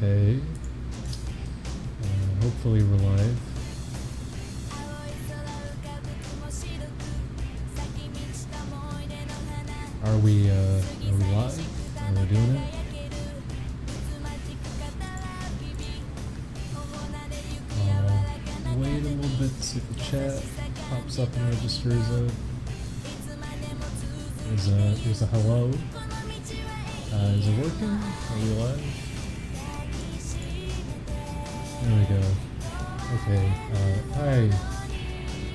Okay. Hopefully we're live. Are we live? Are we doing it? Wait a little bit to see if the chat pops up and registers it. There's a hello. Is it working? Are we live? There we go. Okay.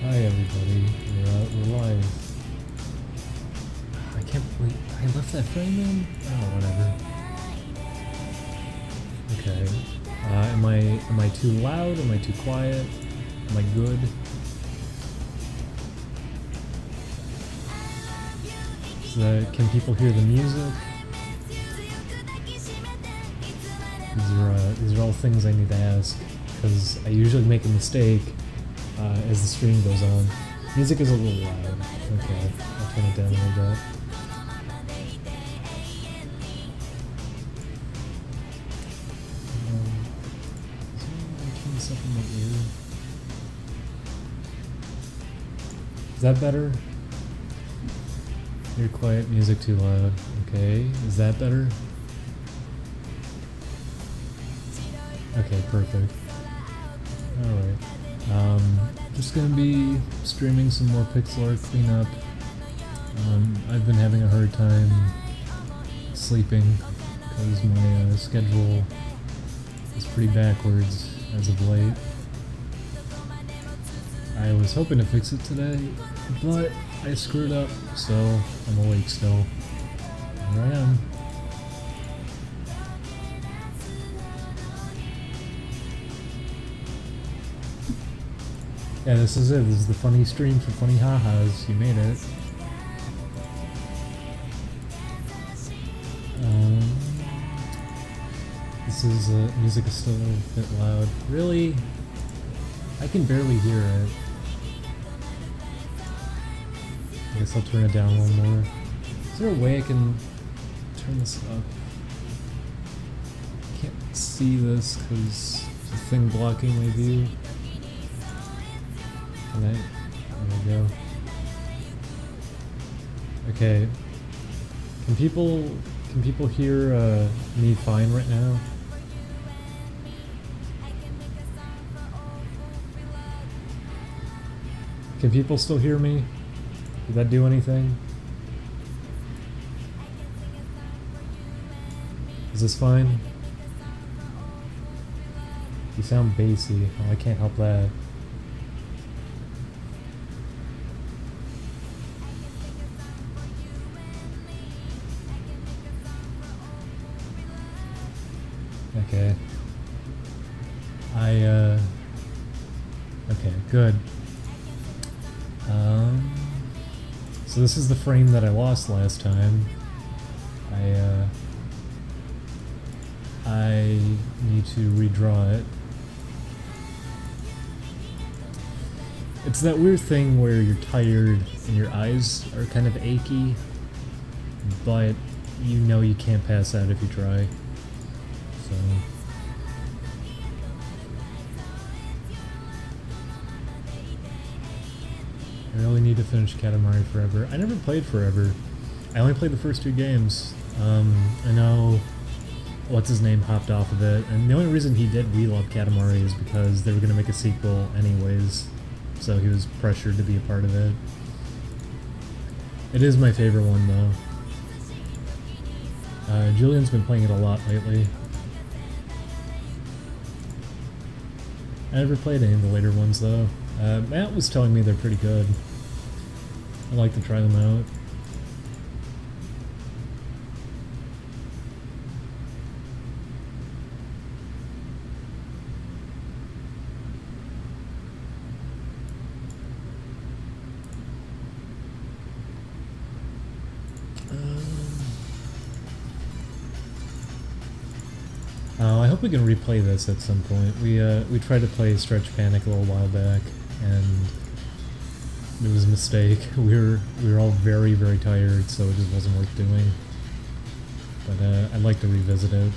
Hi everybody. We're live. I can't believe I left that frame in. Oh, whatever. Okay. Am I too loud? Am I too quiet? Am I good? Can people hear the music? These are all things I need to ask, because I usually make a mistake as the stream goes on. Music is a little loud. Okay, I'll turn it down a little bit. Up in my ear. Is that better? Your quiet music too loud. Okay, is that better? Okay, perfect. Alright. Just gonna be streaming some more pixel art cleanup. I've been having a hard time sleeping because my schedule is pretty backwards as of late. I was hoping to fix it today, but I screwed up, so I'm awake still. Here I am. Yeah, this is it. This is the funny stream for funny ha-has. You made it. This is, music is still a bit loud. Really? I can barely hear it. I guess I'll turn it down a little more. Is there a way I can turn this up? I can't see this because there's a thing blocking my view. Can I? There we go. Okay. Can people hear me fine right now? Can people still hear me? Did that do anything? Is this fine? You sound bassy. Oh, I can't help that. Okay. Okay, good. So this is the frame that I lost last time. I need to redraw it. It's that weird thing where you're tired and your eyes are kind of achy, but you know you can't pass out if you try. So I really need to finish Katamari Forever. I never played Forever. I only played the first 2 games. I know what's-his-name hopped off of it, and the only reason he did relove Katamari is because they were going to make a sequel anyways, so he was pressured to be a part of it. It is my favorite one, though. Julian's been playing it a lot lately. I never played any of the later ones, though. Matt was telling me they're pretty good. I'd like to try them out. I hope we can replay this at some point. We tried to play Stretch Panic a little while back, and it was a mistake. We were all very, very tired, so it just wasn't worth doing. But I'd like to revisit it.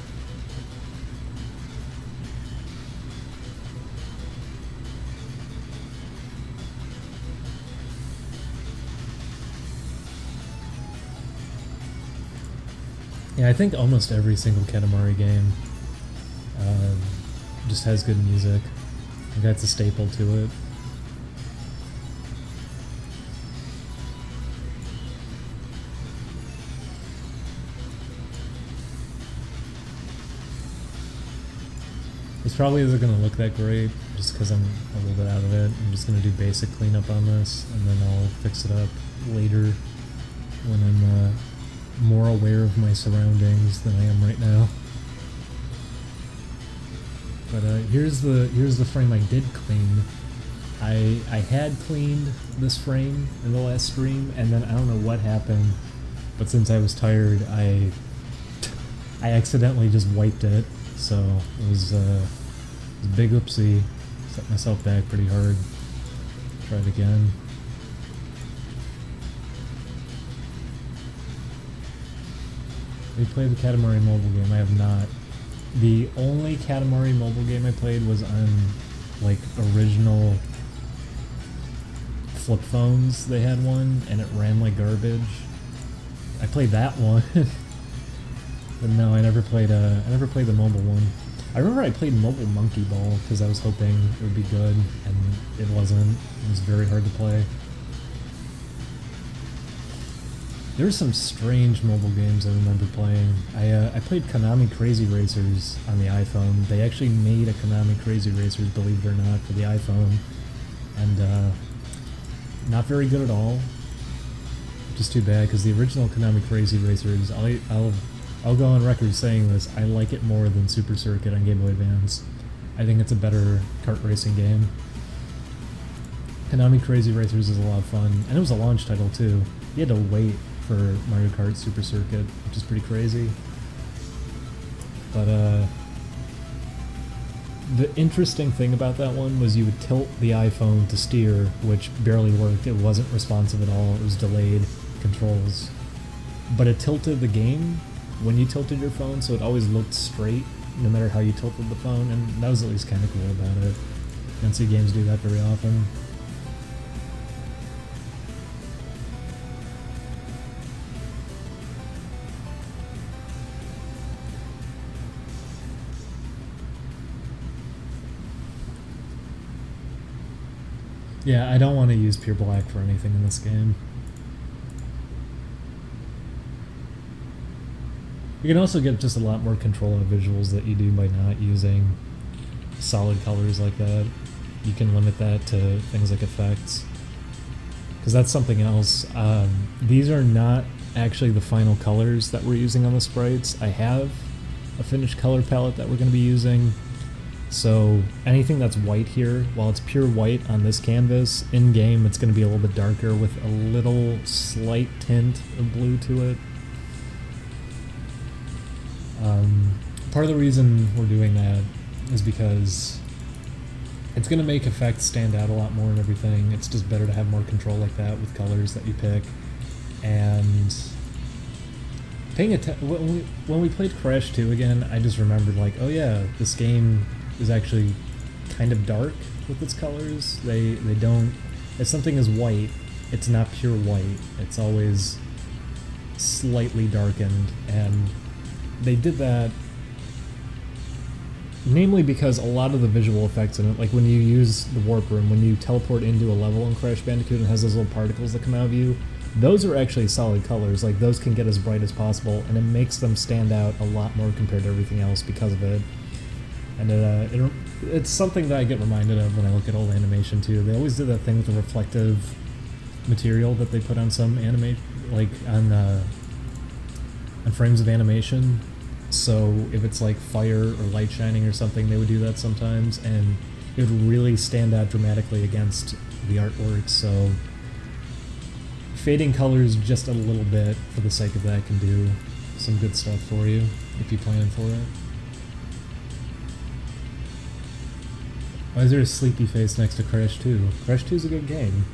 Yeah, I think almost every single Katamari game just has good music. I think that's a staple to it. This probably isn't going to look that great, just because I'm a little bit out of it. I'm just going to do basic cleanup on this, and then I'll fix it up later when I'm more aware of my surroundings than I am right now. But here's the frame I did clean. I had cleaned this frame in the last stream, and then I don't know what happened, but since I was tired, I accidentally just wiped it. So it was a big oopsie. Set myself back pretty hard. Try it again. We played the Katamari mobile game. I have not. The only Katamari mobile game I played was on like original flip phones. They had one, and it ran like garbage. I played that one. But no, I never played the mobile one. I remember I played Mobile Monkey Ball because I was hoping it would be good, and it wasn't. It was very hard to play. There were some strange mobile games I remember playing. I played Konami Crazy Racers on the iPhone. They actually made a Konami Crazy Racers, believe it or not, for the iPhone, and not very good at all. Just too bad, because the original Konami Crazy Racers, I'll go on record saying this, I like it more than Super Circuit on Game Boy Advance. I think it's a better kart racing game. Konami Crazy Racers is a lot of fun, and it was a launch title too. You had to wait for Mario Kart Super Circuit, which is pretty crazy. But the interesting thing about that one was you would tilt the iPhone to steer, which barely worked. It wasn't responsive at all. It was delayed controls. But it tilted the game when you tilted your phone, so it always looked straight no matter how you tilted the phone, and that was at least kind of cool about it. You don't see games do that very often. Yeah, I don't want to use pure black for anything in this game. You can also get just a lot more control of visuals that you do by not using solid colors like that. You can limit that to things like effects, because that's something else. These are not actually the final colors that we're using on the sprites. I have a finished color palette that we're going to be using, so anything that's white here, while it's pure white on this canvas, in-game it's going to be a little bit darker with a little slight tint of blue to it. Part of the reason we're doing that is because it's going to make effects stand out a lot more and everything. It's just better to have more control like that with colors that you pick. And paying attention, when we played Crash 2 again, I just remembered like, oh yeah, this game is actually kind of dark with its colors. They don't, if something is white, it's not pure white. It's always slightly darkened, and they did that namely because a lot of the visual effects in it, like when you use the warp room, when you teleport into a level in Crash Bandicoot and it has those little particles that come out of you, those are actually solid colors. Like, those can get as bright as possible, and it makes them stand out a lot more compared to everything else because of it. And it's something that I get reminded of when I look at old animation too. They always did that thing with the reflective material that they put on some anime, like on frames of animation. So if it's like fire or light shining or something, they would do that sometimes, and it would really stand out dramatically against the artwork. So fading colors just a little bit for the sake of that can do some good stuff for you if you plan for it. Why is there a sleepy face next to Crash 2? Crash 2 is a good game.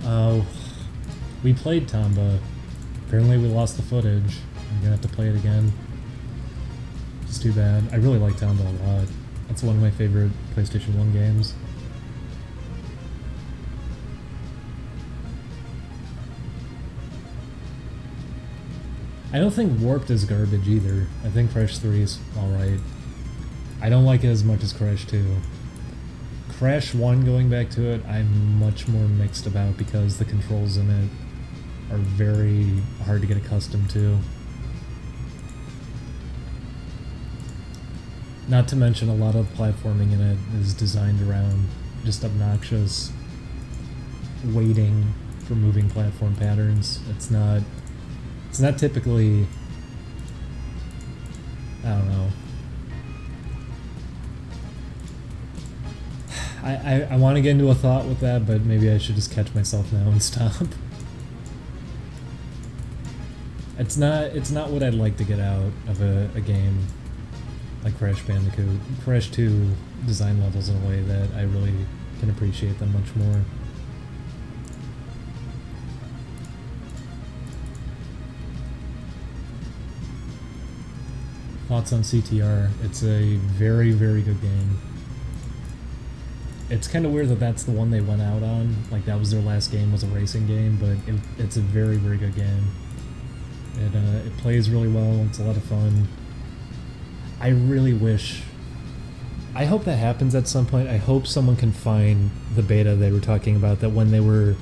Oh, we played Tomba. Apparently we lost the footage. I'm gonna have to play it again. It's too bad. I really like Tomba a lot. That's one of my favorite PlayStation 1 games. I don't think Warped is garbage either. I think Crash 3 is alright. I don't like it as much as Crash 2. Crash 1, going back to it, I'm much more mixed about because the controls in it are very hard to get accustomed to. Not to mention a lot of platforming in it is designed around just obnoxious waiting for moving platform patterns. It's not typically, I don't know. I want to get into a thought with that, but maybe I should just catch myself now and stop. It's not what I'd like to get out of a game like Crash Bandicoot. Crash 2 design levels in a way that I really can appreciate them much more. Thoughts on CTR? It's a very, very good game. It's kind of weird that that's the one they went out on. Like, that was their last game, was a racing game, but it's a very, very good game. It plays really well, it's a lot of fun. I really wish... I hope that happens at some point. I hope someone can find the beta they were talking about, that when they were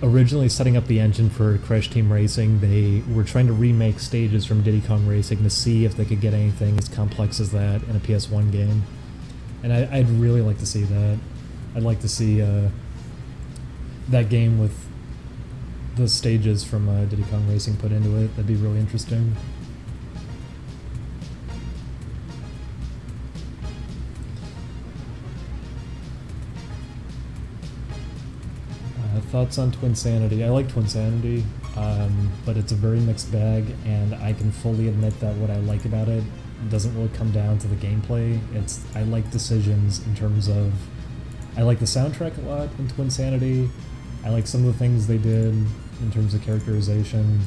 originally setting up the engine for Crash Team Racing, they were trying to remake stages from Diddy Kong Racing to see if they could get anything as complex as that in a PS1 game. And I'd really like to see that. I'd like to see that game with the stages from Diddy Kong Racing put into it. That'd be really interesting. Thoughts on Twinsanity? I like Twinsanity, but it's a very mixed bag, and I can fully admit that what I like about it doesn't really come down to the gameplay. I like decisions in terms of... I like the soundtrack a lot in Twinsanity. I like some of the things they did in terms of characterization.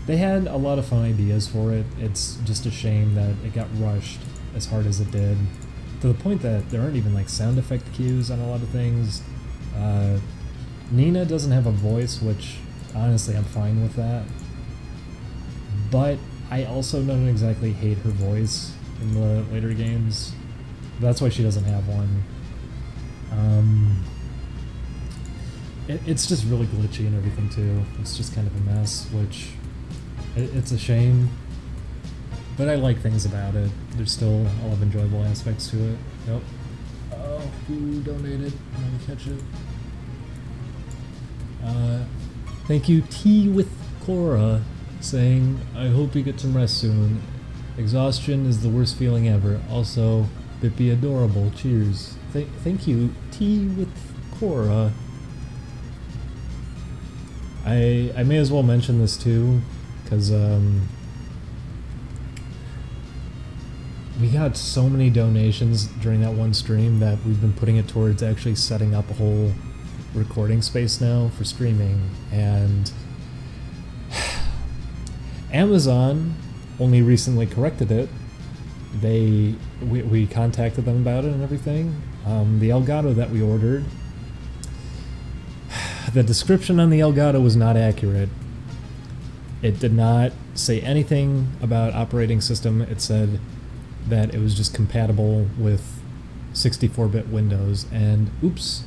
They had a lot of fun ideas for it. It's just a shame that it got rushed as hard as it did, to the point that there aren't even like sound effect cues on a lot of things. Nina doesn't have a voice, which honestly I'm fine with that, but I also don't exactly hate her voice in the later games. That's why she doesn't have one. It's just really glitchy and everything too. It's just kind of a mess, which it's a shame, but I like things about it. There's still a lot of enjoyable aspects to it. Nope. Oh, who donated? Let me catch it. Thank you, T with Cora, saying, I hope you get some rest soon. Exhaustion is the worst feeling ever. Also, Bippy adorable. Cheers. Thank you, T with Cora. I may as well mention this too, because we got so many donations during that one stream that we've been putting it towards actually setting up a whole recording space now for streaming, and Amazon only recently corrected it. We contacted them about it and everything. The Elgato that we ordered, the description on the Elgato was not accurate. It did not say anything about operating system. It said that it was just compatible with 64-bit Windows, and oops,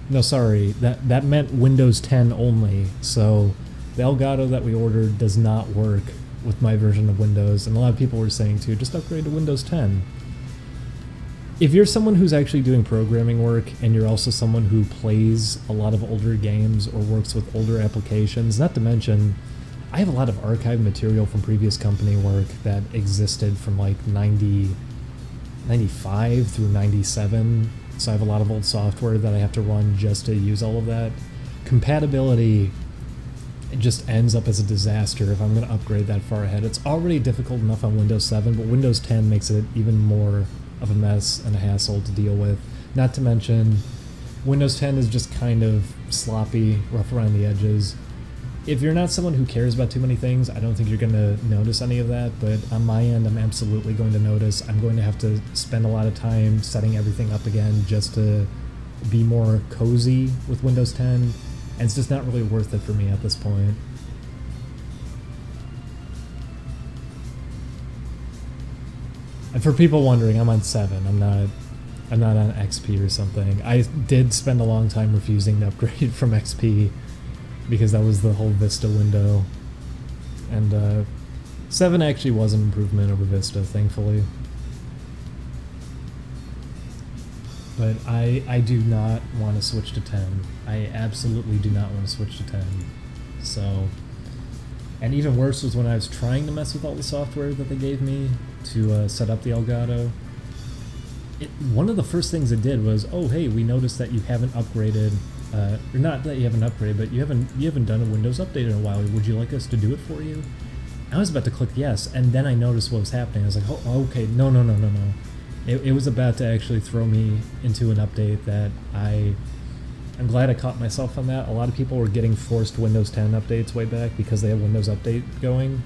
no, sorry, that meant Windows 10 only. So the Elgato that we ordered does not work with my version of Windows, and a lot of people were saying too, just upgrade to Windows 10. If you're someone who's actually doing programming work, and you're also someone who plays a lot of older games or works with older applications, not to mention, I have a lot of archived material from previous company work that existed from like 95 through 97, so I have a lot of old software that I have to run just to use all of that. Compatibility, it just ends up as a disaster if I'm going to upgrade that far ahead. It's already difficult enough on Windows 7, but Windows 10 makes it even more of a mess and a hassle to deal with. Not to mention, Windows 10 is just kind of sloppy, rough around the edges. If you're not someone who cares about too many things, I don't think you're going to notice any of that, but on my end, I'm absolutely going to notice. I'm going to have to spend a lot of time setting everything up again just to be more cozy with Windows 10, and it's just not really worth it for me at this point. And for people wondering, I'm on 7. I'm not on XP or something. I did spend a long time refusing to upgrade from XP because that was the whole Vista window. And 7 actually was an improvement over Vista, thankfully. But I do not want to switch to 10. I absolutely do not want to switch to 10. So, and even worse was when I was trying to mess with all the software that they gave me to set up the Elgato. One of the first things it did was, oh hey, we noticed that you haven't upgraded, or not that you haven't upgraded, but you haven't done a Windows update in a while. Would you like us to do it for you? I was about to click yes, and then I noticed what was happening. I was like, oh okay, no. It was about to actually throw me into an update that I'm glad I caught myself on that. A lot of people were getting forced Windows 10 updates way back because they had Windows Update going.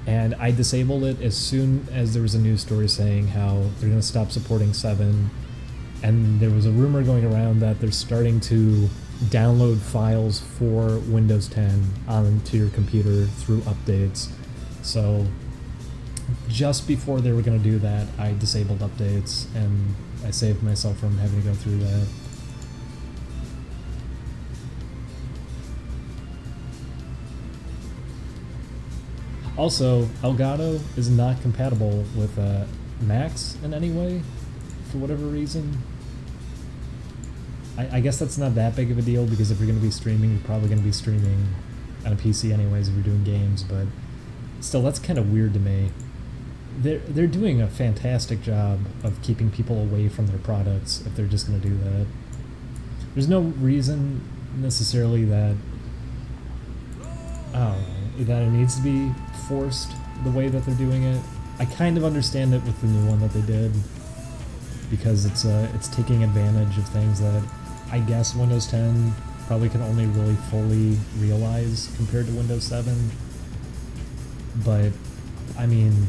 And I disabled it as soon as there was a news story saying how they're going to stop supporting 7. And there was a rumor going around that they're starting to download files for Windows 10 onto your computer through updates. So just before they were going to do that, I disabled updates, and I saved myself from having to go through that. Also, Elgato is not compatible with Macs in any way, for whatever reason. I guess that's not that big of a deal, because if you're going to be streaming, you're probably going to be streaming on a PC anyways if you're doing games, but still, that's kind of weird to me. They're doing a fantastic job of keeping people away from their products if they're just going to do that. There's no reason necessarily that, I don't know, that it needs to be forced the way that they're doing it. I kind of understand it with the new one that they did, because it's taking advantage of things that I guess Windows 10 probably can only really fully realize compared to Windows 7. But I mean,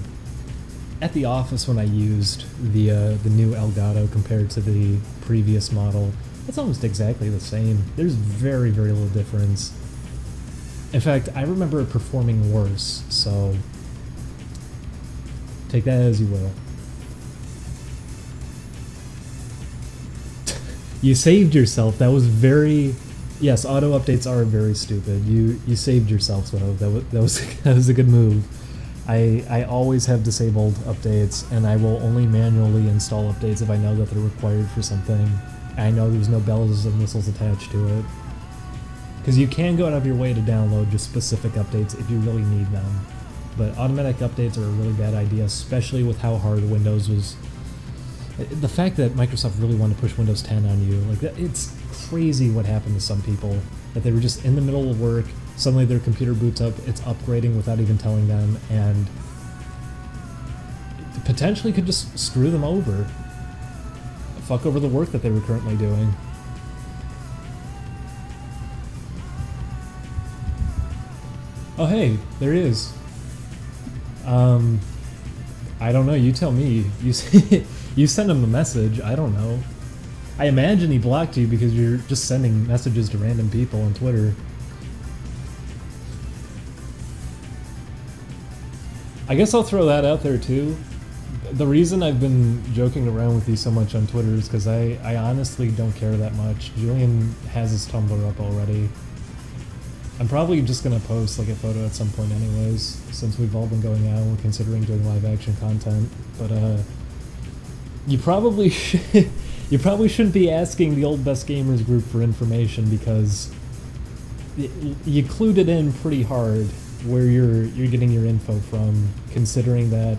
at the office when I used the new Elgato compared to the previous model, it's almost exactly the same. There's very, very little difference. In fact, I remember it performing worse, so take that as you will. You saved yourself. That was very... Yes, auto updates are very stupid. You saved yourself, so that was a good move. I always have disabled updates, and I will only manually install updates if I know that they're required for something. I know there's no bells and whistles attached to it. Because you can go out of your way to download just specific updates if you really need them. But automatic updates are a really bad idea, especially with how hard Windows was. The fact that Microsoft really wanted to push Windows 10 on you, like that, it's crazy what happened to some people. That they were just in the middle of work, suddenly their computer boots up, it's upgrading without even telling them, and it potentially could just screw them over. Fuck over the work that they were currently doing. Oh hey, there he is. I don't know, you tell me. You send him a message, I don't know. I imagine he blocked you because you're just sending messages to random people on Twitter. I guess I'll throw that out there too. The reason I've been joking around with you so much on Twitter is because I honestly don't care that much. Julian has his Tumblr up already. I'm probably just going to post like a photo at some point anyways, since we've all been going out and considering doing live action content. But you probably shouldn't be asking the Old Best Gamers group for information, because you clued it in pretty hard where you're getting your info from, considering that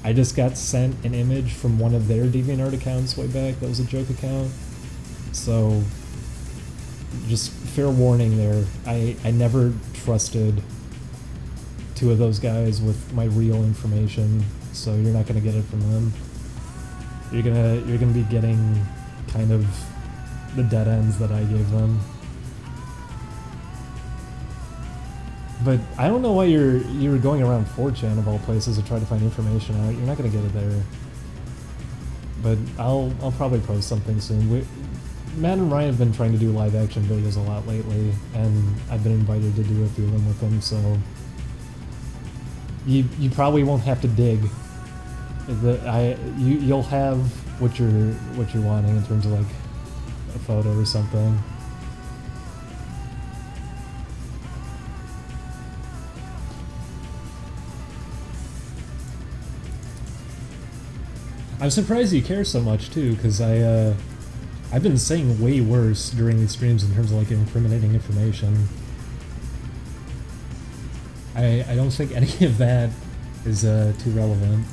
I just got sent an image from one of their DeviantArt accounts way back that was a joke account. So just fair warning there, I never trusted two of those guys with my real information, so you're not gonna get it from them. You're gonna be getting kind of the dead ends that I gave them. But I don't know why you were going around 4chan of all places to try to find information out. You're not gonna get it there. But I'll probably post something soon. Matt and Ryan have been trying to do live action videos a lot lately, and I've been invited to do a few of them with them, so you probably won't have to dig. You'll have what you're wanting in terms of like a photo or something. I'm surprised you care so much too, because I've been saying way worse during these streams in terms of like incriminating information. I don't think any of that is too relevant.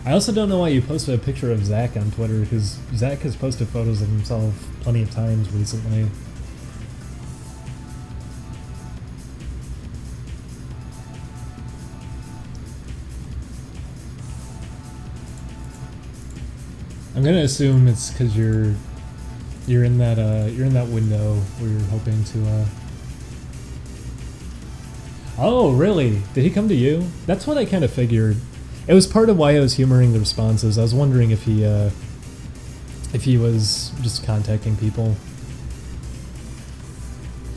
I also don't know why you posted a picture of Zach on Twitter, because Zach has posted photos of himself plenty of times recently. I'm gonna assume it's because you're in that window where you're hoping to. Oh, really? Did he come to you? That's what I kind of figured. It was part of why I was humoring the responses. I was wondering if he was just contacting people.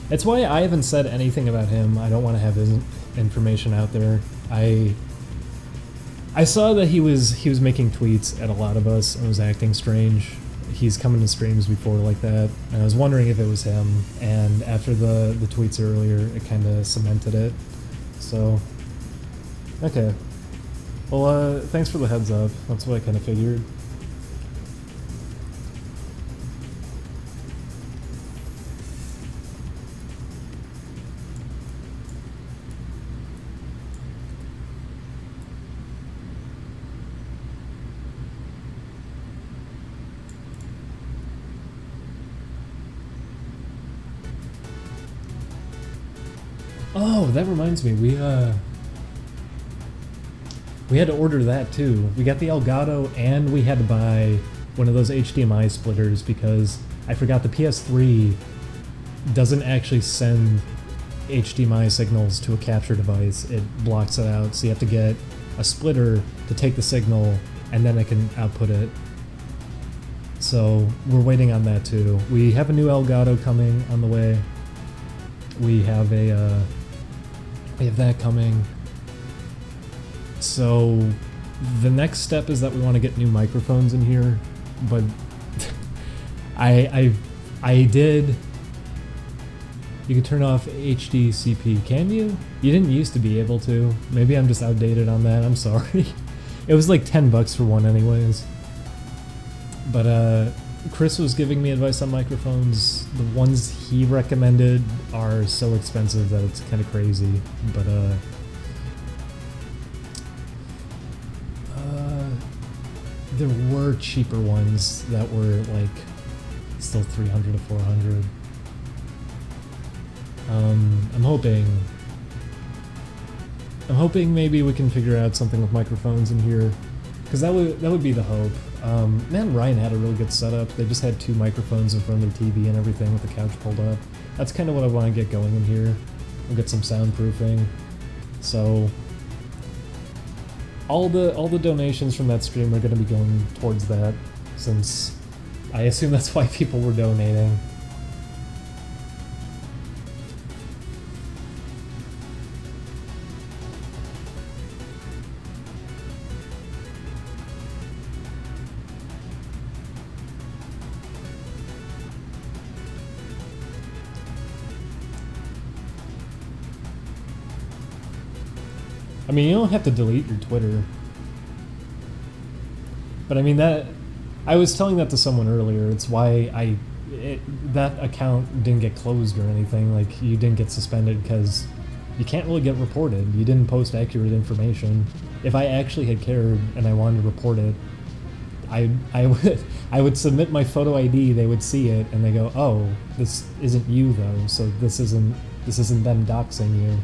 It's why I haven't said anything about him. I don't want to have his information out there. I saw that he was making tweets at a lot of us and was acting strange. He's come into streams before like that, and I was wondering if it was him, and after the tweets earlier, it kind of cemented it. So, okay. Well, thanks for the heads up. That's what I kind of figured. Oh, that reminds me, we had to order that too. We got the Elgato and we had to buy one of those HDMI splitters because I forgot the PS3 doesn't actually send HDMI signals to a capture device. It blocks it out, so you have to get a splitter to take the signal and then it can output it. So we're waiting on that too. We have a new Elgato coming on the way. We have that coming. So the next step is that we want to get new microphones in here, but I did. You can turn off HDCP, can you? You didn't used to be able to. Maybe I'm just outdated on that, I'm sorry. It was like $10 for one anyways. But Chris was giving me advice on microphones. The ones he recommended are so expensive that it's kind of crazy, but there were cheaper ones that were like still 300 to 400. I'm hoping maybe we can figure out something with microphones in here, because that would be the hope. Matt and Ryan had a really good setup. They just had two microphones in front of their TV and everything with the couch pulled up. That's kind of what I want to get going in here. We'll get some soundproofing. So all the donations from that stream are going to be going towards that, since I assume that's why people were donating. I mean, you don't have to delete your Twitter. But I mean, I was telling that to someone earlier. It's why that account didn't get closed or anything. Like, you didn't get suspended because you can't really get reported. You didn't post accurate information. If I actually had cared and I wanted to report it, I would submit my photo ID. They would see it and they go, "Oh, this isn't you though. So this isn't them doxing you."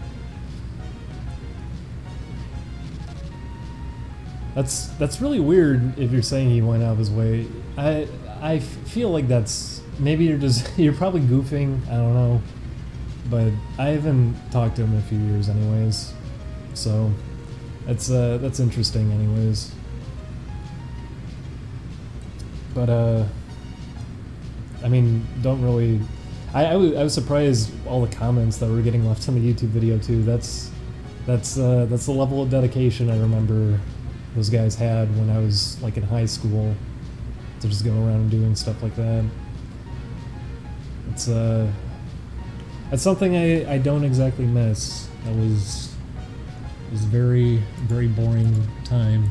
That's really weird if you're saying he went out of his way. I feel like that's maybe you're probably goofing. I don't know, but I haven't talked to him in a few years, anyways. So that's interesting, anyways. But I mean, don't really. I was surprised all the comments that were getting left on the YouTube video too. That's the level of dedication I remember those guys had when I was like in high school to just go around and doing stuff like that. It's that's something I don't exactly miss. That was very very boring time.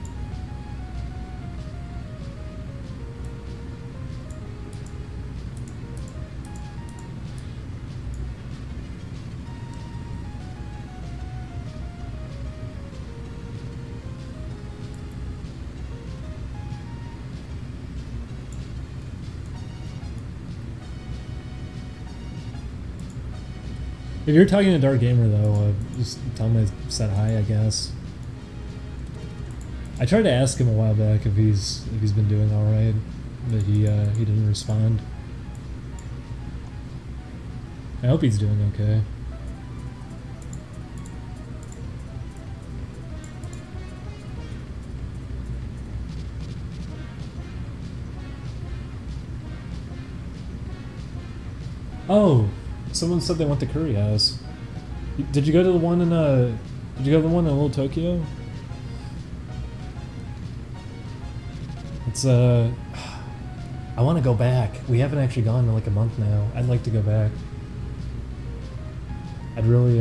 If you're talking to Dark Gamer though, just tell him I said hi, I guess. I tried to ask him a while back if he's been doing all right, but he didn't respond. I hope he's doing okay. Oh, someone said they went to Curry House. Did you go to the one in Did you go to the one in Little Tokyo? It's I want to go back. We haven't actually gone in like a month now. I'd like to go back. I'd really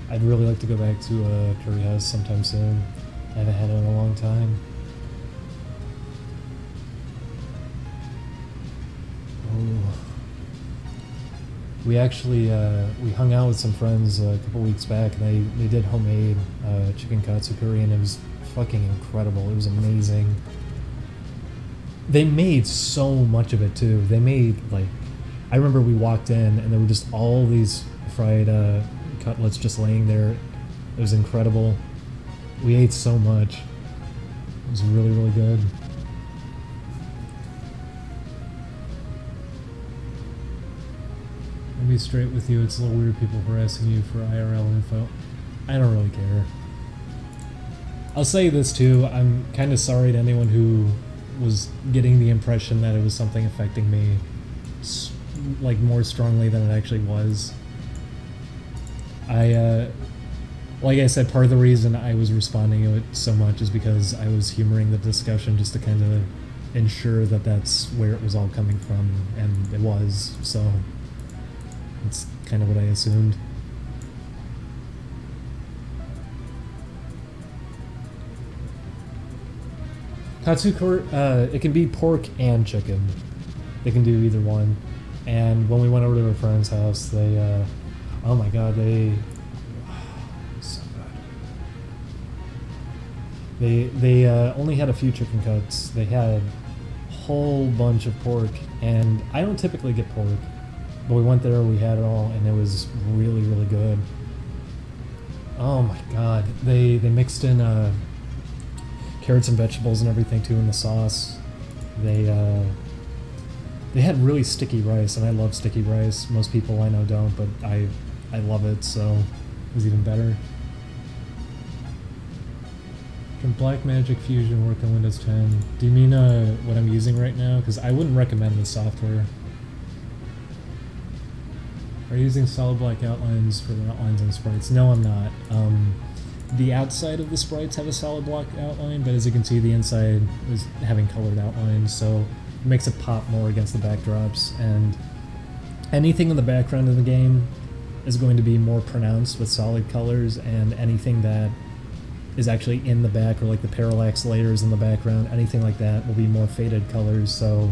like to go back to Curry House sometime soon. I haven't had it in a long time. Oh. We actually we hung out with some friends a couple weeks back, and they did homemade chicken katsu curry, and it was fucking incredible. It was amazing. They made so much of it too. They made like, I remember we walked in and there were just all these fried cutlets just laying there. It was incredible. We ate so much. It was really really good. I'll be straight with you, it's a little weird people harassing you for IRL info. I don't really care. I'll say this too, I'm kind of sorry to anyone who was getting the impression that it was something affecting me like more strongly than it actually was. Like I said, part of the reason I was responding to it so much is because I was humoring the discussion just to kind of ensure that that's where it was all coming from, and it was, so it's kind of what I assumed. Katsu curry, it can be pork and chicken. They can do either one. And when we went over to a friend's house, they, oh my god, so good. They only had a few chicken cuts. They had a whole bunch of pork, and I don't typically get pork, but we went there, we had it all, and it was really, really good. Oh my god, they mixed in carrots and vegetables and everything too in the sauce. They had really sticky rice, and I love sticky rice. Most people I know don't, but I love it, so it was even better. Can Blackmagic Fusion work on Windows 10? Do you mean what I'm using right now? Because I wouldn't recommend this software. Are you using solid black outlines for the outlines and sprites? No, I'm not. The outside of the sprites have a solid block outline, but as you can see, the inside is having colored outlines, so it makes it pop more against the backdrops, and anything in the background of the game is going to be more pronounced with solid colors, and anything that is actually in the back, or like the parallax layers in the background, anything like that will be more faded colors, so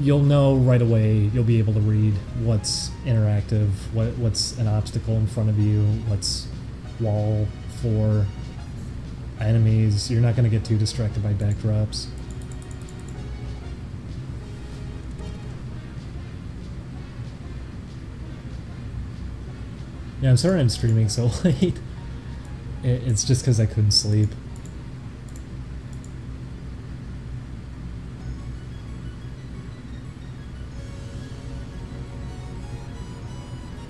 you'll know right away, you'll be able to read what's interactive, what's an obstacle in front of you, what's wall for enemies. You're not going to get too distracted by backdrops. Yeah, I'm sorry I'm streaming so late. It's just because I couldn't sleep.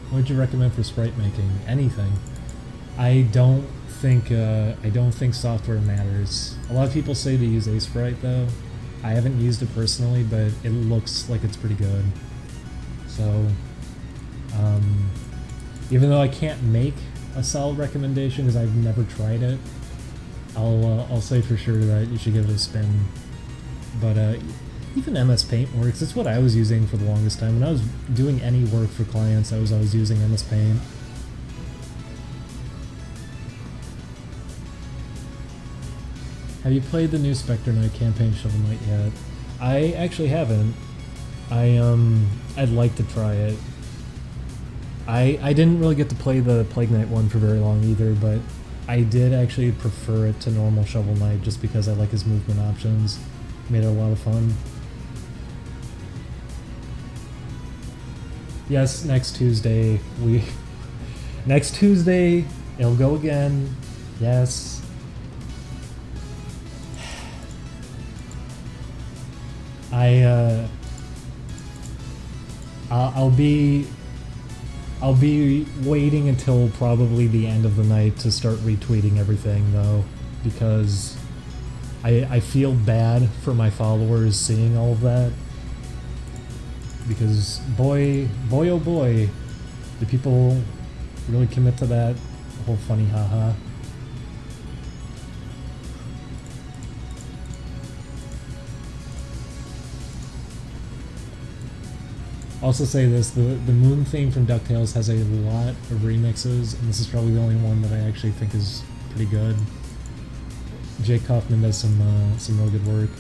What would you recommend for sprite making? Anything. I don't think software matters. A lot of people say to use Sprite though. I haven't used it personally, but it looks like it's pretty good. So, even though I can't make a solid recommendation because I've never tried it, I'll say for sure that you should give it a spin. But even MS Paint works. It's what I was using for the longest time. When I was doing any work for clients, I was always using MS Paint. Have you played the new Spectre Knight campaign Shovel Knight yet? I actually haven't. I'd like to try it. I didn't really get to play the Plague Knight one for very long either, but I did actually prefer it to normal Shovel Knight just because I like his movement options. Made it a lot of fun. Yes, next Tuesday next Tuesday it'll go again. Yes. I'll be waiting until probably the end of the night to start retweeting everything though, because I feel bad for my followers seeing all of that, because boy oh boy, do people really commit to that whole funny haha. Also say this, the Moon theme from DuckTales has a lot of remixes, and this is probably the only one that I actually think is pretty good. Jake Kaufman does some real good work.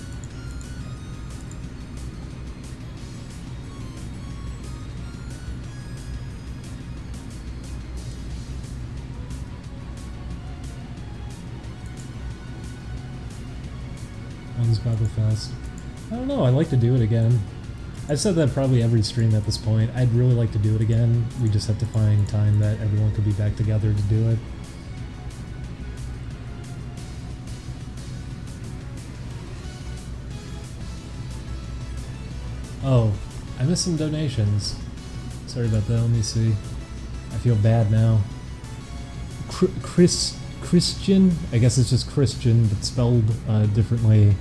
When's Bobberfest? I don't know, I'd like to do it again. I've said that probably every stream at this point. I'd really like to do it again. We just have to find time that everyone could be back together to do it. Oh, I missed some donations. Sorry about that, let me see. I feel bad now. Christian? I guess it's just Christian, but spelled differently.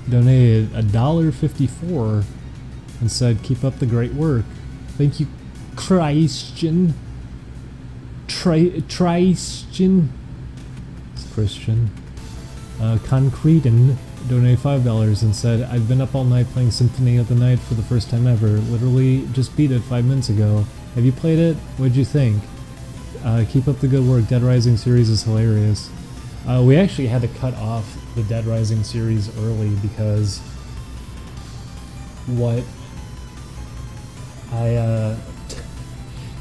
Donated $1.54 and said, keep up the great work. Thank you, Christian. Christian. It's Christian. Concretin donated $5 and said, I've been up all night playing Symphony of the Night for the first time ever. Literally just beat it 5 minutes ago. Have you played it? What'd you think? Keep up the good work. Dead Rising series is hilarious. We actually had to cut off the Dead Rising series early because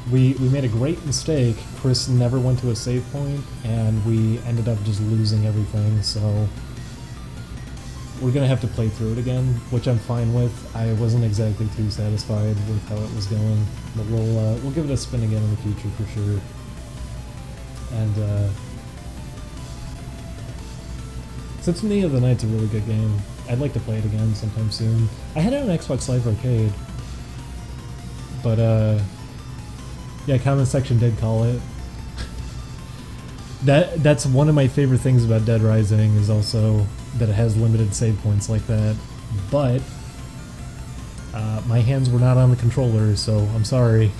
we made a great mistake. Chris never went to a save point, and we ended up just losing everything, so we're gonna have to play through it again, which I'm fine with. I wasn't exactly too satisfied with how it was going, but we'll give it a spin again in the future for sure. And Symphony of the Night's a really good game. I'd like to play it again sometime soon. I had it on Xbox Live Arcade, but yeah, comment section did call it. That's one of my favorite things about Dead Rising, is also that it has limited save points like that, but my hands were not on the controller, so I'm sorry.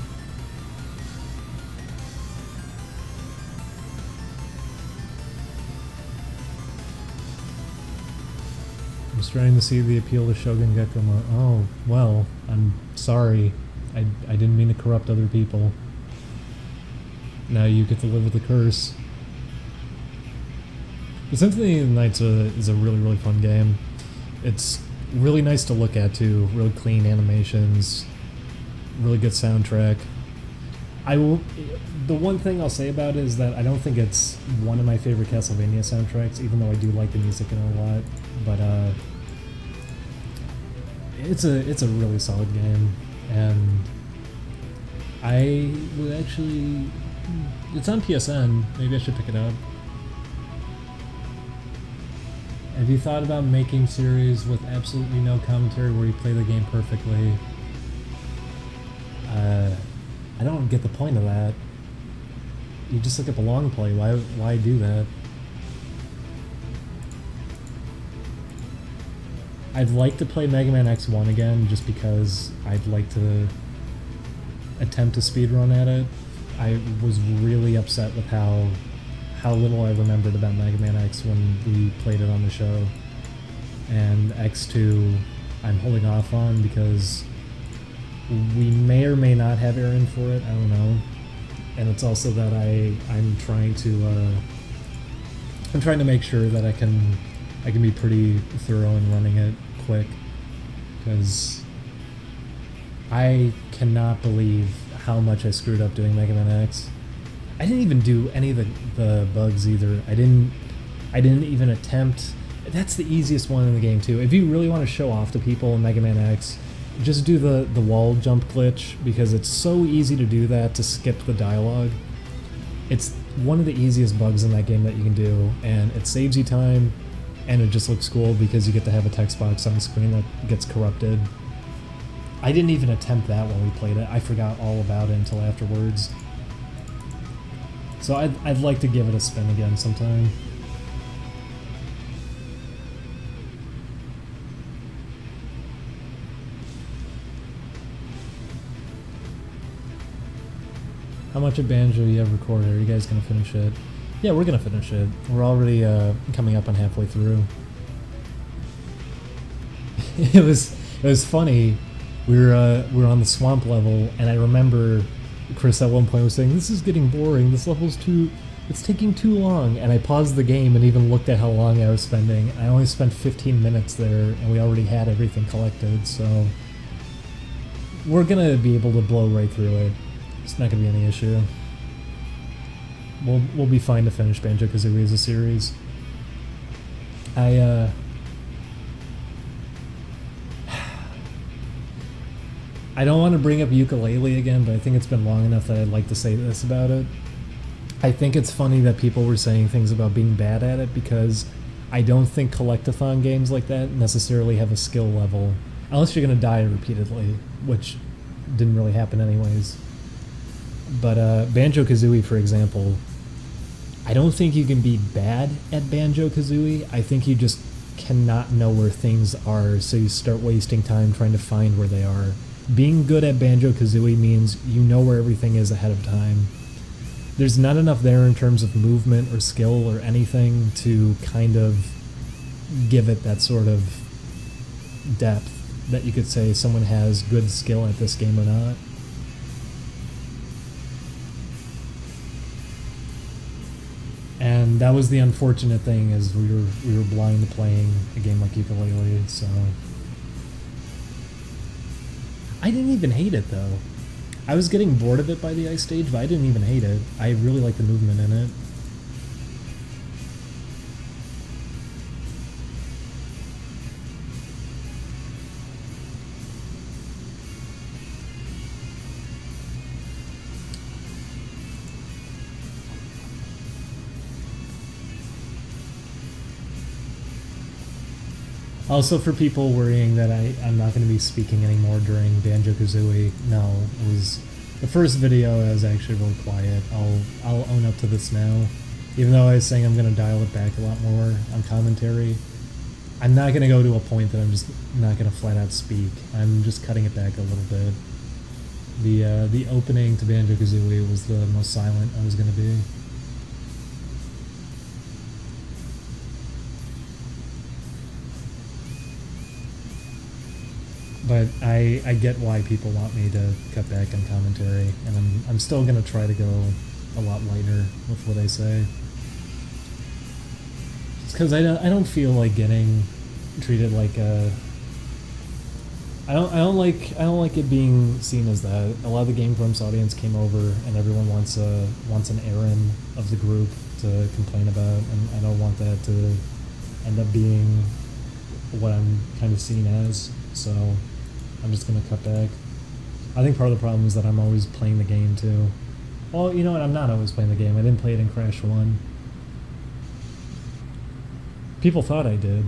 I'm starting to see the appeal to Shogun Gecko mode. Oh, well, I'm sorry. I didn't mean to corrupt other people. Now you get to live with the curse. The Symphony of the Night is a really, really fun game. It's really nice to look at too. Really clean animations, really good soundtrack. The one thing I'll say about it is that I don't think it's one of my favorite Castlevania soundtracks, even though I do like the music in it a lot. But it's a really solid game, and I would actually. It's on PSN. Maybe I should pick it up. Have you thought about making series with absolutely no commentary where you play the game perfectly? I don't get the point of that. You just look at the long play. Why do that? I'd like to play Mega Man X1 again just because I'd like to attempt to speedrun at it. I was really upset with how little I remembered about Mega Man X when we played it on the show. And X2 I'm holding off on because we may or may not have Aaron for it, I don't know. And it's also that I'm trying to make sure that I can be pretty thorough in running it quick, because I cannot believe how much I screwed up doing Mega Man X. I didn't even do any of the bugs either. I didn't even attempt. That's the easiest one in the game too. If you really want to show off to people in Mega Man X, just do the wall jump glitch, because it's so easy to do that, to skip the dialogue. It's one of the easiest bugs in that game that you can do, and it saves you time, and it just looks cool because you get to have a text box on screen that gets corrupted. I didn't even attempt that while we played it. I forgot all about it until afterwards. So I'd like to give it a spin again sometime. How much of Banjo you have recorded? Are you guys gonna finish it? Yeah, we're gonna finish it. We're already coming up on halfway through. It was funny. We were on the swamp level, and I remember Chris at one point was saying, "This is getting boring. This level's it's taking too long." And I paused the game and even looked at how long I was spending. I only spent 15 minutes there, and we already had everything collected. So we're gonna be able to blow right through it. It's not gonna be any issue. We'll be fine to finish Banjo-Kazooie as a series. I don't want to bring up Yooka-Laylee again, but I think it's been long enough that I'd like to say this about it. I think it's funny that people were saying things about being bad at it, because I don't think collectathon games like that necessarily have a skill level, unless you're gonna die repeatedly, which didn't really happen anyways. But Banjo-Kazooie, for example, I don't think you can be bad at Banjo-Kazooie. I think you just cannot know where things are, so you start wasting time trying to find where they are. Being good at Banjo-Kazooie means you know where everything is ahead of time. There's not enough there in terms of movement or skill or anything to kind of give it that sort of depth that you could say someone has good skill at this game or not. And that was the unfortunate thing, is we were blind to playing a game like Yooka-Laylee, so I didn't even hate it though. I was getting bored of it by the ice stage, but I didn't even hate it. I really like the movement in it. Also, for people worrying that I'm not going to be speaking anymore during Banjo-Kazooie, no, it was the first video. I was actually really quiet. I'll own up to this now. Even though I was saying I'm going to dial it back a lot more on commentary, I'm not going to go to a point that I'm just not going to flat out speak. I'm just cutting it back a little bit. The opening to Banjo-Kazooie was the most silent I was going to be. But I get why people want me to cut back on commentary, and I'm still gonna try to go a lot lighter with what I say. It's because I don't feel like getting treated like a. I don't like it being seen as that. A lot of the Game Grumps audience came over, and everyone wants an Aaron of the group to complain about, and I don't want that to end up being what I'm kind of seen as. So I'm just going to cut back. I think part of the problem is that I'm always playing the game too. Well, you know what, I'm not always playing the game. I didn't play it in Crash 1. People thought I did.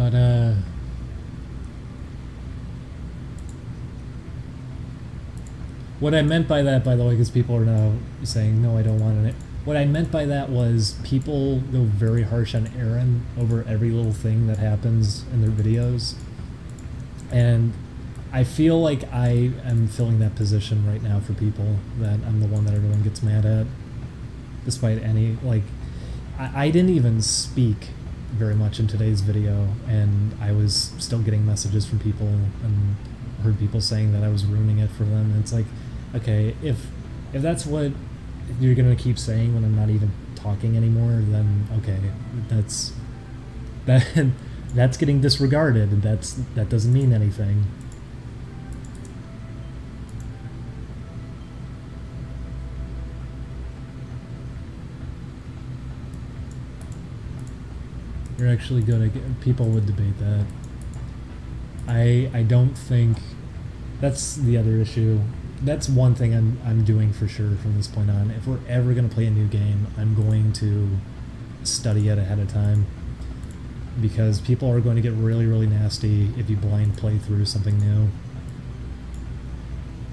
But, what I meant by that, by the way, because people are now saying, no, I don't want it. What I meant by that was people go very harsh on Aaron over every little thing that happens in their videos. And I feel like I am filling that position right now for people, that I'm the one that everyone gets mad at. Despite any, like, I didn't even speak very much in today's video, and I was still getting messages from people and heard people saying that I was ruining it for them. And it's like, okay, if that's what you're gonna keep saying when I'm not even talking anymore, then okay, that's getting disregarded, and that doesn't mean anything. You're actually good at people would debate that. I don't think that's the other issue. That's one thing I'm doing for sure from this point on. If we're ever gonna play a new game, I'm going to study it ahead of time, because people are going to get really, really nasty if you blind play through something new.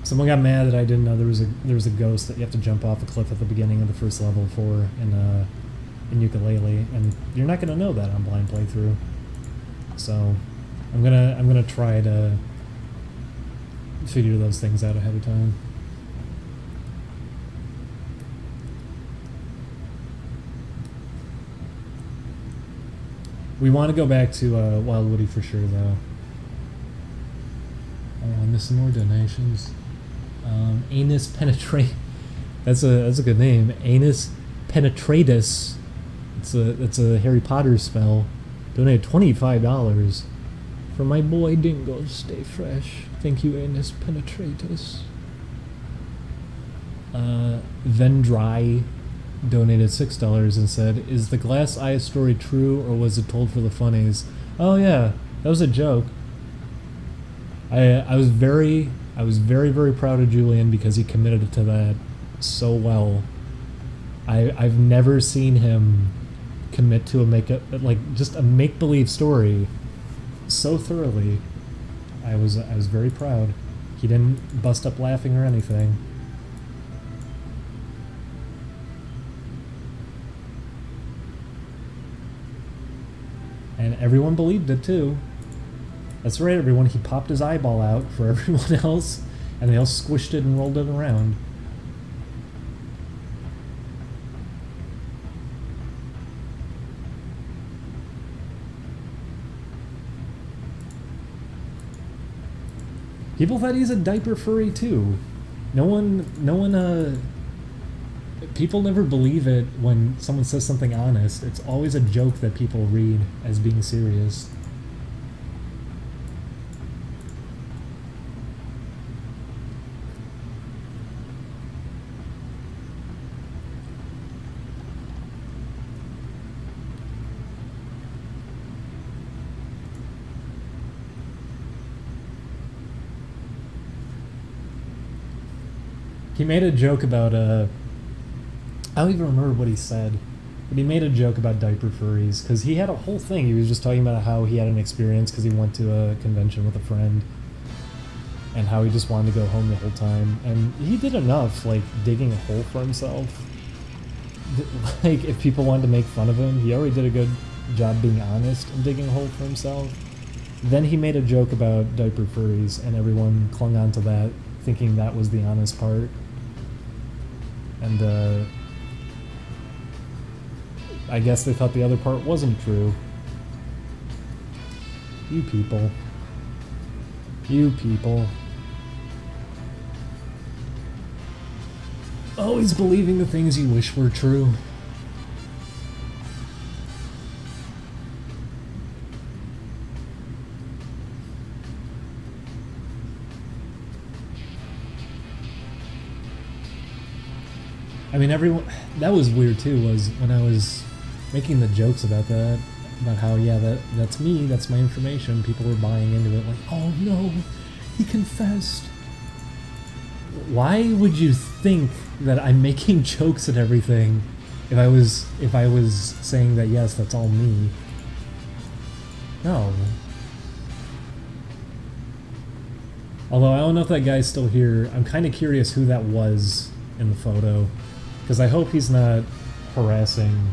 Someone got mad that I didn't know there was a ghost that you have to jump off a cliff at the beginning of the first level for in Ukulele, and you're not gonna know that on blind playthrough. So I'm gonna try to figure those things out ahead of time. We want to go back to Wild Woody for sure, though. Oh, I'm missing more donations. Anus Penetrate. That's a good name. Anus Penetratus. It's a Harry Potter spell. Donated $25 for my boy Dingo. Stay fresh. Thank you, Anus Penetratus. Vendry donated $6 and said, "Is the glass eye story true, or was it told for the funnies?" Oh yeah, that was a joke. I was very proud of Julian because he committed to that so well. I've never seen him commit to a make-believe story so thoroughly. I was very proud. He didn't bust up laughing or anything. And everyone believed it too. That's right, everyone. He popped his eyeball out for everyone else, and they all squished it and rolled it around. People thought he's a diaper furry too. People never believe it when someone says something honest. It's always a joke that people read as being serious. He made a joke about I don't even remember what he said, but he made a joke about diaper furries, because he had a whole thing. He was just talking about how he had an experience because he went to a convention with a friend, and how he just wanted to go home the whole time. And he did enough, like, digging a hole for himself. Like, if people wanted to make fun of him, he already did a good job being honest and digging a hole for himself. Then he made a joke about diaper furries, and everyone clung on to that, thinking that was the honest part. And, I guess they thought the other part wasn't true. You people. You people. Always believing the things you wish were true. I mean, everyone... That was weird, too, was when I was making the jokes about that, about how, yeah, that's me, that's my information, people were buying into it, like, oh no, he confessed. Why would you think that I'm making jokes at everything if I was saying that, yes, that's all me? No, Although I don't know if that guy's still here. I'm kind of curious who that was in the photo. Because I hope he's not harassing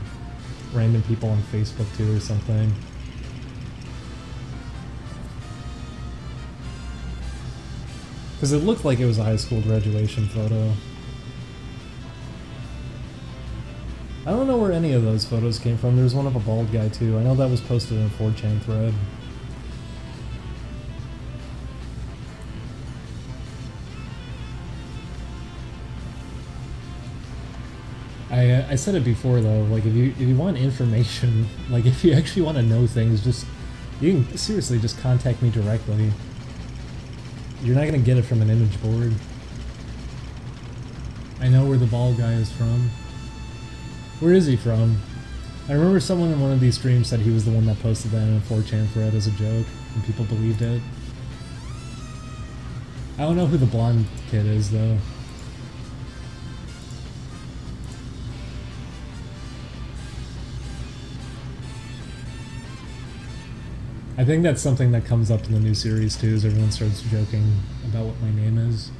random people on Facebook too or something. Because it looked like it was a high school graduation photo. I don't know where any of those photos came from. There's one of a bald guy too. I know that was posted in a 4chan thread. I said it before though, like if you want information, like if you actually want to know things, just you can seriously just contact me directly. You're not gonna get it from an image board. I know where the bald guy is from. Where is he from? I remember someone in one of these streams said he was the one that posted that in a 4chan thread as a joke, and people believed it. I don't know who the blonde kid is though. I think that's something that comes up in the new series too, is everyone starts joking about what my name is.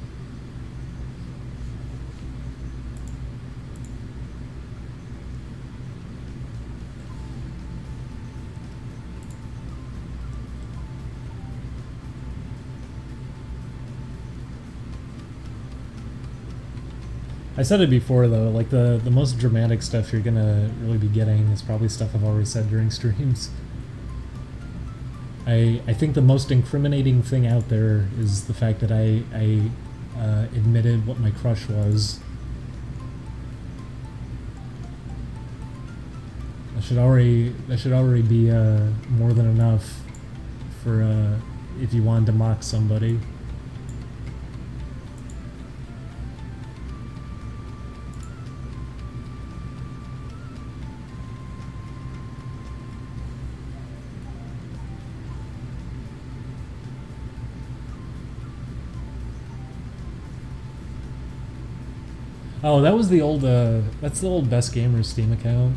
I said it before though, like the most dramatic stuff you're gonna really be getting is probably stuff I've already said during streams. I think the most incriminating thing out there is the fact that I admitted what my crush was. That should already be more than enough for if you wanted to mock somebody. Oh, that was the old, that's the old Best Gamers Steam account.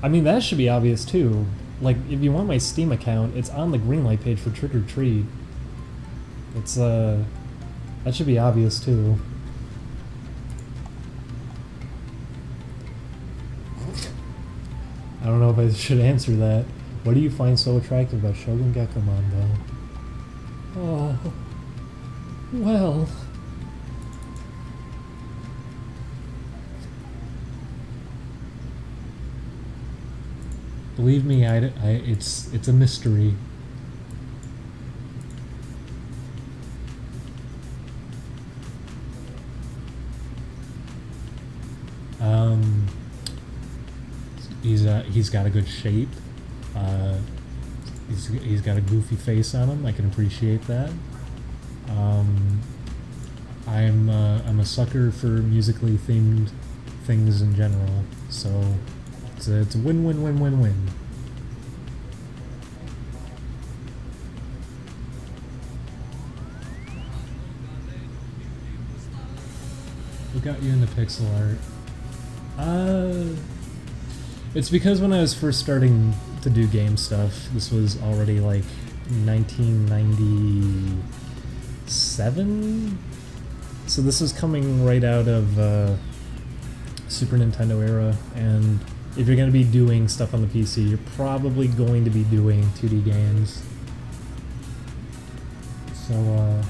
I mean, that should be obvious too. Like, if you want my Steam account, it's on the Greenlight page for Trick or Treat. It's, that should be obvious too. I don't know if I should answer that. What do you find so attractive about Shogun Gekkomon, though? Oh, well. Believe me, it's a mystery. He's got a good shape. He's got a goofy face on him. I can appreciate that. I'm a sucker for musically themed things in general, so it's a win-win-win-win-win. What got you into pixel art? It's because when I was first starting to do game stuff, this was already like 1997? So this is coming right out of Super Nintendo era, and if you're going to be doing stuff on the PC, you're probably going to be doing 2D games. So,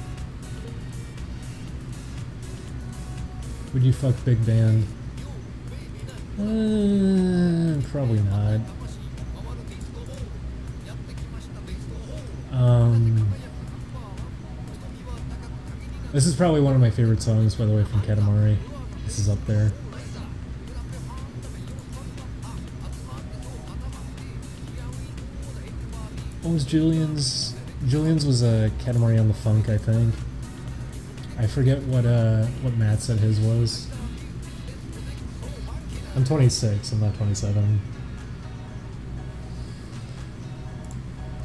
would you fuck Big Band? Probably not. This is probably one of my favorite songs, by the way, from Katamari. This is up there. What was Julian's? Julian's was a Katamari on the Funk, I think. I forget what Matt said his was. I'm 26, I'm not 27.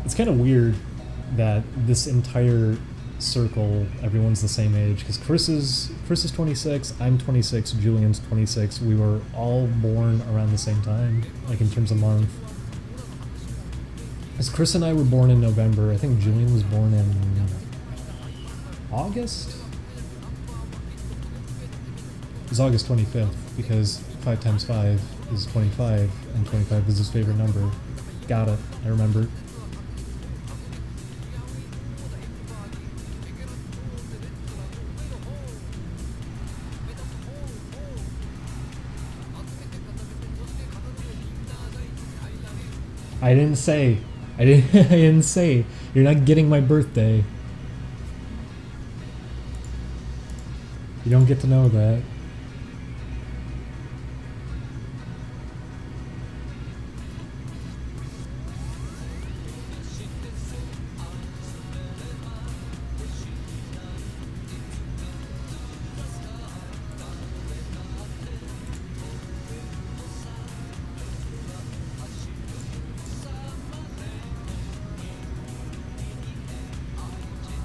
It's kind of weird that this entire circle, everyone's the same age, because Chris is 26, I'm 26, Julian's 26. We were all born around the same time, like in terms of month. Because Chris and I were born in November. I think Julian was born in August? It was August 25th, because 5 times 5 is 25, and 25 is his favorite number. Got it, I remember. I didn't say. I didn't say. You're not getting my birthday. You don't get to know that.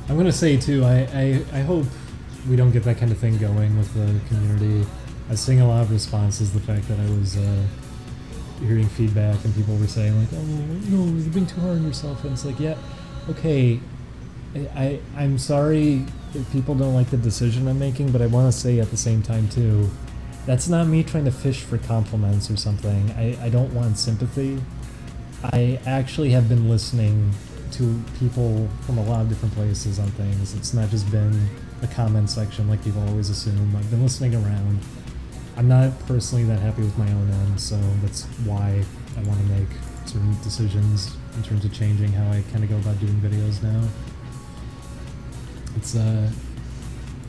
I'm gonna say too, I hope we don't get that kind of thing going with the community. I was seeing a lot of responses, the fact that I was hearing feedback and people were saying like, oh no, you're being too hard on yourself, and it's like, yeah, okay, I'm sorry if people don't like the decision I'm making, but I want to say at the same time too, that's not me trying to fish for compliments or something. I don't want sympathy. I actually have been listening to people from a lot of different places on things. It's not just been a comment section like people always assume. I've been listening around. I'm not personally that happy with my own end, so that's why I want to make certain decisions in terms of changing how I kind of go about doing videos now.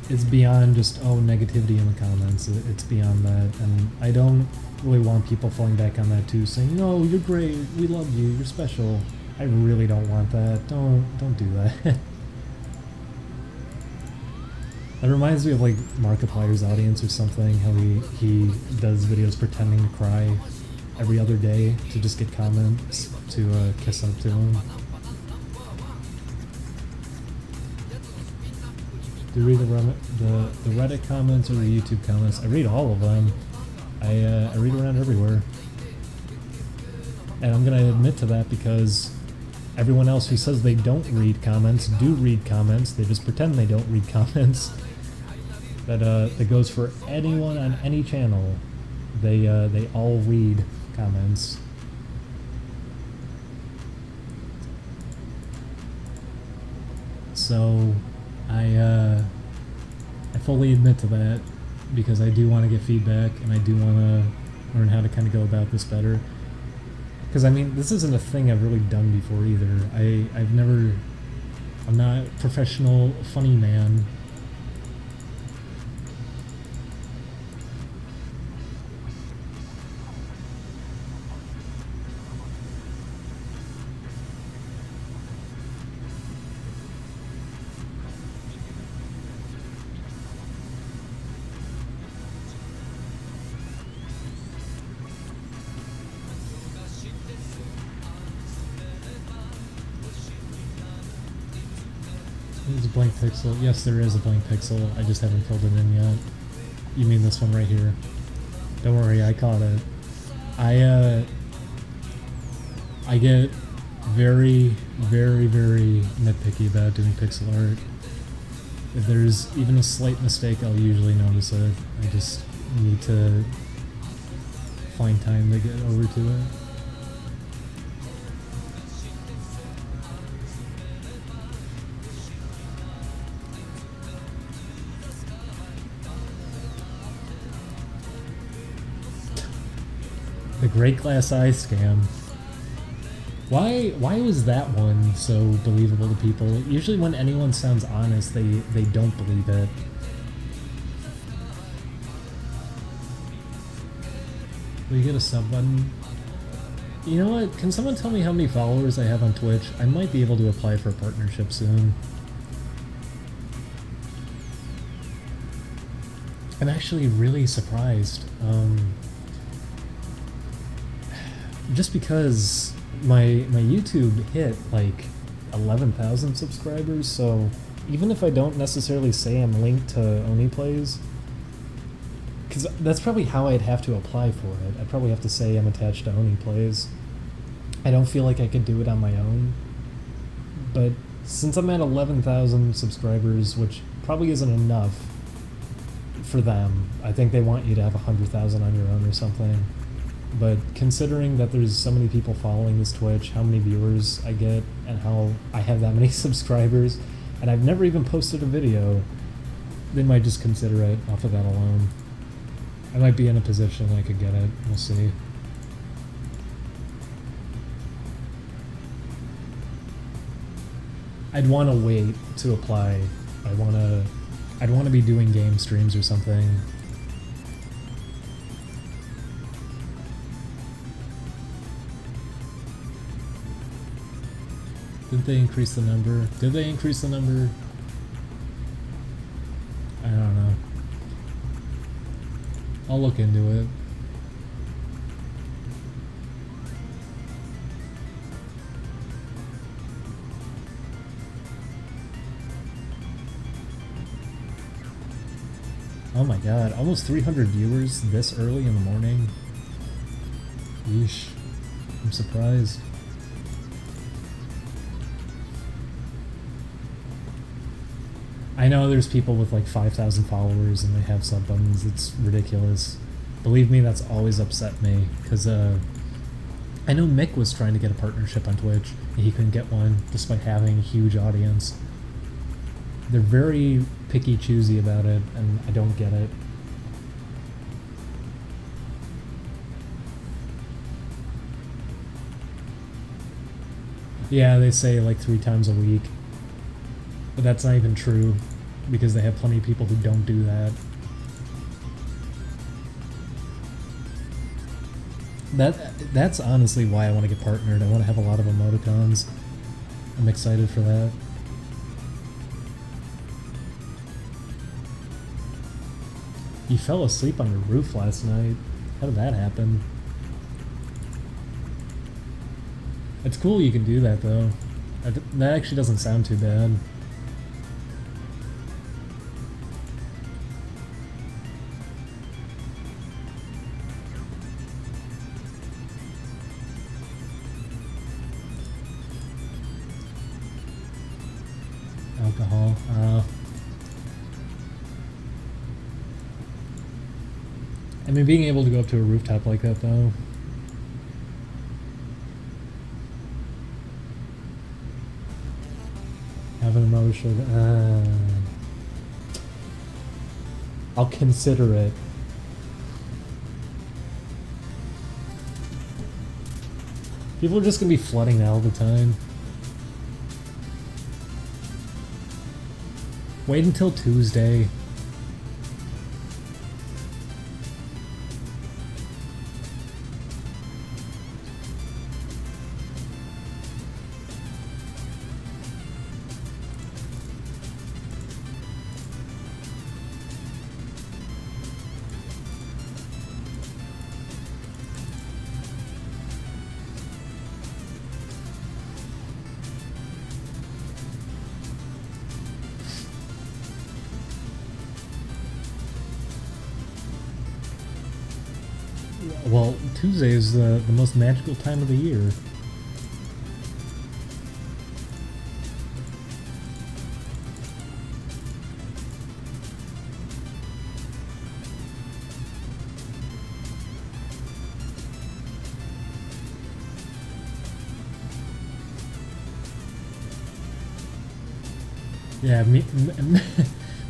It's beyond just, oh, negativity in the comments. It's beyond that, and I don't really want people falling back on that too, saying, no, you're great, we love you, you're special. I really don't want that. Don't do that. That reminds me of like Markiplier's audience or something, how he does videos pretending to cry every other day to just get comments to kiss up to him. Do you read the Reddit comments or the YouTube comments? I read all of them. I read around everywhere. And I'm gonna admit to that because everyone else who says they don't read comments do read comments. They just pretend they don't read comments. That goes for anyone on any channel. They all read comments. So I fully admit to that because I do want to get feedback and I do want to learn how to kind of go about this better. Because, I mean, this isn't a thing I've really done before either. I'm not a professional funny man. There's a blank pixel. Yes, there is a blank pixel. I just haven't filled it in yet. You mean this one right here? Don't worry, I caught it. I get very, very, very nitpicky about doing pixel art. If there's even a slight mistake, I'll usually notice it. I just need to find time to get over to it. The Great Glass Eye scam. Why was that one so believable to people? Usually when anyone sounds honest, they don't believe it. Will you get a sub button? You know what? Can someone tell me how many followers I have on Twitch? I might be able to apply for a partnership soon. I'm actually really surprised. Just because my YouTube hit like 11,000 subscribers, so even if I don't necessarily say I'm linked to Oni Plays, because that's probably how I'd have to apply for it. I'd probably have to say I'm attached to Oni Plays. I don't feel like I could do it on my own, but since I'm at 11,000 subscribers, which probably isn't enough for them, I think they want you to have 100,000 on your own or something. But considering that there's so many people following this Twitch, how many viewers I get, and how I have that many subscribers, and I've never even posted a video, they might just consider it off of that alone. I might be in a position I could get it. We'll see. I'd want to wait to apply. I'd want to be doing game streams or something. Did they increase the number? Did they increase the number? I don't know. I'll look into it. Oh my god, almost 300 viewers this early in the morning. Yeesh. I'm surprised. I know there's people with like 5,000 followers and they have sub buttons. It's ridiculous. Believe me, that's always upset me, because I know Mick was trying to get a partnership on Twitch and he couldn't get one despite having a huge audience. They're very picky choosy about it, and I don't get it. Yeah, they say like 3 times a week, but that's not even true, because they have plenty of people who don't do that. That's honestly why I want to get partnered. I want to have a lot of emoticons. I'm excited for that. You fell asleep on your roof last night. How did that happen? It's cool you can do that though. That actually doesn't sound too bad. Alcohol. I mean, being able to go up to a rooftop like that, though. Have an emotion. I'll consider it. People are just gonna be flooding that all the time. Wait until Tuesday. Well, Tuesday is the most magical time of the year. Yeah,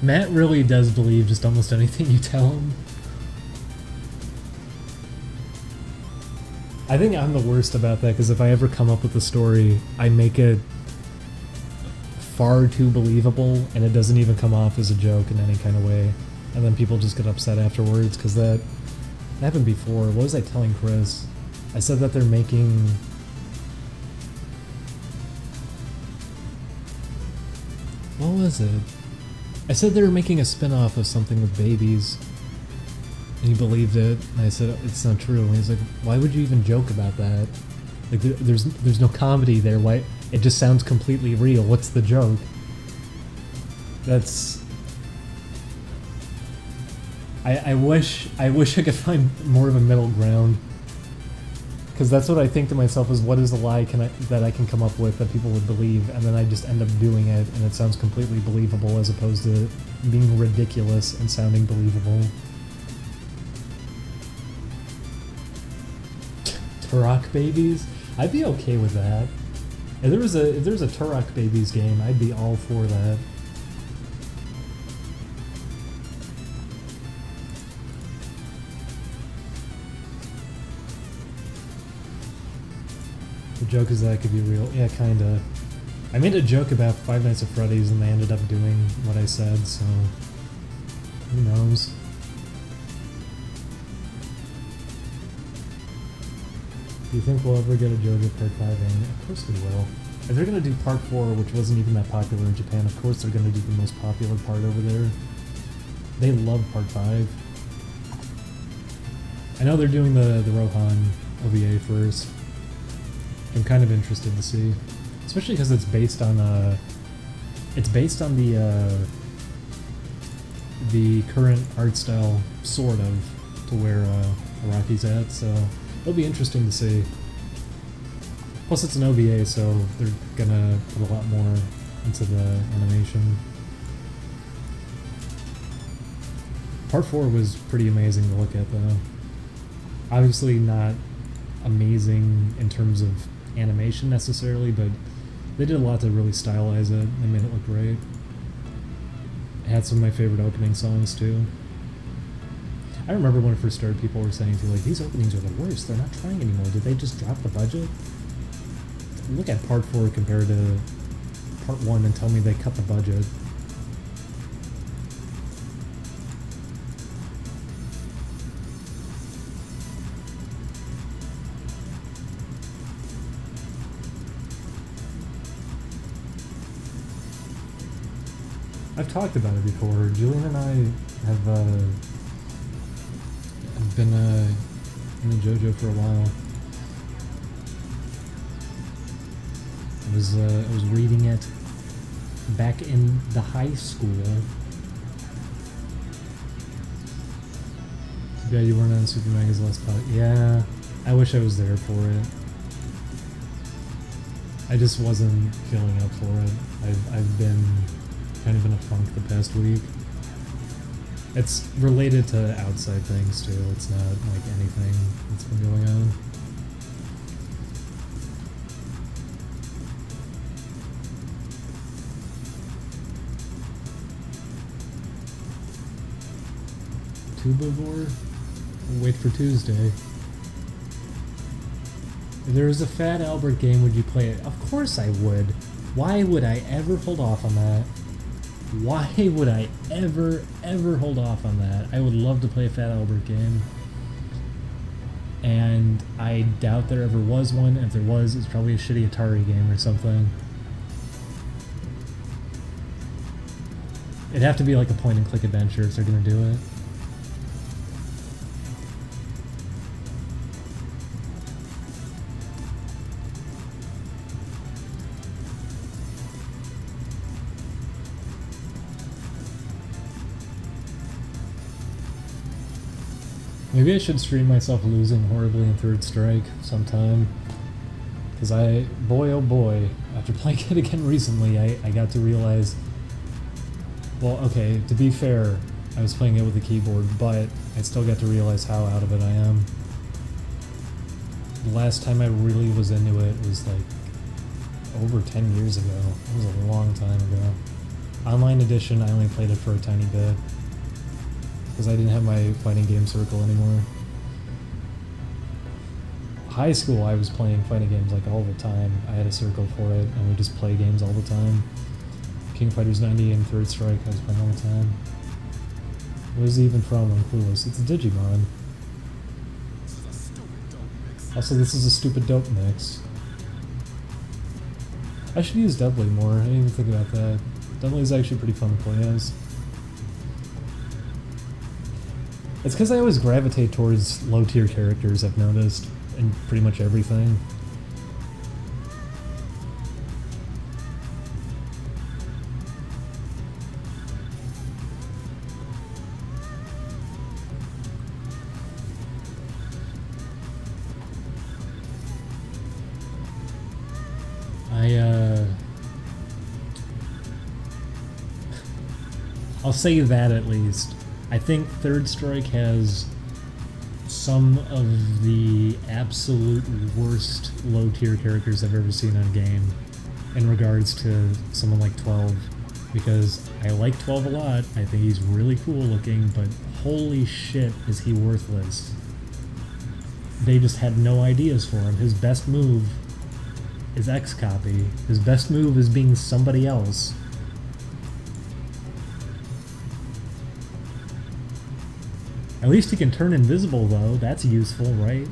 Matt really does believe just almost anything you tell him. I think I'm the worst about that, because if I ever come up with a story, I make it far too believable, and it doesn't even come off as a joke in any kind of way. And then people just get upset afterwards, because that happened before. What was I telling Chris? I said that they're making... What was it? I said they were making a spin-off of something with babies. And he believed it, and I said, it's not true. And he's like, why would you even joke about that? Like, there's no comedy there. Why? It just sounds completely real. What's the joke? That's... I wish I could find more of a middle ground. Because that's what I think to myself is, what is a lie that I can come up with that people would believe, and then I just end up doing it, and it sounds completely believable as opposed to being ridiculous and sounding believable. Turok Babies? I'd be okay with that. If there was a Turok Babies game, I'd be all for that. The joke is that it could be real. Yeah, kinda. I made a joke about Five Nights at Freddy's and they ended up doing what I said, so who knows. Do you think we'll ever get a JoJo Part 5 anime? Of course we will. If they're gonna do Part 4, which wasn't even that popular in Japan, of course they're gonna do the most popular part over there. They love Part 5. I know they're doing the Rohan OVA first. I'm kind of interested to see, especially because it's based on the current art style, sort of, to where Araki's at. So it'll be interesting to see. Plus, it's an OVA, so they're gonna put a lot more into the animation. Part 4 was pretty amazing to look at, though. Obviously, not amazing in terms of animation necessarily, but they did a lot to really stylize it. They made it look great. It had some of my favorite opening songs too. I remember when it first started, people were saying to like, these openings are the worst, they're not trying anymore. Did they just drop the budget? Look at Part 4 compared to Part 1 and tell me they cut the budget. I've talked about it before. Julian and I have been in the JoJo for a while. I was reading it back in the high school. Yeah, you weren't on Super Mega's last part. Yeah, I wish I was there for it. I just wasn't feeling up for it. I've been kind of in a funk the past week. It's related to outside things too. It's not like anything that's been going on. Tubivore? We'll wait for Tuesday. If there was a Fat Albert game, would you play it? Of course I would. Why would I ever hold off on that? Why would I ever hold off on that? I would love to play a Fat Albert game. And I doubt there ever was one. If there was, it's probably a shitty Atari game or something. It'd have to be like a point-and-click adventure if they're gonna do it. Maybe I should stream myself losing horribly in Third Strike sometime. Because boy oh boy, after playing it again recently, I got to realize... Well, okay, to be fair, I was playing it with a keyboard, but I still got to realize how out of it I am. The last time I really was into it was like over 10 years ago. It was a long time ago. Online edition, I only played it for a tiny bit. Because I didn't have my fighting game circle anymore. High school, I was playing fighting games like all the time. I had a circle for it, and we just play games all the time. King of Fighters 90 and Third Strike, I was playing all the time. What is it even from? I'm clueless. It's a Digimon. Also, this is a stupid dope mix. I should use Dudley more. I didn't even think about that. Dudley's actually pretty fun to play as. It's because I always gravitate towards low-tier characters, I've noticed, in pretty much everything. I'll say that at least. I think Third Strike has some of the absolute worst low-tier characters I've ever seen on a game in regards to someone like 12, because I like 12 a lot, I think he's really cool looking, but holy shit is he worthless. They just had no ideas for him. His best move is X-Copy. His best move is being somebody else. At least he can turn invisible, though. That's useful, right?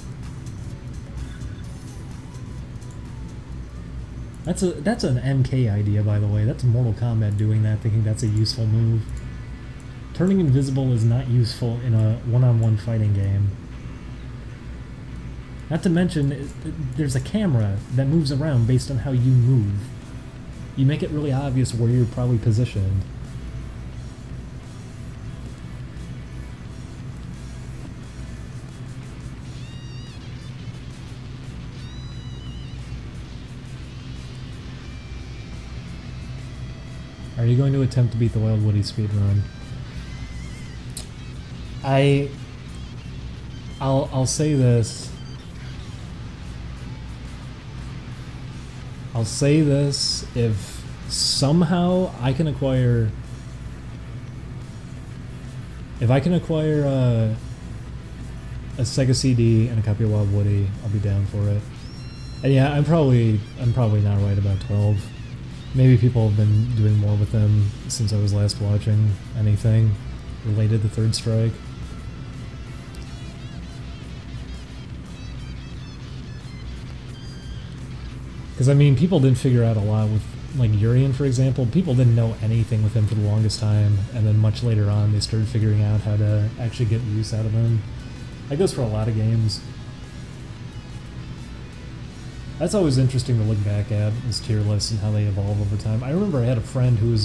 That's an MK idea, by the way. That's Mortal Kombat doing that, thinking that's a useful move. Turning invisible is not useful in a one-on-one fighting game. Not to mention, there's a camera that moves around based on how you move. You make it really obvious where you're probably positioned. Are you going to attempt to beat the Wild Woody speedrun? I'll say this. I'll say this, if somehow I can acquire... If I can acquire a Sega CD and a copy of Wild Woody, I'll be down for it. And yeah, I'm probably not right about 12. Maybe people have been doing more with them since I was last watching anything related to Third Strike. Because, I mean, people didn't figure out a lot with, like, Urian, for example. People didn't know anything with him for the longest time, and then much later on they started figuring out how to actually get use out of him. That goes for a lot of games. That's always interesting to look back at, is tier lists and how they evolve over time. I remember I had a friend who was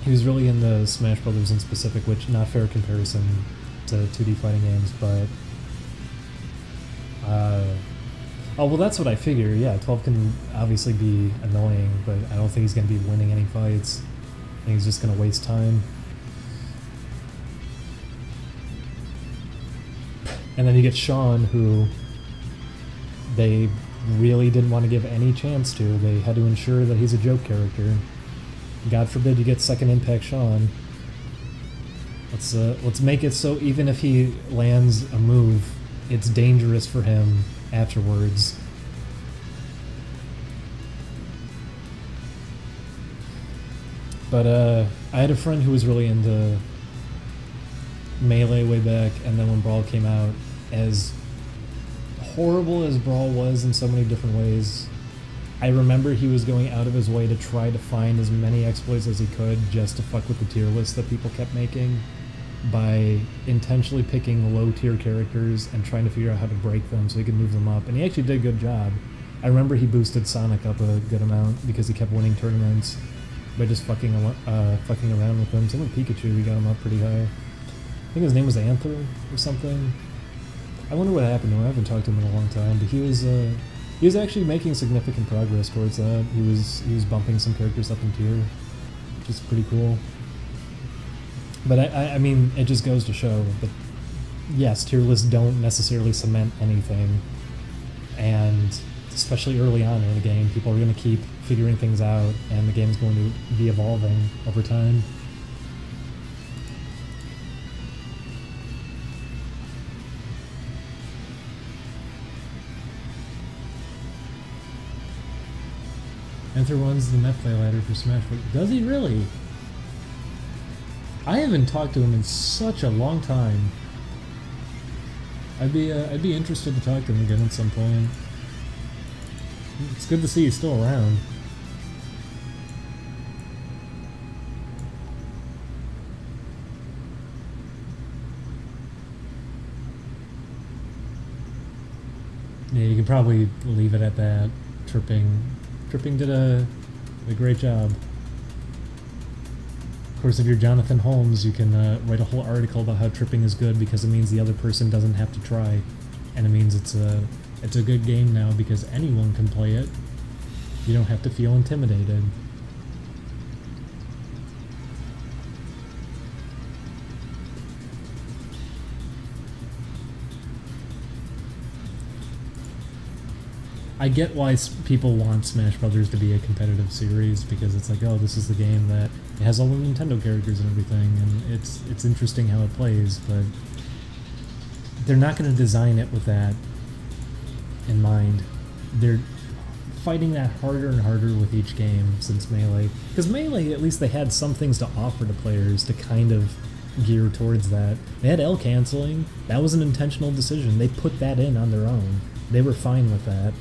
he was really into Smash Brothers in specific, which not fair comparison to 2D fighting games, but oh well, that's what I figure. Yeah, 12 can obviously be annoying, but I don't think he's going to be winning any fights. I think he's just going to waste time. And then you get Sean, who they really didn't want to give any chance to. They had to ensure that he's a joke character. God forbid you get second impact Sean. Let's make it so even if he lands a move, it's dangerous for him afterwards. But I had a friend who was really into Melee way back, and then when Brawl came out, as horrible as Brawl was in so many different ways, I remember he was going out of his way to try to find as many exploits as he could just to fuck with the tier list that people kept making by intentionally picking low tier characters and trying to figure out how to break them so he could move them up, and he actually did a good job. I remember he boosted Sonic up a good amount because he kept winning tournaments by just fucking around with them. Same with Pikachu, we got him up pretty high. I think his name was Anther or something. I wonder what happened to him. I haven't talked to him in a long time, but he was actually making significant progress towards that. He was bumping some characters up in tier, which is pretty cool. But I mean, it just goes to show that yes, tier lists don't necessarily cement anything, and especially early on in the game, people are going to keep figuring things out, and the game's going to be evolving over time. Anther runs the net play ladder for Smash Bros. Does he really? I haven't talked to him in such a long time. I'd be interested to talk to him again at some point. It's good to see he's still around. Yeah, you can probably leave it at that. Tripping did a great job. Of course, if you're Jonathan Holmes, you can write a whole article about how tripping is good because it means the other person doesn't have to try, and it means it's a good game now because anyone can play it. You don't have to feel intimidated. I get why people want Smash Brothers to be a competitive series, because it's like, oh, this is the game that it has all the Nintendo characters and everything, and it's interesting how it plays, but they're not going to design it with that in mind. They're fighting that harder and harder with each game since Melee. Because Melee, at least they had some things to offer to players to kind of gear towards that. They had L canceling. That was an intentional decision. They put that in on their own. They were fine with that.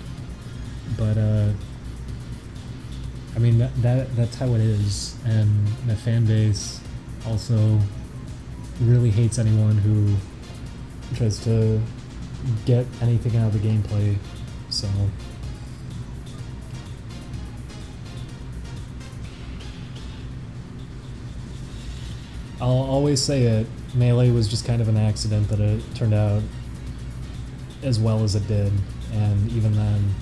But, I mean, that's how it is. And the fan base also really hates anyone who tries to get anything out of the gameplay, so... I'll always say it, Melee was just kind of an accident that it turned out as well as it did, and even then,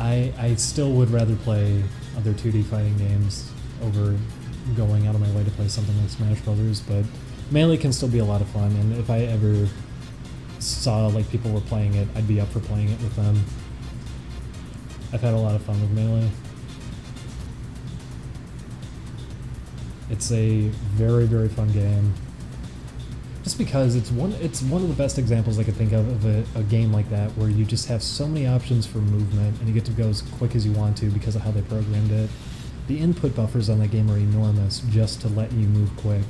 I still would rather play other 2D fighting games over going out of my way to play something like Smash Brothers, but Melee can still be a lot of fun, and if I ever saw like people were playing it, I'd be up for playing it with them. I've had a lot of fun with Melee. It's a very, very fun game. Just because it's one of the best examples I could think of a game like that, where you just have so many options for movement, and you get to go as quick as you want to because of how they programmed it. The input buffers on that game are enormous just to let you move quick.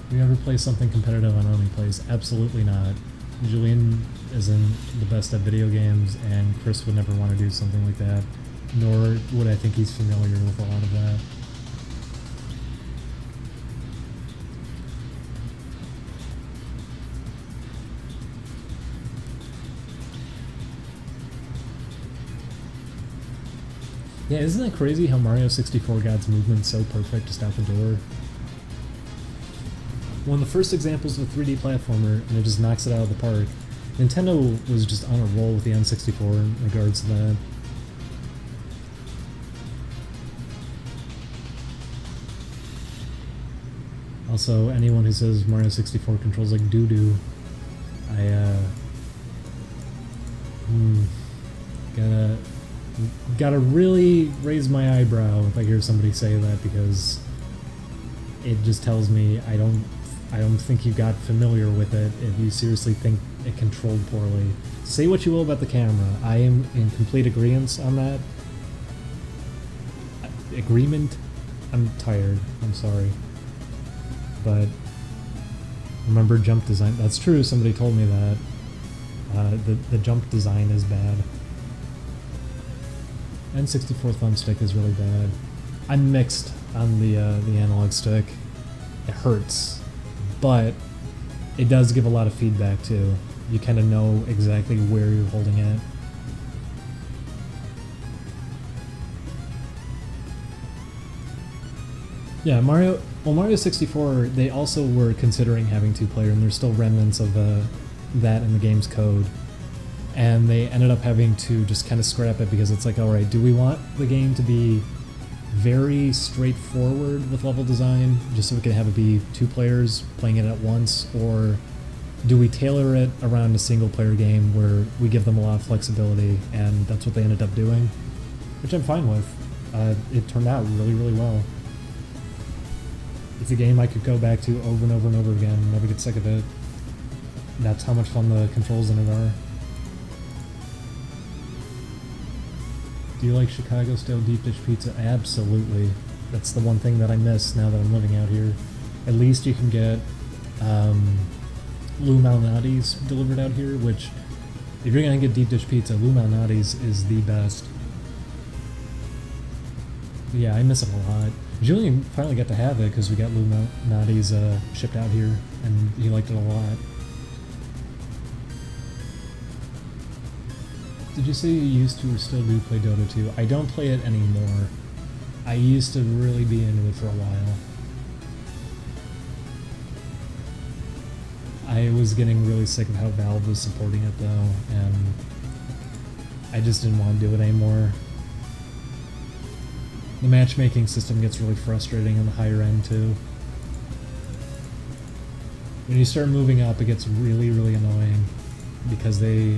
Do you ever play something competitive on Only Plays? Absolutely not. Julian isn't the best at video games, and Chris would never want to do something like that, nor would I think he's familiar with a lot of that. Yeah, isn't it crazy how Mario 64 got its movement so perfect just out the door? One of the first examples of a 3D platformer, and it just knocks it out of the park. Nintendo was just on a roll with the N64 in regards to that. Also, anyone who says Mario 64 controls like doo-doo, gotta really raise my eyebrow if I hear somebody say that, because it just tells me I don't think you got familiar with it if you seriously think it controlled poorly. Say what you will about the camera. I am in complete agreement on that. Agreement? I'm tired. I'm sorry. But remember jump design. That's true, somebody told me that. The jump design is bad. N64 thumbstick is really bad. I'm mixed on the analog stick. It hurts, but it does give a lot of feedback too. You kind of know exactly where you're holding it. Yeah, Mario 64, they also were considering having two-player, and there's still remnants of that in the game's code. And they ended up having to just kind of scrap it because it's like, alright, do we want the game to be very straightforward with level design, just so we can have it be two players playing it at once, or do we tailor it around a single-player game where we give them a lot of flexibility, and that's what they ended up doing, which I'm fine with. It turned out really, really well. It's a game I could go back to over and over and over again and never get sick of it. That's how much fun the controls in it are. Do you like Chicago-style deep dish pizza? Absolutely. That's the one thing that I miss now that I'm living out here. At least you can get Lou Malnati's delivered out here, which, if you're gonna get deep dish pizza, Lou Malnati's is the best. But yeah, I miss it a lot. Julian finally got to have it because we got Lou Malnati's shipped out here, and he liked it a lot. Did you say you used to or still do play Dota 2? I don't play it anymore. I used to really be into it for a while. I was getting really sick of how Valve was supporting it though, and I just didn't want to do it anymore. The matchmaking system gets really frustrating on the higher end too. When you start moving up, it gets really, really annoying because they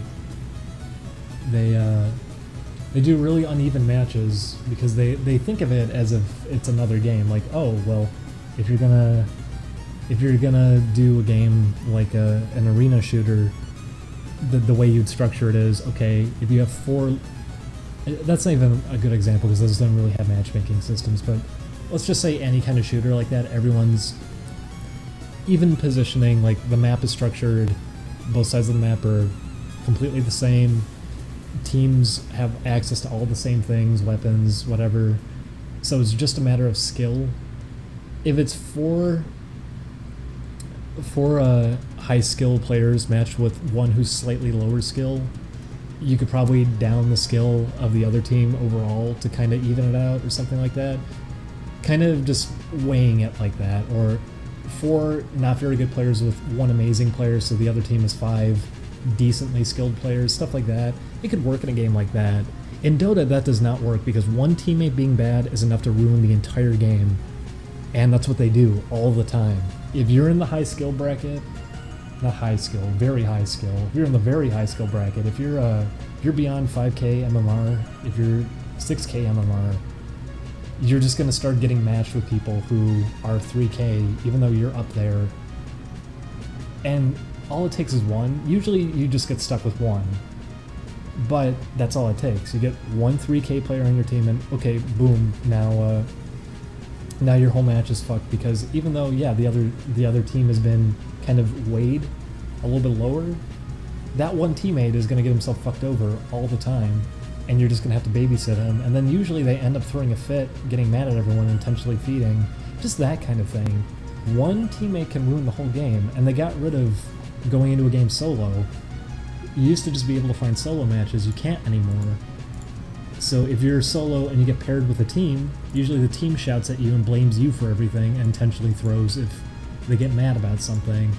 do really uneven matches because they think of it as if it's another game. Like, oh well, if you're gonna do a game like an arena shooter, the way you'd structure it is, okay, if you have 4, that's not even a good example because those don't really have matchmaking systems, but let's just say any kind of shooter like that, everyone's even positioning, like the map is structured, both sides of the map are completely the same, teams have access to all the same things, weapons, whatever, so it's just a matter of skill. If it's four high skill players matched with one who's slightly lower skill, you could probably down the skill of the other team overall to kind of even it out or something like that. Kind of just weighing it like that. Or 4 not very good players with 1 amazing player, so the other team is 5 decently skilled players, stuff like that. It could work in a game like that. In Dota, that does not work because one teammate being bad is enough to ruin the entire game. And that's what they do all the time. If you're in the high skill bracket, not high skill, very high skill. If you're in the very high skill bracket, if you're beyond 5k MMR, if you're 6k MMR, you're just gonna start getting matched with people who are 3k, even though you're up there. And all it takes is 1. Usually you just get stuck with 1. But that's all it takes. You get 1 3k player on your team and okay, boom, now your whole match is fucked because even though, yeah, the other team has been kind of weighed a little bit lower, that one teammate is going to get himself fucked over all the time, and you're just going to have to babysit him, and then usually they end up throwing a fit, getting mad at everyone, intentionally feeding, just that kind of thing. One teammate can ruin the whole game, and they got rid of going into a game solo. You used to just be able to find solo matches, you can't anymore. So if you're solo and you get paired with a team, usually the team shouts at you and blames you for everything and intentionally throws if they get mad about something.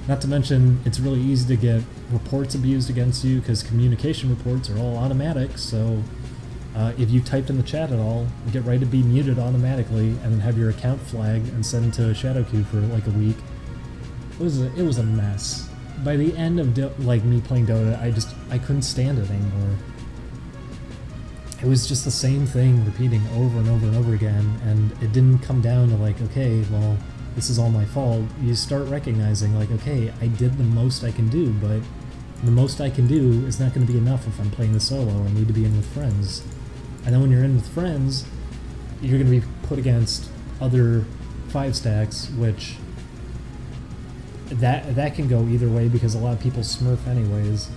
Not to mention, it's really easy to get reports abused against you because communication reports are all automatic, so if you typed in the chat at all, you get ready to be muted automatically and then have your account flagged and sent into a shadow queue for like a week. It was a mess. By the end of me playing Dota, I couldn't stand it anymore. It was just the same thing repeating over and over and over again, and it didn't come down to like, okay, well, this is all my fault. You start recognizing like, okay, I did the most I can do, but the most I can do is not going to be enough if I'm playing the solo. I need to be in with friends. And then when you're in with friends, you're going to be put against other 5 stacks, which that can go either way because a lot of people smurf anyways.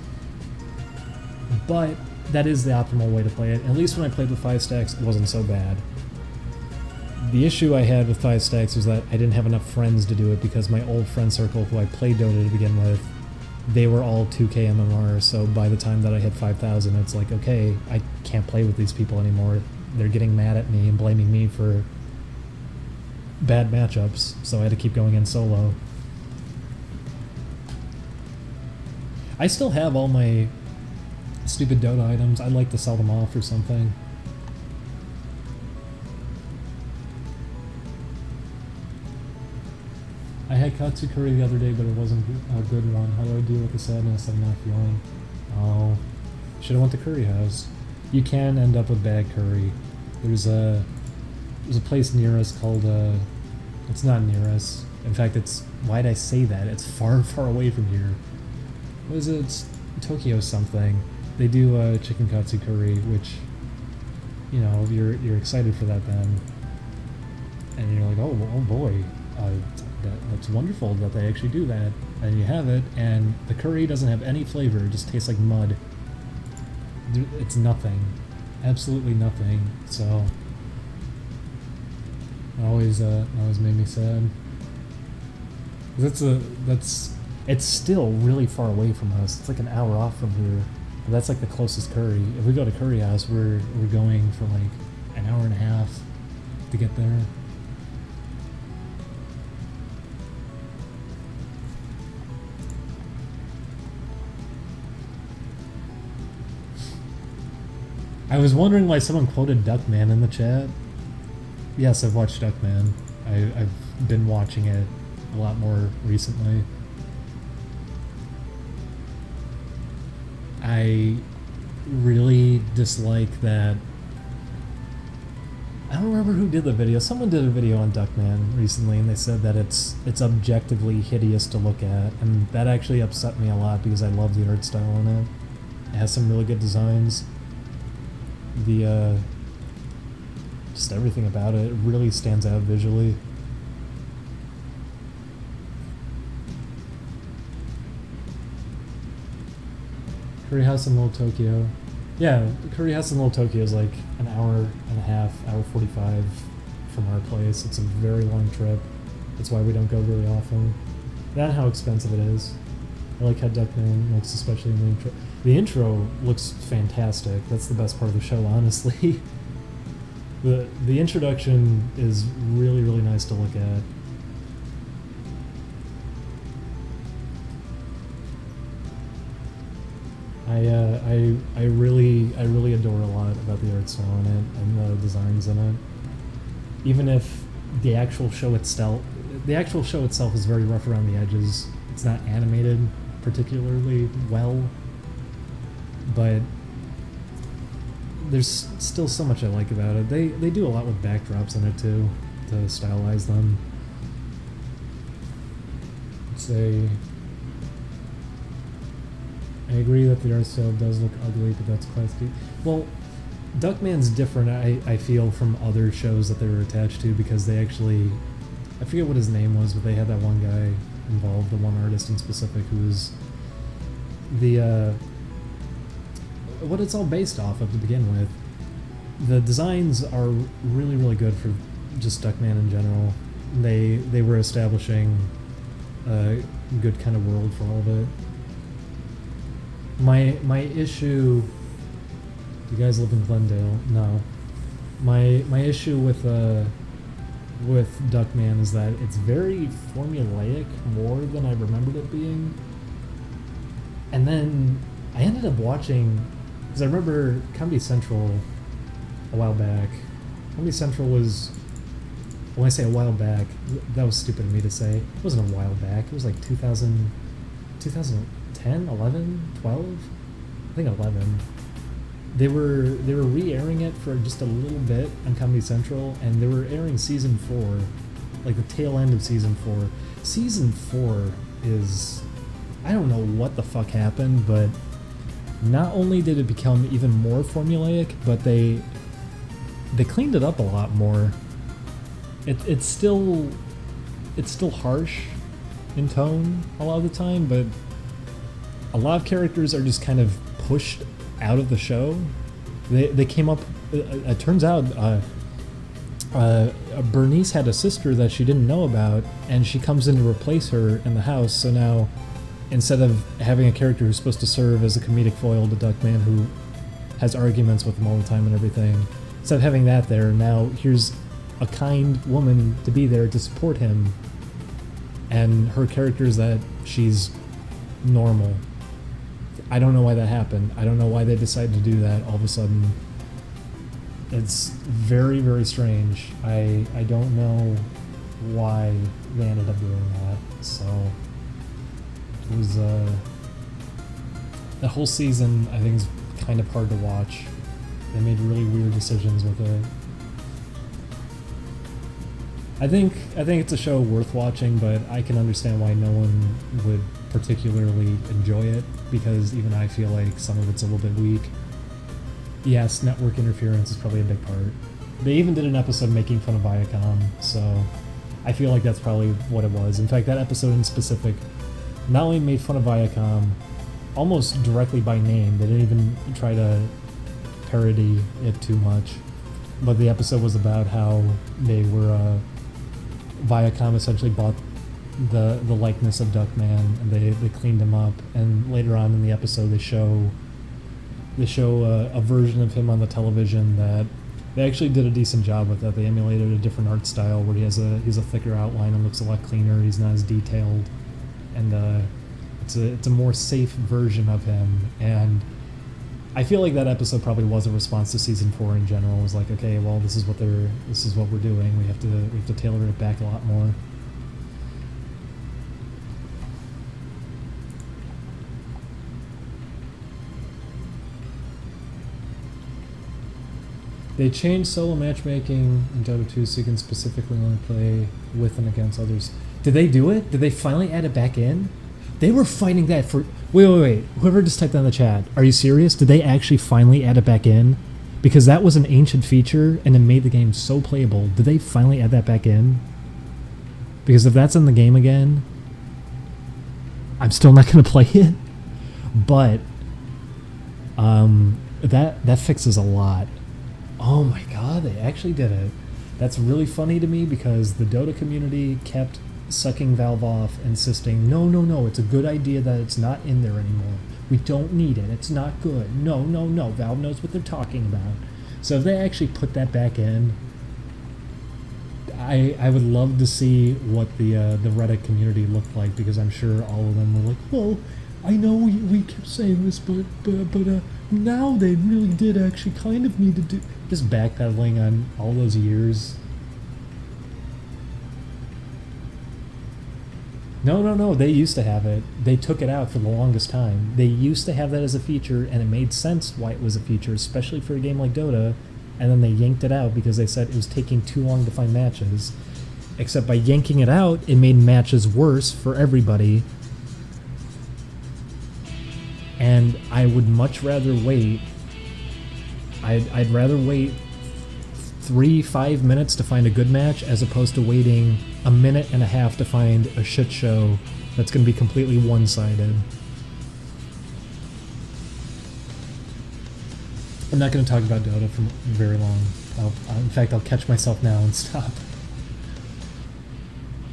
But that is the optimal way to play it. At least when I played with 5 stacks, it wasn't so bad. The issue I had with 5 stacks was that I didn't have enough friends to do it because my old friend circle who I played Dota to begin with, they were all 2k MMR, so by the time that I hit 5,000, it's like, okay, I can't play with these people anymore. They're getting mad at me and blaming me for bad matchups, so I had to keep going in solo. I still have all my stupid Dota items. I'd like to sell them off or something. I had katsu curry the other day, but it wasn't a good one. How do I deal with the sadness I'm not feeling? Oh, should have went to Curry House. You can end up with bad curry. There's a place near us called it's not near us. In fact, it's, why'd I say that? It's far, far away from here. What is it? It's Tokyo something. They do chicken katsu curry, which, you know, you're excited for that then, and you're like, oh boy, that's wonderful that they actually do that, and you have it, and the curry doesn't have any flavor. It just tastes like mud. It's nothing, absolutely nothing. So it always made me sad. It's still really far away from us. It's like an hour off from here. That's like the closest curry. If we go to Curry House, we're going for like an hour and a half to get there. I was wondering why someone quoted Duckman in the chat. Yes, I've watched Duckman. I've been watching it a lot more recently. I really dislike that. I don't remember who did the video. Someone did a video on Duckman recently, and they said that it's objectively hideous to look at, and that actually upset me a lot because I love the art style in it. It has some really good designs. Just everything about it really stands out visually. Curry House in Little Tokyo. Yeah, Curry House in Little Tokyo is like an hour and a half, hour 45 from our place. It's a very long trip. That's why we don't go very often. Not how expensive it is. I like how Duckman looks, especially in the intro. The intro looks fantastic. That's the best part of the show, honestly. The introduction is really, really nice to look at. I really adore a lot about the art style in it and the designs in it. Even if the actual show itself is very rough around the edges. It's not animated particularly well, but there's still so much I like about it. They do a lot with backdrops in it too to stylize them. I agree that the art style does look ugly, but that's classic. Well, Duckman's different, I feel, from other shows that they were attached to, because they actually... I forget what his name was, but they had that one guy involved, the one artist in specific, who was the... what it's all based off of to begin with. The designs are really, really good for just Duckman in general. They were establishing a good kind of world for all of it. My issue... Do you guys live in Glendale? No. My issue with Duckman is that it's very formulaic, more than I remembered it being. And then I ended up watching, because I remember Comedy Central a while back. Comedy Central was, when I say a while back, that was stupid of me to say. It wasn't a while back. It was like 2010, 11, 12? I think 11. They were re-airing it for just a little bit on Comedy Central, and they were airing season 4, like the tail end of season 4. Season 4 is... I don't know what the fuck happened, but not only did it become even more formulaic, but they cleaned it up a lot more. It's still harsh in tone a lot of the time, but a lot of characters are just kind of pushed out of the show. They came up... it turns out Bernice had a sister that she didn't know about, and she comes in to replace her in the house, so now instead of having a character who's supposed to serve as a comedic foil to Duckman, who has arguments with him all the time and everything, instead of having that there, now here's a kind woman to be there to support him, and her character is that she's normal. I don't know why that happened. I don't know why they decided to do that all of a sudden. It's very, very strange. I don't know why they ended up doing that. So it was that whole season, I think, is kind of hard to watch. They made really weird decisions with it. I think it's a show worth watching, but I can understand why no one would particularly enjoy it, because even I feel like some of it's a little bit weak. Yes, network interference is probably a big part. They even did an episode making fun of Viacom, so I feel like that's probably what it was. In fact, that episode in specific not only made fun of Viacom almost directly by name, they didn't even try to parody it too much, but the episode was about how they were Viacom essentially bought the likeness of Duckman, and they cleaned him up, and later on in the episode they show a version of him on the television that they actually did a decent job with. That they emulated a different art style where he has a thicker outline and looks a lot cleaner. He's not as detailed, and it's a more safe version of him. And I feel like that episode probably was a response to season 4 in general. It was like, okay, well, this is what we're doing. We have to tailor it back a lot more. They changed solo matchmaking in Dota 2 so you can specifically only play with and against others. Did they do it? Did they finally add it back in? They were fighting that for... Wait. Whoever just typed that in the chat, are you serious? Did they actually finally add it back in? Because that was an ancient feature and it made the game so playable. Did they finally add that back in? Because if that's in the game again, I'm still not going to play it. But that fixes a lot. Oh my god, they actually did it. That's really funny to me because the Dota community kept sucking Valve off, insisting, no, it's a good idea that it's not in there anymore. We don't need it. It's not good. No. Valve knows what they're talking about. So if they actually put that back in, I would love to see what the Reddit community looked like, because I'm sure all of them were like, well, I know we kept saying this, but now they really did actually kind of need to do... Just backpedaling on all those years. No, they used to have it. They took it out for the longest time. They used to have that as a feature, and it made sense why it was a feature, especially for a game like Dota, and then they yanked it out because they said it was taking too long to find matches. Except by yanking it out, it made matches worse for everybody. And I would much rather wait. I'd rather wait 3-5 minutes to find a good match as opposed to waiting a minute and a half to find a shit show that's going to be completely one-sided. I'm not going to talk about Dota for very long. In fact, I'll catch myself now and stop.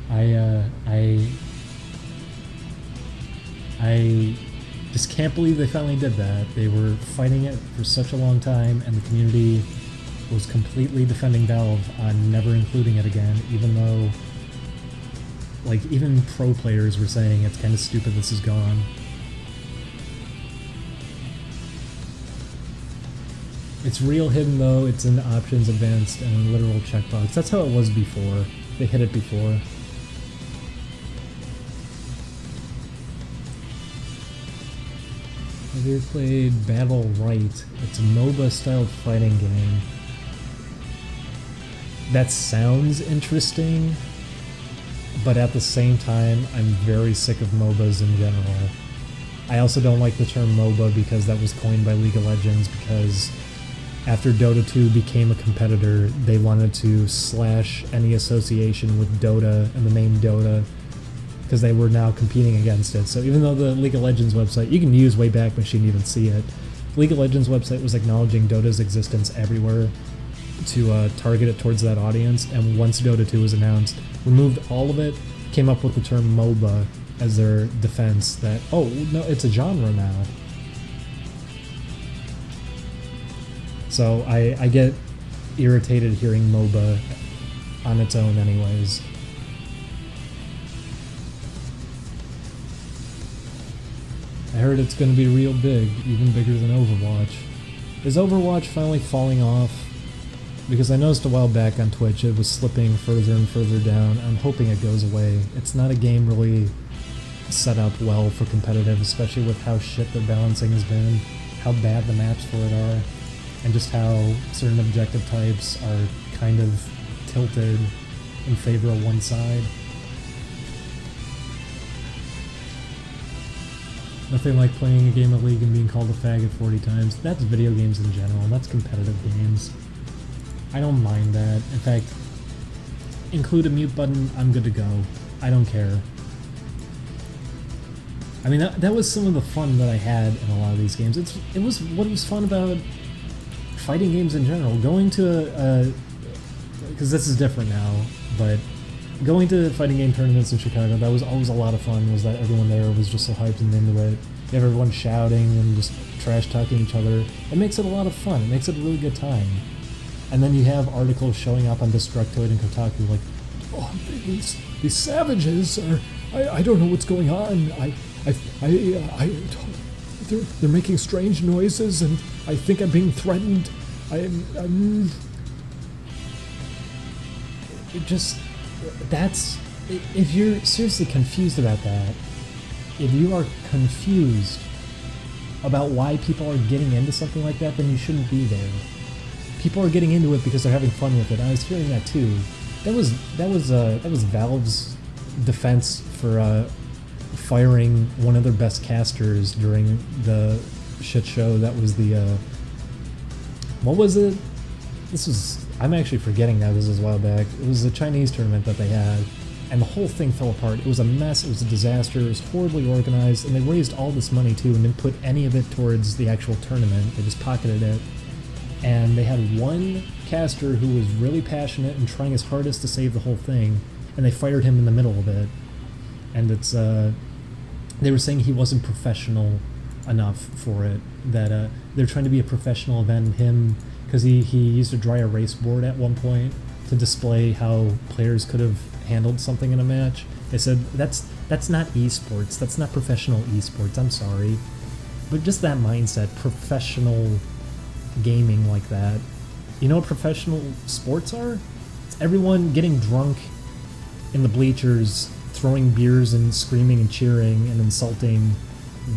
I just can't believe they finally did that. They were fighting it for such a long time, and the community was completely defending Valve on never including it again, even though, like, even pro players were saying it's kind of stupid this is gone. It's real hidden though, it's in options, advanced, and a literal checkbox. That's how it was before. They hit it before. Have you ever played Battle Right? It's a MOBA-styled fighting game. That sounds interesting, but at the same time, I'm very sick of MOBAs in general. I also don't like the term MOBA because that was coined by League of Legends, because after Dota 2 became a competitor, they wanted to slash any association with Dota and the name Dota, because they were now competing against it. So even though the League of Legends website, you can use Wayback Machine to even see it, League of Legends website was acknowledging Dota's existence everywhere to target it towards that audience, and once Dota 2 was announced, removed all of it, came up with the term MOBA as their defense that, oh, no, it's a genre now. So I get irritated hearing MOBA on its own anyways. I heard it's going to be real big, even bigger than Overwatch. Is Overwatch finally falling off? Because I noticed a while back on Twitch it was slipping further and further down. I'm hoping it goes away. It's not a game really set up well for competitive, especially with how shit their balancing has been, how bad the maps for it are, and just how certain objective types are kind of tilted in favor of one side. Nothing like playing a game of League and being called a faggot 40 times. That's video games in general, that's competitive games. I don't mind that. In fact, include a mute button, I'm good to go. I don't care. I mean, that was some of the fun that I had in a lot of these games. It was what was fun about fighting games in general. Going to because this is different now, but going to fighting game tournaments in Chicago, that was always a lot of fun, was that everyone there was just so hyped and into it. You have everyone shouting and just trash-talking each other. It makes it a lot of fun. It makes it a really good time. And then you have articles showing up on Destructoid and Kotaku like, oh, these savages are, I don't know what's going on. They're making strange noises and I think I'm being threatened. If you're seriously confused about that, if you are confused about why people are getting into something like that, then you shouldn't be there. people are getting into it because they're having fun with it. I was hearing that too. That was Valve's defense for firing one of their best casters during the shit show. That was the what was it? I'm actually forgetting now. This was a while back. It was a Chinese tournament that they had, and the whole thing fell apart. It was a mess. It was a disaster. It was horribly organized, and they raised all this money too, and didn't put any of it towards the actual tournament. They just pocketed it, and they had one caster who was really passionate and trying his hardest to save the whole thing, and they fired him in the middle of it. And it's they were saying he wasn't professional enough for it. That they're trying to be a professional event, and him, because he used a dry erase board at one point to display how players could have handled something in a match. They said that's not esports, that's not professional esports, I'm sorry. But just that mindset, professional gaming like that. You know what professional sports are? It's everyone getting drunk in the bleachers, throwing beers and screaming and cheering and insulting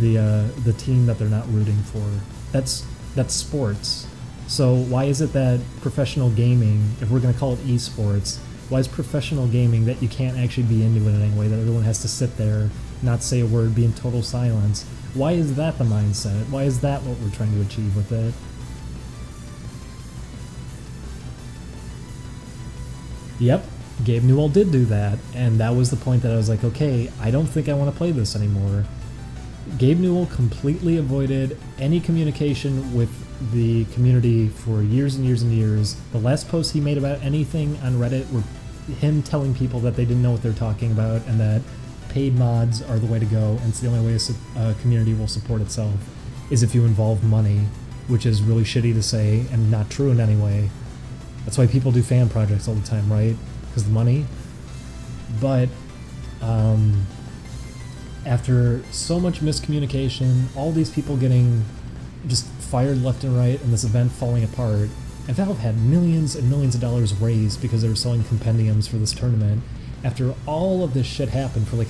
the team that they're not rooting for. That's sports. So why is it that professional gaming, if we're going to call it esports, why is professional gaming that you can't actually be into it in any way, that everyone has to sit there, not say a word, be in total silence? Why is that the mindset? Why is that what we're trying to achieve with it? Yep, Gabe Newell did do that, and that was the point that I was like, okay, I don't think I want to play this anymore. Gabe Newell completely avoided any communication with the community for years and years and years. The last posts he made about anything on Reddit were him telling people that they didn't know what they're talking about and that paid mods are the way to go, and it's the only way a community will support itself is if you involve money, which is really shitty to say and not true in any way. That's why people do fan projects all the time, right? Because of the money. But after so much miscommunication, all these people getting just fired left and right, and this event falling apart, and Valve had millions and millions of dollars raised because they were selling compendiums for this tournament. After all of this shit happened for like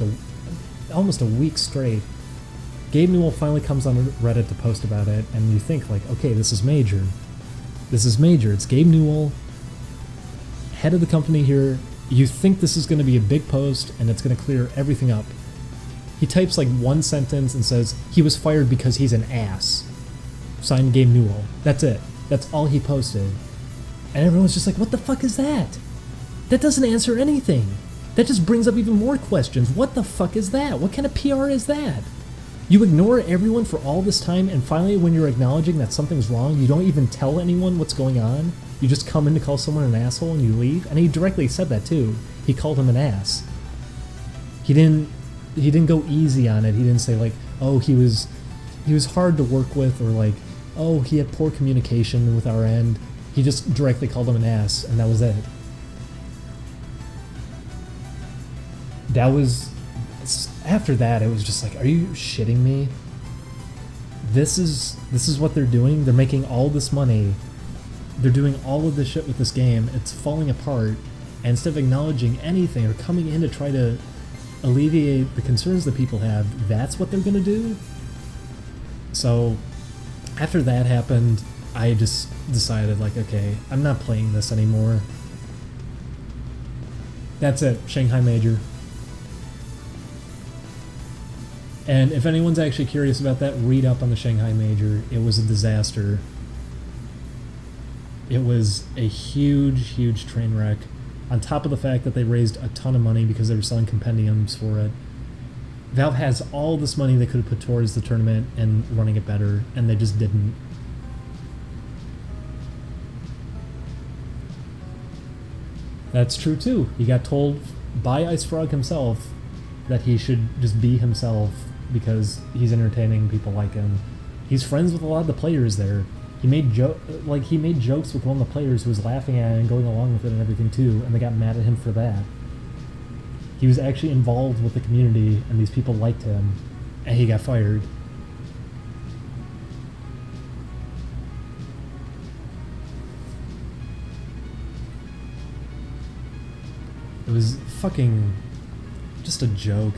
almost a week straight, Gabe Newell finally comes on Reddit to post about it, and you think like, okay, this is major. This is major. It's Gabe Newell, head of the company here. You think this is going to be a big post and it's going to clear everything up. He types like one sentence and says he was fired because he's an ass. Signed, Gabe Newell. That's it. That's all he posted. And everyone's just like, what the fuck is that? That doesn't answer anything. That just brings up even more questions. What the fuck is that? What kind of PR is that? You ignore everyone for all this time, and finally when you're acknowledging that something's wrong, you don't even tell anyone what's going on. You just come in to call someone an asshole and you leave. And he directly said that too. He called him an ass. He didn't go easy on it. He didn't say like, oh, he was hard to work with, or like, oh, he had poor communication with our end. He just directly called him an ass, and that was it. After that, it was just like, are you shitting me? This is what they're doing? They're making all this money. They're doing all of this shit with this game. It's falling apart. And instead of acknowledging anything or coming in to try to alleviate the concerns that people have, that's what they're going to do? So after that happened, I just decided like, okay, I'm not playing this anymore. That's it. Shanghai Major. And if anyone's actually curious about that, read up on the Shanghai Major. It was a disaster. It was a huge, huge train wreck. On top of the fact that they raised a ton of money because they were selling compendiums for it. Valve has all this money they could have put towards the tournament and running it better, and they just didn't. That's true too. He got told by Ice Frog himself that he should just be himself because he's entertaining, people like him. He's friends with a lot of the players there. He made jokes with one of the players who was laughing at it and going along with it and everything too, and they got mad at him for that. He was actually involved with the community, and these people liked him, and he got fired. It was fucking just a joke.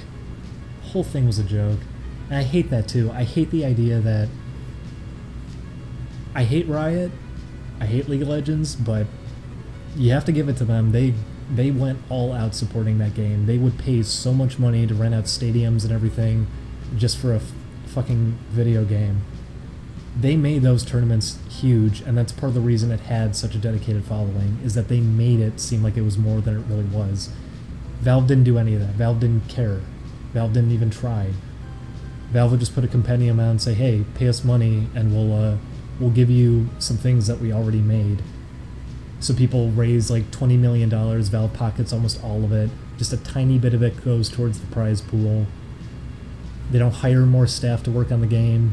The whole thing was a joke. And I hate that too. I hate the idea that I hate Riot, I hate League of Legends, but you have to give it to them. They went all out supporting that game. They would pay so much money to rent out stadiums and everything just for a fucking video game. They made those tournaments huge, and that's part of the reason it had such a dedicated following, is that they made it seem like it was more than it really was. Valve didn't do any of that. Valve didn't care. Valve didn't even try. Valve would just put a compendium out and say, hey, pay us money and we'll give you some things that we already made. So people raise like $20 million, Valve pockets almost all of it. Just a tiny bit of it goes towards the prize pool. They don't hire more staff to work on the game.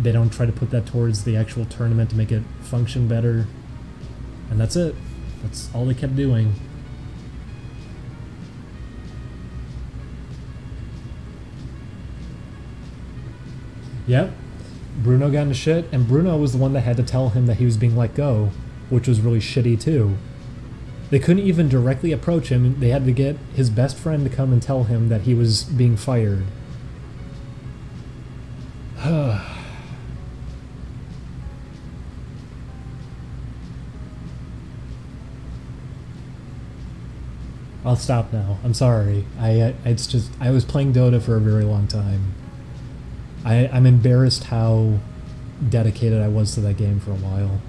They don't try to put that towards the actual tournament to make it function better. And that's it. That's all they kept doing. Yep. Bruno got into shit, and Bruno was the one that had to tell him that he was being let go, which was really shitty too. They couldn't even directly approach him. They had to get his best friend to come and tell him that he was being fired. I'll stop now. I'm sorry. I was playing Dota for a very long time. I'm embarrassed how dedicated I was to that game for a while.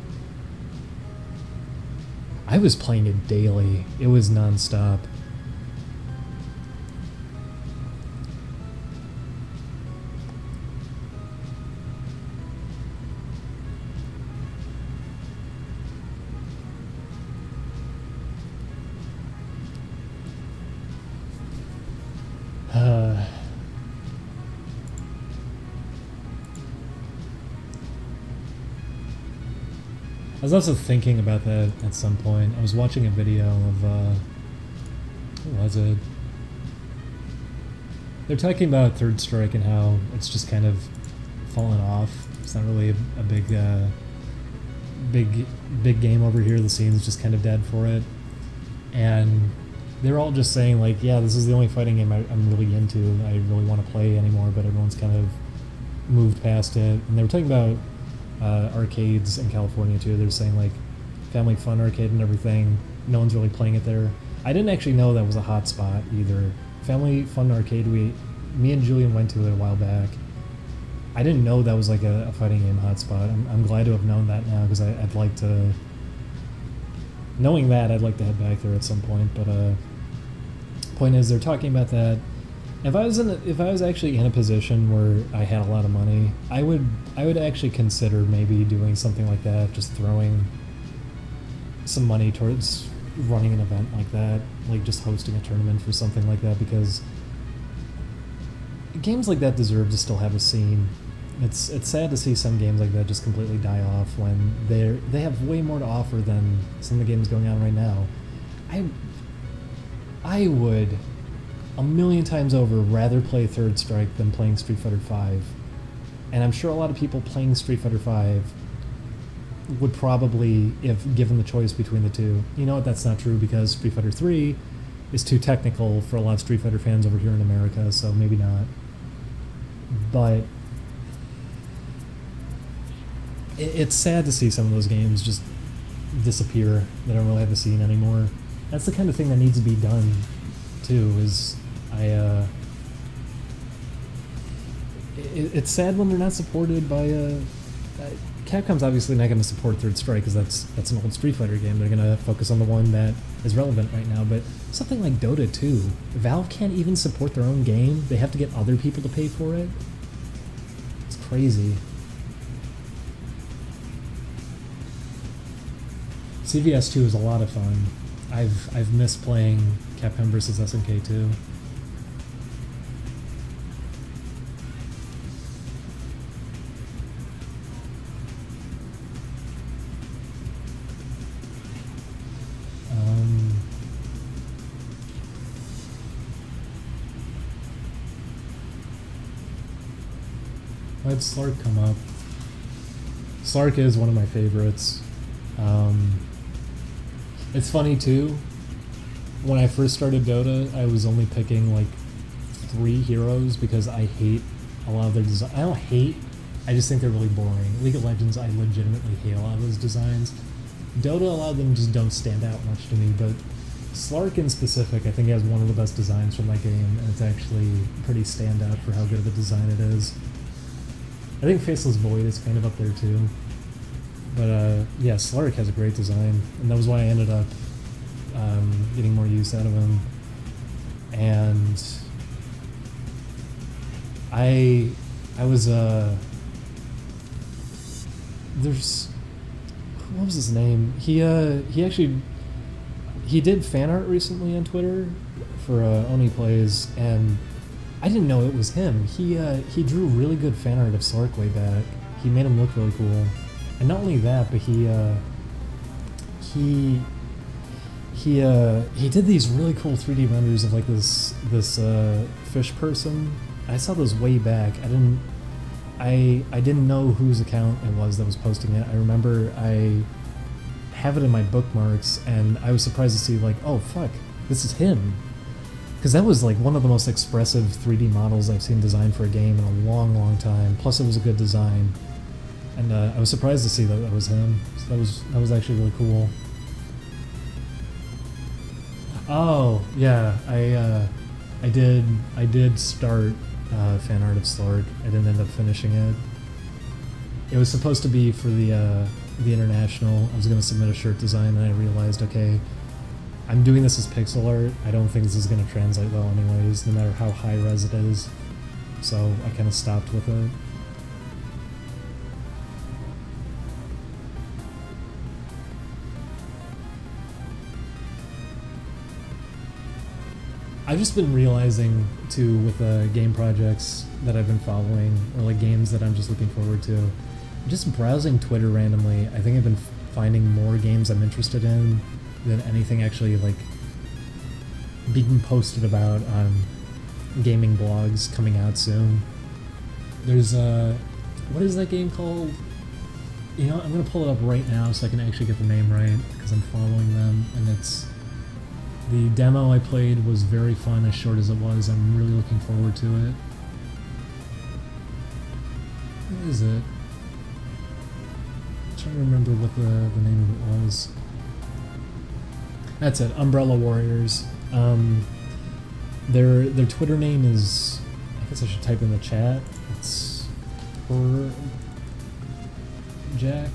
I was playing it daily. It was non-stop. I was also thinking about that at some point. I was watching a video of, what was it? They're talking about Third Strike and how it's just kind of fallen off. It's not really a big game over here. The scene's just kind of dead for it. And they're all just saying like, yeah, this is the only fighting game I'm really into. I really want to play anymore, but everyone's kind of moved past it. And they were talking about arcades in California too. They're saying like Family Fun Arcade and everything. No one's really playing it there. I didn't actually know that was a hot spot either. Family Fun Arcade, me and Julian went to it a while back. I didn't know that was like a fighting game hotspot. I'm glad to have known that now, because I'd like to. Knowing that, I'd like to head back there at some point. But point is, they're talking about that. If I was actually in a position where I had a lot of money, I would actually consider maybe doing something like that, just throwing some money towards running an event like that, like just hosting a tournament for something like that, because games like that deserve to still have a scene. It's sad to see some games like that just completely die off when they have way more to offer than some of the games going on right now. I would a million times over rather play Third Strike than playing Street Fighter V. And I'm sure a lot of people playing Street Fighter V would probably, if given the choice between the two. You know what, that's not true, because Street Fighter 3 is too technical for a lot of Street Fighter fans over here in America, so maybe not. But it's sad to see some of those games just disappear. They don't really have a scene anymore. That's the kind of thing that needs to be done too, is it's sad when they're not supported by Capcom's obviously not going to support Third Strike, because that's an old Street Fighter game. They're going to focus on the one that is relevant right now. But something like Dota 2, Valve can't even support their own game. They have to get other people to pay for it. It's crazy. CVS 2 is a lot of fun. I've missed playing Capcom vs. SNK 2. Why'd Slark come up? Slark is one of my favorites. It's funny too, when I first started Dota, I was only picking like 3 heroes because I hate a lot of their designs. I don't hate, I just think they're really boring. League of Legends, I legitimately hate a lot of those designs. Dota, a lot of them just don't stand out much to me, but Slark in specific, I think has one of the best designs from that game, and it's actually pretty standout for how good of a design it is. I think Faceless Void is kind of up there too. But yeah, Slark has a great design, and that was why I ended up getting more use out of him. And I was there's, what was his name? He did fan art recently on Twitter for Oni Plays, and I didn't know it was him. He drew really good fan art of Slark way back. He made him look really cool, and not only that, but he did these really cool 3D renders of like this fish person. I saw those way back. I didn't know whose account it was that was posting it. I remember I have it in my bookmarks, and I was surprised to see like, oh fuck, this is him. Because that was like one of the most expressive 3D models I've seen designed for a game in a long, long time. Plus it was a good design. And I was surprised to see that that was him. So that was actually really cool. Oh, yeah, I did start fan art of Slark. I didn't end up finishing it. It was supposed to be for the International. I was going to submit a shirt design, and I realized, okay, I'm doing this as pixel art. I don't think this is going to translate well anyways, no matter how high res it is. So I kind of stopped with it. I've just been realizing, too, with game projects that I've been following, or like games that I'm just looking forward to, just browsing Twitter randomly, I think I've been finding more games I'm interested in than anything actually like being posted about on gaming blogs coming out soon. There's what is that game called? You know, I'm gonna pull it up right now so I can actually get the name right, because I'm following them, and it's... The demo I played was very fun, as short as it was. I'm really looking forward to it. What is it? I'm trying to remember what the name of it was. That's it, Umbrella Warriors. Their Twitter name is... I guess I should type in the chat. It's... Jack.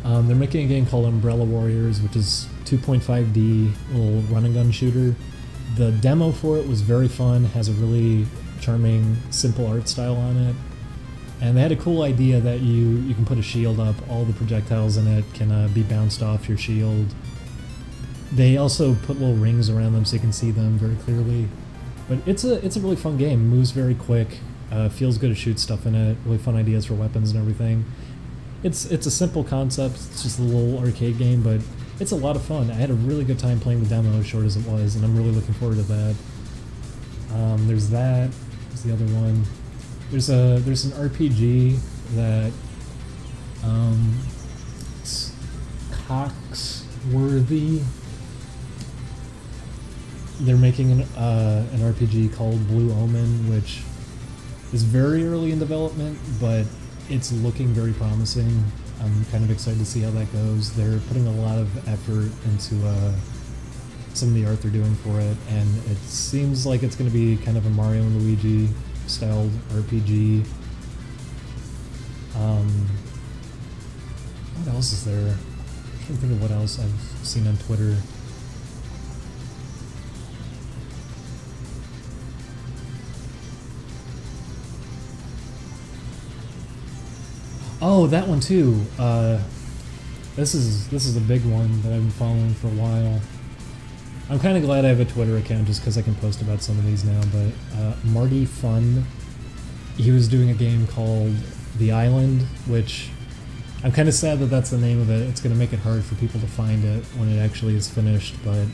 They're making a game called Umbrella Warriors, which is 2.5D little run and gun shooter. The demo for it was very fun, has a really charming, simple art style on it. And they had a cool idea that you can put a shield up, all the projectiles in it can be bounced off your shield. They also put little rings around them so you can see them very clearly. But it's a really fun game, moves very quick, feels good to shoot stuff in it, really fun ideas for weapons and everything. It's a simple concept, it's just a little arcade game, but it's a lot of fun. I had a really good time playing the demo, as short as it was, and I'm really looking forward to that. There's that. There's the other one. There's an RPG that it's Coxworthy. They're making an RPG called Blue Omen, which is very early in development, but it's looking very promising. I'm kind of excited to see how that goes. They're putting a lot of effort into some of the art they're doing for it, and it seems like it's going to be kind of a Mario and Luigi styled RPG. What else is there? I'm trying to think of what else I've seen on Twitter. Oh, that one too. This is a big one that I've been following for a while. I'm kind of glad I have a Twitter account just because I can post about some of these now, but Marty Fun, he was doing a game called The Island, which I'm kind of sad that that's the name of it. It's going to make it hard for people to find it when it actually is finished, but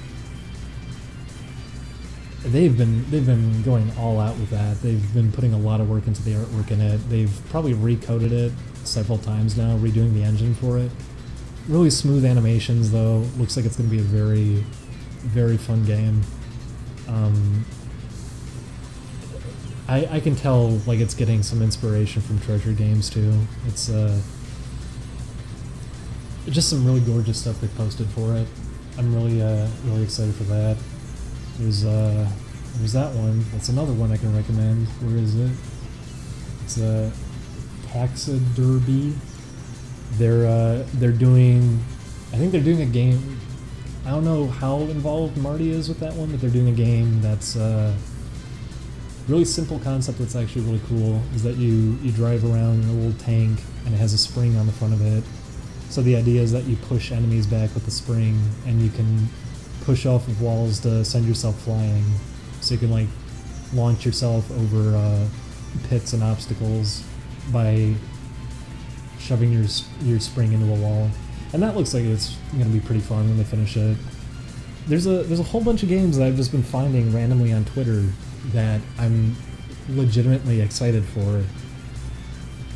they've been going all out with that. They've been putting a lot of work into the artwork in it. They've probably recoded it several times now, redoing the engine for it. Really smooth animations though. Looks like it's going to be a very, very fun game. I can tell like it's getting some inspiration from Treasure Games too. It's just some really gorgeous stuff they posted for it. I'm really really excited for that. There's that one. That's another one I can recommend. Where is it? It's Taxiderby. They're doing, I think they're doing a game. I don't know how involved Marty is with that one, but they're doing a game that's really simple concept that's actually really cool. Is that you drive around in a little tank and it has a spring on the front of it. So the idea is that you push enemies back with the spring, and you can push off of walls to send yourself flying. So you can like launch yourself over pits and obstacles by shoving your spring into a wall. And that looks like it's going to be pretty fun when they finish it. There's a whole bunch of games that I've just been finding randomly on Twitter that I'm legitimately excited for.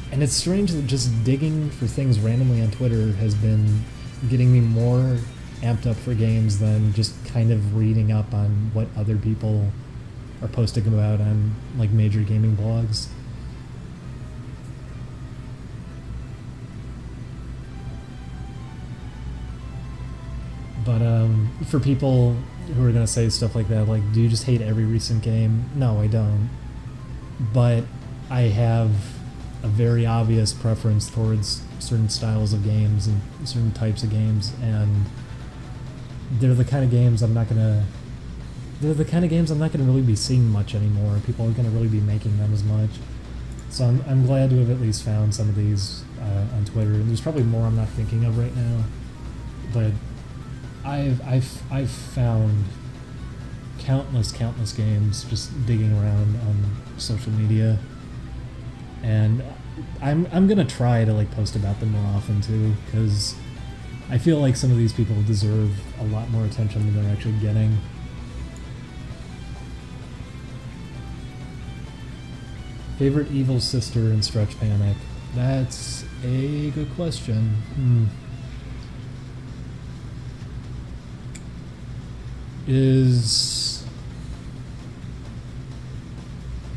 And it's strange that just digging for things randomly on Twitter has been getting me more amped up for games than just kind of reading up on what other people are posting about on like major gaming blogs. But for people who are going to say stuff like that, like, do you just hate every recent game? No, I don't. But I have a very obvious preference towards certain styles of games and certain types of games, and they're the kind of games I'm not gonna really be seeing much anymore. People aren't gonna really be making them as much. So I'm glad to have at least found some of these on Twitter. And there's probably more I'm not thinking of right now, but I've found countless games just digging around on social media, and I'm gonna try to like post about them more often too, because I feel like some of these people deserve a lot more attention than they're actually getting. Favorite evil sister in Stretch Panic? That's a good question. Is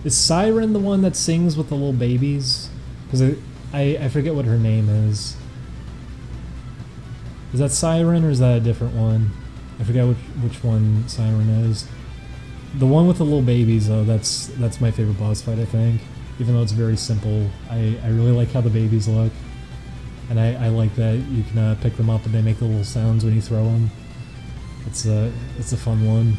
Siren the one that sings with the little babies? Because I forget what her name is. Is that Siren or is that a different one? I forget which one Siren is. The one with the little babies, though, that's my favorite boss fight, I think. Even though it's very simple, I really like how the babies look. And I like that you can pick them up and they make the little sounds when you throw them. It's a fun one.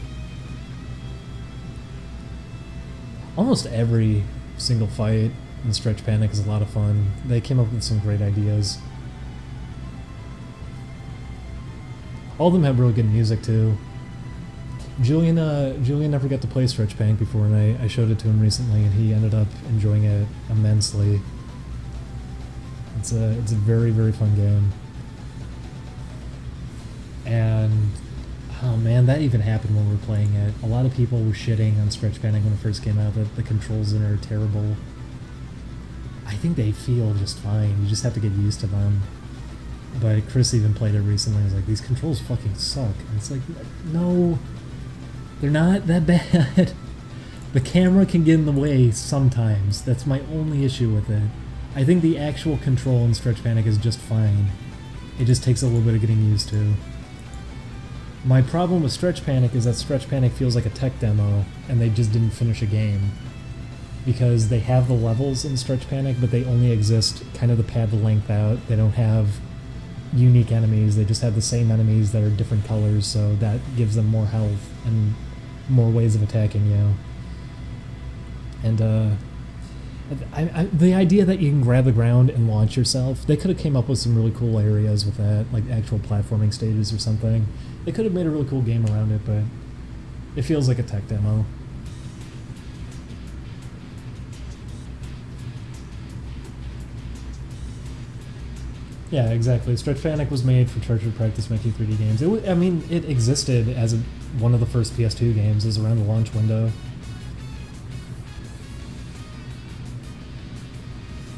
Almost every single fight in Stretch Panic is a lot of fun. They came up with some great ideas. All of them have really good music too. Julian never got to play Stretch Panic before, and I showed it to him recently, and he ended up enjoying it immensely. It's a very, very fun game. And oh man, that even happened when we were playing it. A lot of people were shitting on Stretch Panic when it first came out, that the controls in it are terrible. I think they feel just fine. You just have to get used to them. But Chris even played it recently. He's like, these controls fucking suck. And it's like, no, they're not that bad. The camera can get in the way sometimes. That's my only issue with it. I think the actual control in Stretch Panic is just fine. It just takes a little bit of getting used to. My problem with Stretch Panic is that Stretch Panic feels like a tech demo, and they just didn't finish a game. Because they have the levels in Stretch Panic, but they only exist kind of to pad the length out. They don't have unique enemies, they just have the same enemies that are different colors, so that gives them more health and more ways of attacking you. And the idea that you can grab the ground and launch yourself, they could have came up with some really cool areas with that, like actual platforming stages or something. They could have made a really cool game around it, but it feels like a tech demo. Yeah, exactly. Stretch Panic was made for Treasure Practice making 3D games. It existed as one of the first PS2 games. It was around the launch window.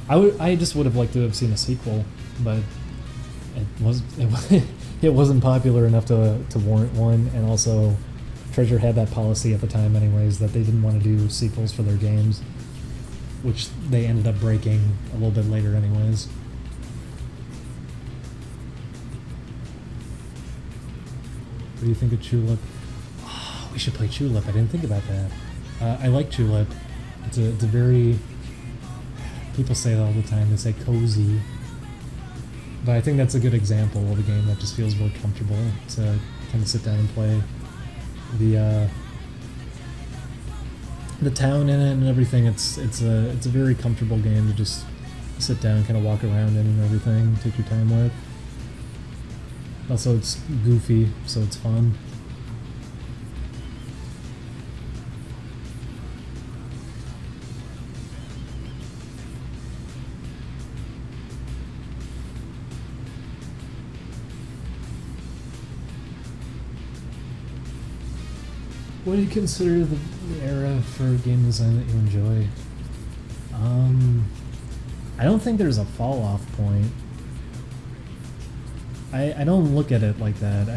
I just would have liked to have seen a sequel, but it wasn't popular enough to warrant one, and also Treasure had that policy at the time anyways that they didn't want to do sequels for their games, which they ended up breaking a little bit later anyways. do you think of Tulip? Oh, we should play Tulip. I didn't think about that. I like Tulip. It's a very... People say that all the time. They say cozy. But I think that's a good example of a game that just feels really comfortable to kind of sit down and play. The town in it and everything, it's a very comfortable game to just sit down, kind of walk around in and everything, take your time with. Also, it's goofy, so it's fun. What do you consider the era for game design that you enjoy? I don't think there's a fall-off point. I don't look at it like that.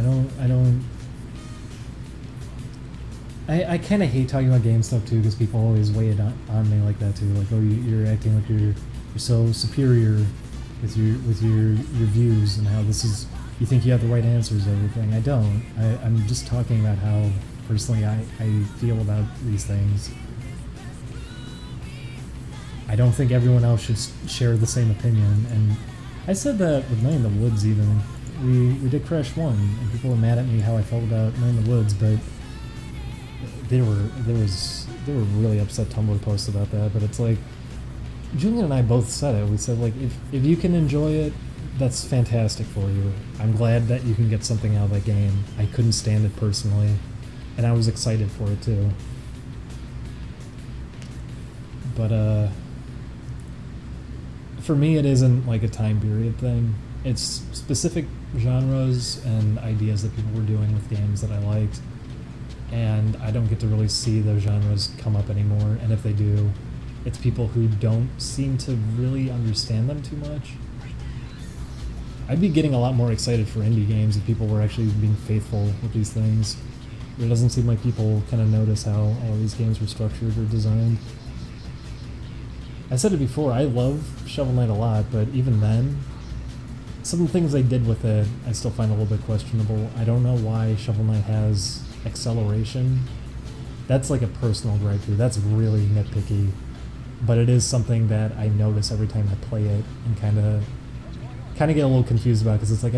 I kind of hate talking about game stuff too, because people always weigh it on me like that too. Like, oh, you're acting like you're so superior with your views and how this is. You think you have the right answers to everything. I don't. I'm just talking about how personally I feel about these things. I don't think everyone else should share the same opinion, and I said that with Night in the Woods even. We did Crash 1, and people were mad at me how I felt about Night in the Woods, but there were really upset Tumblr posts about that. But it's like, Julian and I both said it. We said, like, if you can enjoy it, that's fantastic for you. I'm glad that you can get something out of that game. I couldn't stand it personally, and I was excited for it too. But for me, it isn't like a time period thing. It's specific genres and ideas that people were doing with games that I liked, and I don't get to really see those genres come up anymore, and if they do, it's people who don't seem to really understand them too much. I'd be getting a lot more excited for indie games if people were actually being faithful with these things. It doesn't seem like people kind of notice how all these games were structured or designed. I said it before, I love Shovel Knight a lot, but even then, some of the things they did with it, I still find a little bit questionable. I don't know why Shovel Knight has acceleration. That's like a personal gripe too. That's really nitpicky, but it is something that I notice every time I play it and kind of get a little confused about, because it's like,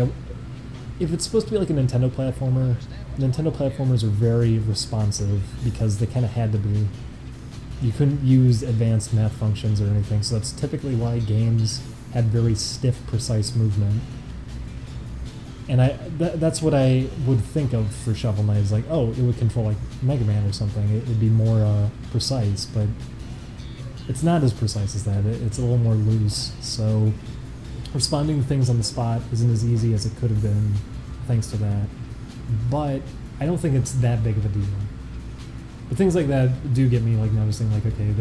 if it's supposed to be like a Nintendo platformer, Nintendo platformers are very responsive because they kind of had to be. You couldn't use advanced math functions or anything, so that's typically why games had very stiff, precise movement. And that's what I would think of for Shovel Knight, is like, oh, it would control like Mega Man or something. It would be more precise, but it's not as precise as that. It's a little more loose, so responding to things on the spot isn't as easy as it could have been thanks to that. But I don't think it's that big of a deal. But things like that do get me like noticing, like, okay,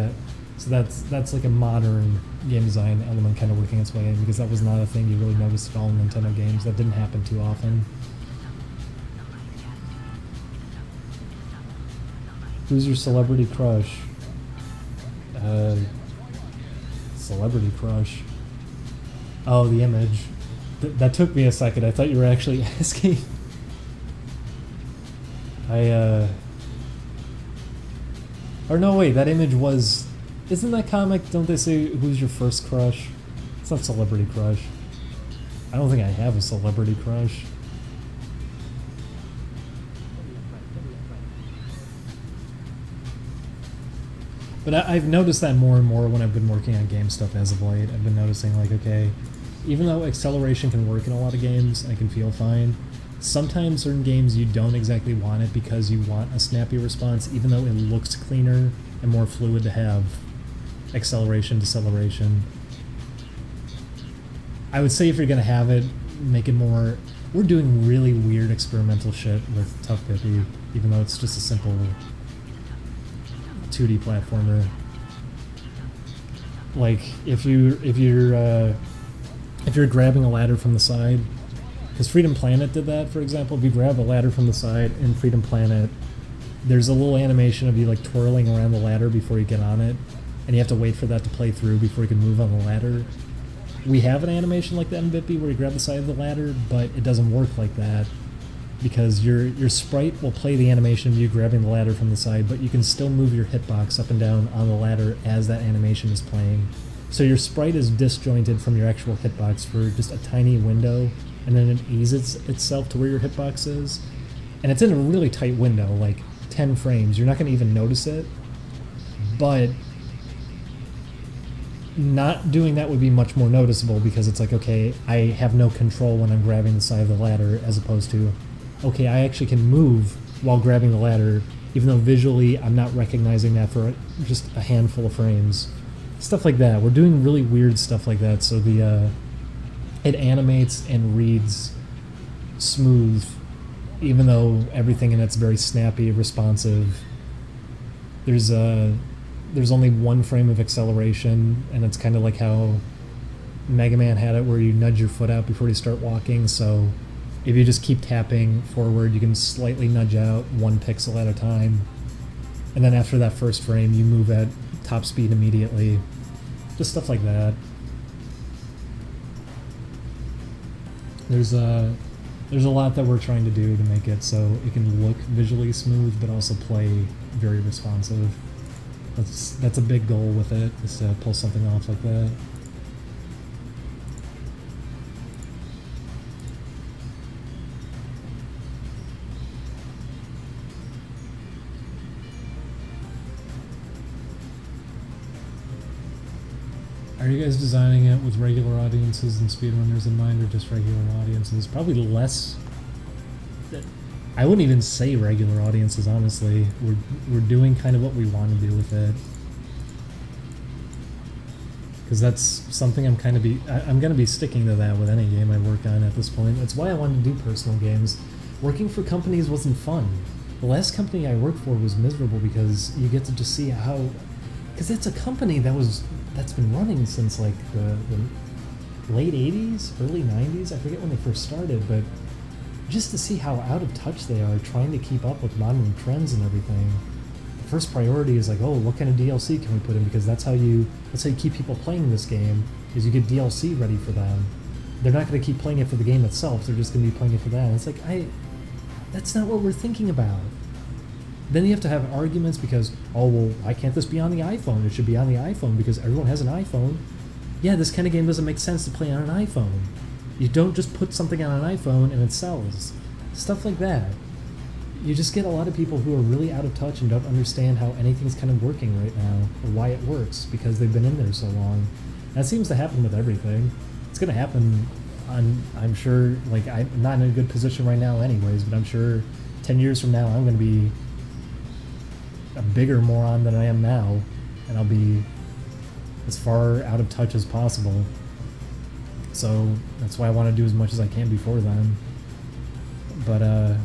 that's like a modern game design element kind of working its way in, because that was not a thing you really noticed at all in Nintendo games. That didn't happen too often. Who's your celebrity crush? Celebrity crush. Oh, the image. That took me a second. I thought you were actually asking. Or no, wait, that image was... Isn't that comic, don't they say, who's your first crush? It's not celebrity crush. I don't think I have a celebrity crush. But I've noticed that more and more when I've been working on game stuff as of late. I've been noticing, like, okay, even though acceleration can work in a lot of games, I can feel fine. Sometimes certain games you don't exactly want it because you want a snappy response, even though it looks cleaner and more fluid to have acceleration, deceleration. I would say if you're going to have it, make it more... We're doing really weird experimental shit with Tough Pippy, even though it's just a simple 2D platformer. Like, if you're grabbing a ladder from the side, because Freedom Planet did that, for example. If you grab a ladder from the side in Freedom Planet, there's a little animation of you like twirling around the ladder before you get on it, and you have to wait for that to play through before you can move on the ladder. We have an animation like that in Bippy where you grab the side of the ladder, but it doesn't work like that because your sprite will play the animation of you grabbing the ladder from the side, but you can still move your hitbox up and down on the ladder as that animation is playing. So your sprite is disjointed from your actual hitbox for just a tiny window, and then it eases itself to where your hitbox is. And it's in a really tight window, like 10 frames. You're not going to even notice it, but not doing that would be much more noticeable, because it's like, okay, I have no control when I'm grabbing the side of the ladder, as opposed to, okay, I actually can move while grabbing the ladder, even though visually I'm not recognizing that for just a handful of frames. Stuff like that. We're doing really weird stuff like that, so it animates and reads smooth, even though everything in it's very snappy, responsive. There's only one frame of acceleration, and it's kind of like how Mega Man had it, where you nudge your foot out before you start walking. So if you just keep tapping forward, you can slightly nudge out 1 pixel at a time, and then after that first frame, you move at top speed immediately. Just stuff like that. There's a lot that we're trying to do to make it so it can look visually smooth, but also play very responsive. That's a big goal with it, is to pull something off like that. Are you guys designing it with regular audiences and speedrunners in mind, or just regular audiences? Probably less. I wouldn't even say regular audiences, honestly. We're doing kind of what we want to do with it, because that's something I'm going to be sticking to that with any game I work on at this point. That's why I wanted to do personal games. Working for companies wasn't fun. The last company I worked for was miserable, because you get to just see how, because it's a company that's been running since like the late 80s, early 90s. I forget when they first started, but just to see how out of touch they are trying to keep up with modern trends and everything. The first priority is like, oh, what kind of DLC can we put in? Because that's how you keep people playing this game, is you get DLC ready for them. They're not going to keep playing it for the game itself, they're just going to be playing it for that. And it's like, that's not what we're thinking about. Then you have to have arguments because, oh, well, why can't this be on the iPhone? It should be on the iPhone because everyone has an iPhone. Yeah, this kind of game doesn't make sense to play on an iPhone. You don't just put something on an iPhone and it sells. Stuff like that. You just get a lot of people who are really out of touch and don't understand how anything's kind of working right now, or why it works, because they've been in there so long. That seems to happen with everything. It's going to happen, I'm sure, like, I'm not in a good position right now anyways, but I'm sure 10 years from now I'm going to be a bigger moron than I am now, and I'll be as far out of touch as possible. So that's why I want to do as much as I can before then. But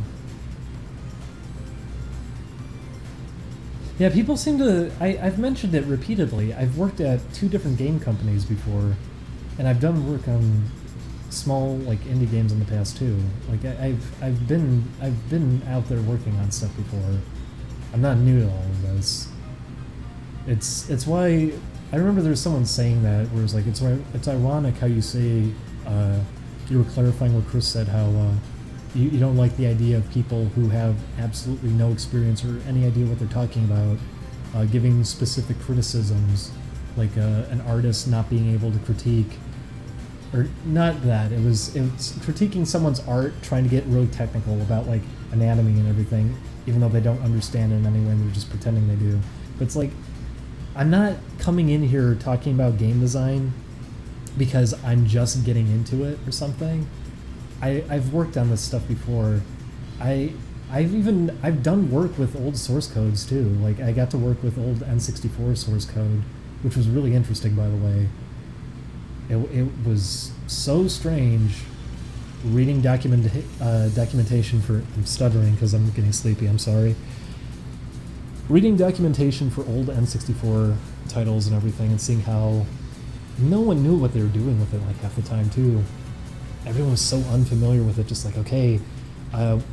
yeah, people seem to, I've mentioned it repeatedly. I've worked at 2 different game companies before, and I've done work on small, like, indie games in the past too. Like, I've been out there working on stuff before. I'm not new to all of this. It's why I remember there was someone saying that, where it's like, it's ironic how you say, you were clarifying what Chris said, how you don't like the idea of people who have absolutely no experience or any idea what they're talking about, giving specific criticisms, like an artist not being able to critique, or not that, it was critiquing someone's art, trying to get really technical about, like, anatomy and everything, even though they don't understand it in any way and they're just pretending they do. But it's like, I'm not coming in here talking about game design because I'm just getting into it or something. I've worked on this stuff before. I've done work with old source codes too. Like, I got to work with old N64 source code, which was really interesting, by the way. It was so strange reading documentation for, I'm stuttering because I'm getting sleepy, I'm sorry. Reading documentation for old N64 titles and everything, and seeing how no one knew what they were doing with it, like, half the time too. Everyone was so unfamiliar with it, just like, okay,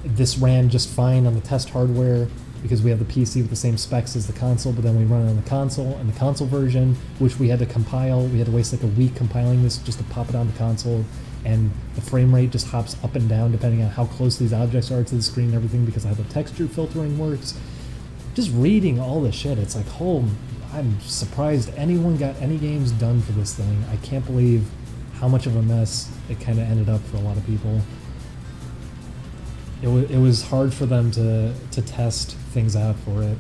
this ran just fine on the test hardware because we have the PC with the same specs as the console, but then we run it on the console, and the console version, which we had to compile, we had to waste like a week compiling this just to pop it on the console. and the frame rate just hops up and down depending on how close these objects are to the screen and everything because how the texture filtering works. Just reading all this shit, it's like, oh, I'm surprised anyone got any games done for this thing. I can't believe how much of a mess it kind of ended up for a lot of people. It was hard for them to test things out for it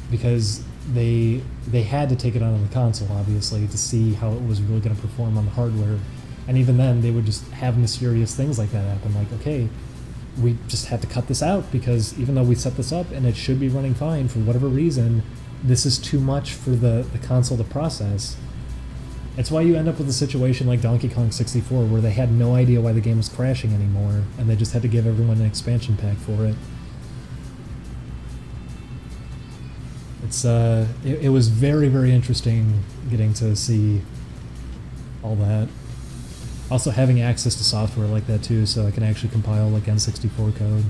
because they had to take it out on the console, obviously, to see how it was really going to perform on the hardware. And even then, they would just have mysterious things like that happen. Like, okay, we just had to cut this out because even though we set this up and it should be running fine, for whatever reason, this is too much for the console to process. It's why you end up with a situation like Donkey Kong 64 where they had no idea why the game was crashing anymore, and they just had to give everyone an expansion pack for it. It was very, very interesting getting to see all that. Also having access to software like that too, so I can actually compile like N64 code.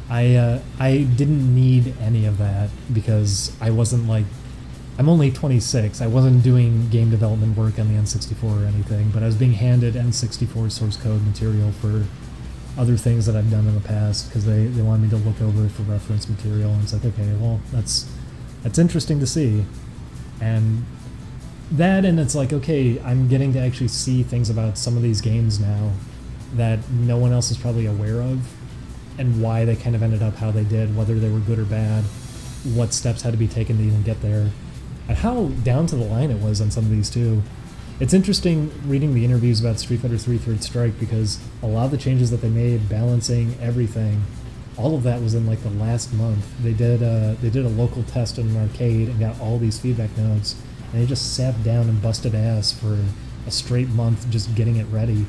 I didn't need any of that because I wasn't like, I'm only 26. I wasn't doing game development work on the N64 or anything, but I was being handed N64 source code material for other things that I've done in the past because they wanted me to look over it for reference material, and it's like, okay, well, that's interesting to see. And it's like, okay, I'm getting to actually see things about some of these games now that no one else is probably aware of, and why they kind of ended up how they did, whether they were good or bad, what steps had to be taken to even get there, and how down to the line it was on some of these too. It's interesting reading the interviews about Street Fighter 3 Third Strike because a lot of the changes that they made, balancing everything, all of that was in like the last month. They did a local test in an arcade and got all these feedback notes, and they just sat down and busted ass for a straight month just getting it ready.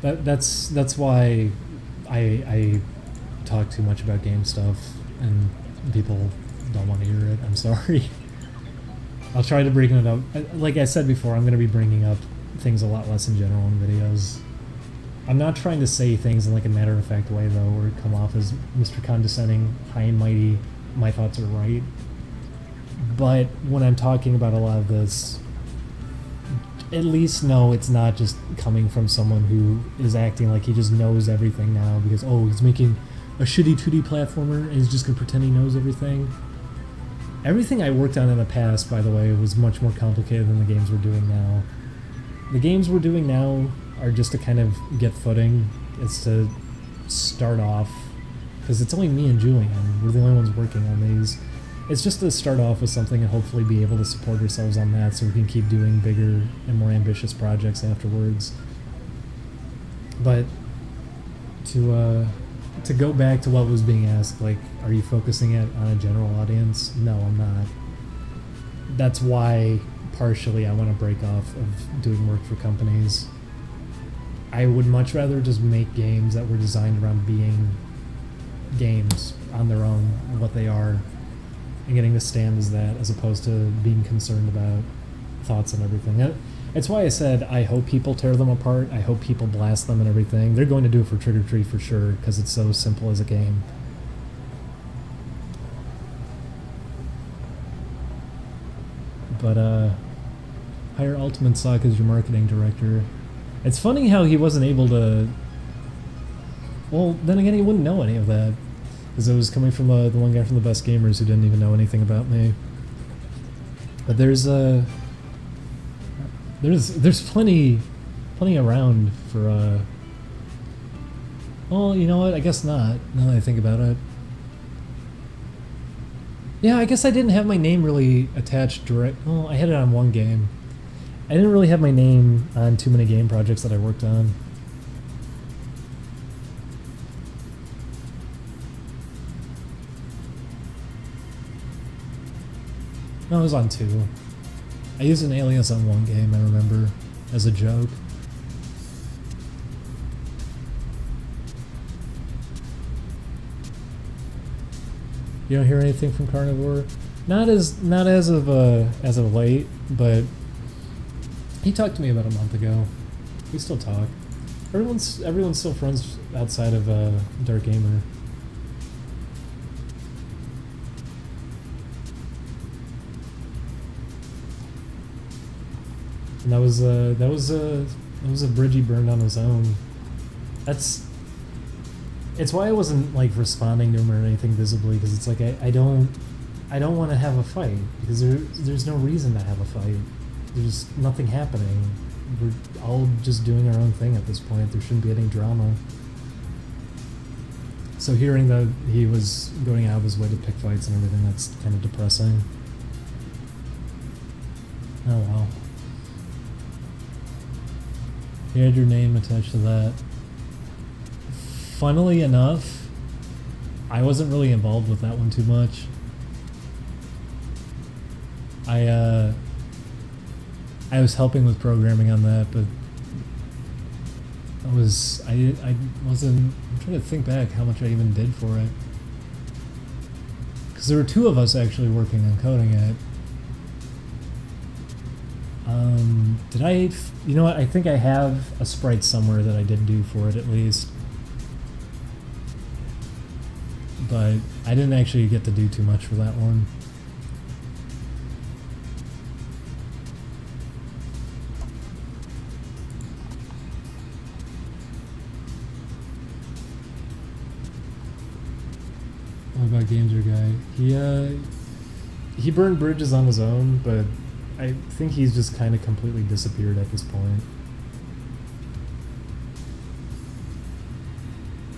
But that's why I talk too much about game stuff and people don't want to hear it. I'm sorry. I'll try to bring it up. Like I said before, I'm going to be bringing up things a lot less in general in videos. I'm not trying to say things in like a matter-of-fact way though, or come off as Mr. Condescending, high and mighty, my thoughts are right. But when I'm talking about a lot of this, at least know it's not just coming from someone who is acting like he just knows everything now because, oh, he's making a shitty 2D platformer and he's just going to pretend he knows everything. Everything I worked on in the past, by the way, was much more complicated than the games we're doing now. The games we're doing now are just to kind of get footing. It's to start off, because it's only me and Julian. We're the only ones working on these. It's just to start off with something and hopefully be able to support ourselves on that so we can keep doing bigger and more ambitious projects afterwards. But to go back to what was being asked, like, are you focusing it on a general audience? No, I'm not. That's why partially I want to break off of doing work for companies. I would much rather just make games that were designed around being games on their own, what they are, and getting to stand as that, as opposed to being concerned about thoughts and everything. It's why I said I hope people tear them apart, I hope people blast them and everything. They're going to do it for Trick or Treat for sure, because it's so simple as a game. But hire Ultimate Sock as your marketing director. It's funny how he wasn't able to... Well, then again, he wouldn't know any of that. Because it was coming from the one guy from the Best Gamers who didn't even know anything about me. But there's plenty around for well, you know what, I guess not, now that I think about it. Yeah, I guess I didn't have my name really attached well, I had it on one game. I didn't really have my name on too many game projects that I worked on. No, it was on 2. I used an alias on one game, I remember, as a joke. You don't hear anything from Carnivore? Not as of late, but he talked to me about a month ago. We still talk. Everyone's still friends outside of Dark Gamer. And that was a bridge he burned on his own. It's why I wasn't like responding to him or anything visibly, because it's like I don't want to have a fight, because there's no reason to have a fight. There's nothing happening. We're all just doing our own thing at this point. There shouldn't be any drama. So hearing that he was going out of his way to pick fights and everything, that's kind of depressing. Oh well. You had your name attached to that. Funnily enough, I wasn't really involved with that one too much. I was helping with programming on that, but I wasn't. I'm trying to think back how much I even did for it, because there were two of us actually working on coding it. Did I? You know what? I think I have a sprite somewhere that I did do for it at least, but I didn't actually get to do too much for that one. What about Gameser Guy? He burned bridges on his own, but I think he's just kind of completely disappeared at this point.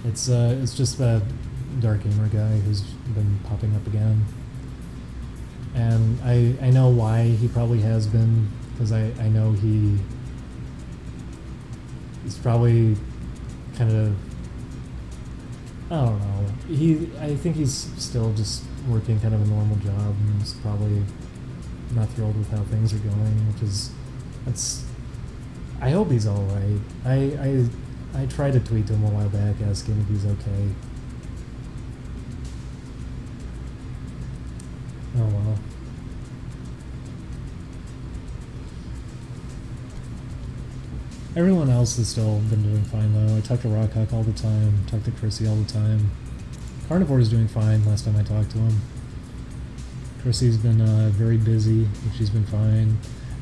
It's just that Dark Gamer guy who's been popping up again, and I know why he probably has been, because I know he's probably kind of, I don't know. I think he's still just working kind of a normal job, and he's probably not thrilled with how things are going, I hope he's all right. I tried to tweet to him a while back asking if he's okay. Oh well. Everyone else has still been doing fine though. I talk to Rockhawk all the time, talk to Chrissy all the time. Carnivore is doing fine last time I talked to him. Chrissy's been very busy, and she's been fine.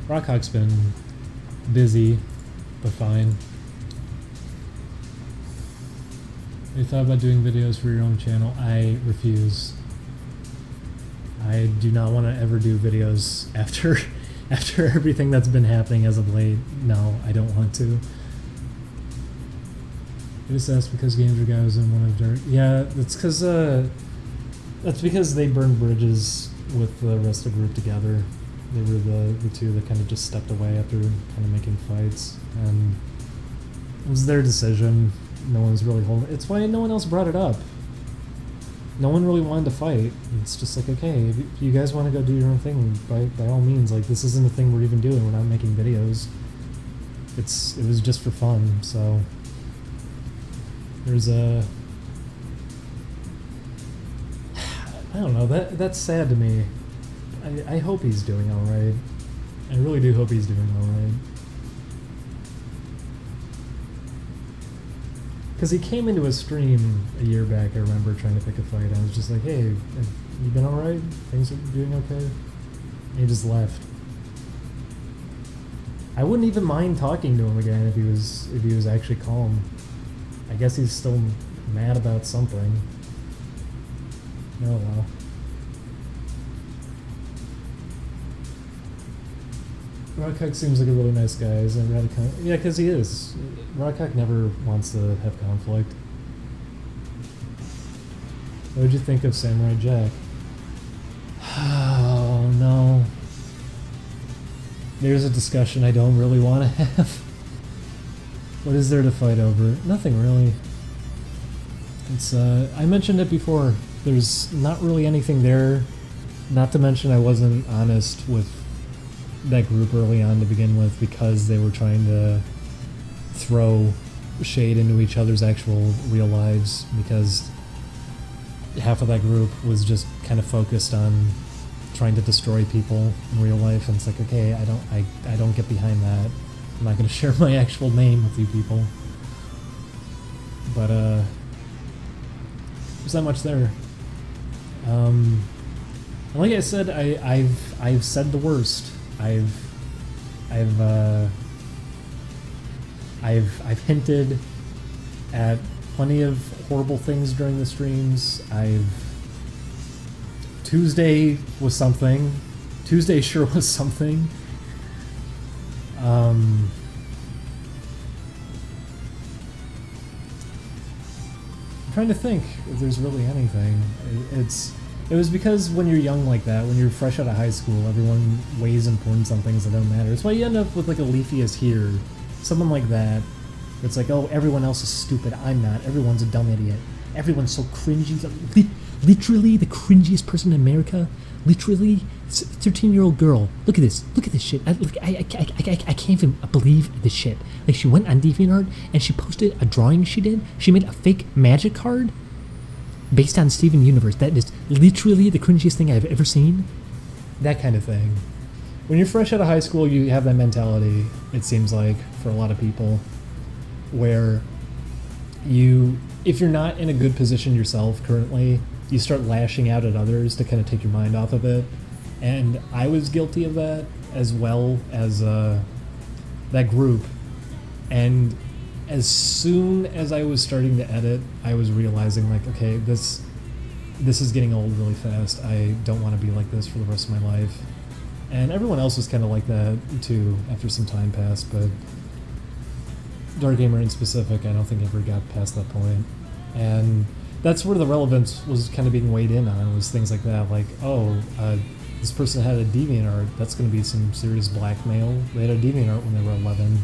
Rockhawk's been busy, but fine. You thought about doing videos for your own channel? I refuse. I do not want to ever do videos after everything that's been happening as of late. No, I don't want to. I just asked because Gameser Guy was in one of their... Yeah, that's because they burned bridges with the rest of the group together. They were the two that kind of just stepped away after kind of making fights, and it was their decision. No one's really holding... It's why no one else brought it up. No one really wanted to fight. It's just like, okay, if you guys want to go do your own thing, by all means. Like, this isn't a thing we're even doing. We're not making videos. It was just for fun, so... There's a... I don't know, that's sad to me. I hope he's doing alright. I really do hope he's doing alright. Because he came into a stream a year back, I remember, trying to pick a fight. I was just like, hey, you been alright? Things are doing okay? And he just left. I wouldn't even mind talking to him again if he was actually calm. I guess he's still mad about something. Oh well. Rockhawk seems like a really nice guy, isn't Radical? Yeah, because he is. Rockhawk never wants to have conflict. What did you think of Samurai Jack? Oh no. There's a discussion I don't really want to have. What is there to fight over? Nothing really. It's I mentioned it before. There's not really anything there. Not to mention I wasn't honest with that group early on to begin with, because they were trying to throw shade into each other's actual real lives, because half of that group was just kind of focused on trying to destroy people in real life, and it's like, okay, I don't get behind that. I'm not going to share my actual name with you people. But there's not much there. And like I said, I've said the worst. I've hinted at plenty of horrible things during the streams. Tuesday was something. Tuesday sure was something. I'm trying to think if there's really anything. It was because when you're young like that, when you're fresh out of high school, everyone weighs importance on things that don't matter. It's why you end up with like a Leafy is here, someone like that. It's like, oh, everyone else is stupid, I'm not. Everyone's a dumb idiot. Everyone's so cringy. Literally the cringiest person in America. Literally, 13-year-old girl. Look at this. Look at this shit. I can't even believe this shit. Like, she went on DeviantArt and she posted a drawing she did. She made a fake magic card based on Steven Universe. That is literally the cringiest thing I've ever seen. That kind of thing. When you're fresh out of high school, you have that mentality, it seems like, for a lot of people, where if you're not in a good position yourself currently, you start lashing out at others to kind of take your mind off of it. And I was guilty of that, as well as that group. And as soon as I was starting to edit, I was realizing, like, okay, this is getting old really fast. I don't want to be like this for the rest of my life. And everyone else was kind of like that too after some time passed, but Dark Gamer in specific, I don't think ever got past that point. And that's where the relevance was kind of being weighed in on, was things like that, like, oh, this person had a DeviantArt, that's going to be some serious blackmail. They had a DeviantArt when they were 11.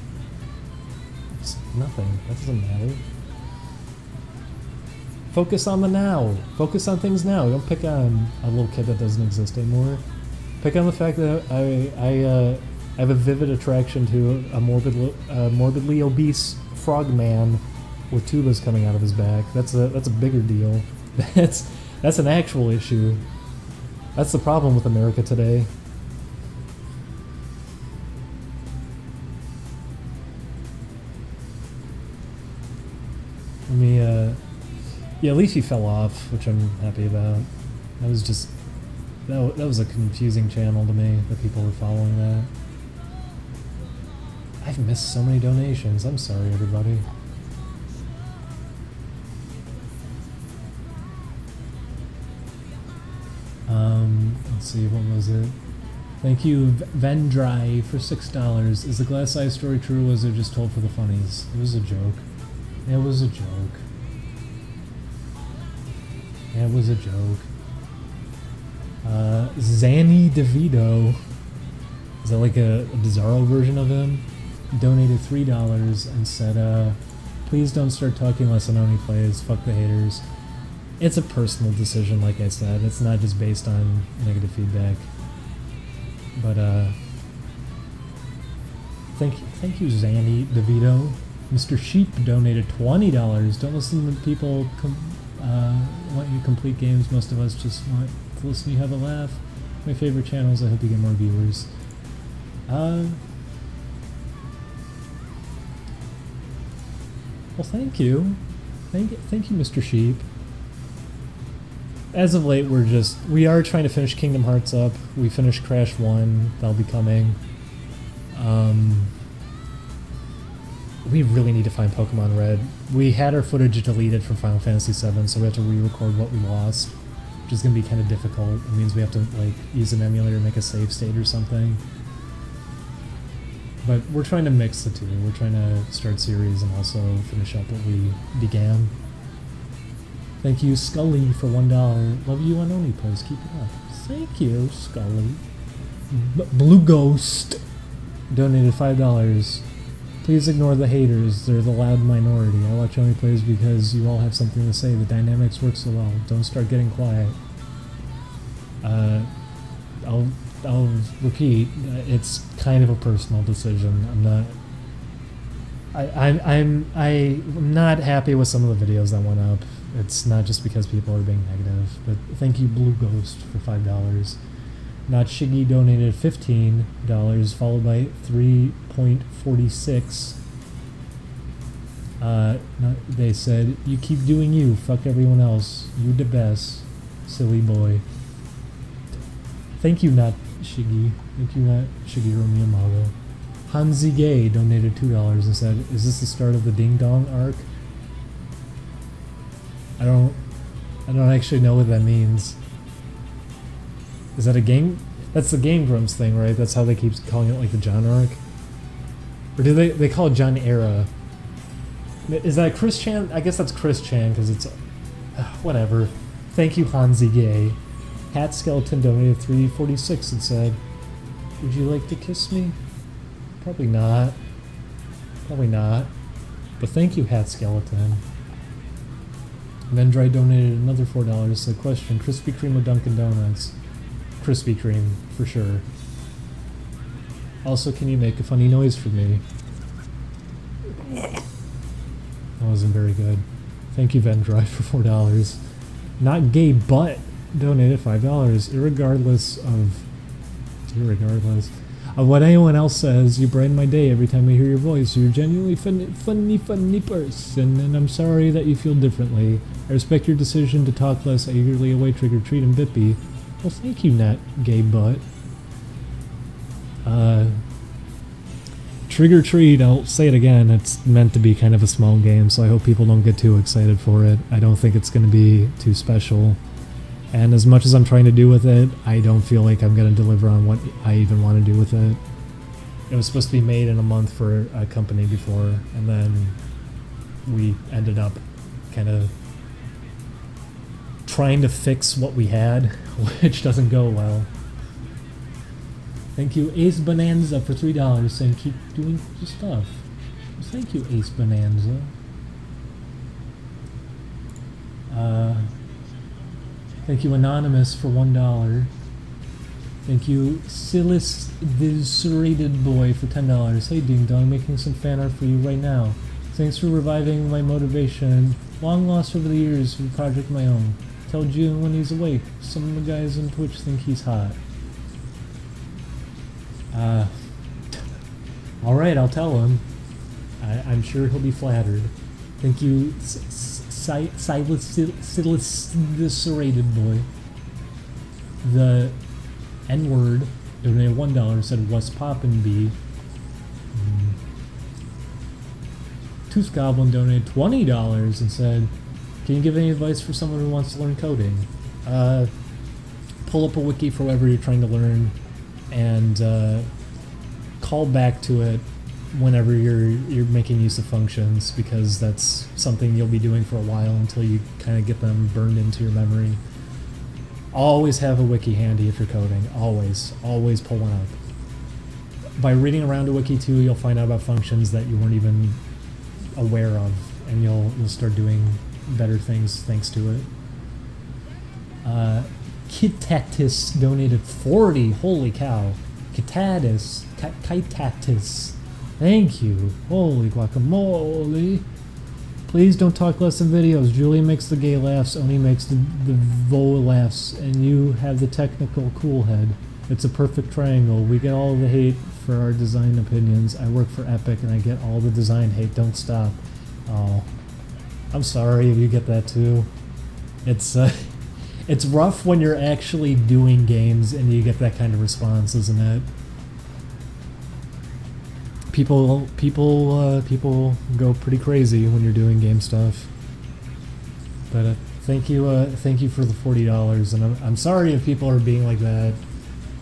It's nothing. That doesn't matter. Focus on the now. Focus on things now. Don't pick on a little kid that doesn't exist anymore. Pick on the fact that I have a vivid attraction to a morbidly obese frogman with tubas coming out of his back. That's a bigger deal. That's an actual issue. That's the problem with America today. Let me, yeah, Leafy fell off, which I'm happy about. That was just, that was a confusing channel to me, that people were following that. I've missed so many donations. I'm sorry, everybody. Let's see, what was it? Thank you, Vendry, for $6. Is the glass eye story true, or was it just told for the funnies? It was a joke. It was a joke. It was a joke. Zanny DeVito, is that like a Bizarro version of him? Donated $3 and said, please don't start talking less on Oni plays, fuck the haters. It's a personal decision, like I said. It's not just based on negative feedback. But, thank you, Zanny DeVito. Mr. Sheep donated $20. Don't listen to people want you to complete games. Most of us just want to listen to you have a laugh. My favorite channels, I hope you get more viewers. Well, thank you. Thank you, Mr. Sheep. As of late, we are trying to finish Kingdom Hearts up. We finished Crash 1, that'll be coming. We really need to find Pokemon Red. We had our footage deleted from Final Fantasy VII, so we have to re-record what we lost, which is going to be kind of difficult. It means we have to, like, use an emulator, make a save state or something. But we're trying to mix the two. We're trying to start series and also finish up what we began. Thank you, Scully, for $1. Love you on Oni Post. Keep it up. Thank you, Scully. Blue Ghost donated $5. Please ignore the haters. They're the loud minority. I watch Oni Plays because you all have something to say. The dynamics work so well. Don't start getting quiet. I'll repeat. It's kind of a personal decision. I'm not happy with some of the videos that went up. It's not just because people are being negative, but thank you, Blue Ghost, for $5. Not Shiggy donated $15, followed by 3.46. They said, you keep doing you, fuck everyone else. You the best, silly boy. Thank you, not Shiggy. Thank you, not Shigeru Miyamoto. Hanzi Gay donated $2 and said, is this the start of the Ding Dong arc? I don't actually know what that means. Is that a game? That's the Game Grumps thing, right? That's how they keep calling it like the John arc? Or do they call it John Era? Is that Chris Chan? I guess that's Chris Chan because it's... whatever. Thank you, Hanzi Gay. Hat Skeleton donated $3.46 and said, would you like to kiss me? Probably not. Probably not. But thank you, Hat Skeleton. Vendry donated another $4. Said, question, Krispy Kreme or Dunkin' Donuts? Krispy Kreme, for sure. Also, can you make a funny noise for me? That wasn't very good. Thank you, Vendry, for $4. Not Gay, but donated $5. Irregardless of what anyone else says, you brighten my day every time I hear your voice. You're a genuinely funny person, and I'm sorry that you feel differently. I respect your decision to talk less. I eagerly await Trick or Treat and Bippy. Well, thank you, Nat Gay Butt. Trick or Treat, I'll say it again, it's meant to be kind of a small game, so I hope people don't get too excited for it. I don't think it's going to be too special. And as much as I'm trying to do with it, I don't feel like I'm going to deliver on what I even want to do with it. It was supposed to be made in a month for a company before, and then we ended up kind of trying to fix what we had, which doesn't go well. Thank you, Ace Bonanza, for $3, saying keep doing your stuff. Well, thank you, Ace Bonanza. Thank you, Anonymous, for $1. Thank you, Silas the Serrated Boy, for $10. Hey, Ding Dong, making some fan art for you right now. Thanks for reviving my motivation, long lost over the years, for a project of my own. Tell June when he's awake. Some of the guys on Twitch think he's hot. Alright, I'll tell him. I'm sure he'll be flattered. Thank you, Silas the Serrated Boy. The N-word donated $1, said, what's poppin', B? Tooth Goblin donated $20 and said, can you give any advice for someone who wants to learn coding? Pull up a wiki for whatever you're trying to learn and call back to it whenever you're making use of functions, because that's something you'll be doing for a while until you kind of get them burned into your memory. Always have a wiki handy if you're coding. Always pull one up. By reading around a wiki too, you'll find out about functions that you weren't even aware of, and you'll start doing better things thanks to it. Kitatis donated 40. Holy cow. Kitatis. Thank you. Holy guacamole. Please don't talk less in videos. Julia makes the gay laughs, Oni makes the vo laughs, and you have the technical cool head. It's a perfect triangle. We get all the hate for our design opinions. I work for Epic and I get all the design hate. Don't stop. Oh, I'm sorry if you get that too. It's rough when you're actually doing games and you get that kind of response, isn't it? People go pretty crazy when you're doing game stuff. But thank you for the $40, and I'm sorry if people are being like that,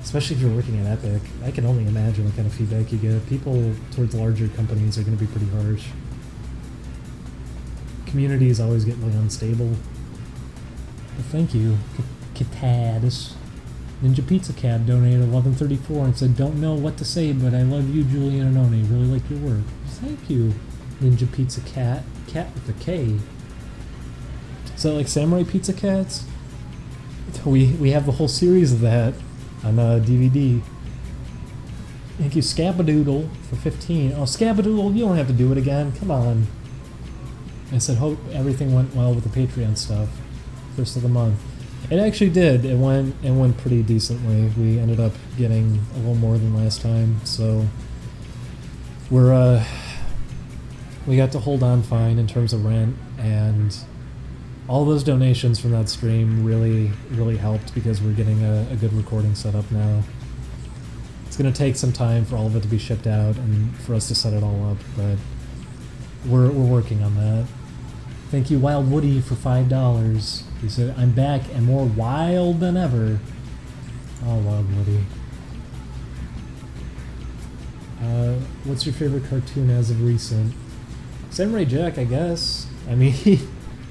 especially if you're working at Epic. I can only imagine what kind of feedback you get. People towards larger companies are going to be pretty harsh. Communities always get really unstable. But thank you, Kitadis. Ninja Pizza Cat donated $11.34 and said, don't know what to say, but I love you, Julian and Oni. Really like your work. Thank you, Ninja Pizza Cat. Cat with a K. Is that like Samurai Pizza Cats? We have the whole series of that on DVD. Thank you, Scabadoodle, for 15. Oh, Scabadoodle, you don't have to do it again. Come on. I said, hope everything went well with the Patreon stuff. First of the month. It actually did. It went pretty decently. We ended up getting a little more than last time, so we got to hold on fine in terms of rent, and all those donations from that stream really helped because we're getting a good recording set up now. It's gonna take some time for all of it to be shipped out and for us to set it all up, but we're working on that. Thank you, Wild Woody, for $5. He said, "I'm back and more wild than ever." Oh, Wild Woody. What's your favorite cartoon as of recent? Samurai Jack, I guess. I mean,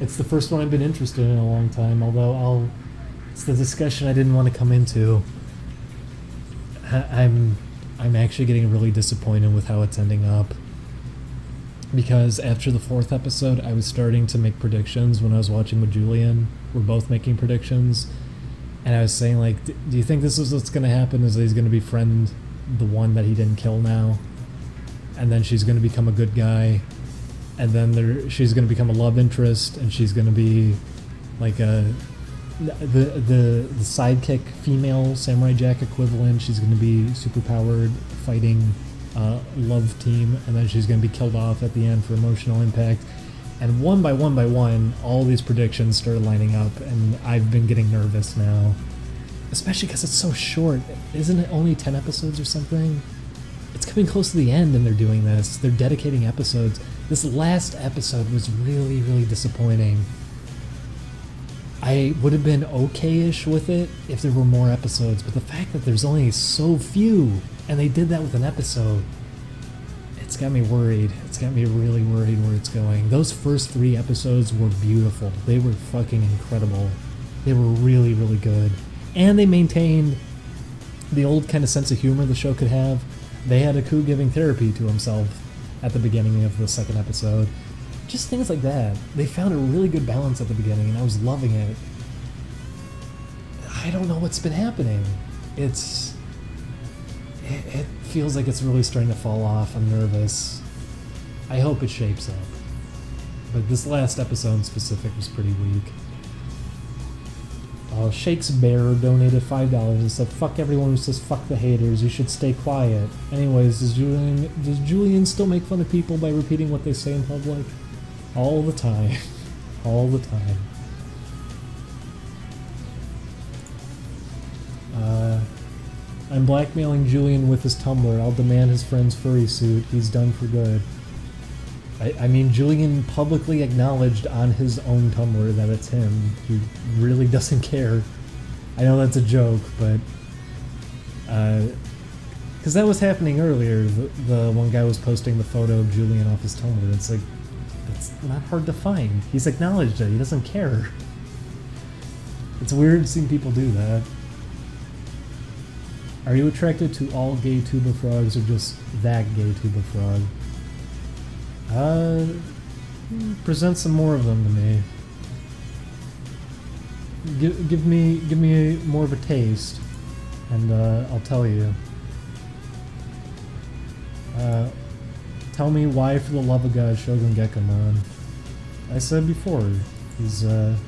it's the first one I've been interested in a long time, although it's the discussion I didn't want to come into. I'm actually getting really disappointed with how it's ending up. Because after the 4th episode, I was starting to make predictions when I was watching with Julian. We're both making predictions. And I was saying, like, do you think this is what's going to happen? Is that he's going to befriend the one that he didn't kill now? And then she's going to become a good guy. And then she's going to become a love interest. And she's going to be, like, the sidekick female Samurai Jack equivalent. She's going to be superpowered, fighting love team, and then she's going to be killed off at the end for emotional impact. And one by one, all these predictions started lining up, and I've been getting nervous now. Especially because it's so short. Isn't it only 10 episodes or something? It's coming close to the end and they're doing this. They're dedicating episodes. This last episode was really disappointing. I would have been okay-ish with it if there were more episodes, but the fact that there's only so few, and they did that with an episode, it's got me worried. It's got me really worried where it's going. Those first 3 episodes were beautiful. They were fucking incredible. They were really good. And they maintained the old kind of sense of humor the show could have. They had Aku giving therapy to himself at the beginning of the 2nd episode. Just things like that. They found a really good balance at the beginning, and I was loving it. I don't know what's been happening. It feels like it's really starting to fall off. I'm nervous. I hope it shapes up. But this last episode in specific was pretty weak. Shakespeare donated $5 and said, "Fuck everyone who says fuck the haters, you should stay quiet." Anyways, does Julian still make fun of people by repeating what they say in public? All the time. All the time. I'm blackmailing Julian with his Tumblr. I'll demand his friend's furry suit. He's done for good. I mean, Julian publicly acknowledged on his own Tumblr that it's him. He really doesn't care. I know that's a joke, but... because that was happening earlier. The one guy was posting the photo of Julian off his Tumblr. It's like, it's not hard to find. He's acknowledged it. He doesn't care. It's weird seeing people do that. Are you attracted to all gay tuba frogs or just that gay tuba frog? Present some more of them to me. Give me more of a taste, and I'll tell you. Tell me why, for the love of God, Shogun Gekkomon. I said before, he's round.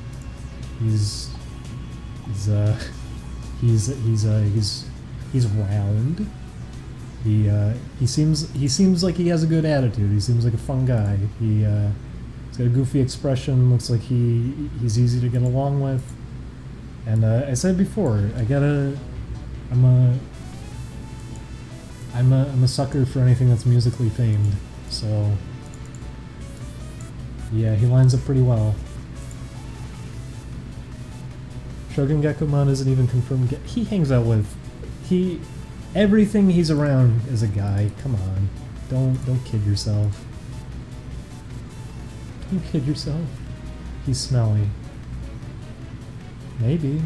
He seems like he has a good attitude. He seems like a fun guy. He's got a goofy expression. Looks like he's easy to get along with. And I said before, I'm a sucker for anything that's musically themed. So yeah, he lines up pretty well. Shogun Gekkomon isn't even confirmed. He hangs out with everything he's around is a guy. Come on, don't kid yourself. Don't kid yourself. He's smelly. Maybe.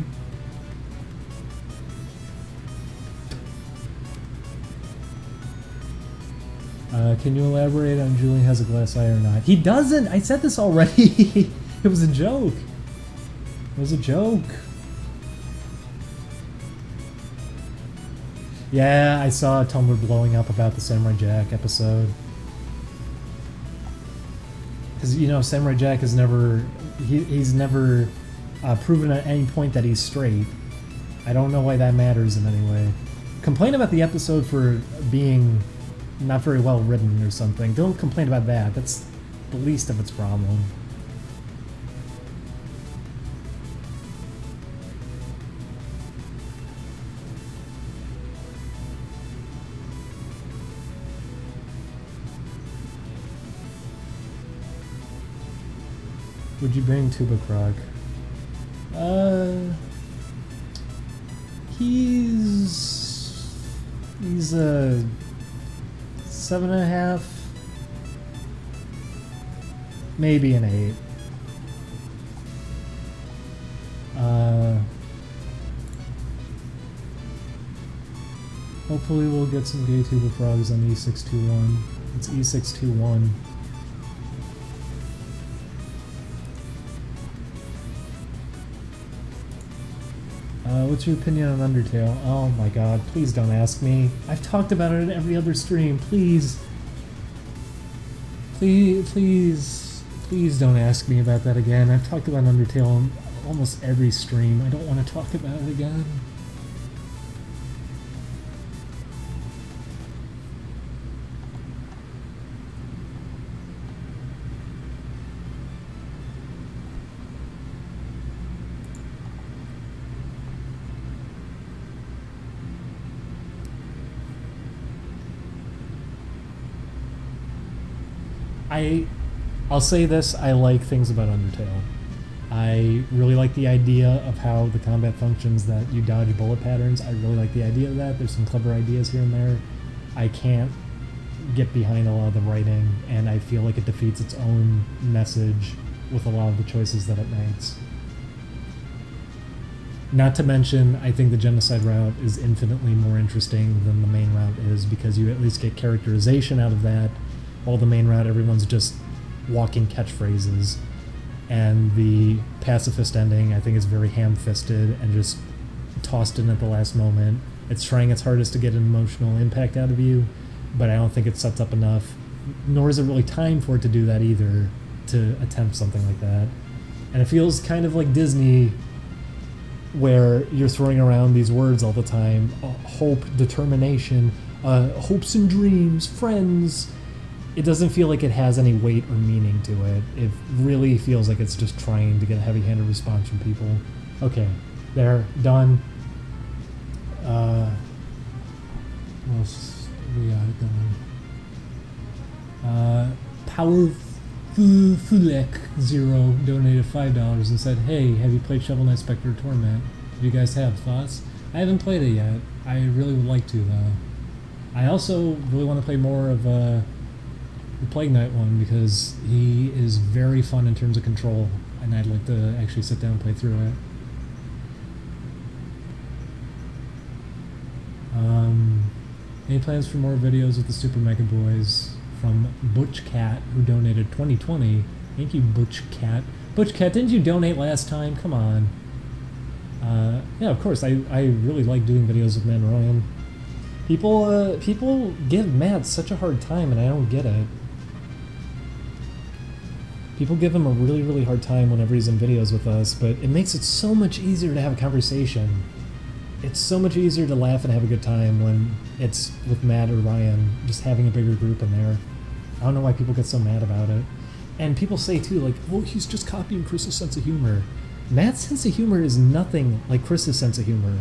Can you elaborate on Julian has a glass eye or not? He doesn't! I said this already! It was a joke. It was a joke. Yeah, I saw a Tumblr blowing up about the Samurai Jack episode. Because, you know, Samurai Jack has never... He's never proven at any point that he's straight. I don't know why that matters in any way. Complain about the episode for being not very well written or something. Don't complain about that. That's the least of its problem. Would you bring Tuba Krog? He's a 7.5, maybe an 8. Hopefully we'll get some gay Tuba Frogs on E621. It's E621. What's your opinion on Undertale? Oh my god, please don't ask me. I've talked about it in every other stream. Please. Please don't ask me about that again. I've talked about Undertale on almost every stream. I don't want to talk about it again. I'll say this, I like things about Undertale. I really like the idea of how the combat functions, that you dodge bullet patterns. I really like the idea of that. There's some clever ideas here and there. I can't get behind a lot of the writing, and I feel like it defeats its own message with a lot of the choices that it makes. Not to mention, I think the genocide route is infinitely more interesting than the main route is, because you at least get characterization out of that. While the main route, everyone's just walking catchphrases. And the pacifist ending, I think, is very ham-fisted and just tossed in at the last moment. It's trying its hardest to get an emotional impact out of you, but I don't think it sets up enough, nor is it really time for it to do that either, to attempt something like that. And it feels kind of like Disney, where you're throwing around these words all the time. Hope, determination, hopes and dreams, friends. It doesn't feel like it has any weight or meaning to it. It really feels like it's just trying to get a heavy-handed response from people. Okay, there, done. What else we got going? Powerfulek0 donated $5 and said, "Hey, have you played Shovel Knight Spectre Torment? Do you guys have thoughts?" I haven't played it yet. I really would like to, though. I also really want to play more of the Plague Knight one, because he is very fun in terms of control, and I'd like to actually sit down and play through it. Any plans for more videos with the Super Mega Boys? From Butch Cat, who donated $20.20. Thank you, Butch Cat. Butch Cat, didn't you donate last time? Come on. Yeah, of course. I really like doing videos with Matt Ryan. People give Matt such a hard time, and I don't get it. People give him a really, really hard time whenever he's in videos with us, but it makes it so much easier to have a conversation. It's so much easier to laugh and have a good time when it's with Matt or Ryan, just having a bigger group in there. I don't know why people get so mad about it. And people say too, like, oh, he's just copying Chris's sense of humor. Matt's sense of humor is nothing like Chris's sense of humor.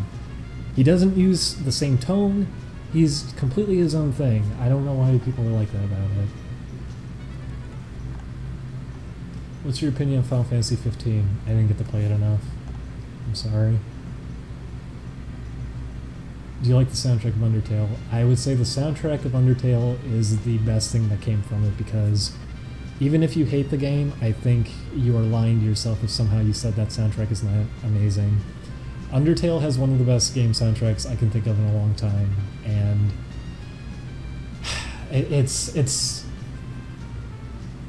He doesn't use the same tone. He's completely his own thing. I don't know why people are like that about it. What's your opinion on Final Fantasy 15? I didn't get to play it enough. I'm sorry. Do you like the soundtrack of Undertale? I would say the soundtrack of Undertale is the best thing that came from it, because even if you hate the game, I think you are lying to yourself if somehow you said that soundtrack is not amazing. Undertale has one of the best game soundtracks I can think of in a long time, and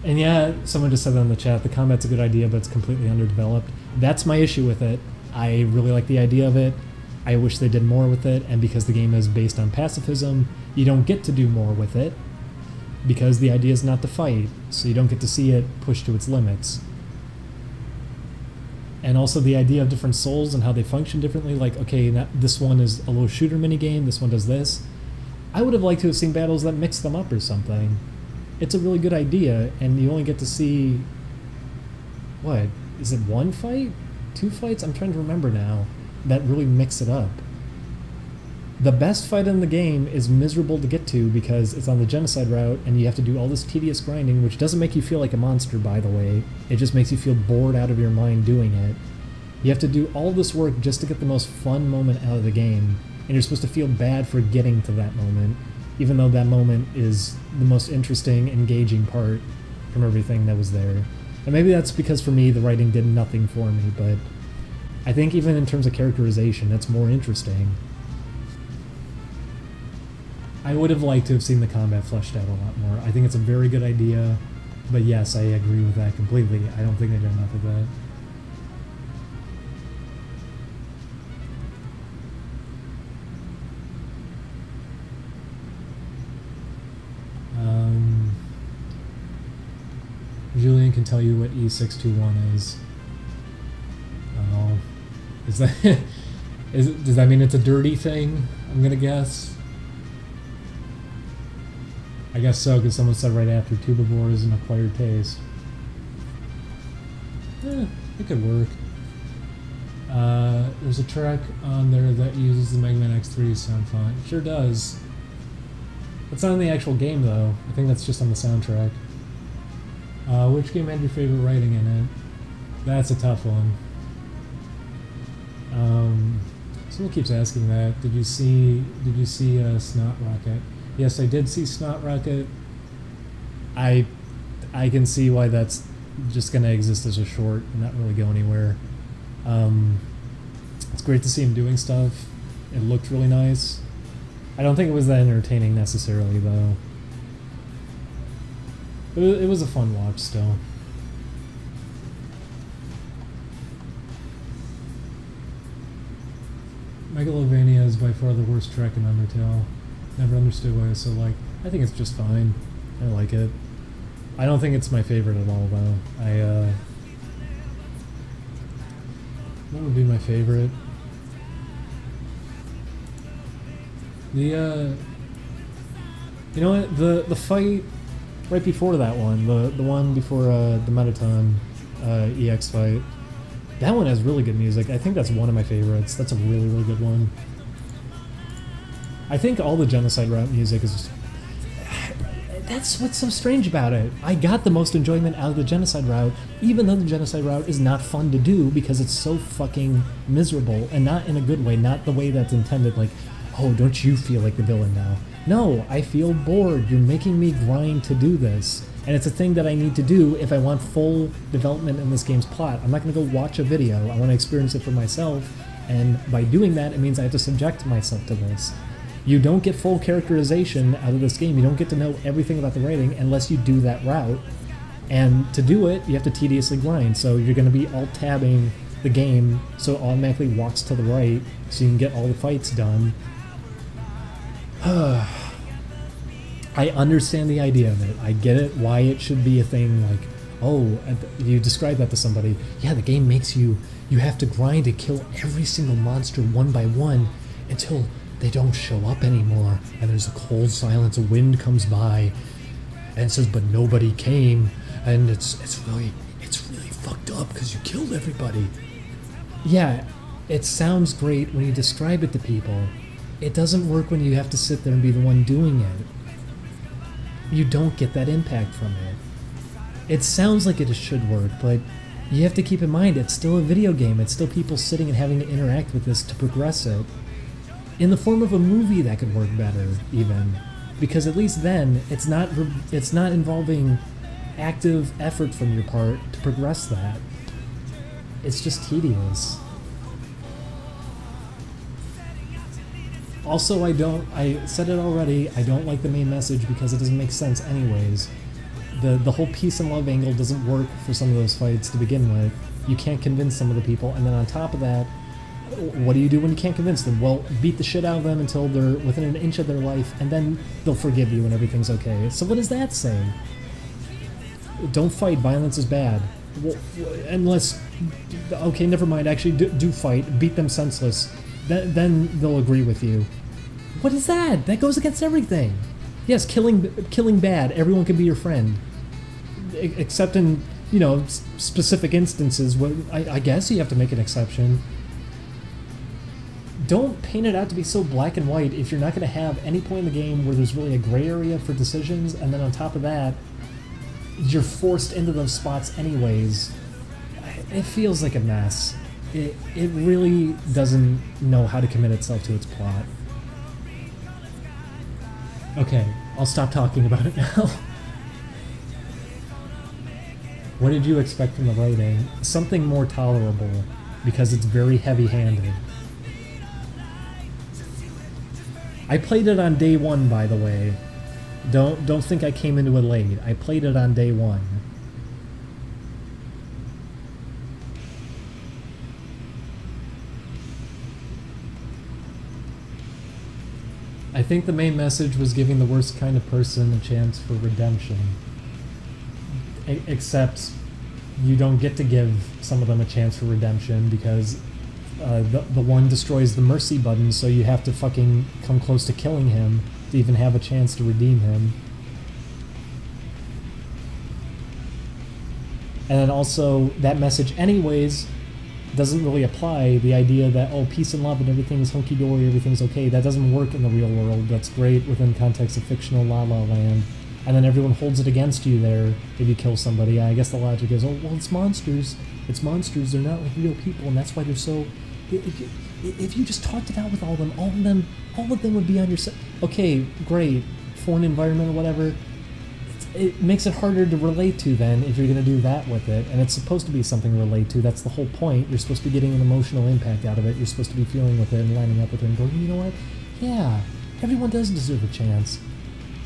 and yeah, someone just said that in the chat, the combat's a good idea, but it's completely underdeveloped. That's my issue with it. I really like the idea of it. I wish they did more with it, and because the game is based on pacifism, you don't get to do more with it, because the idea is not to fight, so you don't get to see it pushed to its limits. And also the idea of different souls and how they function differently. Like, okay, this one is a little shooter minigame, this one does this. I would have liked to have seen battles that mix them up or something. It's a really good idea, and you only get to see... What? Is it one fight? 2 fights? I'm trying to remember now. That really mix it up. The best fight in the game is miserable to get to because it's on the genocide route and you have to do all this tedious grinding, which doesn't make you feel like a monster, by the way. It just makes you feel bored out of your mind doing it. You have to do all this work just to get the most fun moment out of the game, and you're supposed to feel bad for getting to that moment, even though that moment is the most interesting, engaging part from everything that was there. And maybe that's because for me the writing did nothing for me, but I think even in terms of characterization, that's more interesting. I would have liked to have seen the combat fleshed out a lot more. I think it's a very good idea, but yes, I agree with that completely. I don't think they did enough of that. Julian can tell you what E621 is. Oh, is that does that mean it's a dirty thing? I'm gonna guess. I guess so, because someone said right after Tubivore is an acquired taste. It could work. There's a track on there that uses the Mega Man X3 sound font. It sure does. It's not in the actual game, though. I think that's just on the soundtrack. Which game had your favorite writing in it? That's a tough one. Someone keeps asking that. Did you see Snot Rocket? Yes, I did see Snot Rocket. I can see why that's just going to exist as a short and not really go anywhere. It's great to see him doing stuff. It looked really nice. I don't think it was that entertaining necessarily, though. But it was a fun watch still. Megalovania is by far the worst track in Undertale. Never understood why it's so liked. I think it's just fine. I like it. I don't think it's my favorite at all, though. What would be my favorite? You know what? The fight right before that one, the one before the Metaton EX fight, that one has really good music. I think that's one of my favorites. That's a really, really good one. I think all the Genocide route music is... That's what's so strange about it. I got the most enjoyment out of the Genocide route, even though the Genocide route is not fun to do because it's so fucking miserable, and not in a good way, not the way that's intended, like, oh, don't you feel like the villain now? No, I feel bored. You're making me grind to do this. And it's a thing that I need to do if I want full development in this game's plot. I'm not going to go watch a video. I want to experience it for myself. And by doing that, it means I have to subject myself to this. You don't get full characterization out of this game. You don't get to know everything about the writing unless you do that route. And to do it, you have to tediously grind. So you're going to be alt-tabbing the game so it automatically walks to the right so you can get all the fights done. I understand the idea of it. I get it, why it should be a thing like, oh, you describe that to somebody. Yeah, the game makes you have to grind to kill every single monster one by one until they don't show up anymore. And there's a cold silence, a wind comes by and says, but nobody came. And it's really fucked up because you killed everybody. Yeah, it sounds great when you describe it to people. It doesn't work when you have to sit there and be the one doing it. You don't get that impact from it. It sounds like it should work, but you have to keep in mind it's still a video game. It's still people sitting and having to interact with this to progress it. In the form of a movie, that could work better, even. Because at least then, it's not involving active effort from your part to progress that. It's just tedious. Also, I said it already, I don't like the main message because it doesn't make sense anyways. The whole peace and love angle doesn't work for some of those fights to begin with. You can't convince some of the people, and then on top of that, what do you do when you can't convince them? Well, beat the shit out of them until they're within an inch of their life, and then they'll forgive you and everything's okay. So what does that say? Don't fight, violence is bad. Well, unless, okay, never mind. Actually, do fight, beat them senseless. Then they'll agree with you. What is that? That goes against everything. Yes, killing bad. Everyone can be your friend, except in specific instances where I guess you have to make an exception. Don't paint it out to be so black and white if you're not going to have any point in the game where there's really a gray area for decisions, and then on top of that, you're forced into those spots anyways. It feels like a mess. It really doesn't know how to commit itself to its plot. Okay, I'll stop talking about it now. What did you expect from the writing? Something more tolerable, because it's very heavy-handed. I played it on day one, by the way. Don't think I came into it late. I played it on day one. I think the main message was giving the worst kind of person a chance for redemption. Except you don't get to give some of them a chance for redemption because the one destroys the mercy button, so you have to fucking come close to killing him to even have a chance to redeem him. And then also, that message anyways doesn't really apply. The idea that, oh, peace and love and everything's hunky-dory, everything's okay, that doesn't work in the real world. That's great within the context of fictional La La Land. And then everyone holds it against you there if you kill somebody. I guess the logic is, oh, well, it's monsters. It's monsters, they're not like real people, and that's why they're so... If you just talked it out with all of them would be on your side. Okay, great. Foreign environment or whatever. It makes it harder to relate to then if you're going to do that with it. And it's supposed to be something to relate to. That's the whole point. You're supposed to be getting an emotional impact out of it. You're supposed to be feeling with it and lining up with it and going, you know what? Yeah, everyone does deserve a chance.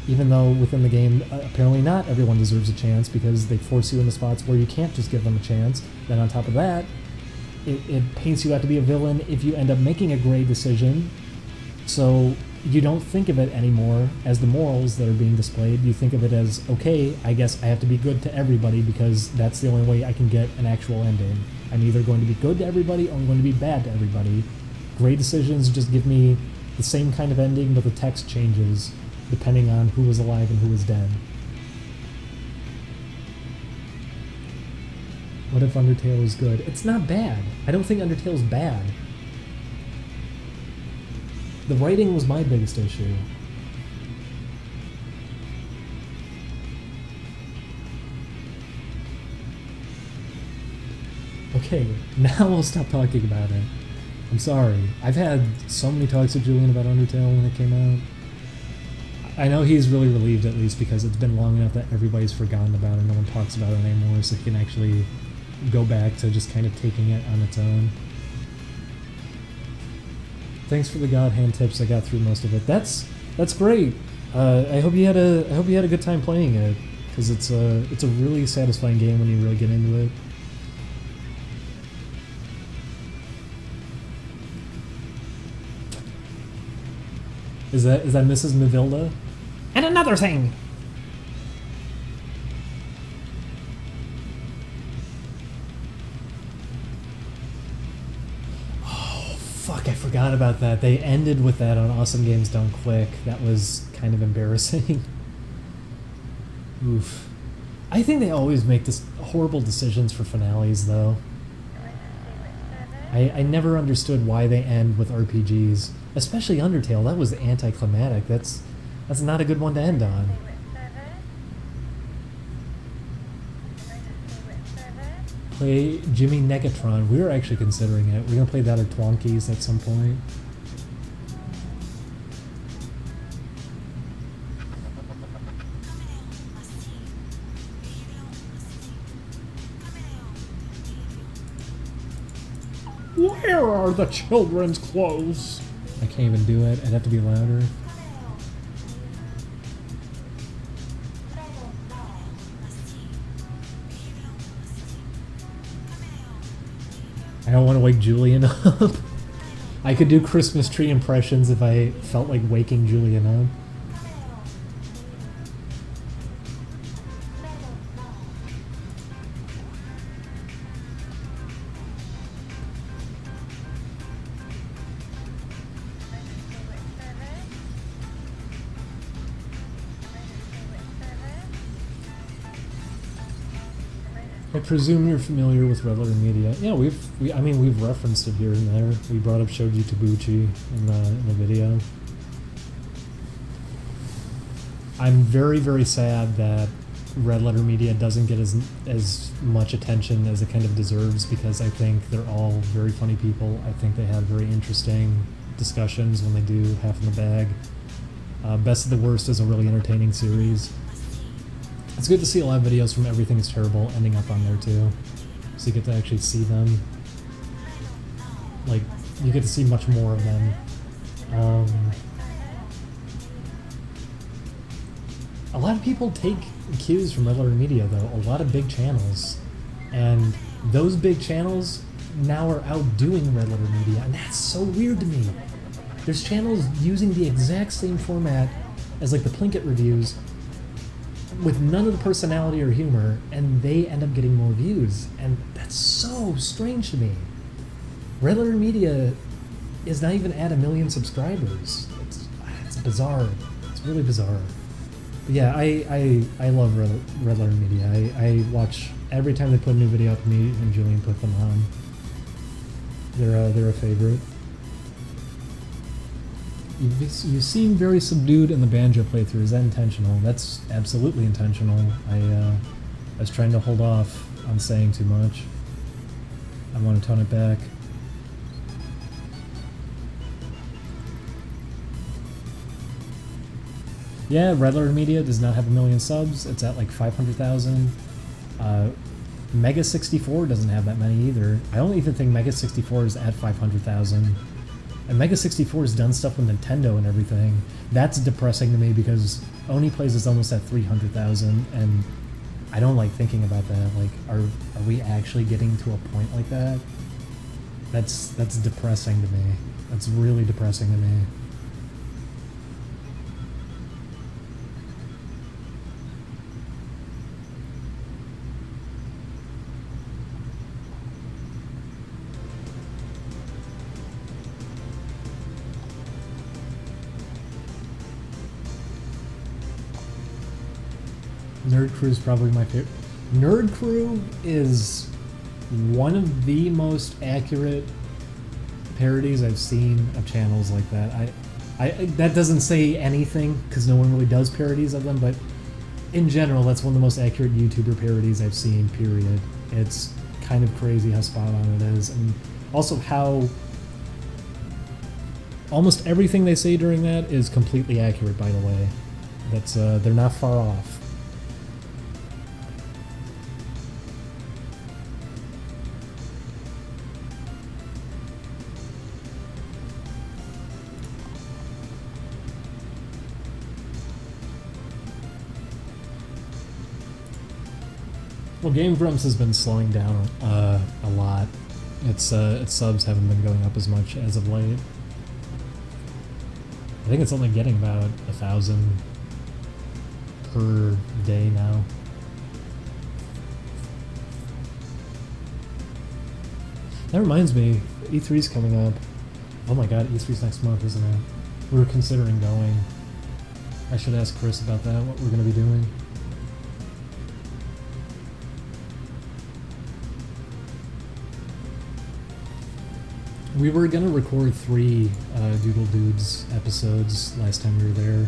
Even though within the game, apparently not everyone deserves a chance because they force you into spots where you can't just give them a chance. Then on top of that, it paints you out to be a villain if you end up making a gray decision. So you don't think of it anymore as the morals that are being displayed. You think of it as, okay, I guess I have to be good to everybody because that's the only way I can get an actual ending. I'm either going to be good to everybody or I'm going to be bad to everybody. Gray decisions just give me the same kind of ending, but the text changes depending on who was alive and who was dead. What if Undertale is good? It's not bad. I don't think Undertale's bad. The writing was my biggest issue. Okay, now I'll stop talking about it. I'm sorry. I've had so many talks with Julian about Undertale when it came out. I know he's really relieved, at least, because it's been long enough that everybody's forgotten about it. No one talks about it anymore, so he can actually go back to just kind of taking it on its own. Thanks for the God Hand tips. I got through most of it. That's great. I hope you had a good time playing it, because it's a really satisfying game when you really get into it. Is that Mrs. Mavilda? And another thing. Fuck, I forgot about that. They ended with that on Awesome Games Done Quick. That was kind of embarrassing. Oof. I think they always make this horrible decisions for finales, though. I never understood why they end with RPGs. Especially Undertale. That was anticlimactic. That's not a good one to end on. Play Jimmy Negatron. We were actually considering it. We're gonna play that at Twonkies at some point. Where are the children's clothes? I can't even do it. I'd have to be louder. I don't want to wake Julian up. I could do Christmas tree impressions if I felt like waking Julian up. I presume you're familiar with Red Letter Media. Yeah, we've referenced it here and there. We brought up Shoji Tabuchi in the video. I'm very, very sad that Red Letter Media doesn't get as much attention as it kind of deserves, because I think they're all very funny people. I think they have very interesting discussions when they do Half in the Bag. Best of the Worst is a really entertaining series. It's good to see a lot of videos from Everything is Terrible ending up on there too, so you get to actually see them. Like, you get to see much more of them. A lot of people take cues from Red Letter Media, though. A lot of big channels. And those big channels now are outdoing Red Letter Media, and that's so weird to me. There's channels using the exact same format as like the Plinkett reviews, with none of the personality or humor, and they end up getting more views. And that's so strange to me. Red Letter Media is not even at 1 million subscribers. It's bizarre. It's really bizarre. But yeah, I love Red Letter Media. I watch every time they put a new video up. Me and Julian put them on. They're a favorite. You seem very subdued in the banjo playthrough. Is that intentional? That's absolutely intentional. I was trying to hold off on saying too much. I want to tone it back. Yeah, Red Letter Media does not have 1 million subs. It's at like 500,000. Mega 64 doesn't have that many either. I don't even think Mega 64 is at 500,000. And Mega 64 has done stuff with Nintendo and everything. That's depressing to me, because Oni Plays is almost at 300,000, and I don't like thinking about that. Like, are we actually getting to a point like that? That's depressing to me. That's really depressing to me. Nerd Crew is probably my favorite. Nerd Crew is one of the most accurate parodies I've seen of channels like that. That doesn't say anything, because no one really does parodies of them, but in general, that's one of the most accurate YouTuber parodies I've seen, period. It's kind of crazy how spot on it is, and also how almost everything they say during that is completely accurate, by the way. That's they're not far off. Well, Game Grumps has been slowing down a lot. Its subs haven't been going up as much as of late. I think it's only getting about 1,000 per day now. That reminds me, E3's coming up. Oh my god, E3's next month, isn't it? We were considering going. I should ask Chris about that, what we're going to be doing. We were gonna record 3 Doodle Dudes episodes last time we were there,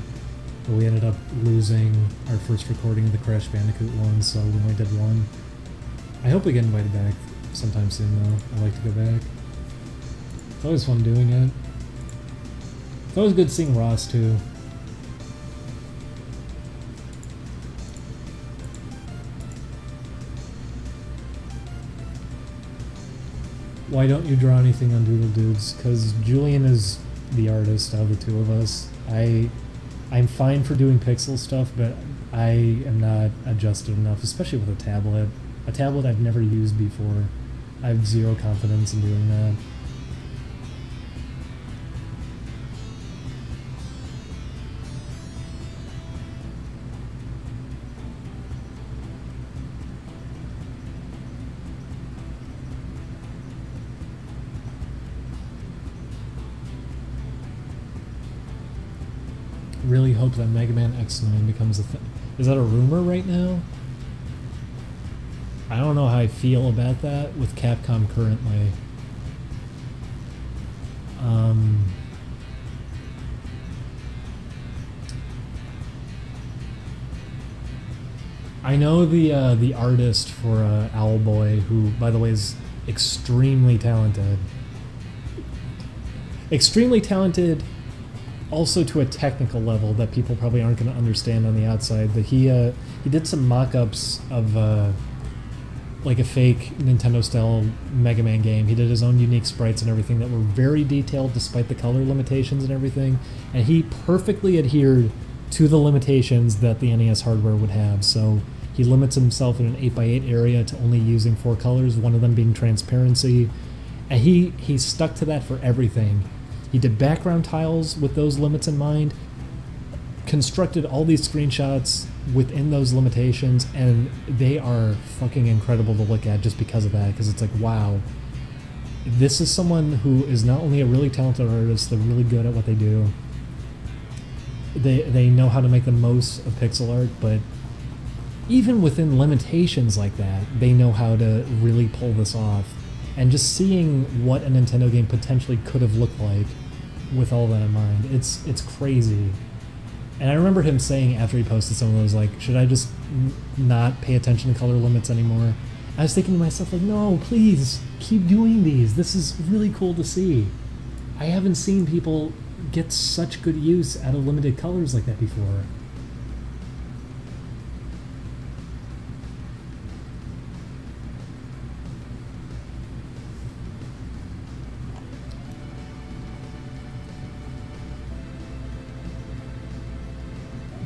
but we ended up losing our first recording of the Crash Bandicoot one, so we only did 1. I hope we get invited back sometime soon, though. I'd like to go back. It's always fun doing it. It's always good seeing Ross, too. Why don't you draw anything on Doodle Dudes? Because Julian is the artist out of the two of us. I'm fine for doing pixel stuff, but I am not adjusted enough, especially with a tablet. A tablet I've never used before. I have zero confidence in doing that. Really hope that Mega Man X9 becomes a thing. Is that a rumor right now? I don't know how I feel about that with Capcom currently. I know the artist for Owlboy, who, by the way, is extremely talented. Extremely talented, also to a technical level that people probably aren't going to understand on the outside. But he did some mock-ups of like a fake Nintendo-style Mega Man game. He did his own unique sprites and everything that were very detailed despite the color limitations and everything. And he perfectly adhered to the limitations that the NES hardware would have. So he limits himself in an 8x8 area to only using 4 colors, one of them being transparency. And he stuck to that for everything. He did background tiles with those limits in mind, constructed all these screenshots within those limitations, and they are fucking incredible to look at just because of that, because it's like, wow, this is someone who is not only a really talented artist, they're really good at what they do. They know how to make the most of pixel art, but even within limitations like that, they know how to really pull this off. And just seeing what a Nintendo game potentially could have looked like with all that in mind, it's crazy. And I remember him saying after he posted some of those, like, should I just not pay attention to color limits anymore? I was thinking to myself, like, no, please, keep doing these. This is really cool to see. I haven't seen people get such good use out of limited colors like that before.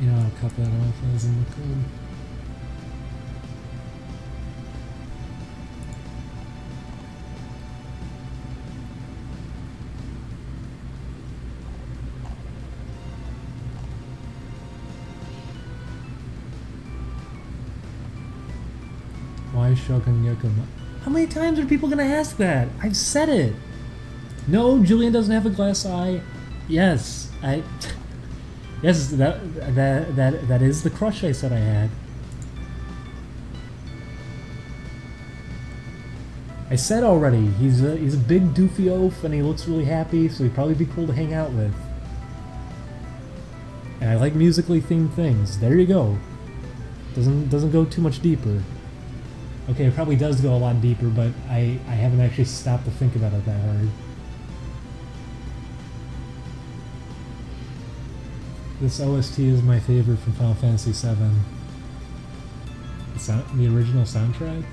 Yeah, I'll cut that off. That doesn't look good. Why Shogun Yakuma? How many times are people gonna ask that? I've said it. No, Julian doesn't have a glass eye. Yes, Yes, that is the crush I said I had. I said already, he's a big doofy oaf and he looks really happy, so he'd probably be cool to hang out with. And I like musically themed things. There you go. Doesn't go too much deeper. Okay, it probably does go a lot deeper, but I haven't actually stopped to think about it that hard. This OST is my favorite from Final Fantasy VII. The original soundtrack?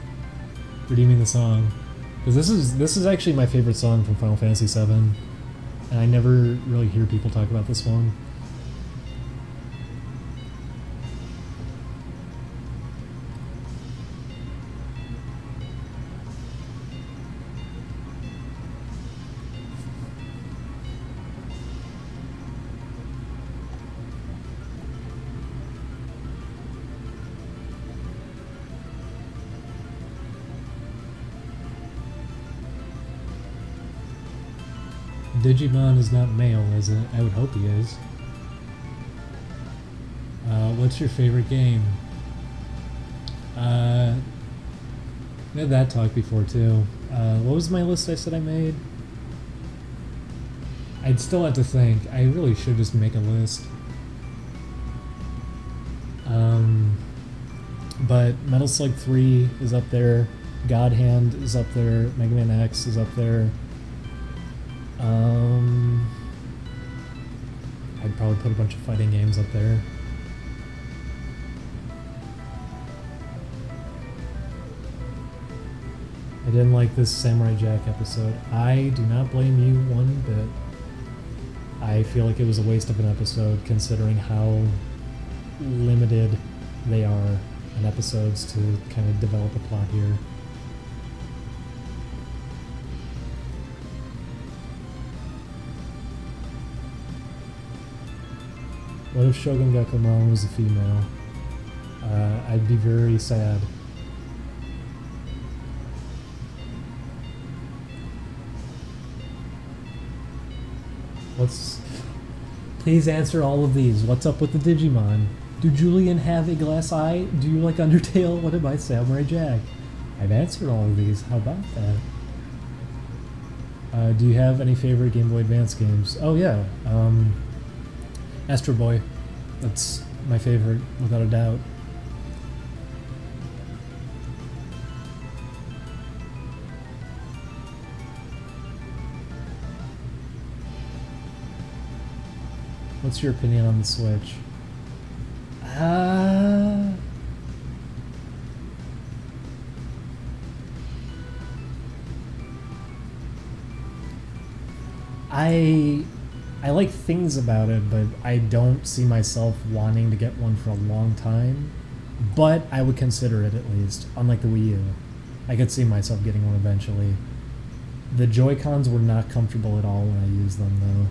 Or do you mean the song? Because this is actually my favorite song from Final Fantasy VII, and I never really hear people talk about this one. Digimon is not male, is it? I would hope he is. What's your favorite game? We had that talk before too. What was my list I said I made? I'd still have to think. I really should just make a list. But Metal Slug 3 is up there. God Hand is up there. Mega Man X is up there. I'd probably put a bunch of fighting games up there. I didn't like this Samurai Jack episode. I do not blame you one bit. I feel like it was a waste of an episode considering how limited they are in episodes to kind of develop a plot here. What if Shogun Gakumon was a female? I'd be very sad. Please answer all of these. What's up with the Digimon? Do Julian have a glass eye? Do you like Undertale? What about Samurai Jack? I've answered all of these. How about that? Do you have any favorite Game Boy Advance games? Oh yeah, Astro Boy. That's my favorite, without a doubt. What's your opinion on the Switch? I like things about it, but I don't see myself wanting to get one for a long time. But I would consider it at least, unlike the Wii U. I could see myself getting one eventually. The Joy-Cons were not comfortable at all when I used them, though.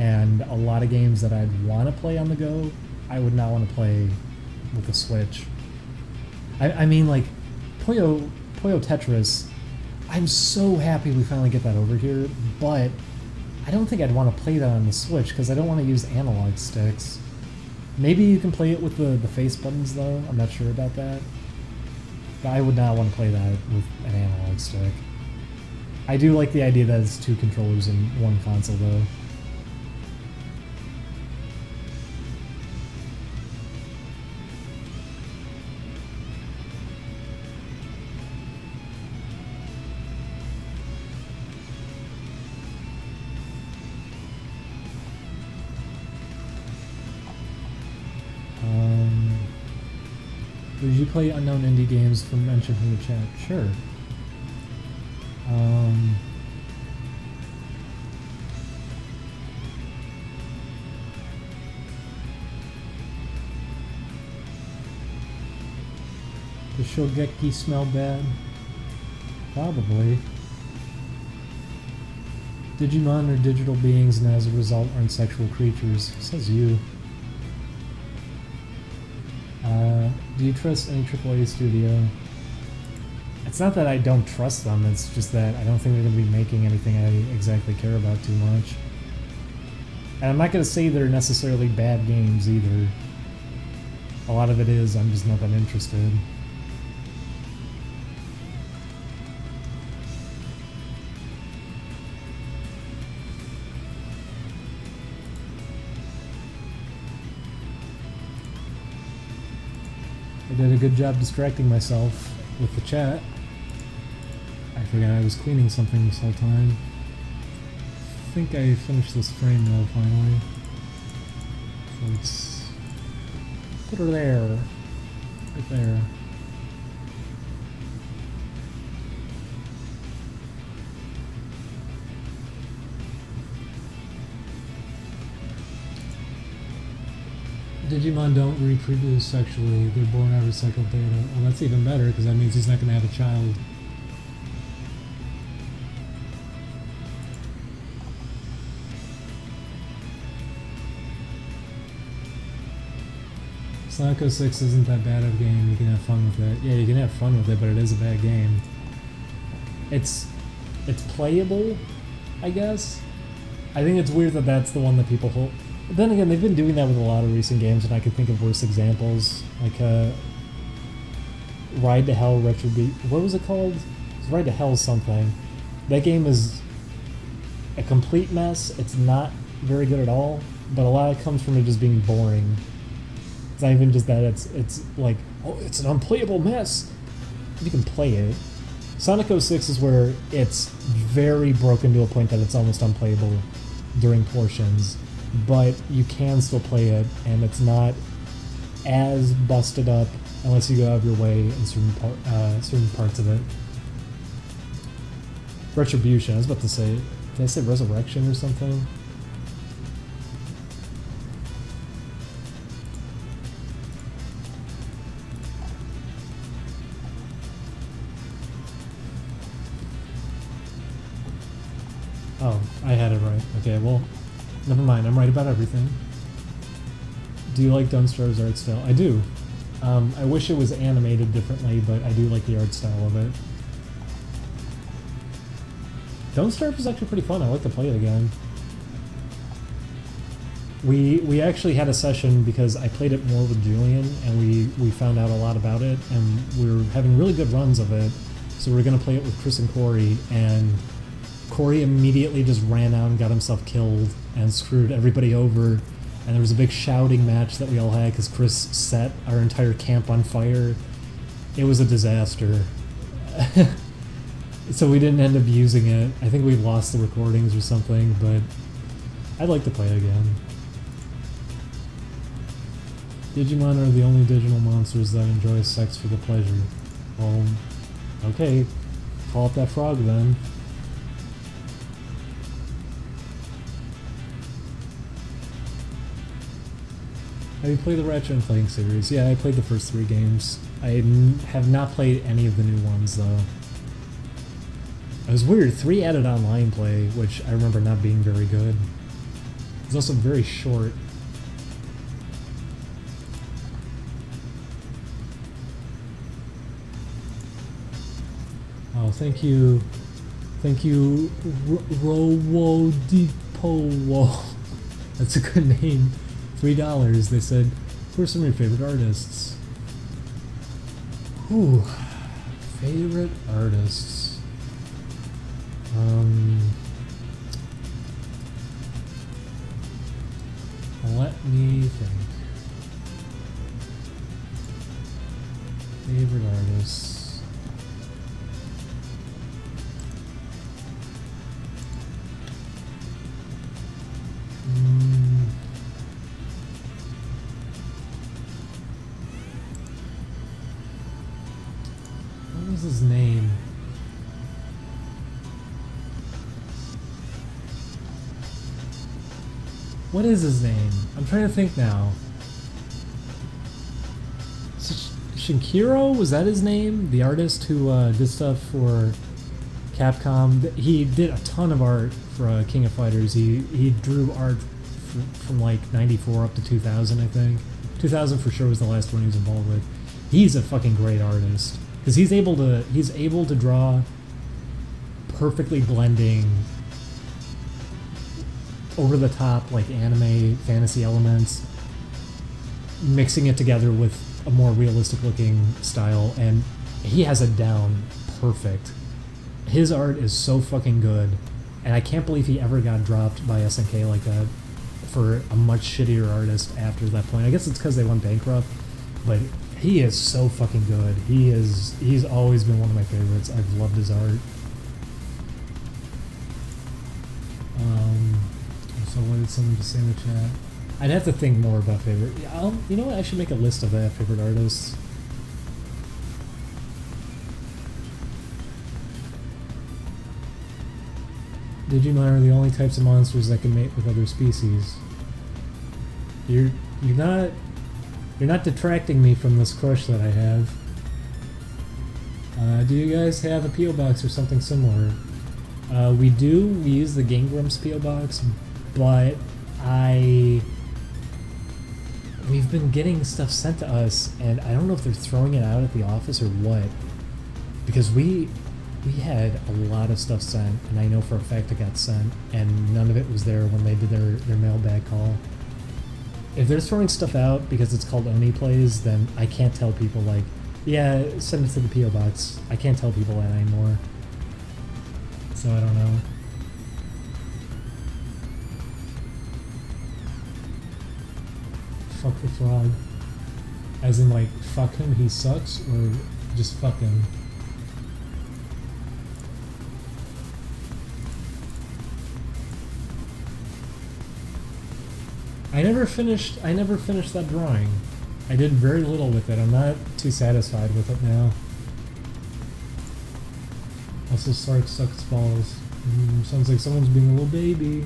And a lot of games that I'd want to play on the go, I would not want to play with the Switch. I mean, like, Puyo Tetris, I'm so happy we finally get that over here, but I don't think I'd want to play that on the Switch because I don't want to use analog sticks. Maybe you can play it with the face buttons, though. I'm not sure about that. But I would not want to play that with an analog stick. I do like the idea that it's two controllers in one console, though. Did you play unknown indie games from mentioned from the chat? Sure. Does Shogeki smell bad? Probably. Digimon are digital beings and as a result aren't sexual creatures. Says you. Do you trust any AAA studio? It's not that I don't trust them, it's just that I don't think they're going to be making anything I exactly care about too much. And I'm not going to say they're necessarily bad games either. A lot of it is, I'm just not that interested. I did a good job distracting myself with the chat. I forgot I was cleaning something this whole time. I think I finished this frame though, finally. So let's put her there. Right there. Digimon don't reproduce sexually, they're born out of recycled data. Well, that's even better, because that means he's not going to have a child. Sonic 06 isn't that bad of a game, you can have fun with it. Yeah, you can have fun with it, but it is a bad game. It's playable, I guess. I think it's weird that that's the one that people hold. But then again, they've been doing that with a lot of recent games, and I could think of worse examples. Like, Ride to Hell Retribution. What was it called? It's Ride to Hell something. That game is a complete mess. It's not very good at all, but a lot of it comes from it just being boring. It's not even just that, it's like, oh, it's an unplayable mess. You can play it. Sonic 06 is where it's very broken to a point that it's almost unplayable during portions. But you can still play it, and it's not as busted up unless you go out of your way in certain parts of it. Retribution, I was about to say, did I say Resurrection or something? Oh, I had it right. Okay, well, never mind, I'm right about everything. Do you like Dunstar's art style? I do. I wish it was animated differently, but I do like the art style of it. Dunstar is actually pretty fun, I like to play it again. We actually had a session because I played it more with Julian, and we found out a lot about it, and we were having really good runs of it. So we were gonna play it with Chris and Corey, and Corey immediately just ran out and got himself killed and screwed everybody over. And there was a big shouting match that we all had because Chris set our entire camp on fire. It was a disaster. So we didn't end up using it. I think we lost the recordings or something, but I'd like to play it again. Digimon are the only digital monsters that enjoy sex for the pleasure. Well, okay. Call up that frog then. Have you played the Ratchet & Clank series? Yeah, I played the first 3 games. I have not played any of the new ones, though. It was weird. 3 added online play, which I remember not being very good. It was also very short. Oh, thank you. Thank you, Rowodipowo. That's a good name. $3. They said, who are some of your favorite artists? Ooh, favorite artists. Let me think. Favorite artists. What was his name? What is his name? I'm trying to think now. Shinkiro? Was that his name? The artist who did stuff for Capcom. He did a ton of art for King of Fighters. He drew art from like 94 up to 2000, I think. 2000 for sure was the last one he was involved with. He's a fucking great artist because he's able to draw perfectly blending over the top like anime fantasy elements, mixing it together with a more realistic looking style, and he has it down perfect. His art is so fucking good, and I can't believe he ever got dropped by SNK like that for a much shittier artist after that point. I guess it's because they went bankrupt, but he is so fucking good. He's always been one of my favorites. I've loved his art. So what did someone just say in the chat? I'd have to think more about favorite. You know what? I should make a list of that favorite artists. Digimon are the only types of monsters that can mate with other species. You're not detracting me from this crush that I have. Do you guys have a P.O. box or something similar? We do. We use the Game Grumps P.O. box, but we've been getting stuff sent to us, and I don't know if they're throwing it out at the office or what, because we had a lot of stuff sent, and I know for a fact it got sent, and none of it was there when they did their mailbag call. If they're throwing stuff out because it's called Oni Plays, then I can't tell people like, yeah, send it to the P.O. box. I can't tell people that anymore. So I don't know. Fuck the frog. As in like, fuck him, he sucks, or just fuck him? I never finished that drawing. I did very little with it. I'm not too satisfied with it now. Also, Sark sucks balls. Sounds like someone's being a little baby.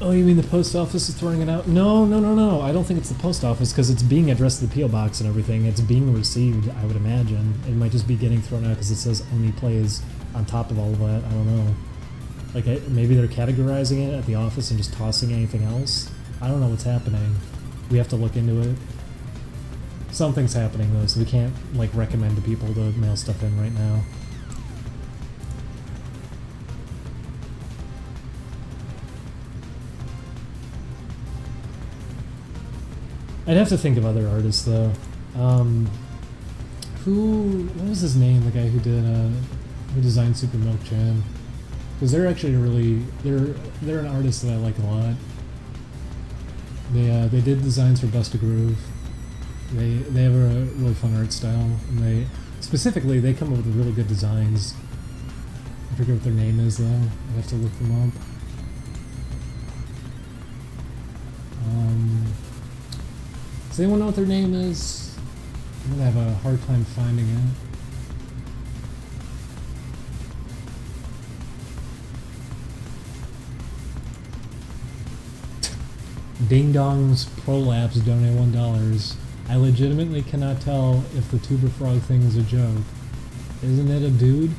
Oh, you mean the post office is throwing it out? No. I don't think it's the post office because it's being addressed to the P.O. box and everything. It's being received, I would imagine. It might just be getting thrown out because it says Only Plays on top of all of that. I don't know. Like, maybe they're categorizing it at the office and just tossing anything else? I don't know what's happening. We have to look into it. Something's happening though, so we can't, like, recommend to people to mail stuff in right now. I'd have to think of other artists though. What was his name? The guy who designed Super Milk Jam. Because they're actually they're an artist that I like a lot. They did designs for Bust a Groove. They have a really fun art style, and they come up with really good designs. I forget what their name is though. I have to look them up. Does anyone know what their name is? I'm gonna have a hard time finding it. Ding Dong's Prolapse donate $1. I legitimately cannot tell if the tuber frog thing is a joke. Isn't it a dude?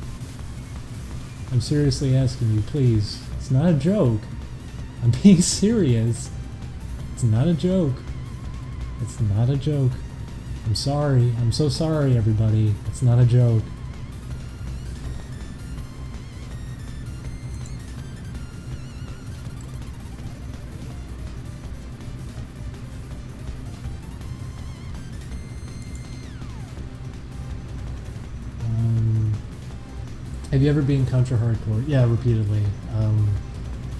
I'm seriously asking you, please. It's not a joke. I'm being serious. It's not a joke. It's not a joke. I'm sorry. I'm so sorry, everybody. It's not a joke. Have you ever been contra hardcore? Yeah, repeatedly.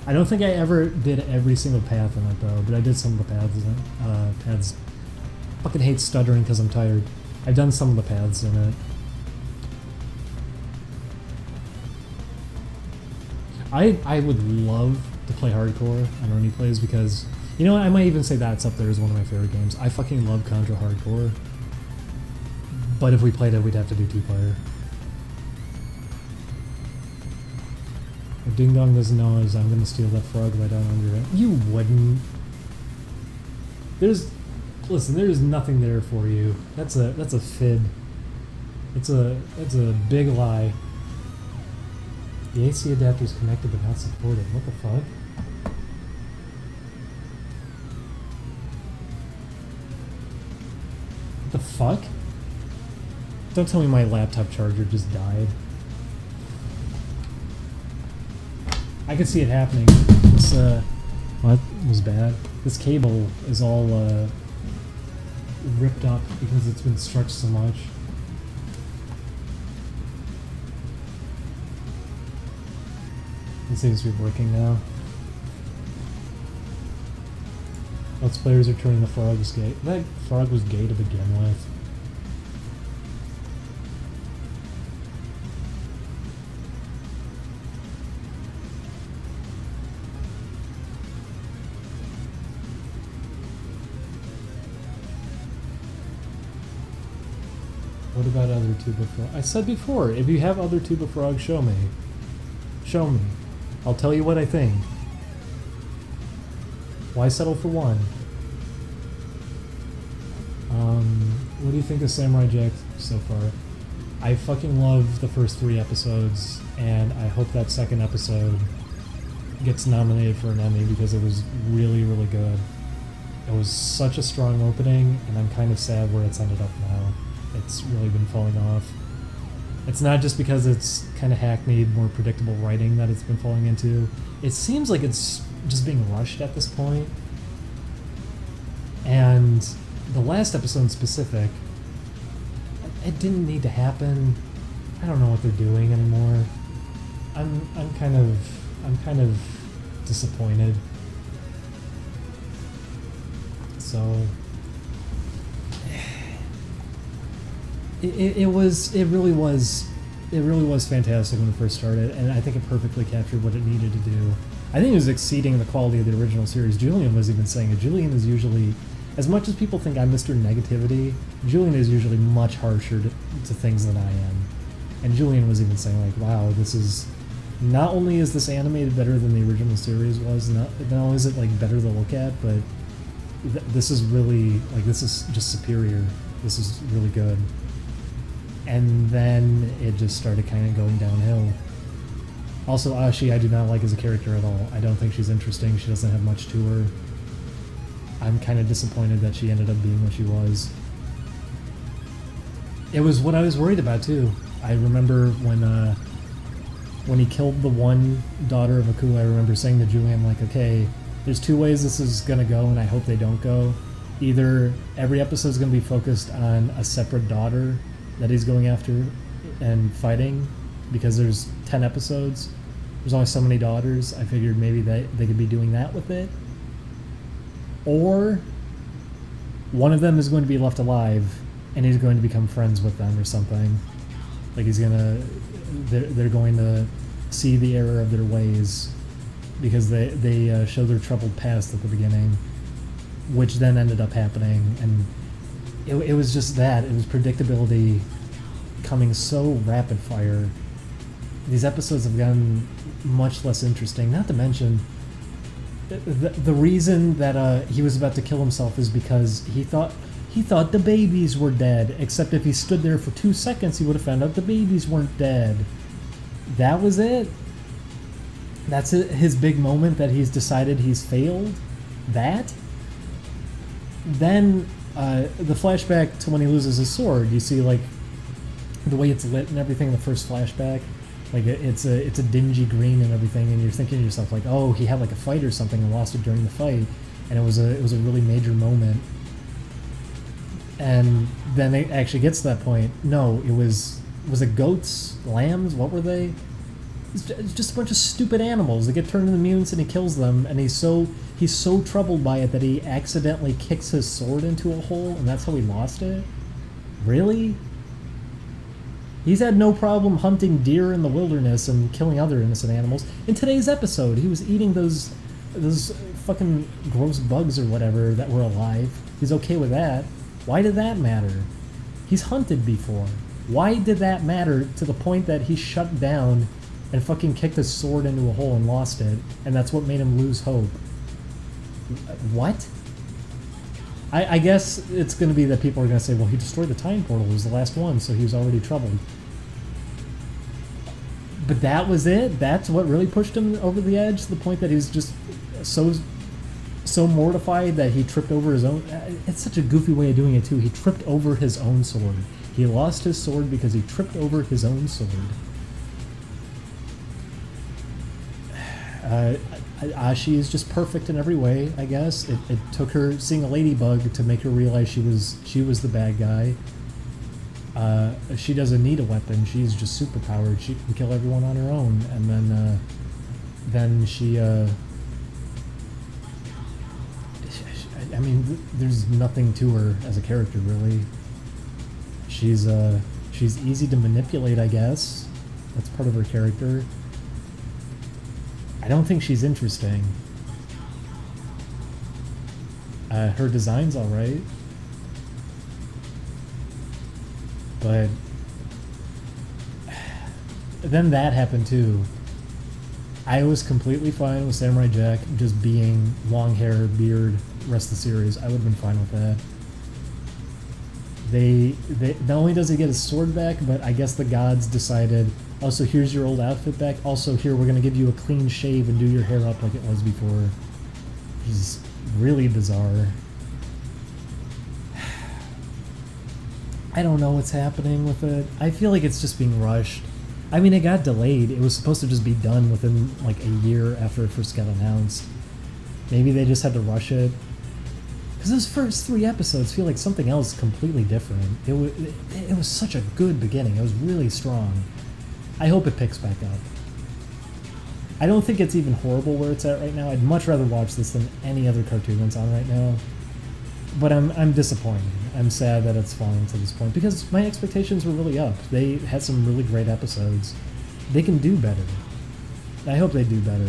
I don't think I ever did every single path in it though, but I did some of the paths in it. Paths. Fucking hate stuttering because I'm tired. I've done some of the paths in it. I would love to play hardcore on Ernie Plays because, you know what, I might even say that's up there as one of my favorite games. I fucking love contra hardcore. But if we played it, we'd have to do 2-player. If Ding Dong doesn't know is I'm gonna steal that frog right down under it. You wouldn't. Listen, there's nothing there for you. That's a fib. That's a big lie. The AC adapter is connected but not supported. What the fuck? What the fuck? Don't tell me my laptop charger just died. I could see it happening. This, what was bad? This cable is all, ripped up because it's been stretched so much. It seems to be working now. Let's players are turning the frog's gay. That frog was gay to begin with. What about other tuba frogs? I said before, if you have other tuba frogs, show me. Show me. I'll tell you what I think. Why settle for one? What do you think of Samurai Jack so far? I fucking love the first 3 episodes, and I hope that second episode gets nominated for an Emmy because it was really, really good. It was such a strong opening, and I'm kind of sad where it's ended up now. It's really been falling off. It's not just because it's kind of hackneyed, more predictable writing that it's been falling into. It seems like it's just being rushed at this point. And the last episode in specific, it didn't need to happen. I don't know what they're doing anymore. I'm kind of disappointed. So it really was fantastic when it first started, and I think it perfectly captured what it needed to do. I think it was exceeding the quality of the original series. Julian was even saying it. Julian is usually, as much as people think I'm Mr. Negativity, Julian is usually much harsher to things than I am. And Julian was even saying, like, wow, this is, not only is this animated better than the original series was, not only is it like better to look at, but this is really, like, this is just superior. This is really good. And then it just started kind of going downhill. Also, Ashi I do not like as a character at all. I don't think she's interesting. She doesn't have much to her. I'm kind of disappointed that she ended up being what she was. It was what I was worried about too. I remember when he killed the one daughter of Aku, I remember saying to Julian, like, okay, there's 2 ways this is gonna go, and I hope they don't go. either every episode is going to be focused on a separate daughter that he's going after and fighting, because there's 10 episodes. There's only so many daughters. I figured maybe they could be doing that with it. Or one of them is going to be left alive and he's going to become friends with them or something. Like they're going to see the error of their ways because they show their troubled past at the beginning, which then ended up happening. And it was just that. It was predictability coming so rapid fire. These episodes have gotten much less interesting. Not to mention, the reason that he was about to kill himself is because he thought the babies were dead. Except if he stood there for 2 seconds, he would have found out the babies weren't dead. That was it. That's his big moment that he's decided he's failed. That. Then the flashback to when he loses his sword. You see like the way it's lit and everything in the first flashback. Like it's a dingy green and everything, and you're thinking to yourself like, oh, he had like a fight or something and lost it during the fight, and it was a really major moment. And then it actually gets to that point. No, it was it goats, lambs? What were they? It's just a bunch of stupid animals that get turned into mutants, and he kills them. And he's so troubled by it that he accidentally kicks his sword into a hole, and that's how he lost it. Really? He's had no problem hunting deer in the wilderness and killing other innocent animals. In today's episode, he was eating those fucking gross bugs or whatever that were alive. He's okay with that. Why did that matter? He's hunted before. Why did that matter to the point that he shut down and fucking kicked his sword into a hole and lost it, and that's what made him lose hope? What? I guess it's going to be that people are going to say, well, he destroyed the time portal. It was the last one, so he was already troubled. But that was it? That's what really pushed him over the edge, to the point that he was just so mortified that he tripped over his own... It's such a goofy way of doing it, too. He tripped over his own sword. He lost his sword because he tripped over his own sword. Ashi is just perfect in every way, I guess. It took her seeing a ladybug to make her realize she was the bad guy. She doesn't need a weapon. She's just superpowered. She can kill everyone on her own. And then she... I mean, there's nothing to her as a character, really. She's easy to manipulate, I guess. That's part of her character. I don't think she's interesting. Her design's alright. But then that happened too. I was completely fine with Samurai Jack just being long hair, beard, rest of the series. I would have been fine with that. They not only does he get his sword back, but I guess the gods decided, also here's your old outfit back, also here we're going to give you a clean shave and do your hair up like it was before. Which is really bizarre. I don't know what's happening with it. I feel like it's just being rushed. I mean, it got delayed. It was supposed to just be done within like a year after it first got announced. Maybe they just had to rush it. Because those first 3 episodes feel like something else completely different. It was such a good beginning. It was really strong. I hope it picks back up. I don't think it's even horrible where it's at right now. I'd much rather watch this than any other cartoon that's on right now. But I'm disappointed. I'm sad that it's falling to this point because my expectations were really up. They had some really great episodes. They can do better. I hope they do better.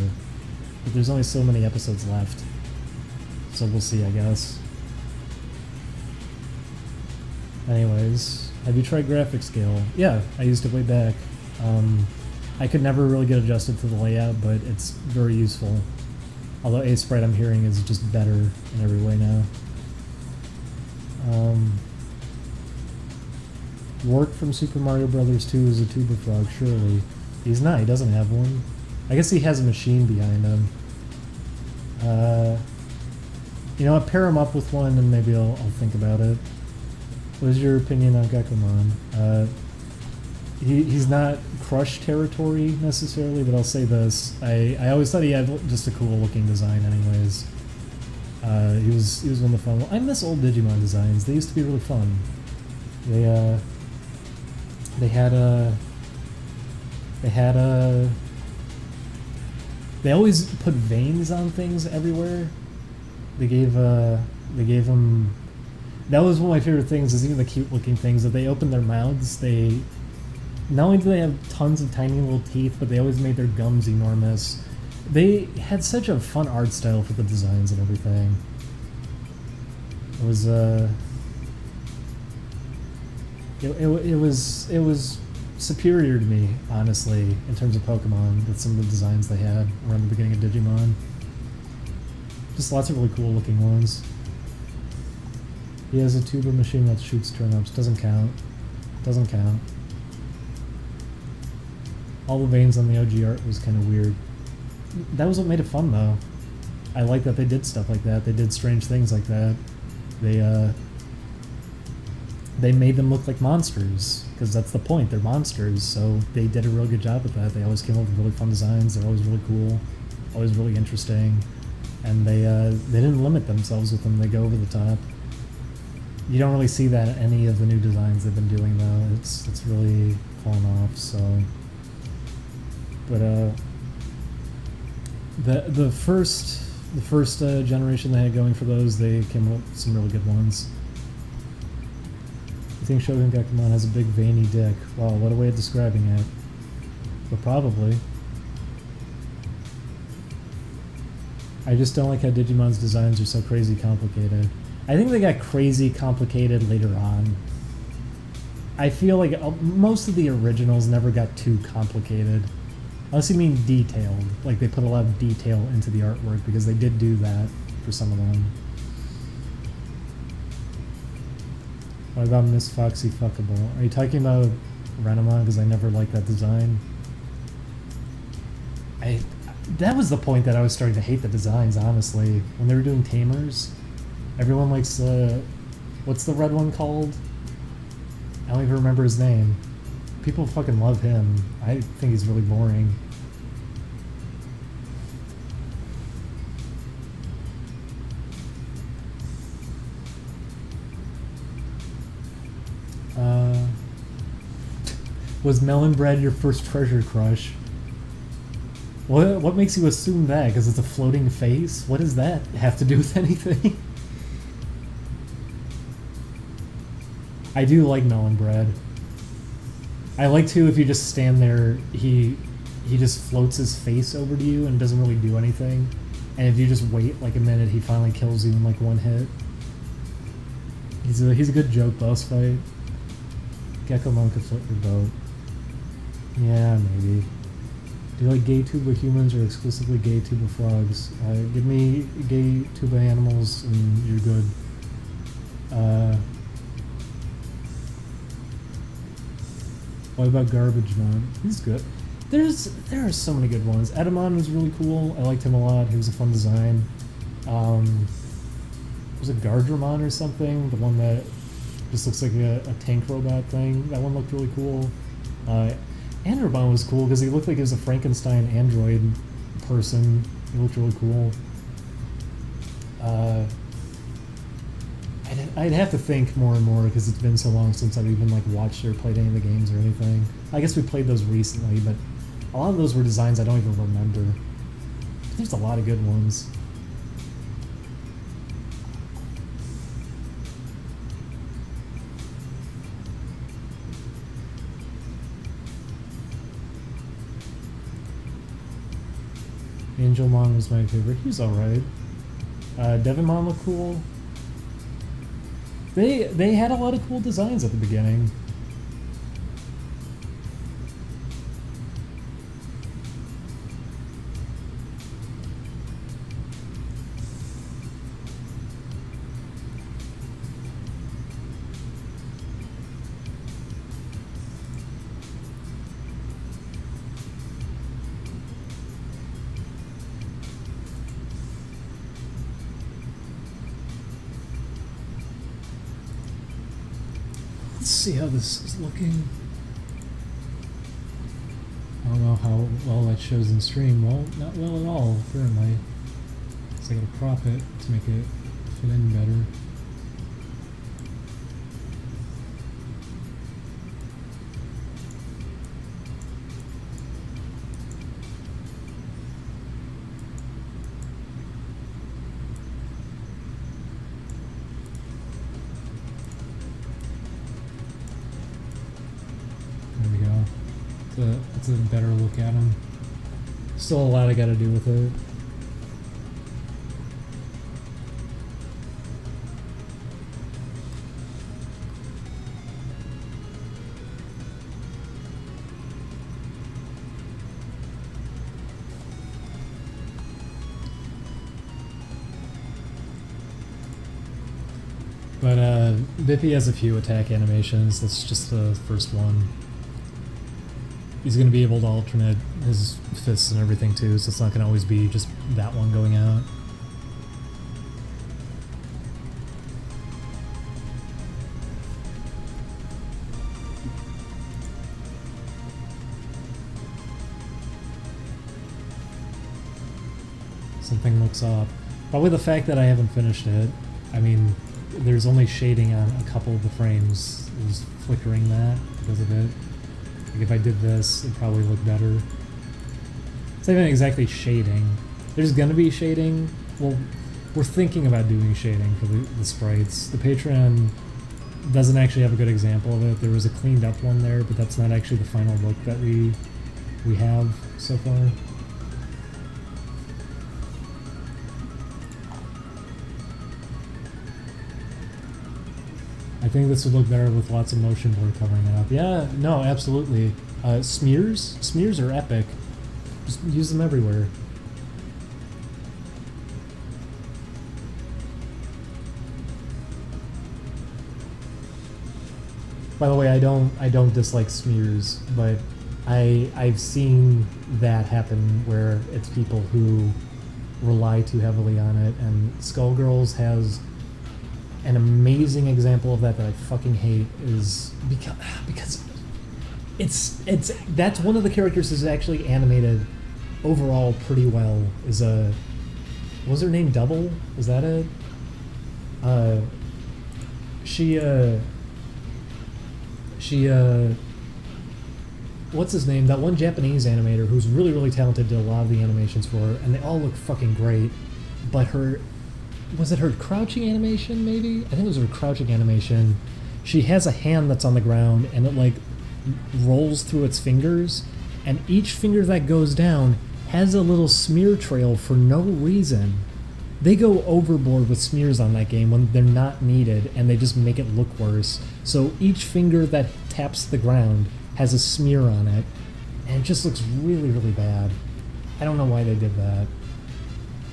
But there's only so many episodes left. So we'll see, I guess. Anyways, have you tried graphic scale? Yeah, I used it way back. I could never really get adjusted to the layout, but it's very useful. Although A-Sprite I'm hearing is just better in every way now. Work from Super Mario Brothers 2 is a tuber frog, surely. He's not, he doesn't have one. I guess he has a machine behind him. You know what, pair him up with one and maybe I'll think about it. What is your opinion on Gakumon? He's not Crush territory necessarily, but I'll say this. I always thought he had just a cool looking design anyways. He was one of the fun ones. I miss old Digimon designs. They used to be really fun. They had they always put veins on things everywhere. They gave them. That was one of my favorite things. Is even the cute looking things that they opened their mouths. They not only do they have tons of tiny little teeth, but they always made their gums enormous. They had such a fun art style for the designs and everything. It was it was superior to me, honestly, in terms of Pokemon, with some of the designs they had around the beginning of Digimon. Just lots of really cool looking ones. He has a tuber machine that shoots turnips. Doesn't count. Doesn't count. All the veins on the OG art was kind of weird. That was what made it fun, though. I like that they did stuff like that. They did strange things like that. They made them look like monsters, because that's the point. They're monsters, so they did a real good job with that. They always came up with really fun designs. They're always really cool, always really interesting, and they didn't limit themselves with them. They go over the top. You don't really see that in any of the new designs they've been doing, though. It's really fallen off. So, but the first generation they had going for those, they came up with some really good ones. I think Shogun Gakumon has a big veiny dick. Wow, what a way of describing it. But probably. I just don't like how Digimon's designs are so crazy complicated. I think they got crazy complicated later on. I feel like most of the originals never got too complicated. Unless you mean detailed. Like they put a lot of detail into the artwork, because they did do that for some of them. What about Miss Foxy Fuckable? Are you talking about Renamon? Because I never liked that design. That was the point that I was starting to hate the designs, honestly. When they were doing Tamers, everyone likes, what's the red one called? I don't even remember his name. People fucking love him. I think he's really boring. Was Melon Bread your first treasure crush? What makes you assume that? Because it's a floating face? What does that have to do with anything? I do like Melon Bread. I like too if you just stand there, he just floats his face over to you and doesn't really do anything. And if you just wait like a minute, he finally kills you in like one hit. He's a good joke boss fight. Gekomon could float your boat. Yeah, maybe. Do you like gay tuba humans or exclusively gay tuba frogs? Give me gay tuba animals and you're good. What about Garbage Man? He's good. There are so many good ones. Edamon was really cool. I liked him a lot. He was a fun design. Was it Gardramon or something? The one that just looks like a tank robot thing. That one looked really cool. Andromon was cool because he looked like he was a Frankenstein android person. He looked really cool. I'd have to think more and more because it's been so long since I've even like watched or played any of the games or anything. I guess we played those recently, but a lot of those were designs I don't even remember. There's a lot of good ones. Angelmon was my favorite. He was alright. Devonmon looked cool. They had a lot of cool designs at the beginning. Let's see how this is looking. I don't know how well that shows in stream. Well, not well at all, apparently. So I gotta crop it to make it fit in better. There we go. It's a better look at them. Still a lot I gotta do with it. But Bippy has a few attack animations. That's just the first one. He's going to be able to alternate his fists and everything too, so it's not going to always be just that one going out. Something looks off. Probably the fact that I haven't finished it. I mean, there's only shading on a couple of the frames. It was flickering that because of it. Like if I did this, it'd probably look better. It's not even exactly shading. There's gonna be shading. Well, we're thinking about doing shading for the sprites. The Patreon doesn't actually have a good example of it. There was a cleaned up one there, but that's not actually the final look that we have so far. I think this would look better with lots of motion blur covering it up. Yeah, no, absolutely. Smears? Smears are epic. Just use them everywhere. By the way, I don't dislike smears, but I've seen that happen where it's people who rely too heavily on it, and Skullgirls has an amazing example of that I fucking hate is because that's one of the characters that's actually animated overall pretty well. Is what was her name? Double? Is that it? What's his name? That one Japanese animator who's really, really talented, did a lot of the animations for her, and they all look fucking great. But was it her crouching animation, maybe? I think it was her crouching animation. She has a hand that's on the ground, and it, like, rolls through its fingers, and each finger that goes down has a little smear trail for no reason. They go overboard with smears on that game when they're not needed, and they just make it look worse. So each finger that taps the ground has a smear on it, and it just looks really, really bad. I don't know why they did that.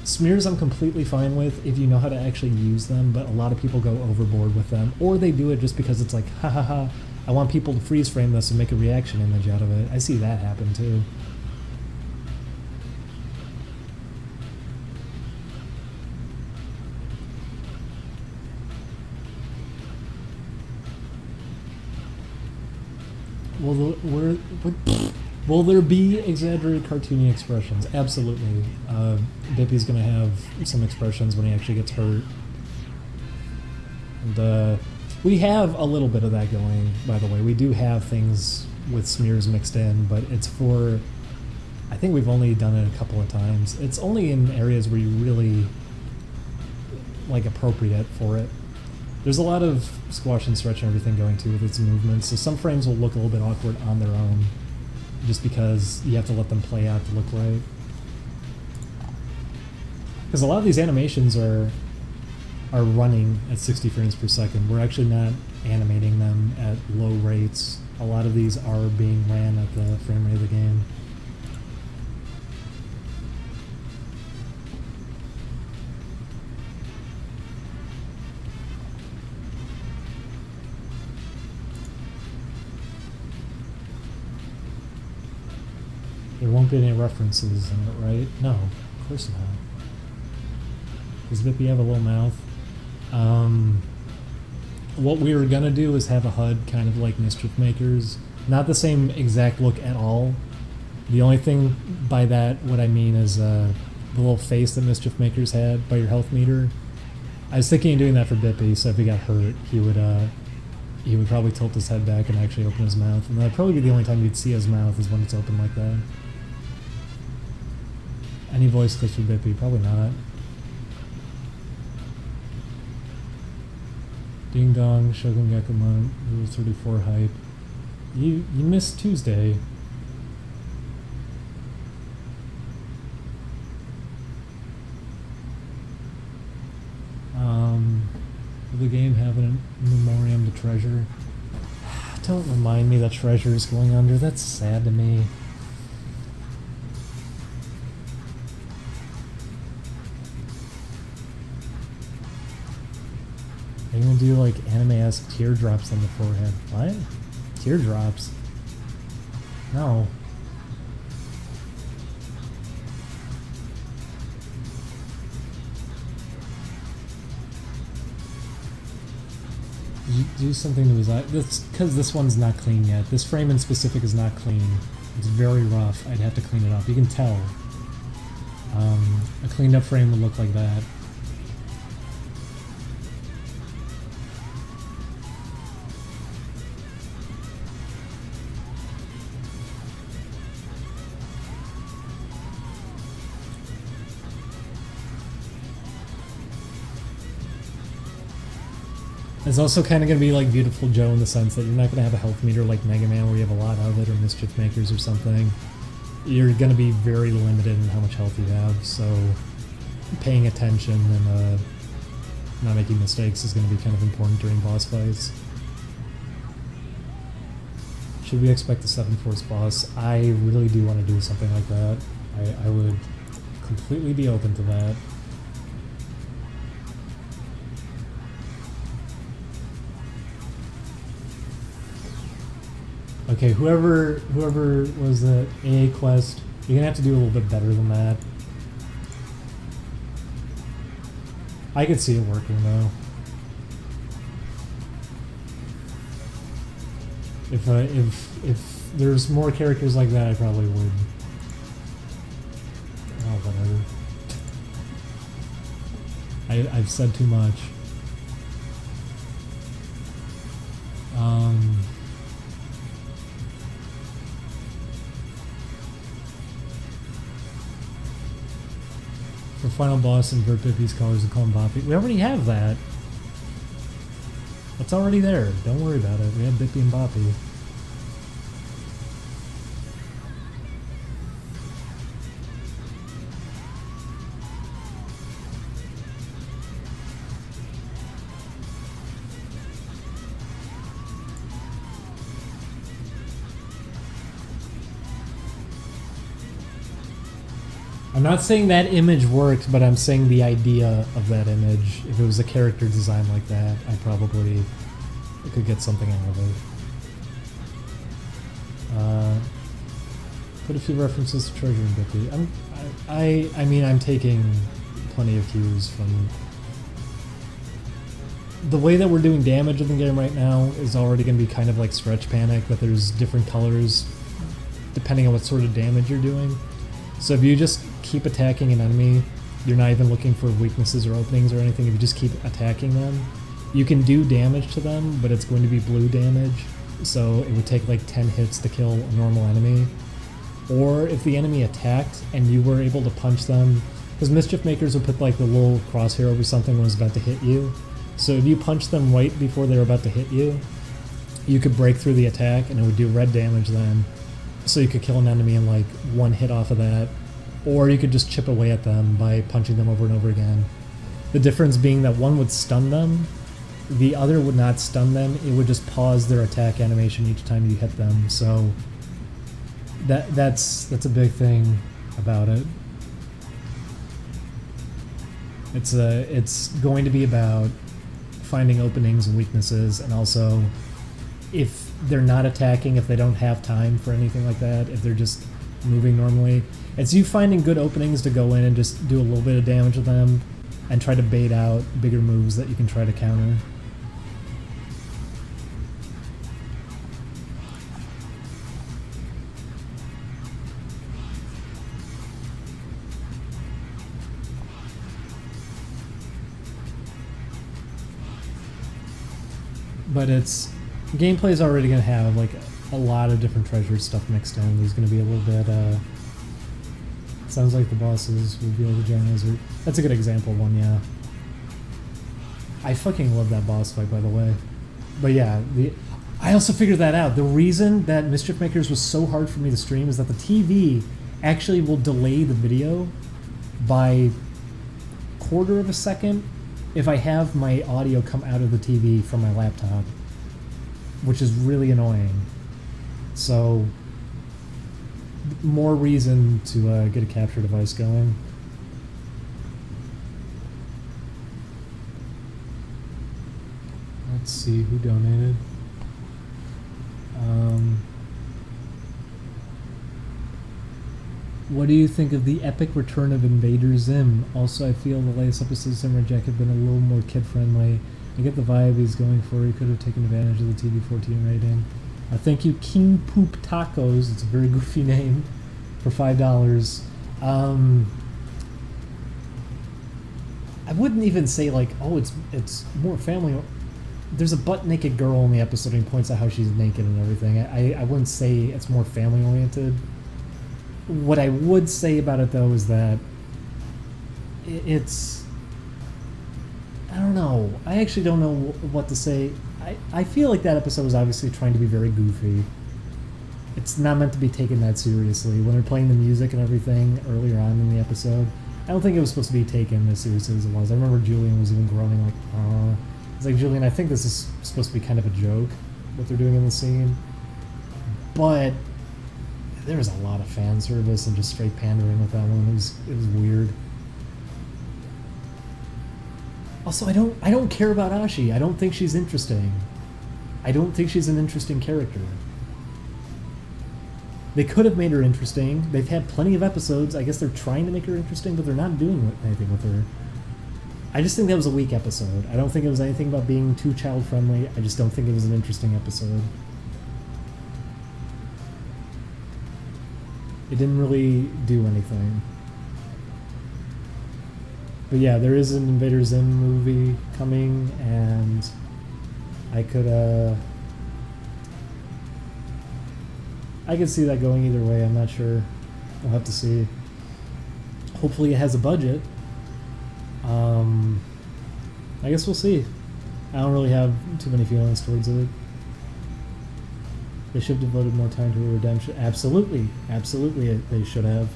Smears I'm completely fine with if you know how to actually use them, but a lot of people go overboard with them, or they do it just because it's like, ha ha ha, I want people to freeze frame this and make a reaction image out of it. I see that happen too. Will there be exaggerated cartoony expressions? Absolutely. Bippy's gonna have some expressions when he actually gets hurt. And we have a little bit of that going, by the way. We do have things with smears mixed in, but it's for... I think we've only done it a couple of times. It's only in areas where you really, like, appropriate for it. There's a lot of squash and stretch and everything going too with its movements, so some frames will look a little bit awkward on their own, just because you have to let them play out to look right. Because a lot of these animations are running at 60 frames per second. We're actually not animating them at low rates. A lot of these are being ran at the frame rate of the game. There won't be any references in it, right? No, of course not. Does Bippy have a little mouth? What we were gonna do is have a HUD kind of like Mischief Makers. Not the same exact look at all. The only thing by that, what I mean is the little face that Mischief Makers had by your health meter. I was thinking of doing that for Bippy, so if he got hurt, he would probably tilt his head back and actually open his mouth, and that'd probably be the only time you'd see his mouth is when it's open like that. Any voice clips for Bippy? Probably not. Ding Dong, Shogun Gekomon, Rule 34 hype. You missed Tuesday. Will the game have a memoriam to Treasure? Don't remind me that Treasure is going under. That's sad to me. Are you gonna do like anime-esque teardrops on the forehead? What? Teardrops? No. You do something to his eye. That's because this one's not clean yet. This frame in specific is not clean. It's very rough. I'd have to clean it up. You can tell. A cleaned up frame would look like that. It's also kind of going to be like Beautiful Joe in the sense that you're not going to have a health meter like Mega Man where you have a lot of it, or Mischief Makers or something. You're going to be very limited in how much health you have, so paying attention and not making mistakes is going to be kind of important during boss fights. Should we expect a 7-Force boss? I really do want to do something like that. I would completely be open to that. Okay, whoever was the AA quest, you're gonna have to do a little bit better than that. I could see it working though. If there's more characters like that, I probably would. Oh, whatever. I've said too much. For final boss, invert Bippy's colors and call him Boppy. We already have that. It's already there. Don't worry about it. We have Bippy and Boppy. I'm not saying that image worked, but I'm saying the idea of that image. If it was a character design like that, I probably could get something out of it. Put a few references to Treasure and Bippy. I mean, I'm taking plenty of cues from... The way that we're doing damage in the game right now is already going to be kind of like Stretch Panic, that there's different colors depending on what sort of damage you're doing. So if you just keep attacking an enemy, you're not even looking for weaknesses or openings or anything. If you just keep attacking them, you can do damage to them, but it's going to be blue damage. So it would take like 10 hits to kill a normal enemy. Or if the enemy attacked and you were able to punch them, because Mischief Makers would put like the little crosshair over something when it was about to hit you. So if you punch them right before they're about to hit you, you could break through the attack and it would do red damage then. So you could kill an enemy in like one hit off of that. Or you could just chip away at them by punching them over and over again. The difference being that one would stun them, the other would not stun them, it would just pause their attack animation each time you hit them. So that's a big thing about it. It's going to be about finding openings and weaknesses, and also if they're not attacking, if they don't have time for anything like that, if they're just moving normally, it's you finding good openings to go in and just do a little bit of damage to them and try to bait out bigger moves that you can try to counter. but it's gameplay is already going to have like a lot of different treasure stuff mixed in. There's going to be a little bit. Sounds like the bosses reveal the giant lizard. That's a good example one, yeah. I fucking love that boss fight, by the way. But yeah, I also figured that out. The reason that Mischief Makers was so hard for me to stream is that the TV actually will delay the video by quarter of a second if I have my audio come out of the TV from my laptop, which is really annoying. So, more reason to get a capture device going. Let's see who donated. What do you think of the epic return of Invader Zim? Also, I feel the latest episodes of Samurai Jack have been a little more kid-friendly. I get the vibe he's going for. He could have taken advantage of the TV-14 rating. Thank you, King Poop Tacos. It's a very goofy name for $5. I wouldn't even say like, oh, it's more family. There's a butt-naked girl in the episode and he points out how she's naked and everything. I wouldn't say it's more family-oriented. What I would say about it, though, is that it's... I don't know. I actually don't know what to say. I feel like that episode was obviously trying to be very goofy. It's not meant to be taken that seriously. When they're playing the music and everything earlier on in the episode, I don't think it was supposed to be taken as seriously as it was. I remember Julian was even groaning like, It's like, Julian, I think this is supposed to be kind of a joke, what they're doing in the scene. But there was a lot of fan service and just straight pandering with that one. It was weird. Also, I don't care about Ashi. I don't think she's interesting. I don't think she's an interesting character. They could have made her interesting. They've had plenty of episodes. I guess they're trying to make her interesting, but they're not doing anything with her. I just think that was a weak episode. I don't think it was anything about being too child-friendly. I just don't think it was an interesting episode. It didn't really do anything. But yeah, there is an Invader Zim movie coming, and I could see that going either way. I'm not sure. We'll have to see. Hopefully it has a budget. I guess we'll see. I don't really have too many feelings towards it. They should have devoted more time to her redemption. Absolutely. Absolutely they should have.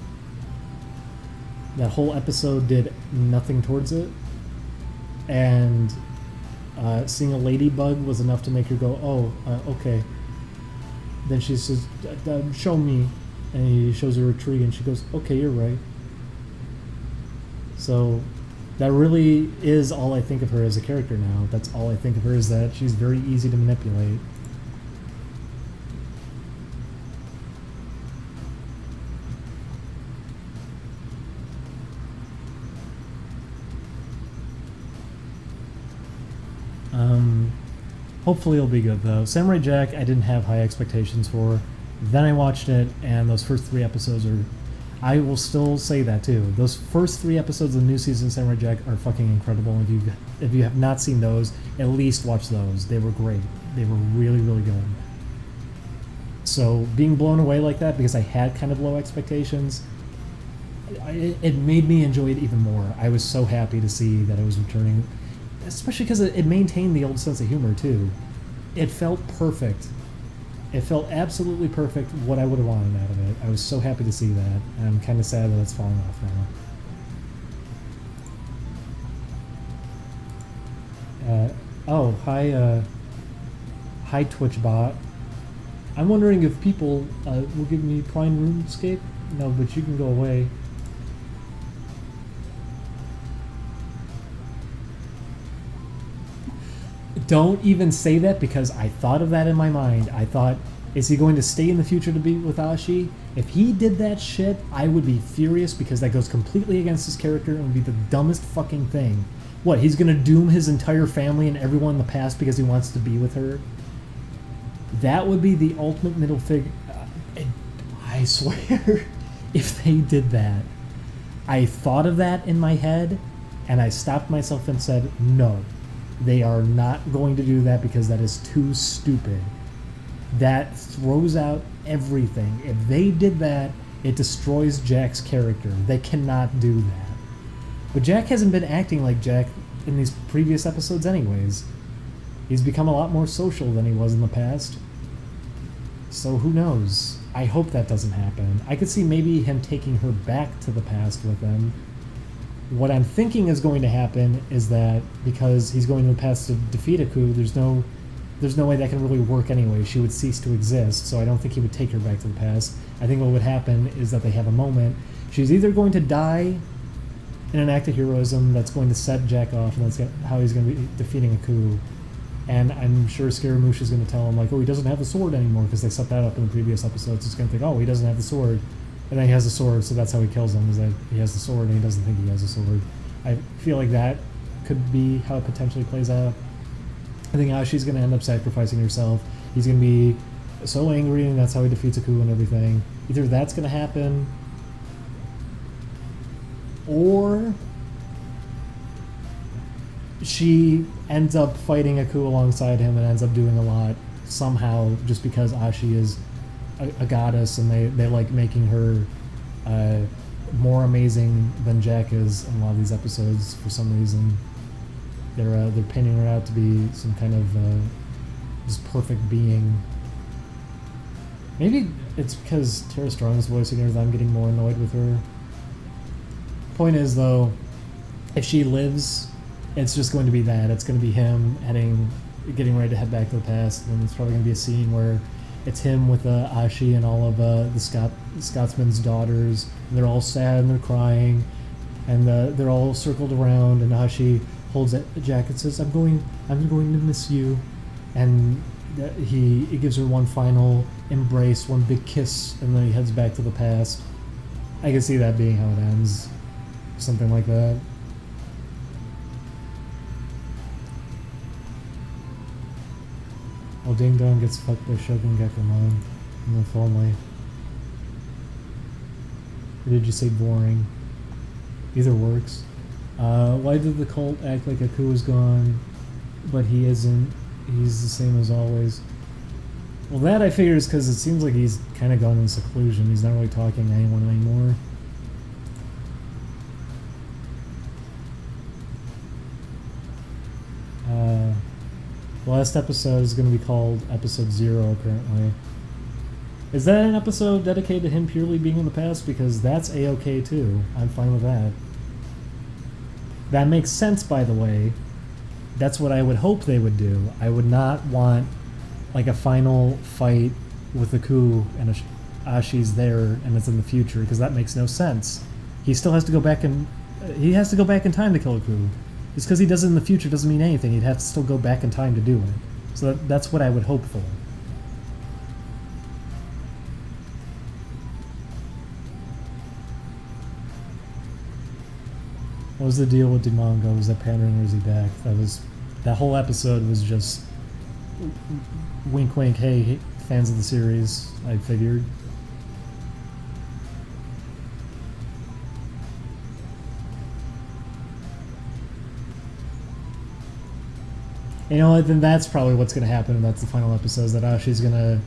That whole episode did nothing towards it. And seeing a ladybug was enough to make her go, oh, okay. Then she says, show me. And he shows her a tree and she goes, okay, you're right. So that really is all I think of her as a character now. That's all I think of her, is that she's very easy to manipulate. Hopefully it'll be good, though. Samurai Jack, I didn't have high expectations for. Then I watched it, and those first 3 episodes are... I will still say that, too. Those first 3 episodes of the new season of Samurai Jack are fucking incredible. If you have not seen those, at least watch those. They were great. They were really, really good. So being blown away like that, because I had kind of low expectations, it made me enjoy it even more. I was so happy to see that it was returning, especially because it maintained the old sense of humor, too. It felt perfect. It felt absolutely perfect, what I would have wanted out of it. I was so happy to see that, and I'm kind of sad that it's falling off now. Hi Twitch bot. I'm wondering if people will give me Prime RuneScape? No, but you can go away. Don't even say that, because I thought of that in my mind. I thought, is he going to stay in the future to be with Ashi? If he did that shit, I would be furious, because that goes completely against his character and would be the dumbest fucking thing. What, he's gonna doom his entire family and everyone in the past because he wants to be with her? That would be the ultimate middle figure. I swear, if they did that. I thought of that in my head, and I stopped myself and said, no. They are not going to do that because that is too stupid. That throws out everything. If they did that, it destroys Jack's character. They cannot do that. But Jack hasn't been acting like Jack in these previous episodes anyways. He's become a lot more social than he was in the past. So who knows? I hope that doesn't happen. I could see maybe him taking her back to the past with him. What I'm thinking is going to happen is that because he's going to the past to defeat Aku, there's no way that can really work anyway. She would cease to exist, so I don't think he would take her back to the past. I think what would happen is that they have a moment. She's either going to die in an act of heroism that's going to set Jack off, and that's how he's going to be defeating Aku. And I'm sure Scaramouche is going to tell him, like, oh, he doesn't have the sword anymore, because they set that up in the previous episodes. He's going to think, oh, he doesn't have the sword. And then he has the sword, so that's how he kills him, is that he has the sword and he doesn't think he has the sword. I feel like that could be how it potentially plays out. I think Ashi's going to end up sacrificing herself. He's going to be so angry, and that's how he defeats Aku and everything. Either that's going to happen, or she ends up fighting Aku alongside him and ends up doing a lot somehow, just because Ashi is a goddess and they like making her more amazing than Jack is in a lot of these episodes for some reason. They're painting her out to be some kind of this perfect being. Maybe it's because Tara Strong's voicing her that I'm getting more annoyed with her. Point is, though, if she lives, it's just going to be that. It's going to be him getting ready to head back to the past, and it's probably going to be a scene where it's him with Ashi and all of the Scotsman's daughters. And they're all sad and they're crying, and they're all circled around, and Ashi holds Jack and says, I'm going to miss you. And he gives her one final embrace, one big kiss, and then he heads back to the past. I can see that being how it ends. Something like that. Well, Ding Dong gets fucked by Shogun Gekomon. If only. Or did you say boring? Either works. Why did the cult act like Aku is gone, but he isn't? He's the same as always. Well, that I figure is because it seems like he's kind of gone in seclusion. He's not really talking to anyone anymore. The last episode is going to be called Episode 0, apparently. Is that an episode dedicated to him purely being in the past? Because that's A-okay too. I'm fine with that. That makes sense, by the way. That's what I would hope they would do. I would not want like a final fight with Aku and Ashi's there and it's in the future, because that makes no sense. He still has to go back in time to kill Aku. Just because he does it in the future doesn't mean anything. He'd have to still go back in time to do it. So that's what I would hope for. What was the deal with Dimongo? Was that pandering or is he back? That whole episode was just wink wink, hey, fans of the series, I figured. You know what, then that's probably what's going to happen, and that's the final episode, is that Ashi's going to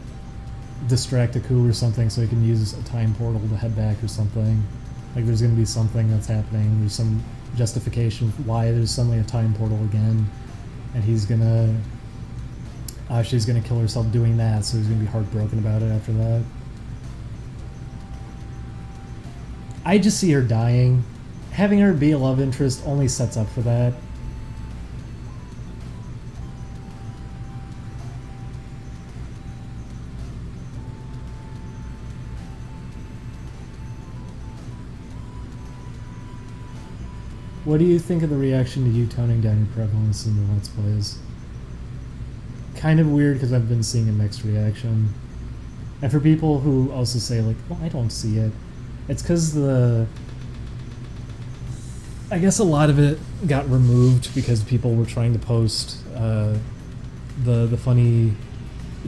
distract Aku or something so he can use a time portal to head back or something. Like there's going to be something that's happening, there's some justification for why there's suddenly a time portal again, and Ashi's going to kill herself doing that, so he's going to be heartbroken about it after that. I just see her dying. Having her be a love interest only sets up for that. What do you think of the reaction to you toning down your prevalence in the Let's Plays? Kind of weird, because I've been seeing a mixed reaction. And for people who also say, like, well, I don't see it, it's because I guess a lot of it got removed because people were trying to post the funny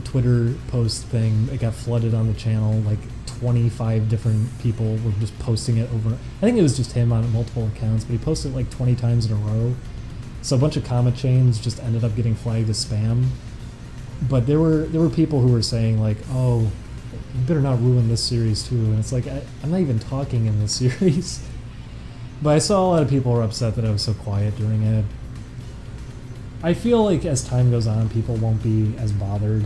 Twitter post thing. It got flooded on the channel, like 25 different people were just posting it over. I think it was just him on multiple accounts, but he posted it like 20 times in a row. So a bunch of comment chains just ended up getting flagged as spam. But there were people who were saying like, oh, you better not ruin this series too. And it's like, I'm not even talking in this series. But I saw a lot of people were upset that I was so quiet during it. I feel like as time goes on, people won't be as bothered.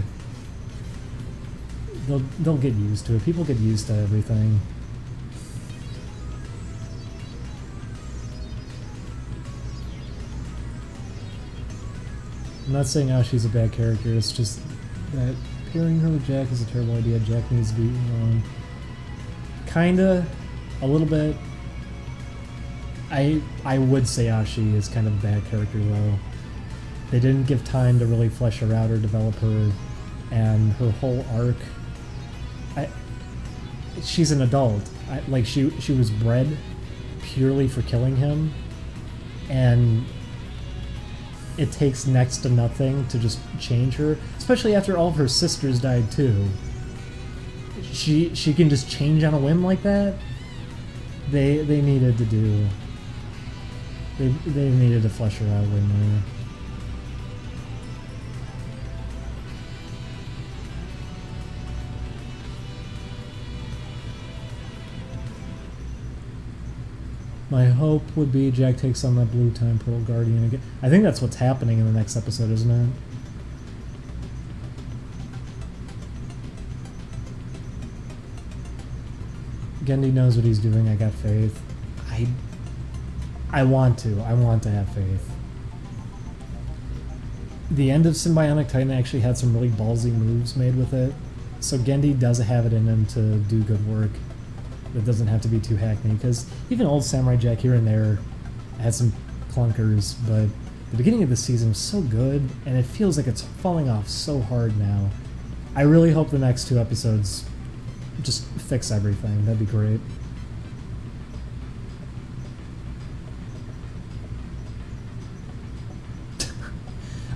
They'll get used to it. People get used to everything. I'm not saying Ashi's a bad character, it's just that pairing her with Jack is a terrible idea. Jack needs to be alone. Kinda, a little bit. I would say Ashi is kind of a bad character though. They didn't give time to really flesh her out or develop her, and her whole arc. She's an adult. Like she was bred purely for killing him, and it takes next to nothing to just change her, especially after all of her sisters died too. She can just change on a whim like that. They needed to do. They needed to flesh her out way more. My hope would be Jack takes on that blue time pearl guardian again. I think that's what's happening in the next episode, isn't it? Gendy knows what he's doing. I got faith. I want to have faith. The end of Symbionic Titan actually had some really ballsy moves made with it, so Gendy does have it in him to do good work. That doesn't have to be too hackneyed, because even old Samurai Jack here and there had some clunkers, but the beginning of the season was so good, and it feels like it's falling off so hard now. I really hope the next 2 episodes just fix everything. That'd be great.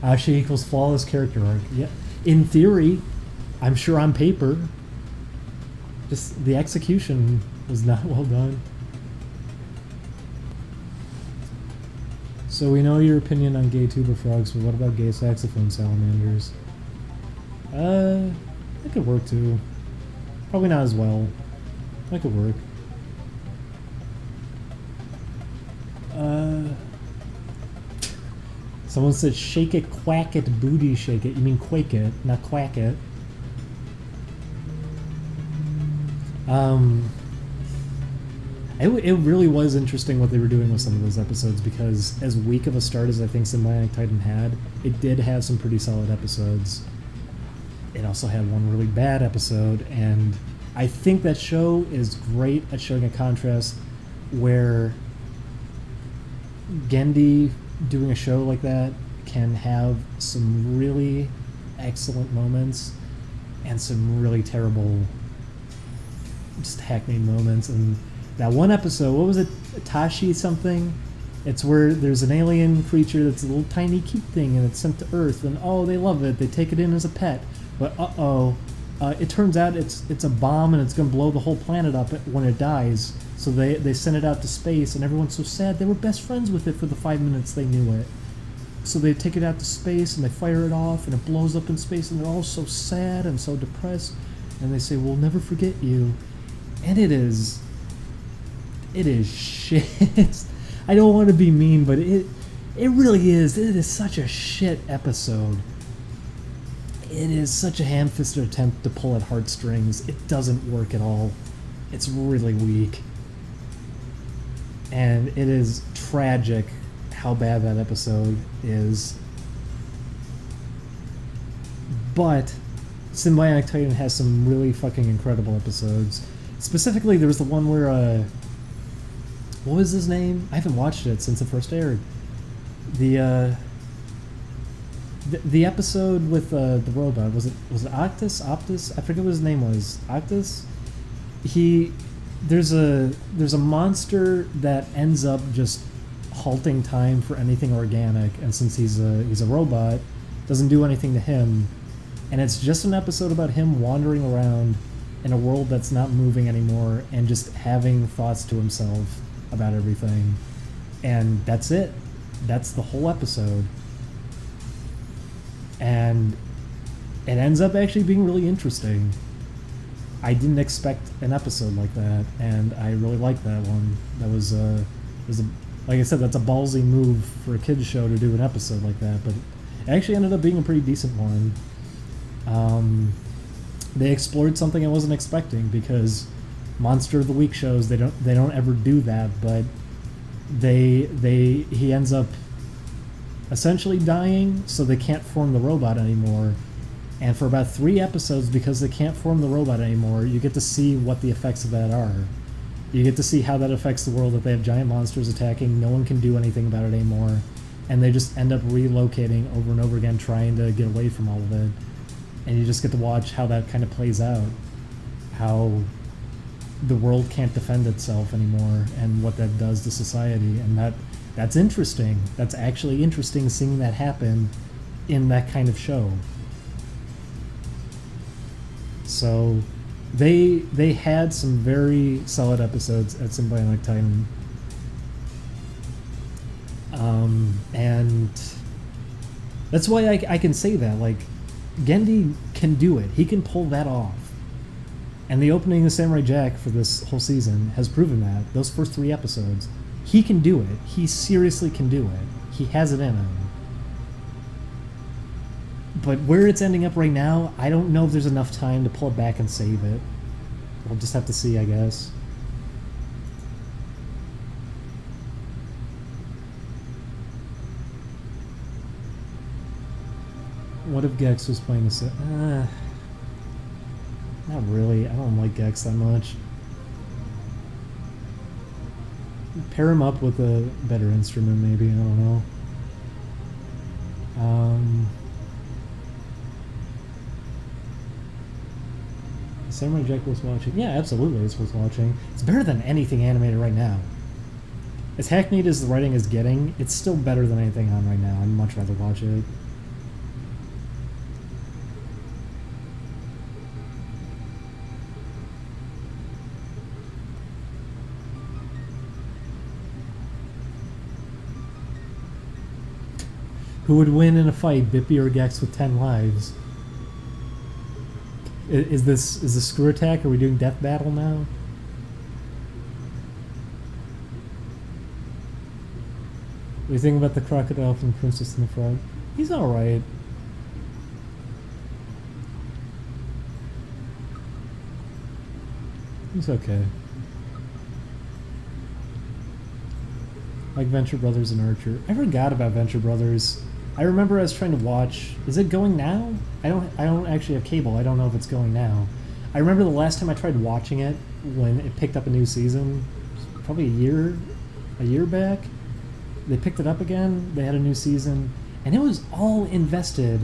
Ashi equals flawless character arc. Yeah, in theory, I'm sure on paper. Just the execution was not well done. So we know your opinion on gay tuber frogs, but what about gay saxophone salamanders? That could work too. Probably not as well. That could work. Someone said shake it, quack it, booty shake it. You mean quake it, not quack it. It really was interesting what they were doing with some of those episodes, because as weak of a start as I think Symbionic Titan had, it did have some pretty solid episodes. It also had one really bad episode, and I think that show is great at showing a contrast where Gendy doing a show like that can have some really excellent moments and some really terrible just hackneyed moments. And that one episode, what was it, Tashi something? It's where there's an alien creature that's a little tiny cute thing and it's sent to Earth, and oh, they love it, they take it in as a pet, but it turns out it's a bomb and it's going to blow the whole planet up when it dies. So they send it out to space, and everyone's so sad. They were best friends with it for the 5 minutes they knew it. So they take it out to space and they fire it off and it blows up in space, and they're all so sad and so depressed, and they say, we'll never forget you. And it is shit. I don't want to be mean, but it really is. It is such a shit episode. It is such a ham-fisted attempt to pull at heartstrings. It doesn't work at all. It's really weak. And it is tragic how bad that episode is. But Symbionic Titan has some really fucking incredible episodes. Specifically, there was the one where, what was his name? I haven't watched it since it first aired. The episode with the robot, was it Optus? I forget what his name was. Octus? There's a monster that ends up just halting time for anything organic, and since he's a robot, doesn't do anything to him. And it's just an episode about him wandering around in a world that's not moving anymore and just having thoughts to himself about everything. And that's it. That's the whole episode. And it ends up actually being really interesting. I didn't expect an episode like that, and I really liked that one. That was a like I said, that's a ballsy move for a kids show to do an episode like that, but it actually ended up being a pretty decent one. They explored something I wasn't expecting, because Monster of the Week shows they don't ever do that, but he ends up essentially dying, so they can't form the robot anymore. And for about 3 episodes, because they can't form the robot anymore, you get to see what the effects of that are. You get to see how that affects the world, that they have giant monsters attacking, no one can do anything about it anymore, and they just end up relocating over and over again, trying to get away from all of it. And you just get to watch how that kind of plays out, how the world can't defend itself anymore, and what that does to society. And that's interesting. That's actually interesting, seeing that happen in that kind of show. So they had some very solid episodes at Symbionic Titan. And that's why I can say that, like, Gendy can do it. He can pull that off. And the opening of Samurai Jack for this whole season has proven that. Those first 3 episodes, he can do it. He seriously can do it. He has it in him. But where it's ending up right now, I don't know if there's enough time to pull it back and save it. We'll just have to see, I guess. What if Gex was playing this? Not really. I don't like Gex that much. Pair him up with a better instrument, maybe. I don't know. Samurai Jack was watching. Yeah, absolutely, it's worth watching. It's better than anything animated right now. As hackneyed as the writing is getting, it's still better than anything on right now. I'd much rather watch it. Who would win in a fight, Bippy or Gex with 10 lives? Is this screw attack? Are we doing death battle now? What do you think about the crocodile from Princess and the Frog? He's alright. He's okay. Like Venture Brothers and Archer. I forgot about Venture Brothers. I remember I was trying to watch. Is it going now? I don't actually have cable. I don't know if it's going now. I remember the last time I tried watching it when it picked up a new season, probably a year back. They picked it up again. They had a new season, and it was all invested.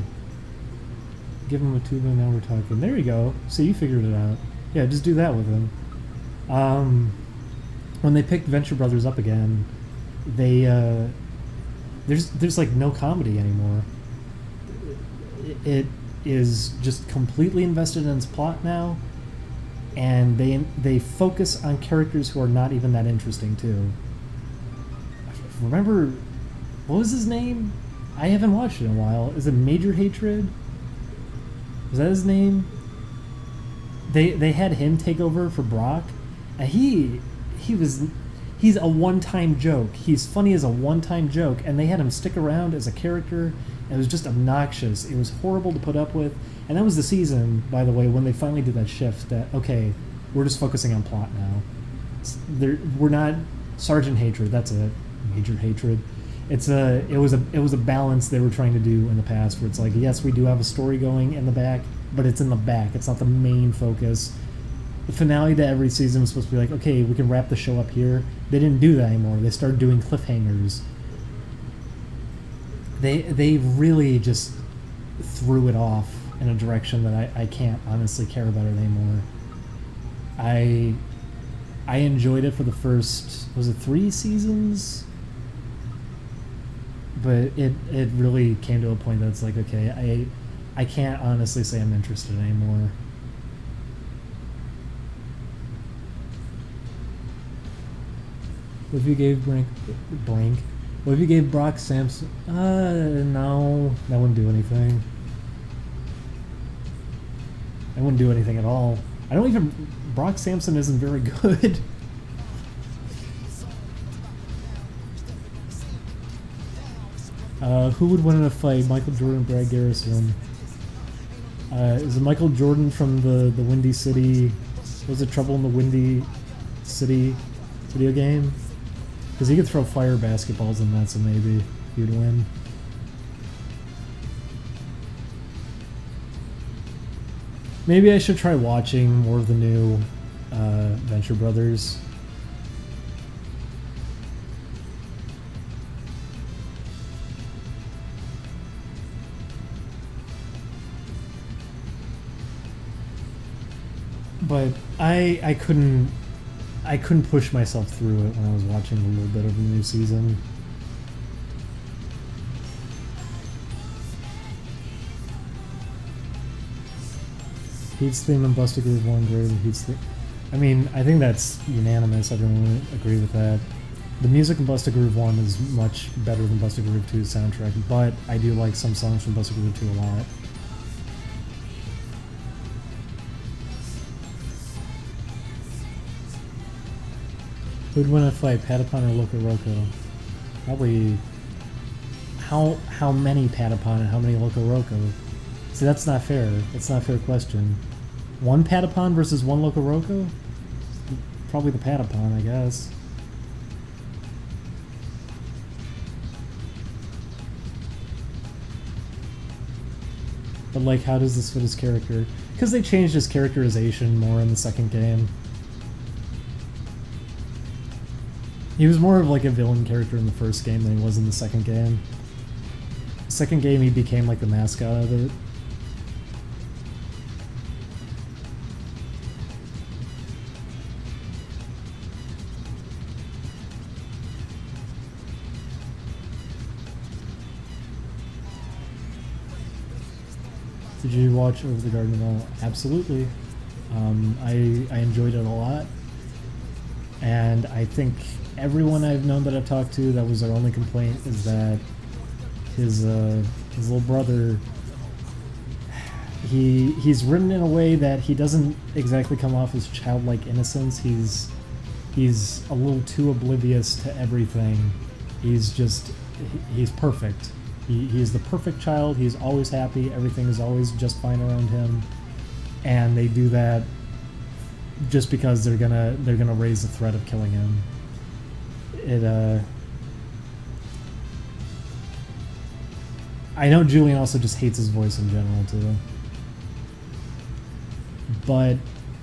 Give him a tuba. Now we're talking. There you go. So you figured it out. Yeah, just do that with him. When they picked Venture Brothers up again, they there's like no comedy anymore. It is just completely invested in its plot now, and they focus on characters who are not even that interesting too. Remember, what was his name? I haven't watched it in a while. Is it Major Hatred? Was that his name? They had him take over for Brock, and he's a one-time joke. He's funny as a one-time joke, and they had him stick around as a character. It was just obnoxious. It was horrible to put up with. And that was the season, by the way, when they finally did that shift that, okay, we're just focusing on plot now. We're not Sergeant Hatred, that's it. Major Hatred. It was a balance they were trying to do in the past, where it's like, yes, we do have a story going in the back, but it's in the back. It's not the main focus. The finale to every season was supposed to be like, okay, we can wrap the show up here. They didn't do that anymore. They started doing cliffhangers. They really just threw it off in a direction that I can't honestly care about it anymore. I enjoyed it for the first, was it 3 seasons? But it really came to a point that's like, okay, I can't honestly say I'm interested anymore. If you gave Blank What if you gave Brock Samson? No, that wouldn't do anything. That wouldn't do anything at all. I don't even. Brock Samson isn't very good. Who would win in a fight? Michael Jordan, Brad Garrison. Is it Michael Jordan from the Windy City? Was it Trouble in the Windy City video game? Because he could throw fire basketballs in that, so maybe he would win. Maybe I should try watching more of the new Venture Brothers. But I couldn't push myself through it when I was watching a little bit of the new season. Heat's theme and Busta Groove 1 greater than Heat's theme. I mean, I think that's unanimous. Everyone would agree with that. The music in Busta Groove 1 is much better than Busta Groove 2's soundtrack, but I do like some songs from Busta Groove 2 a lot. Who'd win a fight, Patapon or Loco Roco? Probably. How many Patapon and how many Loco Roco? See, that's not fair. That's not a fair question. One Patapon versus one Loco Roco? Probably the Patapon, I guess. But, like, how does this fit his character? Because they changed his characterization more in the second game. He was more of like a villain character in the first game than he was in the second game. Second game, he became like the mascot of it. Did you watch Over the Garden Wall? Absolutely. I enjoyed it a lot. And I think everyone I've known that I've talked to, that was their only complaint, is that his little brother, he's written in a way that he doesn't exactly come off as childlike innocence. He's a little too oblivious to everything. He's perfect. He's the perfect child. He's always happy. Everything is always just fine around him, and they do that just because they're gonna raise the threat of killing him. I know Julian also just hates his voice in general too. But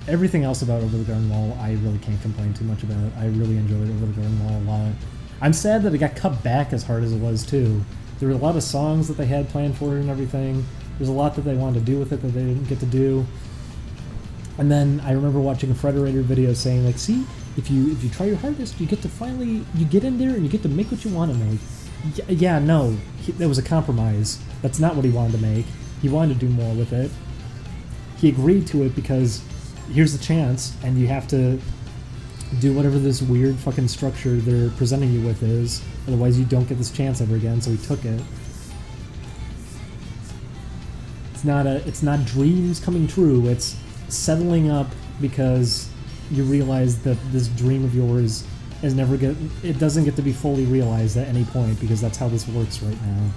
everything else about Over the Garden Wall, I really can't complain too much about. I really enjoyed Over the Garden Wall a lot. I'm sad that it got cut back as hard as it was too. There were a lot of songs that they had planned for it and everything. There's a lot that they wanted to do with it that they didn't get to do. And then I remember watching a Frederator video saying, like, see, if you try your hardest, you get in there and you get to make what you want to make. Yeah, no, that was a compromise. That's not what he wanted to make. He wanted to do more with it. He agreed to it because here's the chance, and you have to do whatever this weird fucking structure they're presenting you with is. Otherwise, you don't get this chance ever again. So he took it. It's not dreams coming true. It's settling up because you realize that this dream of yours it doesn't get to be fully realized at any point, because that's how this works right now.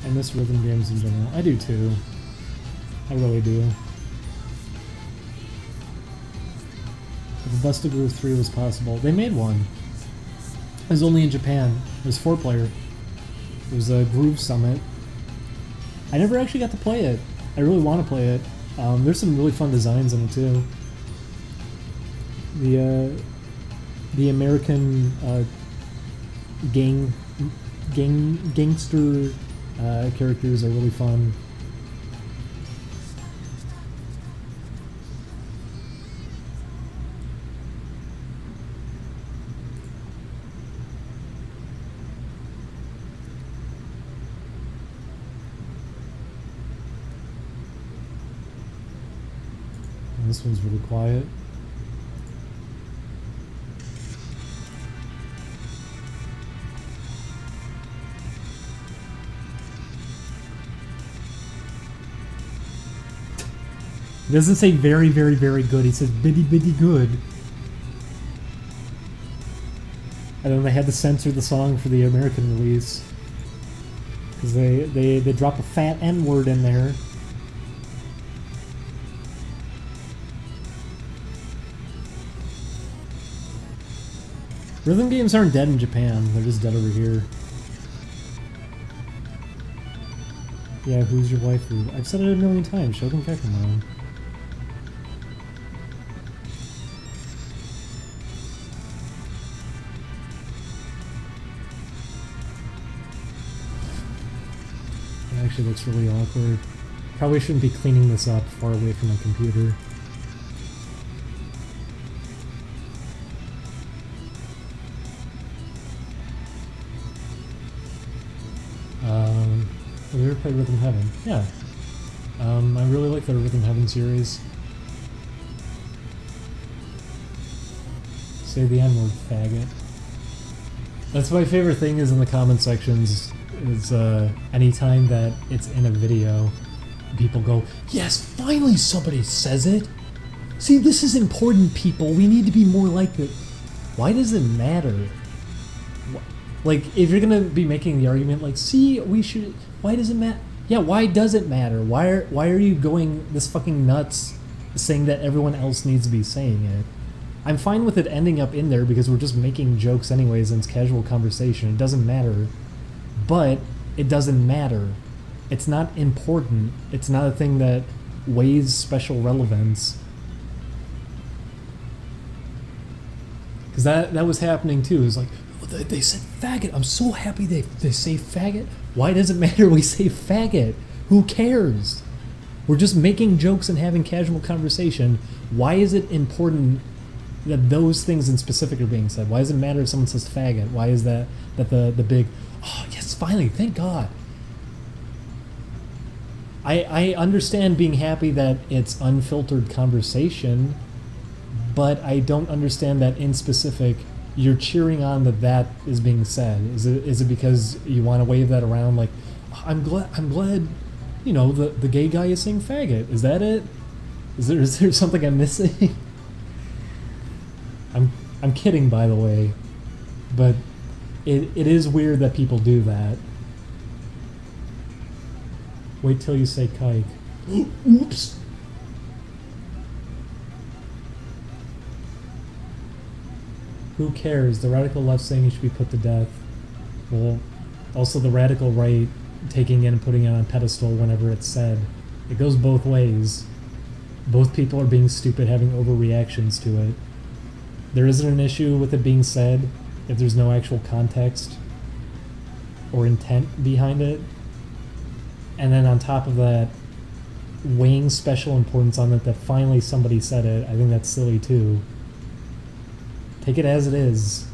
I miss rhythm games in general. I do too. I really do. If Busta Groove 3 was possible, they made one. It was only in Japan. It was 4-player. It was a Groove Summit. I never actually got to play it. I really want to play it. There's some really fun designs in it too. The American gangster characters are really fun. This one's really quiet. He doesn't say very, very, very good. He says bitty, bitty good. And then they had to censor the song for the American release. Because they drop a fat N-word in there. Rhythm games aren't dead in Japan. They're just dead over here. Yeah, who's your waifu? I've said it a million times. Shogun Kakamon. It actually looks really awkward. Probably shouldn't be cleaning this up far away from my computer. Have you ever played Rhythm Heaven? Yeah. I really like the Rhythm Heaven series. Say the N-word, faggot. That's my favorite thing is in the comment sections is anytime that it's in a video, people go, yes, finally somebody says it! See, this is important, people. We need to be more like it. Why does it matter? Like, if you're gonna be making the argument, like, see, we should... Why does it matter? Yeah, why does it matter? Why are you going this fucking nuts saying that everyone else needs to be saying it? I'm fine with it ending up in there because we're just making jokes anyways and it's casual conversation. It doesn't matter. But it doesn't matter. It's not important. It's not a thing that weighs special relevance. Because that was happening too. It was like, they said faggot. I'm so happy they say faggot. Why does it matter we say faggot? Who cares? We're just making jokes and having casual conversation. Why is it important that those things in specific are being said? Why does it matter if someone says faggot? Why is that the big, oh yes, finally, thank God. I understand being happy that it's unfiltered conversation, but I don't understand that in specific you're cheering on that is being said. Is it because you want to wave that around like, I'm glad, you know, the gay guy is saying faggot. Is that it? Is there something I'm missing? I'm kidding, by the way, but it is weird that people do that. Wait till you say kike. Oops. Who cares? The radical left saying he should be put to death. Well, also the radical right taking it and putting it on a pedestal whenever it's said. It goes both ways. Both people are being stupid, having overreactions to it. There isn't an issue with it being said if there's no actual context or intent behind it. And then on top of that, weighing special importance on it that finally somebody said it, I think that's silly too. Take it as it is.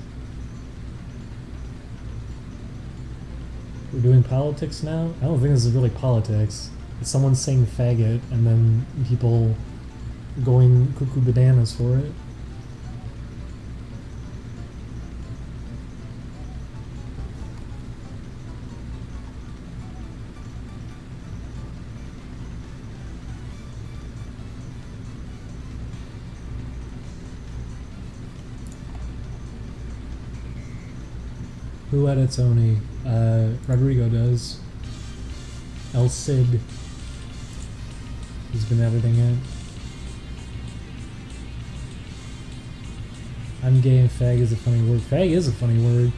We're doing politics now? I don't think this is really politics. It's someone saying faggot and then people going cuckoo bananas for it. Who edits Oni? Rodrigo does. El Cid. He's been editing it. I'm gay and fag is a funny word. Fag is a funny word.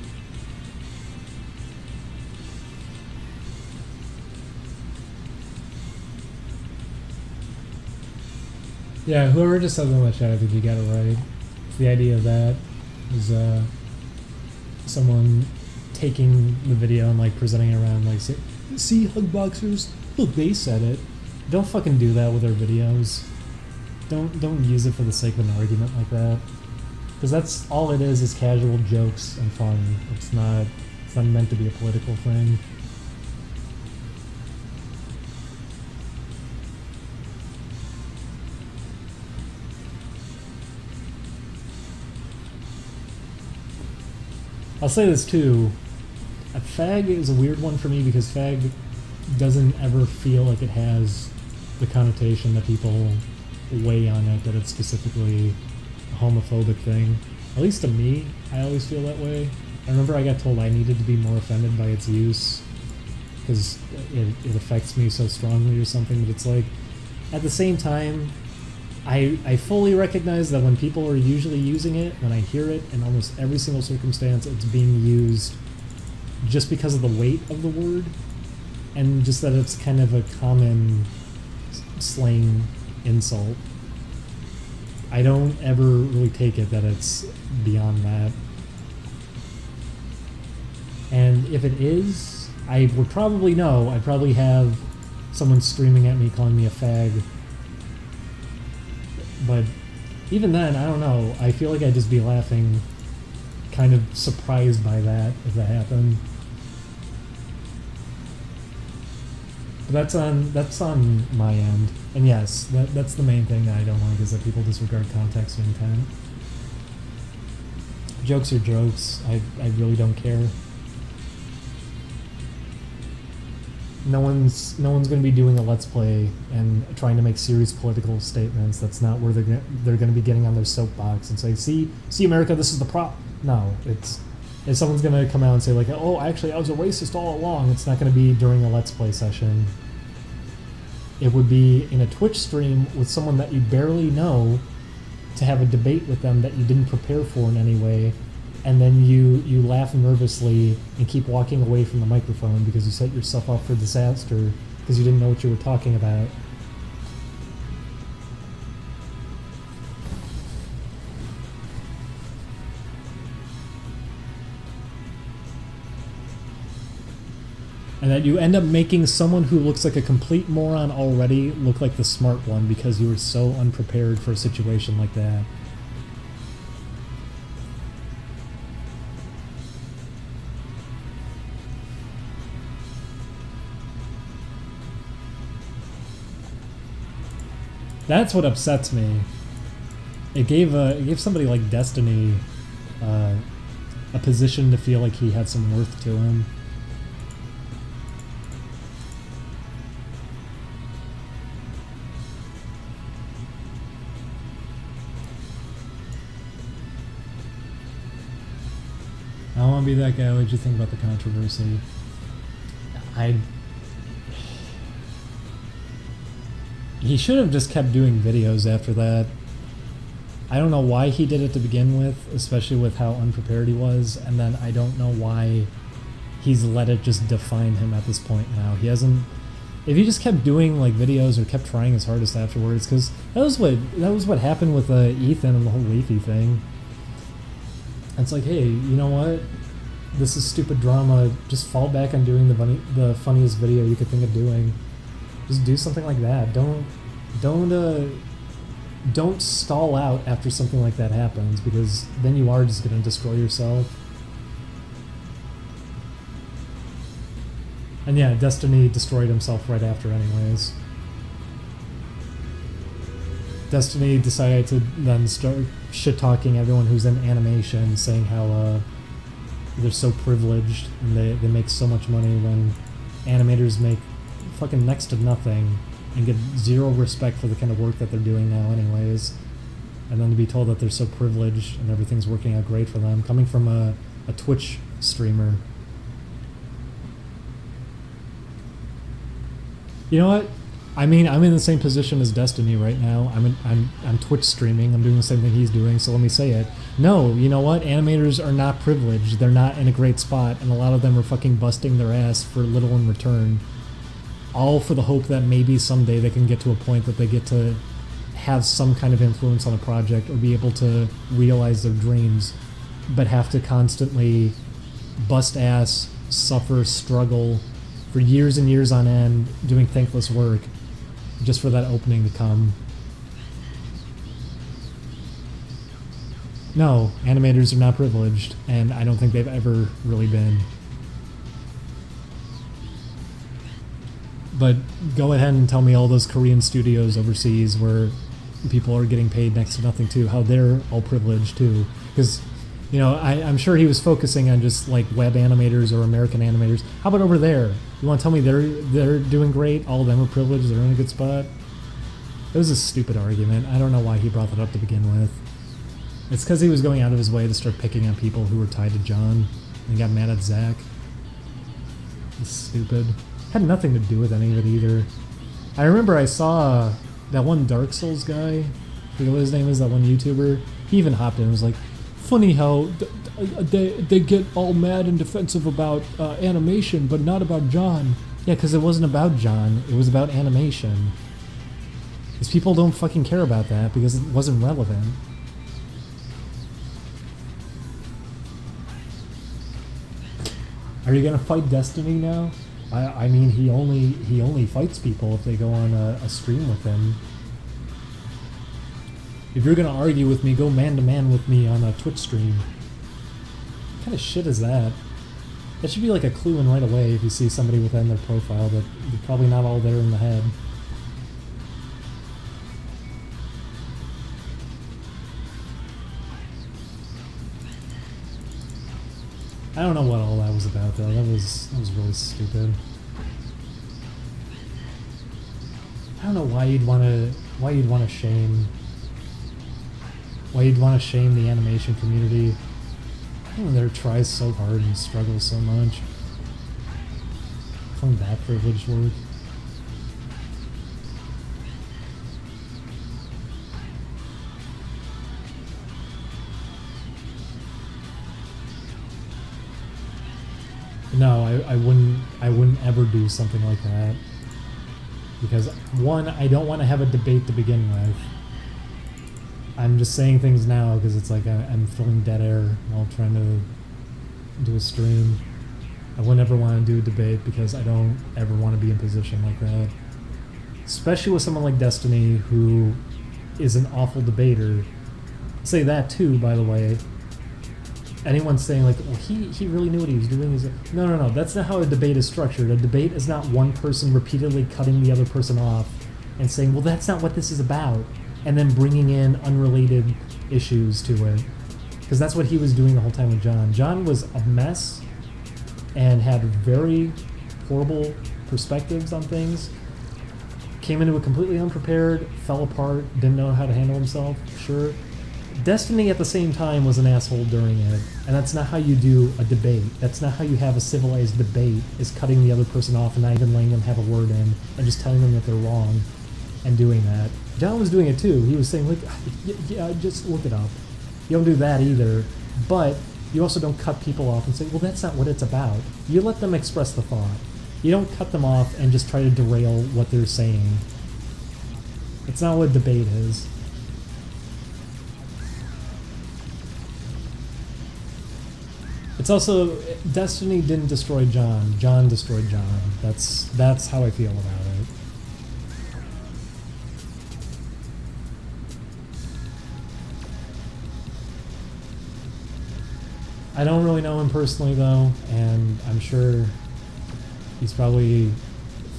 Yeah, whoever just said in the chat, I think you got it right. The idea of that is someone taking the video and like presenting it around like, see hug boxers, look, they said it. Don't fucking do that with our videos. Don't use it for the sake of an argument like that, because that's all it is casual jokes and fun. It's not meant to be a political thing. I'll say this too. A fag is a weird one for me because fag doesn't ever feel like it has the connotation that people weigh on it, that it's specifically a homophobic thing. At least to me, I always feel that way. I remember I got told I needed to be more offended by its use because it affects me so strongly or something, but it's like, at the same time, I fully recognize that when people are usually using it, when I hear it in almost every single circumstance, it's being used just because of the weight of the word, and just that it's kind of a common slang insult. I don't ever really take it that it's beyond that. And if it is, I would probably know. I'd probably have someone screaming at me, calling me a fag. But even then, I don't know. I feel like I'd just be laughing, kind of surprised by that if that happened. But that's on my end. And yes, that's the main thing that I don't like, is that people disregard context and intent. Jokes are jokes. I really don't care. No one's going to be doing a Let's Play and trying to make serious political statements. That's not where they're going to be getting on their soapbox and say, see America, this is the prop. No, it's if someone's going to come out and say like, oh, actually, I was a racist all along, it's not going to be during a Let's Play session. It would be in a Twitch stream with someone that you barely know, to have a debate with them that you didn't prepare for in any way, and then you laugh nervously and keep walking away from the microphone because you set yourself up for disaster because you didn't know what you were talking about. And that you end up making someone who looks like a complete moron already look like the smart one because you were so unprepared for a situation like that. That's what upsets me. It gave somebody like Destiny a position to feel like he had some worth to him. I don't want to be that guy. What did you think about the controversy? He should have just kept doing videos after that. I don't know why he did it to begin with, especially with how unprepared he was, and then I don't know why he's let it just define him at this point now. He hasn't... If he just kept doing like videos or kept trying his hardest afterwards, because that was what happened with Ethan and the whole Leafy thing. It's like, hey, you know what? This is stupid drama. Just fall back on doing the funniest video you could think of doing. Just do something like that. Don't stall out after something like that happens, because then you are just gonna destroy yourself. And yeah, Destiny destroyed himself right after anyways. Destiny decided to then start shit-talking everyone who's in animation, saying how they're so privileged and they make so much money when animators make fucking next to nothing and get zero respect for the kind of work that they're doing now anyways. And then to be told that they're so privileged and everything's working out great for them, coming from a Twitch streamer. You know what? I mean, I'm in the same position as Destiny right now. I'm Twitch streaming. I'm doing the same thing he's doing, so let me say it. No, you know what? Animators are not privileged. They're not in a great spot, and a lot of them are fucking busting their ass for little in return. All for the hope that maybe someday they can get to a point that they get to have some kind of influence on a project or be able to realize their dreams, but have to constantly bust ass, suffer, struggle for years and years on end, doing thankless work just for that opening to come. No, animators are not privileged, and I don't think they've ever really been. But go ahead and tell me all those Korean studios overseas where people are getting paid next to nothing too, how they're all privileged too. Because You know, I'm sure he was focusing on just like web animators or American animators. How about over there? You want to tell me they're doing great? All of them are privileged. They're in a good spot. It was a stupid argument. I don't know why he brought that up to begin with. It's because he was going out of his way to start picking on people who were tied to John, and he got mad at Zach. It's stupid. Had nothing to do with any of it either. I remember I saw that one Dark Souls guy. I forget what his name is. That one YouTuber. He even hopped in and was like, "Funny how they get all mad and defensive about animation, but not about John." Yeah, because it wasn't about John. It was about animation. Because people don't fucking care about that because it wasn't relevant. Are you gonna fight Destiny now? I mean, he only fights people if they go on a stream with him. If you're gonna argue with me, go man to man with me on a Twitch stream. What kind of shit is that? That should be like a clue in right away if you see somebody within their profile that you're probably not all there in the head. I don't know what all that was about though. That was really stupid. I don't know why you'd want to shame the animation community. Everyone there tries so hard and struggles so much. Calling that privileged work. No, I wouldn't ever do something like that. Because one, I don't want to have a debate to begin with. I'm just saying things now because it's like I'm filling dead air while trying to do a stream. I wouldn't ever want to do a debate because I don't ever want to be in a position like that. Especially with someone like Destiny who is an awful debater. I'll say that too, by the way. Anyone saying like, well, he really knew what he was doing. No, that's not how a debate is structured. A debate is not one person repeatedly cutting the other person off and saying, well, that's not what this is about, and then bringing in unrelated issues to it. Because that's what he was doing the whole time with John. John was a mess and had very horrible perspectives on things. Came into it completely unprepared, fell apart, didn't know how to handle himself, sure. Destiny at the same time was an asshole during it, and that's not how you do a debate. That's not how you have a civilized debate, is cutting the other person off and not even letting them have a word in, and just telling them that they're wrong, and doing that. John was doing it too. He was saying, like, yeah, just look it up. You don't do that either, but you also don't cut people off and say, well, that's not what it's about. You let them express the thought. You don't cut them off and just try to derail what they're saying. It's not what a debate is. It's also, Destiny didn't destroy John. John destroyed John. That's how I feel about it. I don't really know him personally though, and I'm sure he's probably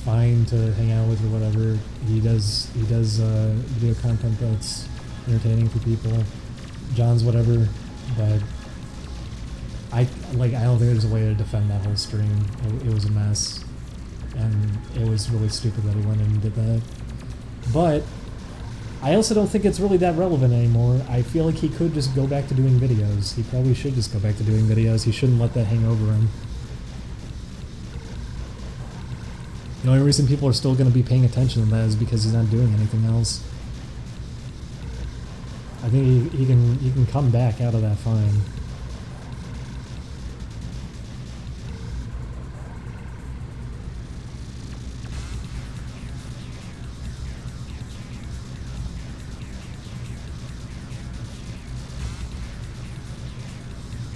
fine to hang out with or whatever. He does video content that's entertaining for people. John's whatever, but I don't think there's a way to defend that whole stream. It was a mess, and it was really stupid that he went in and did that. But I also don't think it's really that relevant anymore. I feel like he could just go back to doing videos. He probably should just go back to doing videos. He shouldn't let that hang over him. The only reason people are still going to be paying attention to that is because he's not doing anything else. I think he can come back out of that fine.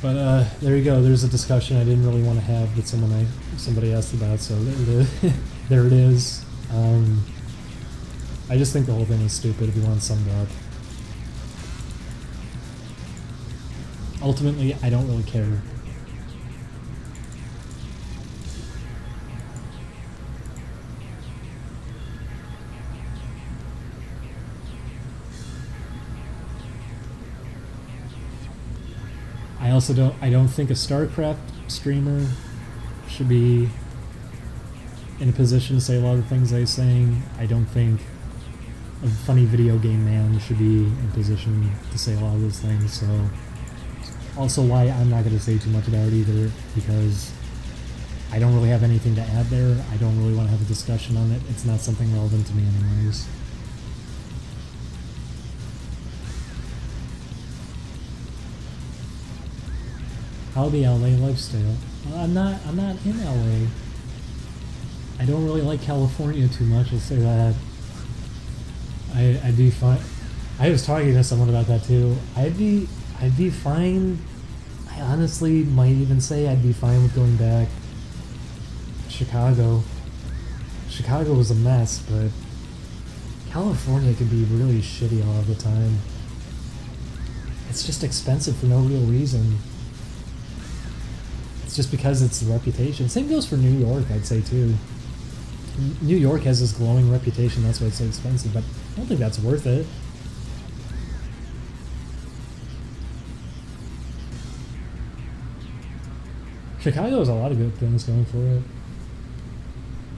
But there you go. There's a discussion I didn't really want to have that somebody asked about. So there it is. I just think the whole thing is stupid. If you want to sum it up, ultimately, I don't really care. I don't think a StarCraft streamer should be in a position to say a lot of the things they're saying. I don't think a funny video game man should be in a position to say a lot of those things. So also why I'm not going to say too much about it either, because I don't really have anything to add there. I don't really want to have a discussion on it. It's not something relevant to me anyways. How the LA lifestyle? I'm not in LA. I don't really like California too much, I'll say that. I'd be fine. I was talking to someone about that too. I'd be fine. I honestly might even say I'd be fine with going back. Chicago was a mess, but California could be really shitty all the time. It's just expensive for no real reason. It's just because it's the reputation. Same goes for New York, I'd say too. New York has this glowing reputation, that's why it's so expensive, but I don't think that's worth it. Chicago has a lot of good things going for it.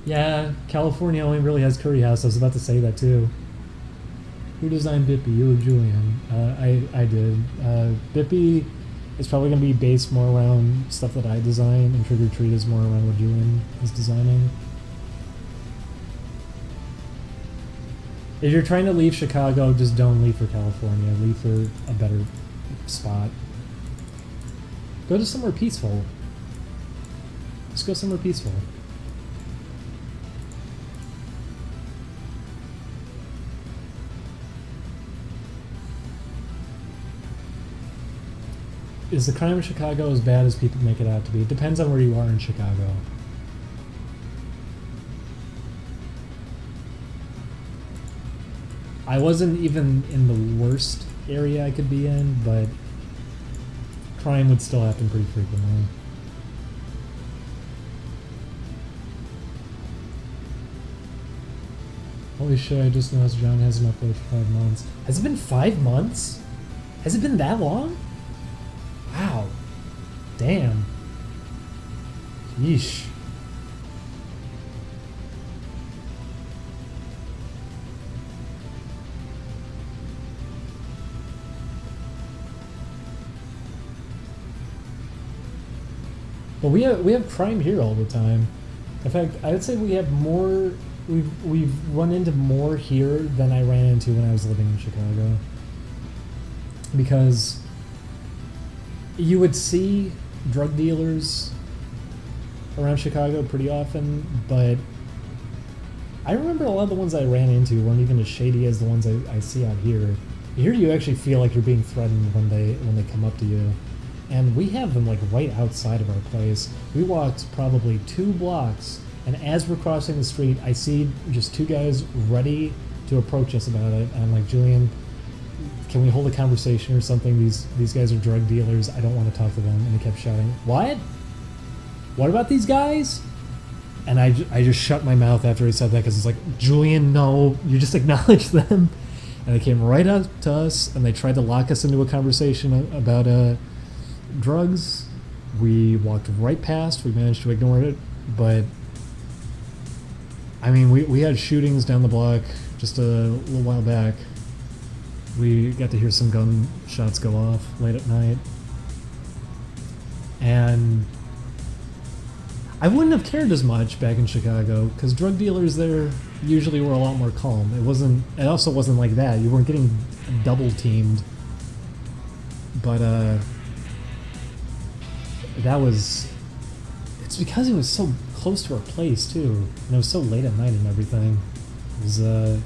Yeah, California only really has Curry House. I was about to say that too. Who designed Bippy? You or Julian? I did. Bippy is probably going to be based more around stuff that I design, and Trick or Treat is more around what Julian is designing. If you're trying to leave Chicago, just don't leave for California. Leave for a better spot. Go to somewhere peaceful. Just go somewhere peaceful. Is the crime in Chicago as bad as people make it out to be? It depends on where you are in Chicago. I wasn't even in the worst area I could be in, but crime would still happen pretty frequently. Holy shit, I just noticed John hasn't uploaded for 5 months. Has it been 5 months? Has it been that long? Wow. Damn. Yeesh. But we have crime here all the time. In fact, I would say we have more. We've run into more here than I ran into when I was living in Chicago. Because you would see drug dealers around Chicago pretty often, but I remember a lot of the ones I ran into weren't even as shady as the ones I see out here. Here you actually feel like you're being threatened when they come up to you. And we have them like right outside of our place. We walked probably 2 blocks, and as we're crossing the street, I see just 2 guys ready to approach us about it. And I'm like, Julian, can we hold a conversation or something? These guys are drug dealers. I don't want to talk to them. And they kept shouting, what? What about these guys? And I just shut my mouth after he said that, because it's like, Julian, no, you just acknowledge them. And they came right up to us, and they tried to lock us into a conversation about drugs. We walked right past. We managed to ignore it, but I mean, we had shootings down the block just a little while back. We got to hear some gunshots go off late at night, and I wouldn't have cared as much back in Chicago, because drug dealers there usually were a lot more calm. It also wasn't like that. You weren't getting double teamed, but it's because it was so close to our place too, and it was so late at night and everything. It was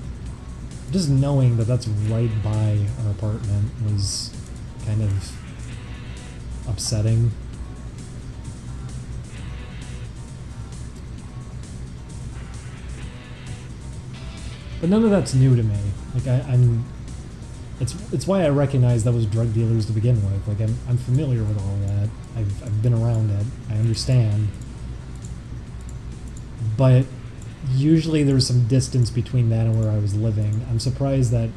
just knowing that that's right by our apartment was kind of upsetting. But none of that's new to me. Like it's why I recognize that was drug dealers to begin with. Like I'm familiar with all that. I've been around it. I understand. But usually there's some distance between that and where I was living. I'm surprised that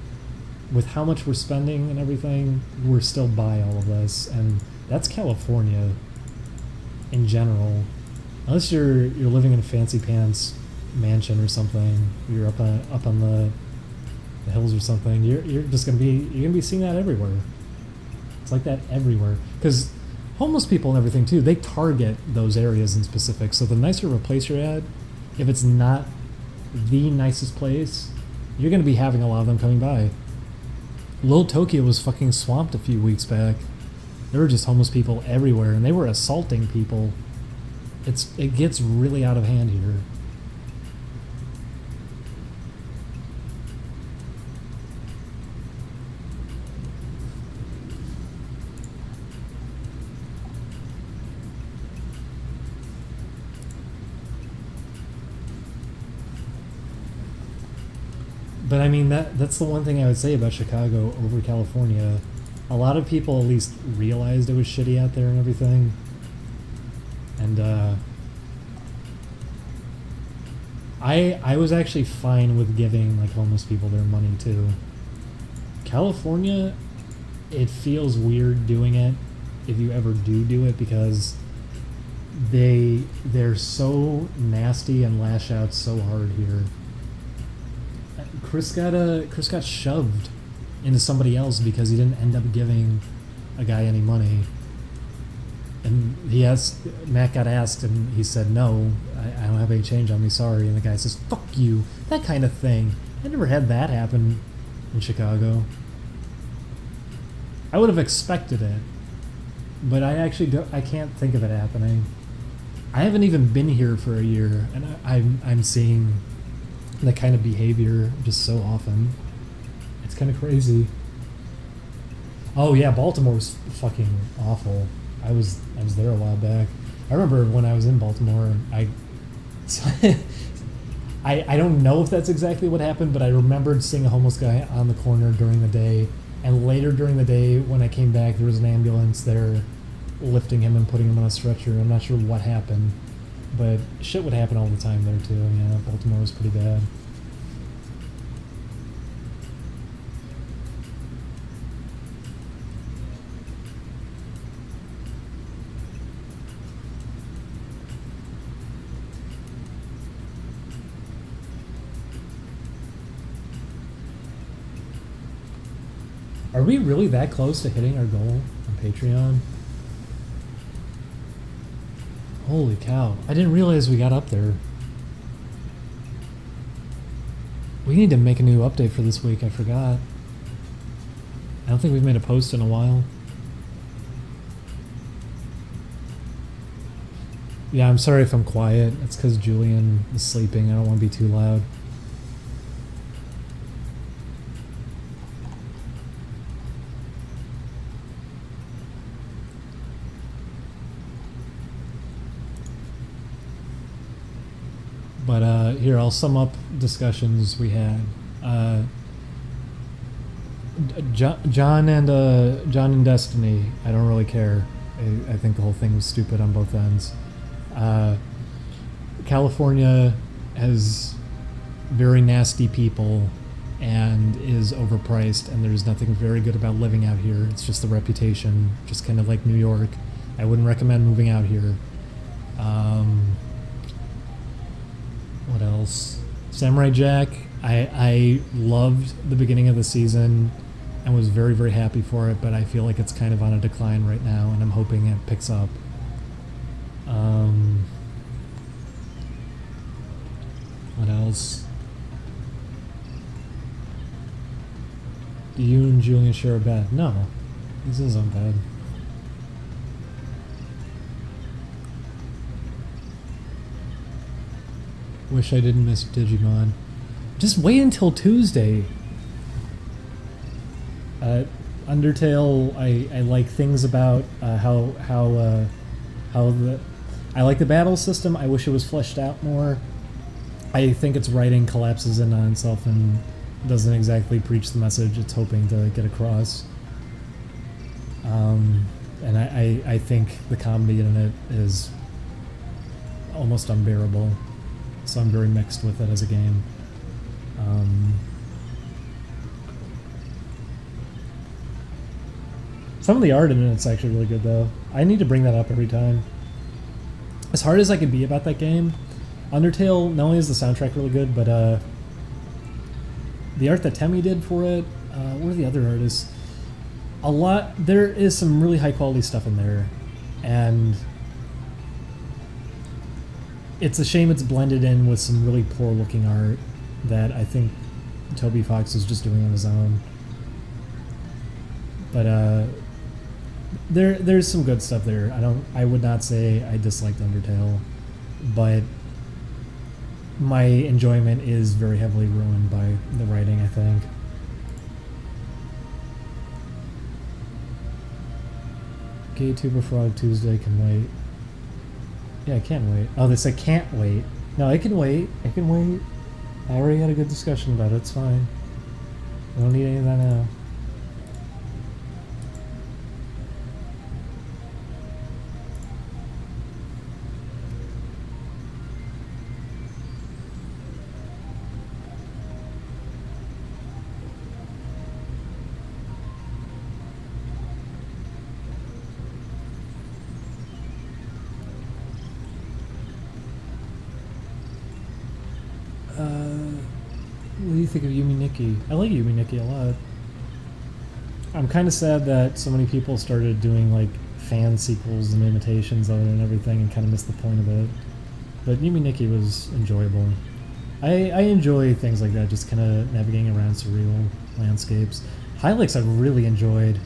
with how much we're spending and everything, we're still by all of this, and that's California in general. Unless you're living in a fancy pants mansion or something, you're up on the hills or something. You're gonna be seeing that everywhere. It's like that everywhere because homeless people and everything too. They target those areas in specific. So the nicer of a place you're at, if it's not the nicest place, you're gonna be having a lot of them coming by. Little Tokyo was fucking swamped a few weeks back. There were just homeless people everywhere, and they were assaulting people. It gets really out of hand here. But I mean, that's the one thing I would say about Chicago over California. A lot of people at least realized it was shitty out there and everything. And I was actually fine with giving like homeless people their money too. California, it feels weird doing it if you ever do it because they're so nasty and lash out so hard here. Chris got shoved into somebody else because he didn't end up giving a guy any money. And Matt got asked and he said, no, I don't have any change on me, sorry. And the guy says, fuck you, that kind of thing. I never had that happen in Chicago. I would have expected it, but I can't think of it happening. I haven't even been here for a year, and I'm seeing that kind of behavior just so often. It's kind of crazy. Oh yeah, Baltimore's fucking awful. I was there a while back. I remember when I was in Baltimore, I don't know if that's exactly what happened, but I remembered seeing a homeless guy on the corner during the day, and later during the day when I came back, there was an ambulance there lifting him and putting him on a stretcher. I'm not sure what happened, but shit would happen all the time there too. Yeah, Baltimore was pretty bad. Are we really that close to hitting our goal on Patreon? Holy cow. I didn't realize we got up there. We need to make a new update for this week. I forgot. I don't think we've made a post in a while. Yeah, I'm sorry if I'm quiet. It's because Julian is sleeping. I don't want to be too loud. But here, I'll sum up discussions we had. John and Destiny, I don't really care. I think the whole thing was stupid on both ends. California has very nasty people and is overpriced, and there's nothing very good about living out here. It's just the reputation, just kind of like New York. I wouldn't recommend moving out here. What else? Samurai Jack, I loved the beginning of the season and was very, very happy for it, but I feel like it's kind of on a decline right now, and I'm hoping it picks up. What else? Do you and Julian share a bed? No. This isn't bad. Wish I didn't miss Digimon. Just wait until Tuesday. Undertale, I like things about how I like the battle system. I wish it was fleshed out more. I think its writing collapses in on itself and doesn't exactly preach the message it's hoping to get across. And I think the comedy in it is almost unbearable. So I'm very mixed with it as a game. Some of the art in it's actually really good, though. I need to bring that up every time. As hard as I can be about that game, Undertale, not only is the soundtrack really good, but the art that Temmie did for it, what are the other artists? There is some really high quality stuff in there, and it's a shame it's blended in with some really poor looking art that I think Toby Fox is just doing on his own. But there's some good stuff there. I would not say I disliked Undertale, but my enjoyment is very heavily ruined by the writing, I think. Gay Tuber Frog Tuesday can wait. Yeah, I can wait. Oh, they said can't wait. No, I can wait. I can wait. I already had a good discussion about it. It's fine. I don't need any of that now. What do you think of Yumi Nikki? I like Yumi Nikki a lot. I'm kind of sad that so many people started doing like fan sequels and imitations of it and everything and kind of missed the point of it. But Yumi Nikki was enjoyable. I enjoy things like that, just kind of navigating around surreal landscapes. Hylix I really enjoyed.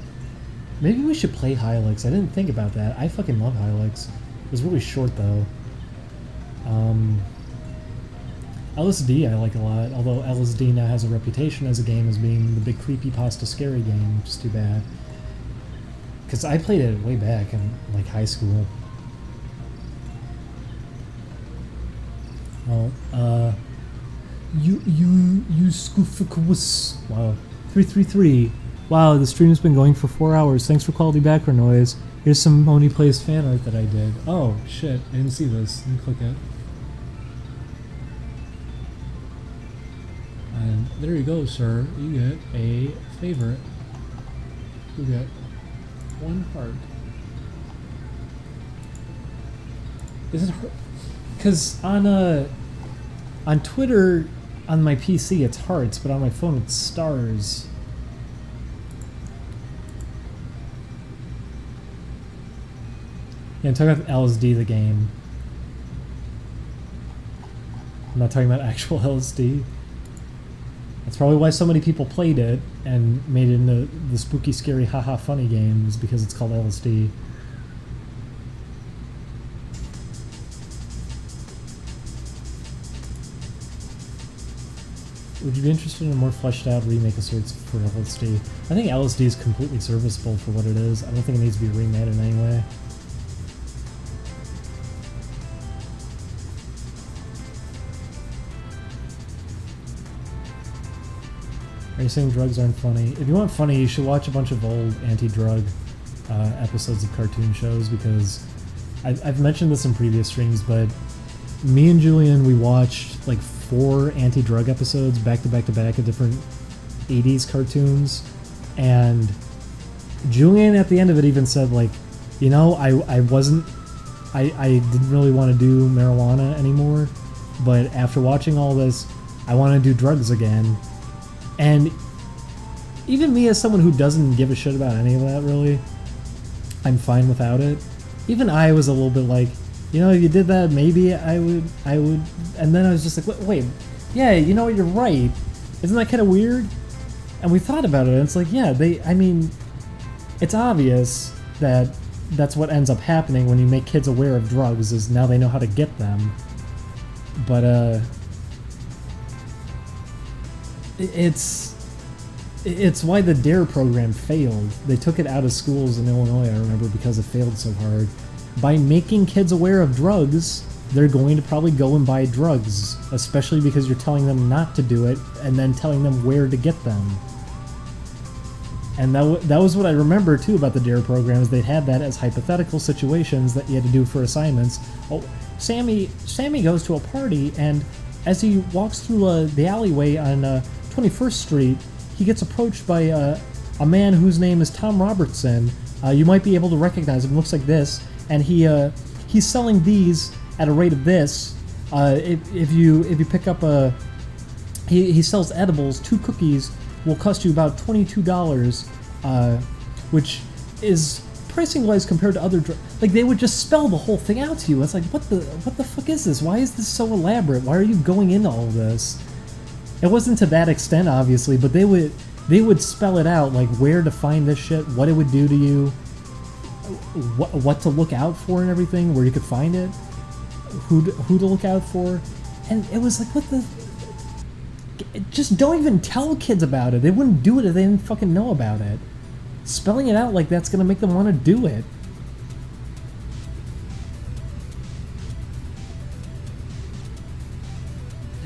Maybe we should play Hylix. I didn't think about that. I fucking love Hylix. It was really short though. LSD I like a lot, although LSD now has a reputation as a game as being the big creepypasta scary game, which is too bad. Because I played it way back in like high school. Well, you scoofakus. Wow. 333. Wow, the stream's been going for 4 hours. Thanks for quality background noise. Here's some Moni Plays fan art that I did. Oh, shit. I didn't see this. Let me click it. And there you go, sir. You get a favorite. You get 1 heart. Is it hard? Because on Twitter, on my PC, it's hearts, but on my phone, it's stars. Yeah, I'm talking about LSD, the game. I'm not talking about actual LSD. That's probably why so many people played it and made it into the spooky, scary, haha funny game, is because it's called LSD. Would you be interested in a more fleshed out remake of sorts for LSD? I think LSD is completely serviceable for what it is. I don't think it needs to be remade in any way. Are you saying drugs aren't funny? If you want funny, you should watch a bunch of old anti-drug episodes of cartoon shows, because I've mentioned this in previous streams, but me and Julian, we watched like 4 anti-drug episodes back to back to back of different 80s cartoons, and Julian at the end of it even said, like, you know, I didn't really want to do marijuana anymore, but after watching all this, I want to do drugs again. And even me, as someone who doesn't give a shit about any of that, really, I'm fine without it. Even I was a little bit like, you know, if you did that, maybe I would, and then I was just like, wait, yeah, you know what, you're right. Isn't that kind of weird? And we thought about it, and it's like, yeah, I mean, it's obvious that that's what ends up happening when you make kids aware of drugs, is now they know how to get them. But, it's why the DARE program failed. They took it out of schools in Illinois, I remember, because it failed so hard. By making kids aware of drugs, they're going to probably go and buy drugs, especially because you're telling them not to do it and then telling them where to get them. And that was what I remember too about the DARE program, is they had that as hypothetical situations that you had to do for assignments. Oh, Sammy goes to a party, and as he walks through the alleyway on 21st Street, he gets approached by a man whose name is Tom Robertson, you might be able to recognize him. It looks like this, and he's selling these at a rate of this. If you pick up he sells edibles. 2 cookies will cost you about $22, which is pricing wise compared to other like they would just spell the whole thing out to you. It's like what the fuck is this? Why is this so elaborate? Why are you going into all of this? It wasn't to that extent, obviously, but they would spell it out, like where to find this shit, what it would do to you, what to look out for and everything, where you could find it, who to look out for, and it was like, what the... Just don't even tell kids about it. They wouldn't do it if they didn't fucking know about it. Spelling it out like that's gonna make them want to do it.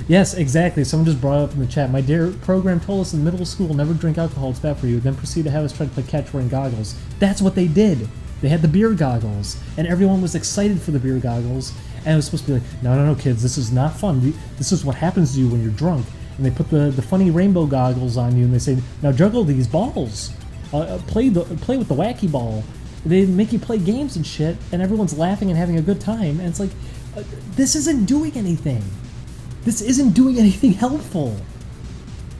Yes, exactly. Someone just brought it up in the chat. My DARE program told us in middle school, never drink alcohol, it's bad for you. Then proceed to have us try to play catch wearing goggles. That's what they did. They had the beer goggles, and everyone was excited for the beer goggles. And it was supposed to be like, no, kids, this is not fun. This is what happens to you when you're drunk. And they put the funny rainbow goggles on you, and they say, now juggle these balls. Play with the wacky ball. They make you play games and shit, and everyone's laughing and having a good time. And it's like, this isn't doing anything. This isn't doing anything helpful.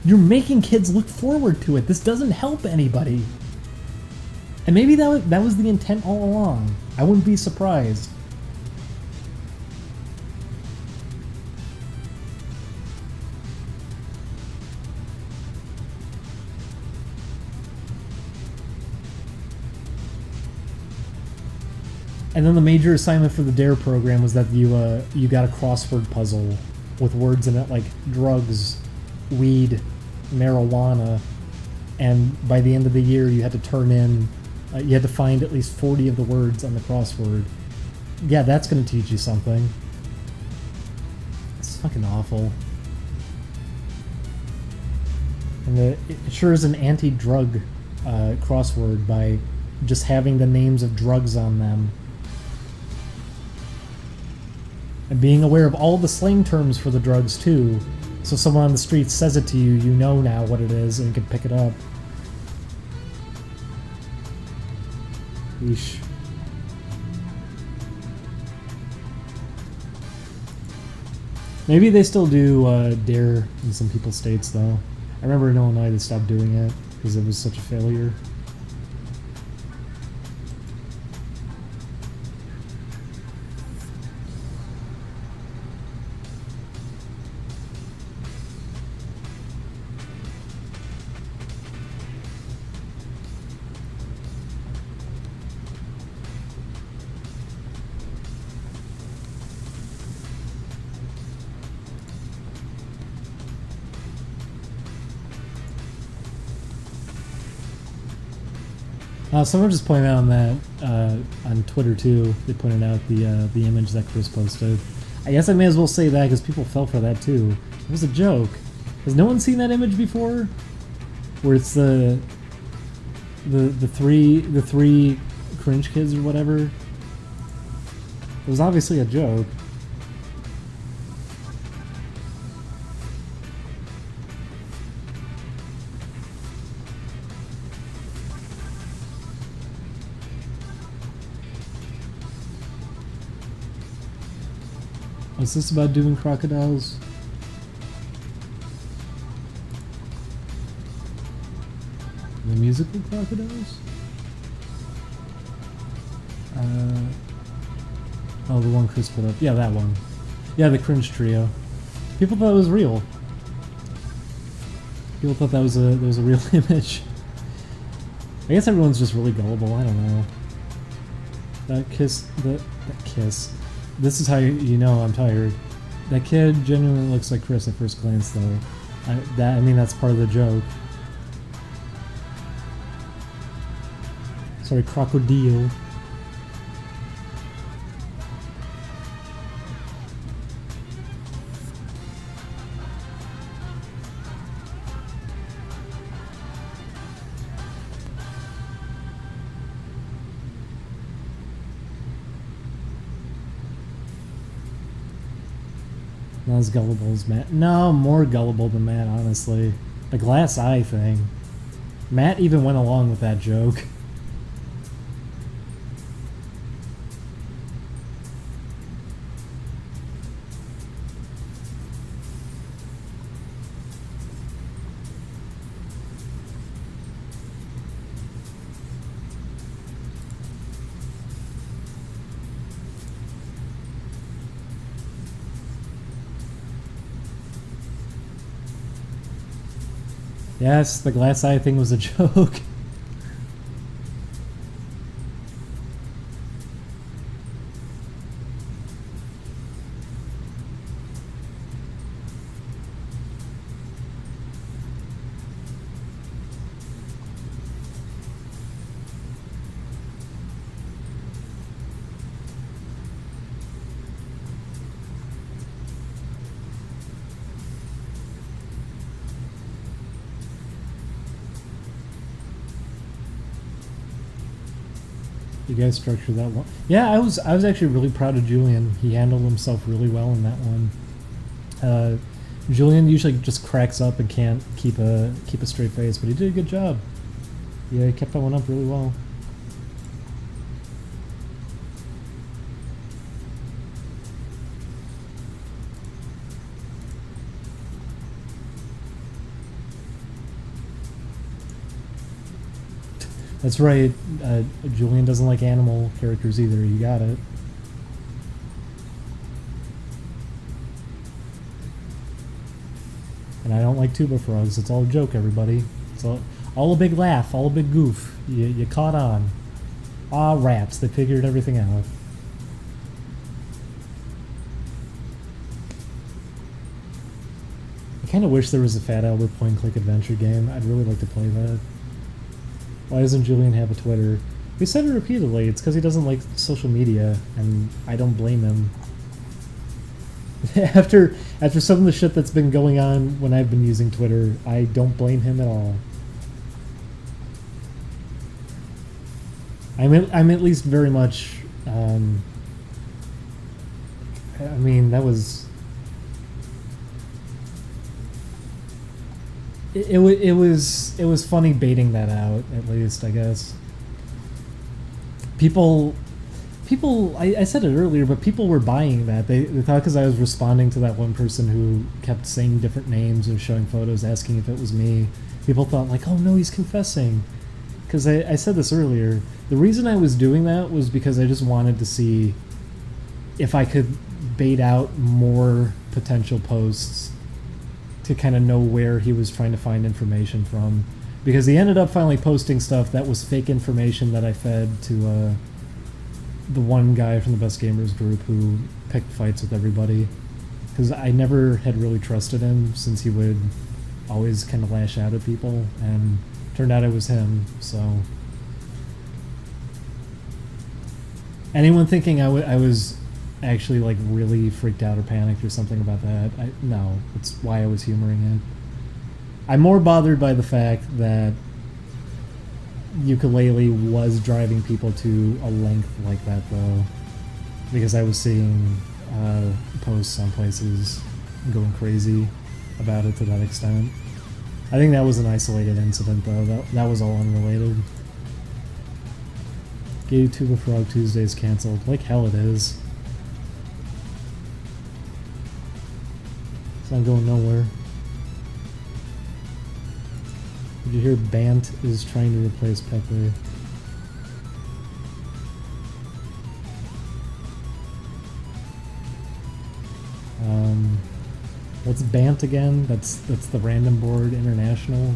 You're making kids look forward to it. This doesn't help anybody. And maybe that was the intent all along. I wouldn't be surprised. And then the major assignment for the DARE program was that you got a crossword puzzle with words in it like drugs, weed, marijuana, and by the end of the year you had to turn in, you had to find at least 40 of the words on the crossword. Yeah, that's going to teach you something. It's fucking awful. And it sure is an anti-drug crossword by just having the names of drugs on them. And being aware of all the slang terms for the drugs, too. So someone on the street says it to you, you know now what it is, and you can pick it up. Yeesh. Maybe they still do DARE in some people's states, though. I remember in Illinois they stopped doing it because it was such a failure. Someone just pointed out on that on Twitter too. They pointed out the image that Chris posted. I guess I may as well say that because people fell for that too. It was a joke. Has no one seen that image before? Where it's the three cringe kids or whatever. It was obviously a joke. Is this about doing crocodiles? The musical crocodiles? Oh, the one Chris put up. Yeah, that one. Yeah, the cringe trio. People thought it was real. People thought that was a real image. I guess everyone's just really gullible. I don't know. That kiss. This is how you know I'm tired. That kid genuinely looks like Chris at first glance, though. I mean, that's part of the joke. Sorry, crocodile. Not as gullible as Matt. No, more gullible than Matt, honestly. The glass eye thing. Matt even went along with that joke. Yes, the glass eye thing was a joke. You guys structured that one. Yeah, I was actually really proud of Julian. He handled himself really well in that one. Julian usually just cracks up and can't keep a straight face, but he did a good job. Yeah, he kept that one up really well. That's right. Julian doesn't like animal characters either. You got it. And I don't like tuba frogs. It's all a joke, everybody. It's all a big laugh, all a big goof. You caught on. Ah, rats. They figured everything out. I kind of wish there was a Fat Albert point-and-click adventure game. I'd really like to play that. Why doesn't Julian have a Twitter? We said it repeatedly. It's because he doesn't like social media, and I don't blame him. after some of the shit that's been going on when I've been using Twitter, I don't blame him at all. I'm at least very much. I mean, that was. It was funny baiting that out, at least, I guess. People, I said it earlier, but people were buying that. They thought because I was responding to that one person who kept saying different names and showing photos, asking if it was me. People thought, like, oh no, he's confessing. Because I said this earlier. The reason I was doing that was because I just wanted to see if I could bait out more potential posts to kind of know where he was trying to find information from, because he ended up finally posting stuff that was fake information that I fed to the one guy from the Best Gamers group who picked fights with everybody, because I never had really trusted him since he would always kind of lash out at people, and turned out it was him. So anyone thinking I was actually like really freaked out or panicked or something about that, no, that's why I was humoring it. I'm more bothered by the fact that Ukulele was driving people to a length like that, though, because I was seeing posts on places going crazy about it to that extent. I think that was an isolated incident, though. That was all unrelated. Gay Tuba Frog Tuesday's canceled. Like hell it is. It's not going nowhere. Did you hear Bant is trying to replace Pepe? What's Bant again? That's the Random Board International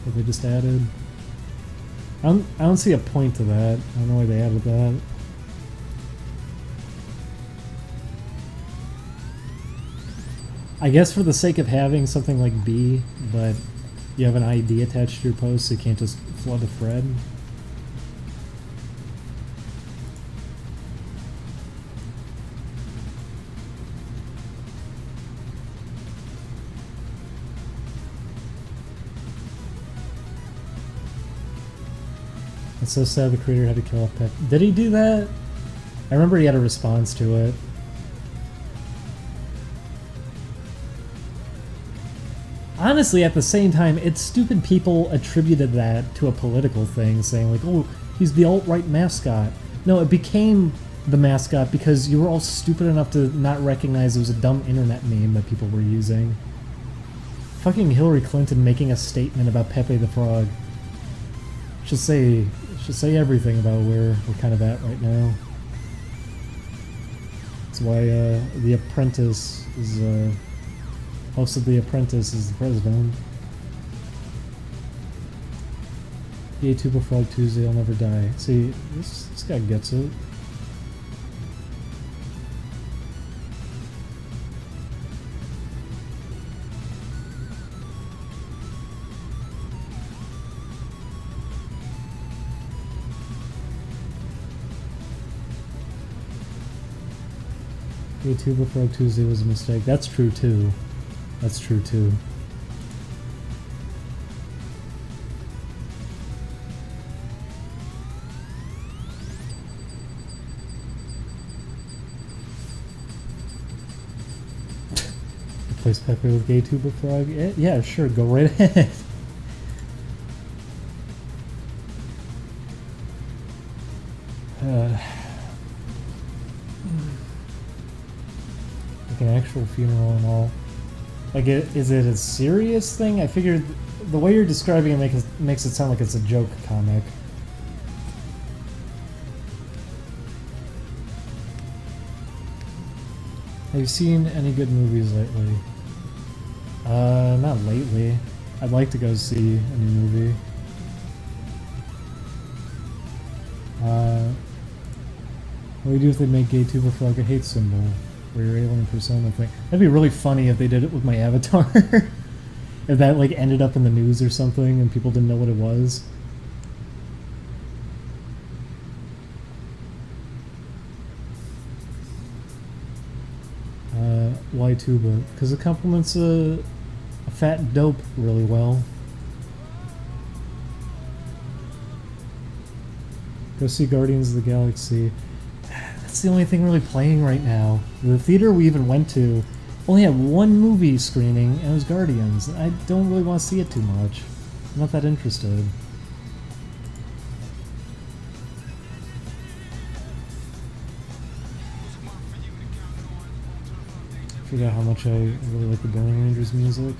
that they just added. I don't see a point to that. I don't know why they added that. I guess for the sake of having something like B, but you have an ID attached to your post, so you can't just flood a thread. It's so sad the creator had to kill off Pep. Did he do that? I remember he had a response to it. Honestly, at the same time, it's stupid people attributed that to a political thing, saying like, oh, he's the alt-right mascot. No, it became the mascot because you were all stupid enough to not recognize it was a dumb internet meme that people were using. Fucking Hillary Clinton making a statement about Pepe the Frog. Should say everything about where we're kind of at right now. That's why The Apprentice is... host of The Apprentice is the president. Yay, Tuba Frog Tuesday, I'll never die. See, this guy gets it. Yay, Tuba Frog Tuesday was a mistake. That's true too. That's true too. Replace Pepper with Gay Tuba Frog? Yeah, sure, go right ahead. Like an actual funeral and all. Like, is it a serious thing? I figured the way you're describing it makes it sound like it's a joke comic. Have you seen any good movies lately? Not lately. I'd like to go see a new movie. What do you do if they make Gay Tuba Frog a hate symbol? Or your alien persona thing? That'd be really funny if they did it with my avatar. If that like ended up in the news or something and people didn't know what it was. Why tuba? Because it complements a fat dope really well. Go see Guardians of the Galaxy. That's the only thing really playing right now. The theater we even went to only had one movie screening, and it was Guardians. I don't really want to see it too much. I'm not that interested. I forgot how much I really like the Burning Rangers music.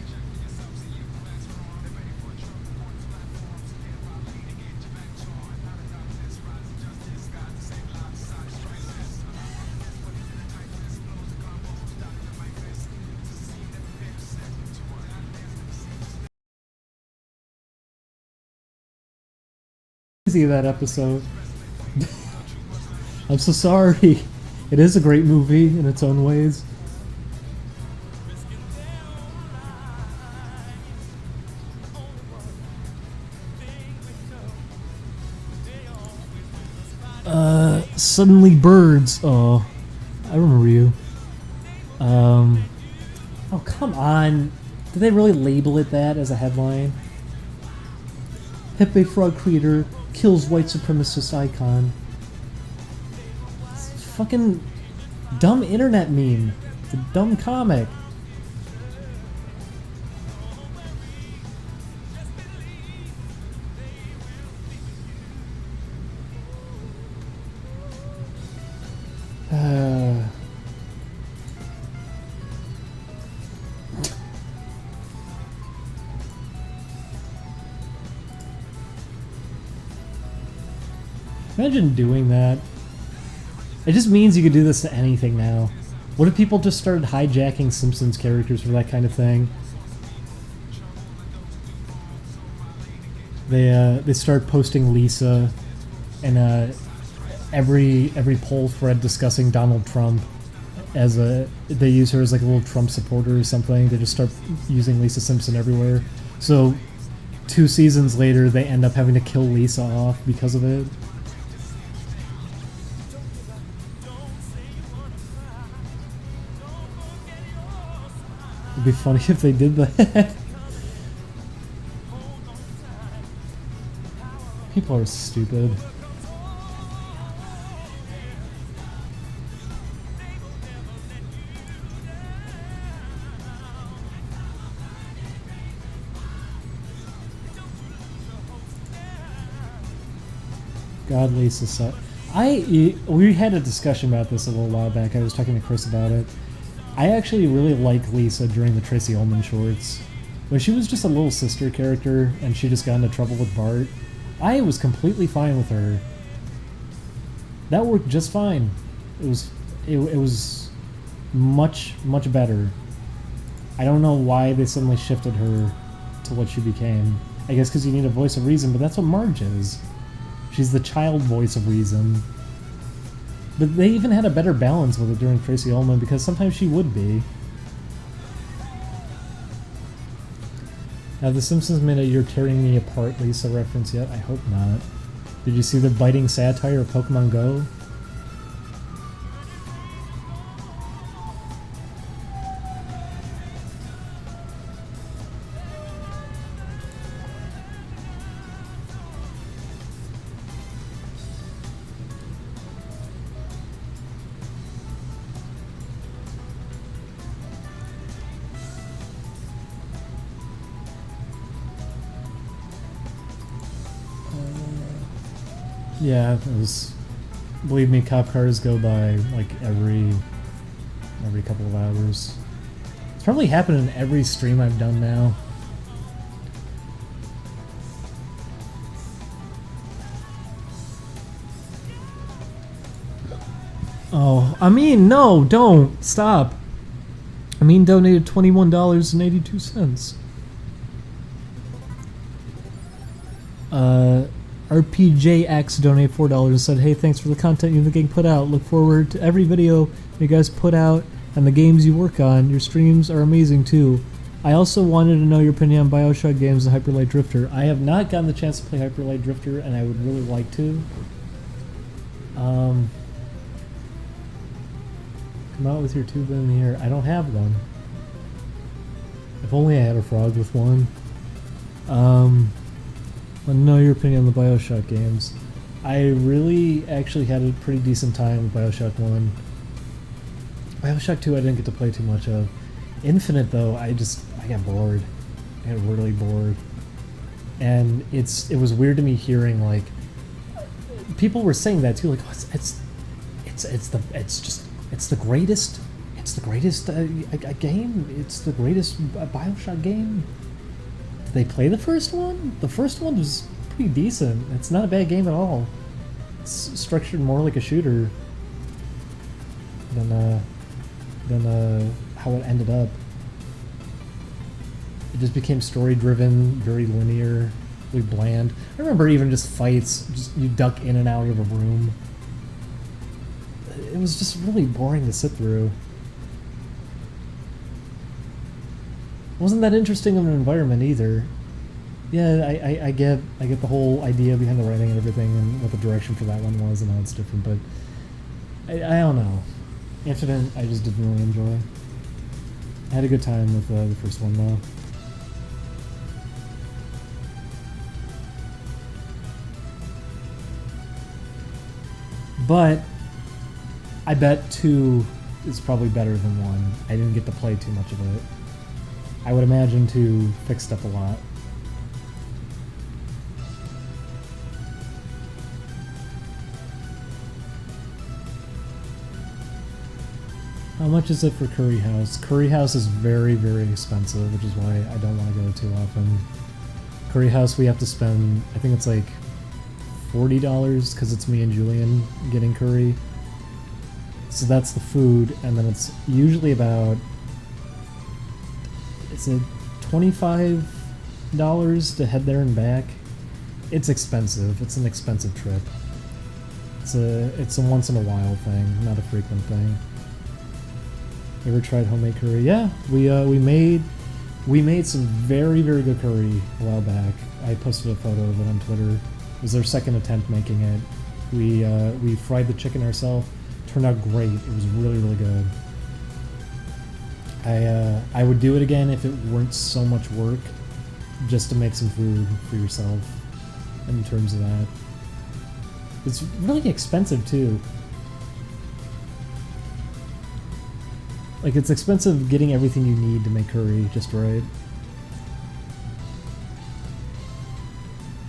See that episode. I'm so sorry. It is a great movie in its own ways. Suddenly Birds. Oh, I remember you. Oh, come on. Did they really label it that as a headline? Pepe Frog Creator kills white supremacist icon. It's a fucking dumb internet meme. It's a dumb comic. Imagine doing that. It just means you could do this to anything now. What if people just started hijacking Simpsons characters for that kind of thing? They start posting Lisa and every poll thread discussing Donald Trump as they use her as like a little Trump supporter or something. They just start using Lisa Simpson everywhere. So 2 seasons later, they end up having to kill Lisa off because of it. It'd be funny if they did that. People are stupid. Godly society. We had a discussion about this a little while back. I was talking to Chris about it. I actually really liked Lisa during the Tracy Ullman shorts. When she was just a little sister character and she just got into trouble with Bart, I was completely fine with her. That worked just fine. It was much better. I don't know why they suddenly shifted her to what she became. I guess because you need a voice of reason, but that's what Marge is. She's the child voice of reason. But they even had a better balance with it during Tracy Ullman, because sometimes she would be. Have The Simpsons made a "You're Tearing Me Apart" Lisa reference yet? I hope not. Did you see the biting satire of Pokemon Go? Yeah, it was. Believe me, cop cars go by like every couple of hours. It's probably happened in every stream I've done now. Oh, I mean, no, don't stop. I mean, donated $21.82. RPJX donated $4 and said, "Hey, thanks for the content you and the gang put out. Look forward to every video you guys put out and the games you work on. Your streams are amazing too. I also wanted to know your opinion on BioShock games and Hyper Light Drifter. I have not gotten the chance to play Hyper Light Drifter, and I would really like to. Come out with your tube in here. I don't have one. If only I had a frog with one. Let me know your opinion on the BioShock games. I really actually had a pretty decent time with BioShock 1. BioShock 2 I didn't get to play too much of. Infinite though, I got bored. I got really bored. And it was weird to me hearing like people were saying that too, like, oh, it's the greatest game. It's the greatest BioShock game. Did they play the first one? The first one was pretty decent. It's not a bad game at all. It's structured more like a shooter than how it ended up. It just became story-driven, very linear, really bland. I remember even just fights, just you duck in and out of a room. It was just really boring to sit through. It wasn't that interesting of an environment either. Yeah, I get the whole idea behind the writing and everything and what the direction for that one was and how it's different, but I don't know. Infinite, I just didn't really enjoy. I had a good time with the first one though. But I bet 2 is probably better than 1. I didn't get to play too much of it. I would imagine 2 fixed up a lot. How much is it for Curry House? Curry House is very, very expensive, which is why I don't want to go too often. Curry House, we have to spend, I think it's like $40 because it's me and Julian getting curry. So that's the food, and then it's usually about, is it $25 to head there and back? It's expensive. It's an expensive trip. It's a once in a while thing, not a frequent thing. Ever tried homemade curry? Yeah, we made some very, very good curry a while back. I posted a photo of it on Twitter. It was our second attempt making it. We fried the chicken ourselves. Turned out great. It was really, really good. I would do it again if it weren't so much work, just to make some food for yourself. In terms of that, it's really expensive too. Like, it's expensive getting everything you need to make curry just right.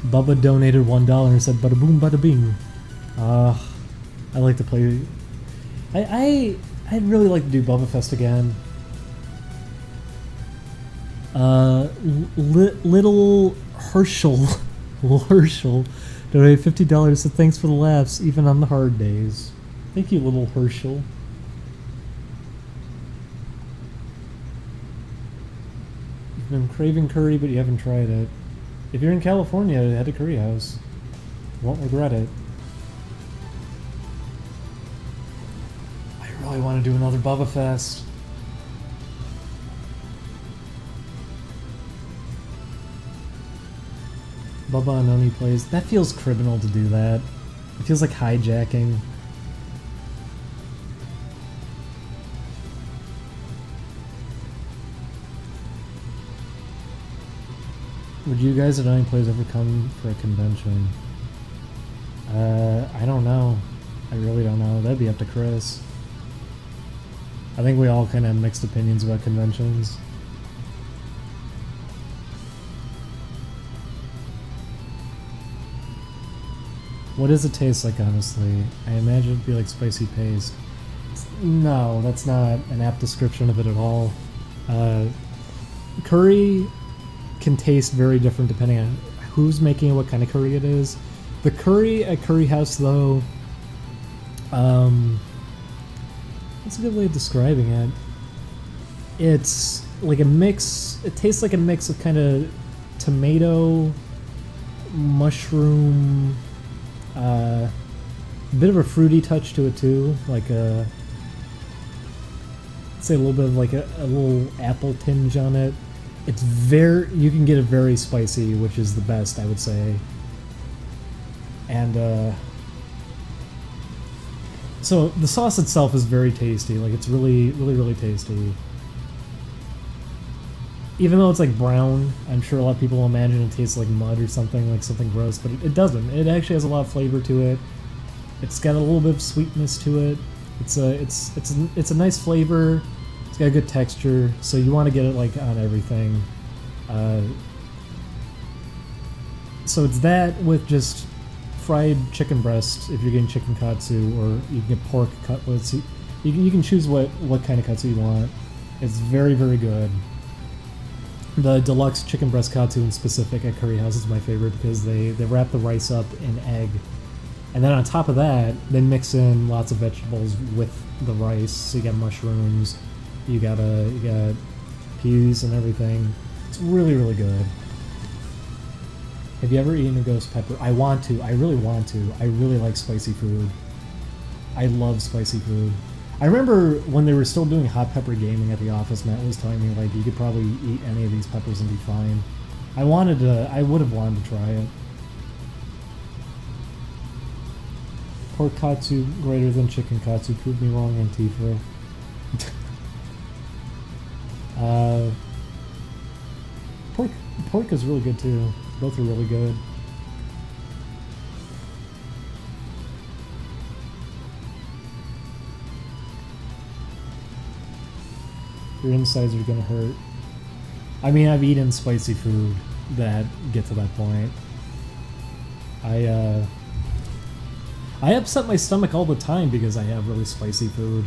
Bubba donated $1 and said bada boom bada bing. I like to play. I'd really like to do Bubba Fest again. Little Herschel donated $50 said thanks for the laughs even on the hard days. Thank you, little Herschel. You've been craving curry, but you haven't tried it. If you're in California, head to Curry House. You won't regret it. I really want to do another Bubba Fest. Bubba and Oni plays. That feels criminal to do that. It feels like hijacking. Would you guys at Oni Plays ever come for a convention? I don't know. I really don't know. That'd be up to Chris. I think we all kind of have mixed opinions about conventions. What does it taste like, honestly? I imagine it'd be like spicy paste. No, that's not an apt description of it at all. Curry can taste very different depending on who's making it, what kind of curry it is. The curry at Curry House, though, what's a good way of describing it? It's like a mix, it tastes like a mix of kind of tomato, mushroom, a bit of a fruity touch to it too, like a, say a little bit of like a little apple tinge on it. It's very, you can get it very spicy, which is the best, I would say. And so the sauce itself is very tasty. Like, it's really, really, really tasty. Even though it's like brown, I'm sure a lot of people will imagine it tastes like mud or something, like something gross, but it doesn't. It actually has a lot of flavor to it. It's got a little bit of sweetness to it. It's a nice flavor. It's got a good texture, so you want to get it like on everything. So it's that with just fried chicken breast if you're getting chicken katsu, or you can get pork cutlets. You can choose what kind of katsu you want. It's very, very good. The deluxe chicken breast katsu in specific at Curry House is my favorite because they wrap the rice up in egg. And then on top of that, they mix in lots of vegetables with the rice. So you got mushrooms, you got peas and everything. It's really, really good. Have you ever eaten a ghost pepper? I want to. I really want to. I really like spicy food. I love spicy food. I remember when they were still doing hot pepper gaming at the office, Matt was telling me like you could probably eat any of these peppers and be fine. I would have wanted to try it. Pork katsu greater than chicken katsu. Prove me wrong, Antifa. Pork is really good too. Both are really good. Your insides are gonna hurt. I mean, I've eaten spicy food that get to that point. I upset my stomach all the time because I have really spicy food.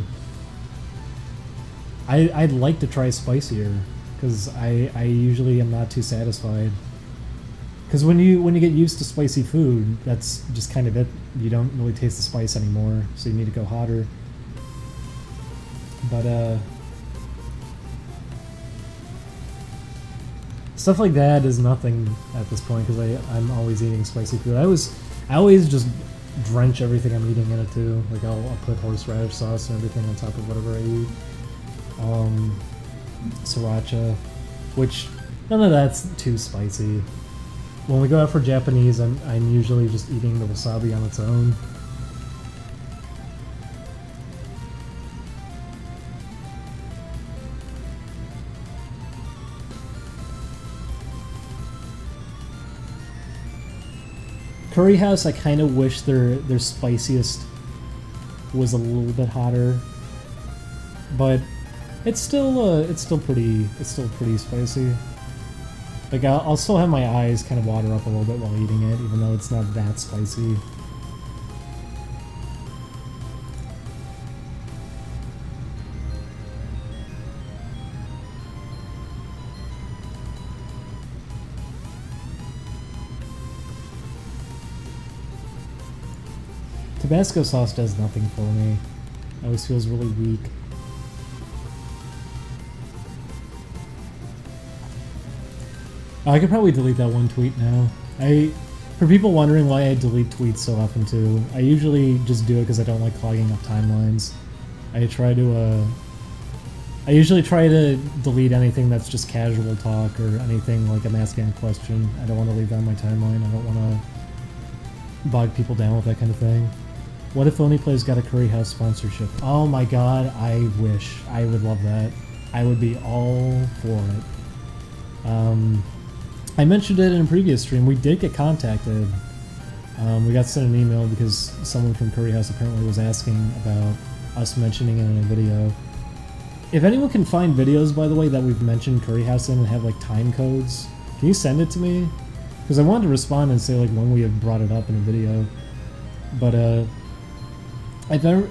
I'd like to try spicier because I usually am not too satisfied. Because when you get used to spicy food, that's just kind of it. You don't really taste the spice anymore, so you need to go hotter. But stuff like that is nothing at this point because I'm always eating spicy food. I always just drench everything I'm eating in it too. Like I'll put horseradish sauce and everything on top of whatever I eat. Sriracha, which none of that's too spicy. When we go out for Japanese, I'm usually just eating the wasabi on its own. Curry House, I kind of wish their spiciest was a little bit hotter, but it's still pretty spicy. Like I'll still have my eyes kind of water up a little bit while eating it, even though it's not that spicy. Tabasco sauce does nothing for me. It always feels really weak. Oh, I could probably delete that one tweet now. For people wondering why I delete tweets so often too, I usually just do it because I don't like clogging up timelines. I usually try to delete anything that's just casual talk or anything like I'm asking a question. I don't want to leave that on my timeline. I don't want to bog people down with that kind of thing. What if Only Plays got a Curry House sponsorship? Oh my god, I wish. I would love that. I would be all for it. I mentioned it in a previous stream. We did get contacted. We got sent an email because someone from Curry House apparently was asking about us mentioning it in a video. If anyone can find videos, by the way, that we've mentioned Curry House in and have like time codes, can you send it to me? Because I wanted to respond and say like when we have brought it up in a video. But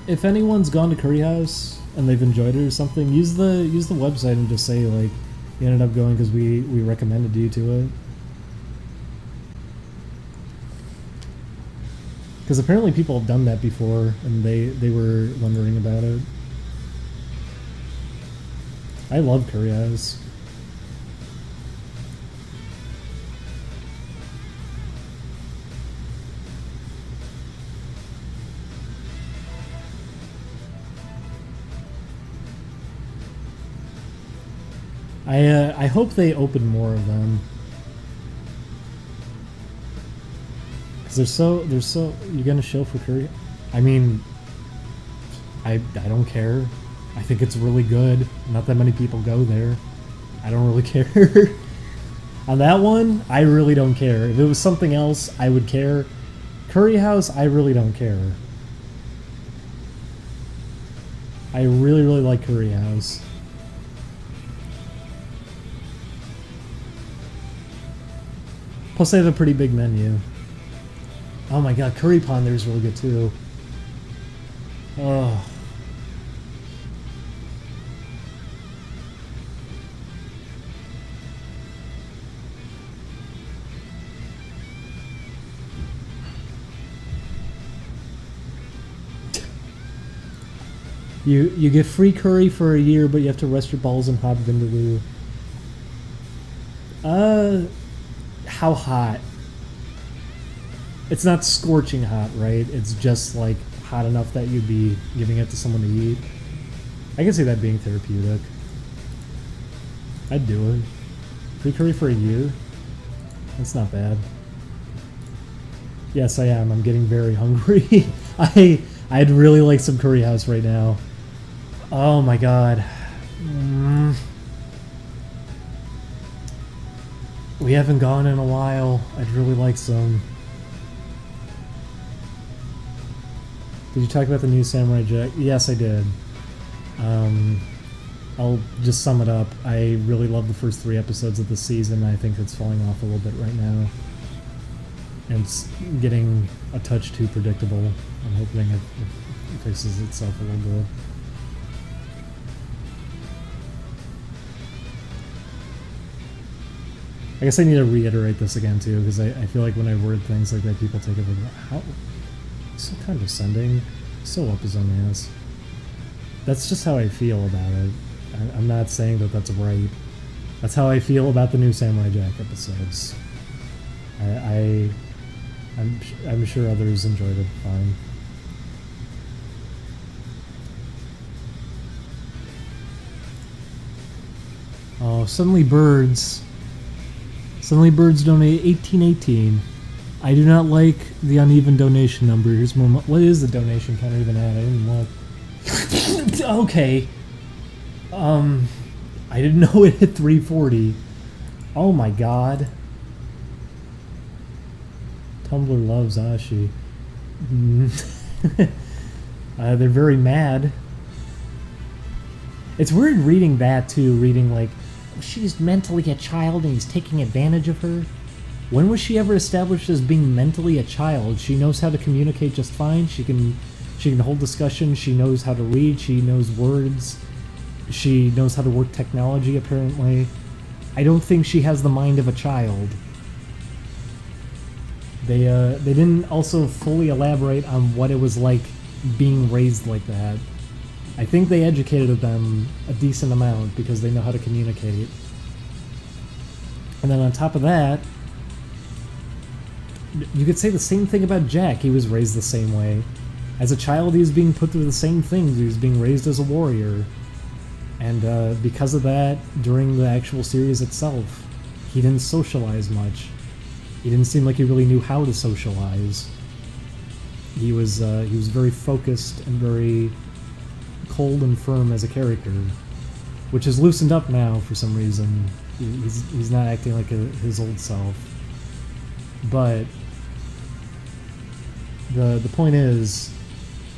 if anyone's gone to Curry House and they've enjoyed it or something, use the website and just say like you ended up going because we recommended you to it. Because apparently people have done that before and they were wondering about it. I love Curry House. I hope they open more of them. Cause they're so you gonna show for Curry? I mean, I don't care. I think it's really good. Not that many people go there. I don't really care. On that one, I really don't care. If it was something else, I would care. Curry House, I really don't care. I really, really like Curry House. Plus, they have a pretty big menu. Oh my god, Curry Pond there is really good too. Oh. You get free curry for a year, but you have to rest your balls in hot vindaloo. How hot? It's not scorching hot, right? It's just like hot enough that you'd be giving it to someone to eat. I can see that being therapeutic. I'd do it. Free curry for a year? That's not bad. Yes, I am. I'm getting very hungry. I'd really like some Curry House right now. Oh my god. We haven't gone in a while. I'd really like some. Did you talk about the new Samurai Jack? Yes, I did. I'll just sum it up. I really love the first 3 episodes of the season. I think it's falling off a little bit right now. And it's getting a touch too predictable. I'm hoping it fixes itself a little bit. I guess I need to reiterate this again too, because I feel like when I word things like that, people take it like, how? So condescending, so up his own ass. That's just how I feel about it. I'm not saying that that's right. That's how I feel about the new Samurai Jack episodes. I'm sure others enjoyed it fine. Oh, Suddenly Birds. Suddenly Birds donate 1818. I do not like the uneven donation number. Here's more. What is the donation counter even at? I didn't look. Okay. I didn't know it hit 340. Oh my god. Tumblr loves Ashi. They're very mad. It's weird reading that too. Reading like, she's mentally a child and he's taking advantage of her. When was she ever established as being mentally a child? She knows how to communicate just fine. She can hold discussion. She knows how to read. She knows words. She knows how to work technology, apparently. I don't think she has the mind of a child. They didn't also fully elaborate on what it was like being raised like that. I think they educated them a decent amount because they know how to communicate. And then on top of that, you could say the same thing about Jack. He was raised the same way. As a child, he was being put through the same things. He was being raised as a warrior. And because of that, during the actual series itself, he didn't socialize much. He didn't seem like he really knew how to socialize. He was very focused and very cold and firm as a character, which is loosened up now for some reason. He's not acting like his old self. But the point is,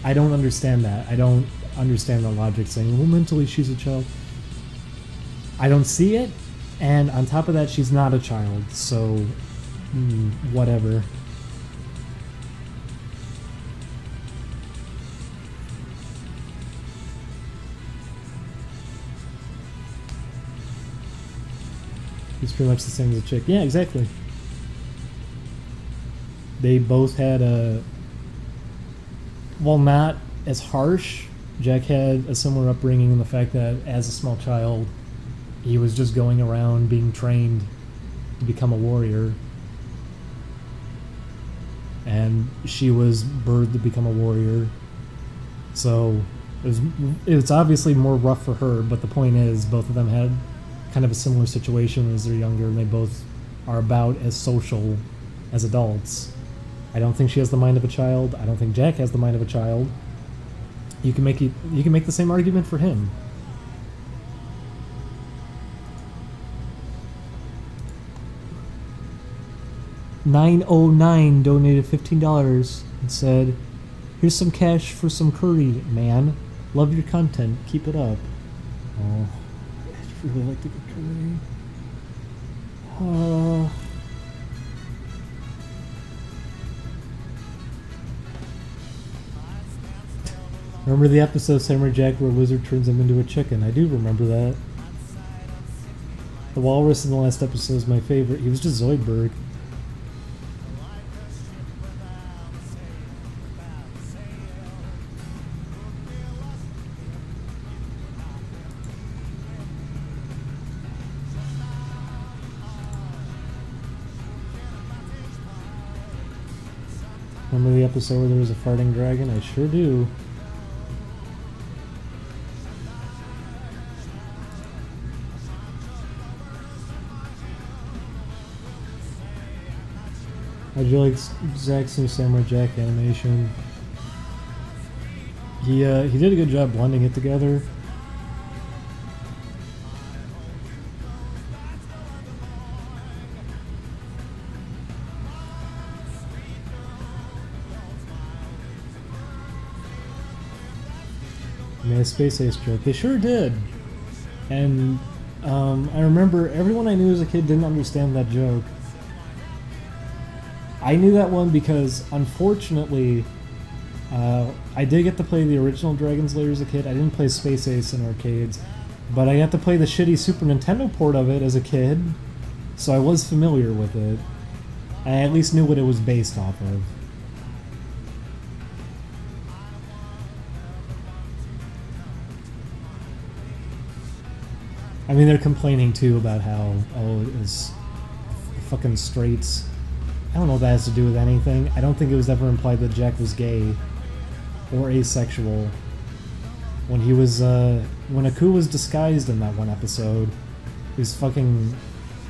I don't understand that. I don't understand the logic saying, well, mentally she's a child. I don't see it, and on top of that, she's not a child, so whatever. He's pretty much the same as a chick. Yeah, exactly. They both had while not as harsh, Jack had a similar upbringing in the fact that as a small child, he was just going around being trained to become a warrior. And she was birthed to become a warrior. So it was obviously more rough for her, but the point is both of them had kind of a similar situation as they're younger, and they both are about as social as adults. I don't think she has the mind of a child. I don't think Jack has the mind of a child. You can make the same argument for him. $909 donated $15 and said, "Here's some cash for some curry, man. Love your content. Keep it up." Oh, I'd really like to get curry. Oh. Remember the episode Samurai Jack where a lizard turns him into a chicken? I do remember that. The walrus in the last episode is my favorite. He was just Zoidberg. Remember the episode where there was a farting dragon? I sure do. How'd you like Zach's new Samurai Jack animation? He did a good job blending it together. Made a Space Ace joke. They sure did. And I remember everyone I knew as a kid didn't understand that joke. I knew that one because, unfortunately, I did get to play the original Dragon's Lair as a kid. I didn't play Space Ace in arcades, but I got to play the shitty Super Nintendo port of it as a kid, so I was familiar with it. I at least knew what it was based off of. I mean, they're complaining too about how, oh, it was fucking straights. I don't know if that has to do with anything. I don't think it was ever implied that Jack was gay or asexual. When he was, when Aku was disguised in that one episode, he was fucking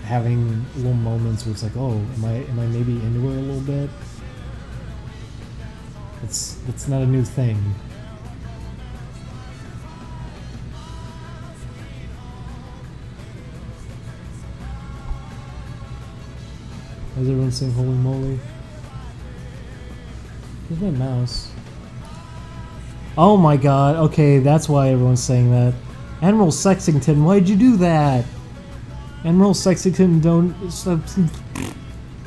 having little moments where it's like, oh, am I maybe into her a little bit? It's not a new thing. Is everyone saying holy moly? Where's my mouse? Oh my god, okay, that's why everyone's saying that. Admiral Sexington, why'd you do that? Admiral Sexington donated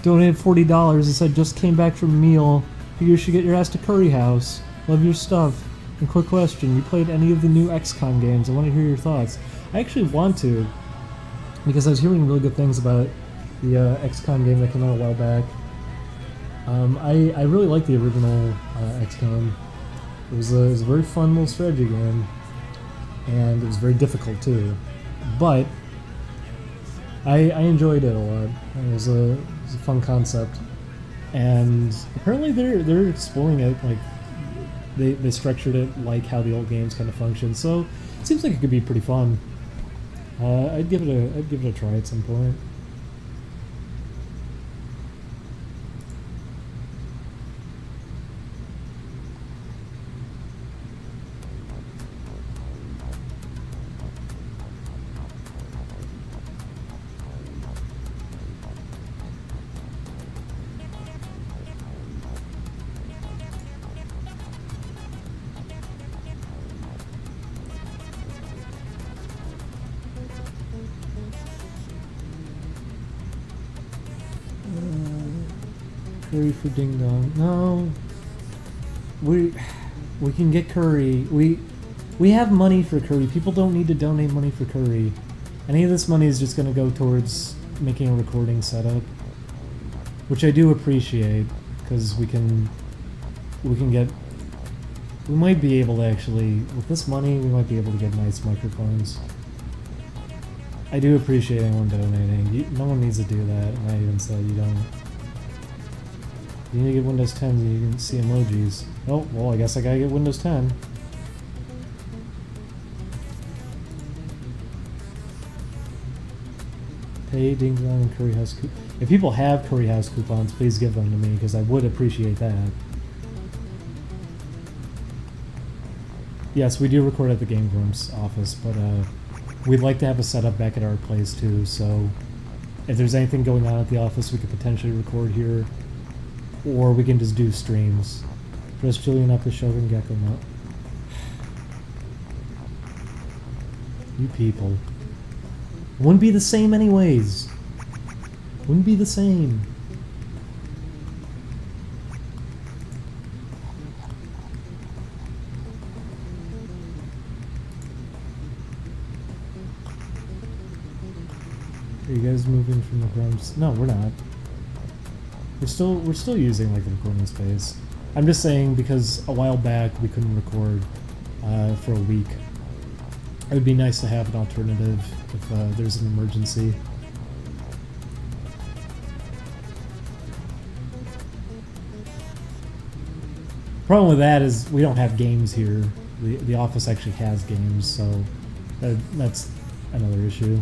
$40 and said, just came back from a meal. You should get your ass to Curry House. Love your stuff. And quick question, you played any of the new XCOM games? I want to hear your thoughts. I actually want to, because I was hearing really good things about the XCOM game that came out a while back. I really liked the original XCOM. It was a very fun little strategy game, and it was very difficult too. But I enjoyed it a lot. It was a fun concept, and apparently they're exploring it like they structured it like how the old games kind of function. So it seems like it could be pretty fun. I'd give it a try at some point. Curry for Ding Dong. No, we can get curry. We have money for curry. People don't need to donate money for curry. Any of this money is just going to go towards making a recording setup, which I do appreciate because we might be able to actually, with this money, we might be able to get nice microphones. I do appreciate anyone donating. No one needs to do that, and I even said you don't. You need to get Windows 10 so you can see emojis. Oh, well, I guess I gotta get Windows 10. Pay Ding Dong and Curry House coupons. If people have Curry House coupons, please give them to me because I would appreciate that. Yes, we do record at the Game Grumps office, but we'd like to have a setup back at our place too, so if there's anything going on at the office, we could potentially record here. Or we can just do streams. Dress Julian up as Shogun Gecko Nut. You people. Wouldn't be the same anyways. Wouldn't be the same. Are you guys moving from the grumps? No, we're not. We're still using like the recording space. I'm just saying because a while back we couldn't record for a week. It would be nice to have an alternative if there's an emergency. Problem with that is we don't have games here. The office actually has games, so that's another issue.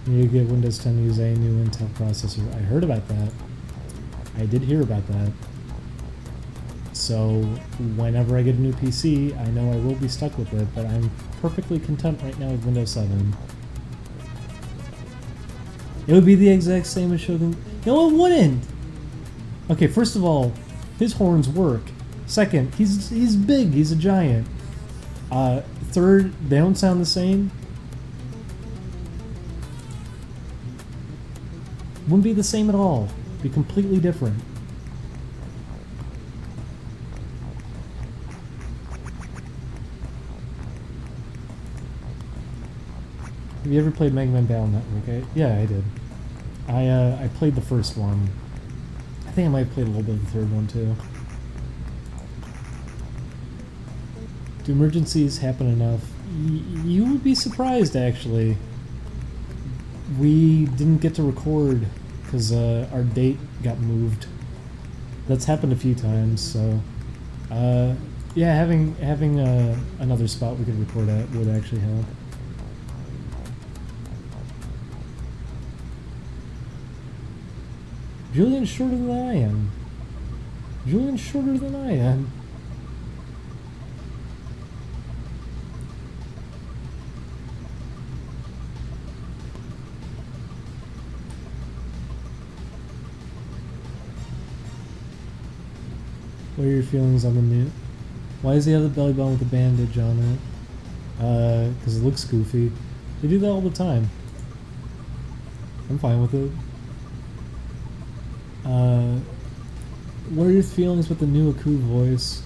You get Windows 10 to use a new Intel processor. I heard about that. I did hear about that. So whenever I get a new PC, I know I will be stuck with it, but I'm perfectly content right now with Windows 7. It would be the exact same as Shogun. No, it wouldn't! Okay, first of all, his horns work. Second, he's big, he's a giant. Third, they don't sound the same. Wouldn't be the same at all. Be completely different. Have you ever played Mega Man Battle Network? Yeah, I did. I played the first one. I think I might have played a little bit of the third one too. Do emergencies happen enough? You would be surprised, actually. We didn't get to record because our date got moved. That's happened a few times, so yeah, having another spot we could record at would actually help. Julian's shorter than I am. Julian's shorter than I am. What are your feelings on the new? Why does he have the belly button with the bandage on it? Because it looks goofy. They do that all the time. I'm fine with it. What are your feelings with the new Aku voice?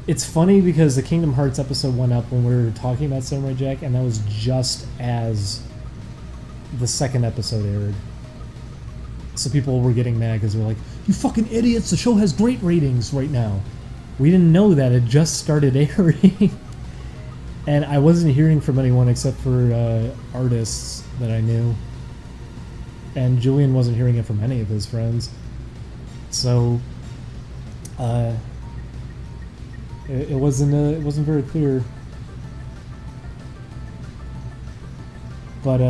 It's funny because the Kingdom Hearts episode went up when we were talking about Samurai Jack, and that was just as the second episode aired. So people were getting mad because they're like, You fucking idiots! The show has great ratings right now. We didn't know that it just started airing, and I wasn't hearing from anyone except for artists that I knew, and Julian wasn't hearing it from any of his friends. So, it wasn't very clear. But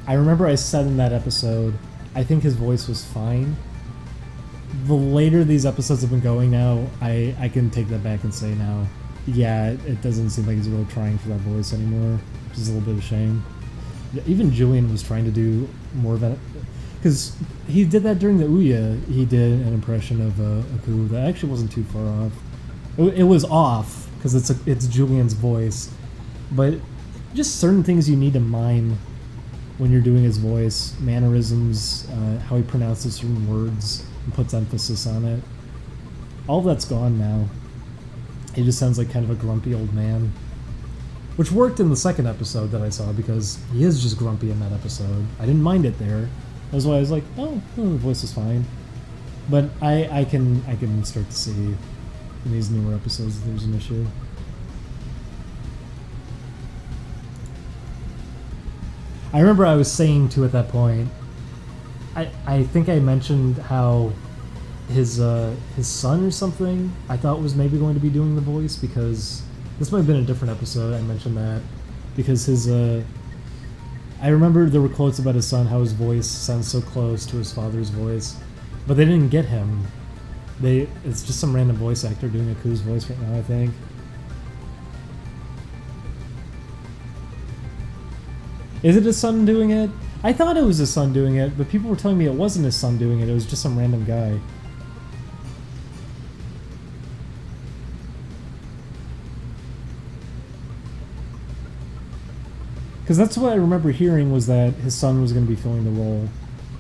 I remember I said in that episode, I think his voice was fine. The later these episodes have been going now, I can take that back and say now, yeah, it doesn't seem like he's really trying for that voice anymore, which is a little bit of a shame. Even Julian was trying to do more of that, because he did that during the Ouya. He did an impression of Aku that actually wasn't too far off. It was off because it's Julian's voice, but just certain things you need to mime when you're doing his voice, mannerisms, how he pronounces certain words and puts emphasis on it. All of that's gone now. He just sounds like kind of a grumpy old man, which worked in the second episode that I saw because he is just grumpy in that episode. I didn't mind it there. That's why I was like, oh, the voice is fine. But I can start to see in these newer episodes that there's an issue. I remember I was saying too at that point, I think I mentioned how his son or something I thought was maybe going to be doing the voice, because this might have been a different episode. I mentioned that because his I remember there were quotes about his son, how his voice sounds so close to his father's voice, but they didn't get him. It's just some random voice actor doing Aku's voice right now, I think. Is it his son doing it? I thought it was his son doing it, but people were telling me it wasn't his son doing it. It was just some random guy. Because that's what I remember hearing, was that his son was going to be filling the role,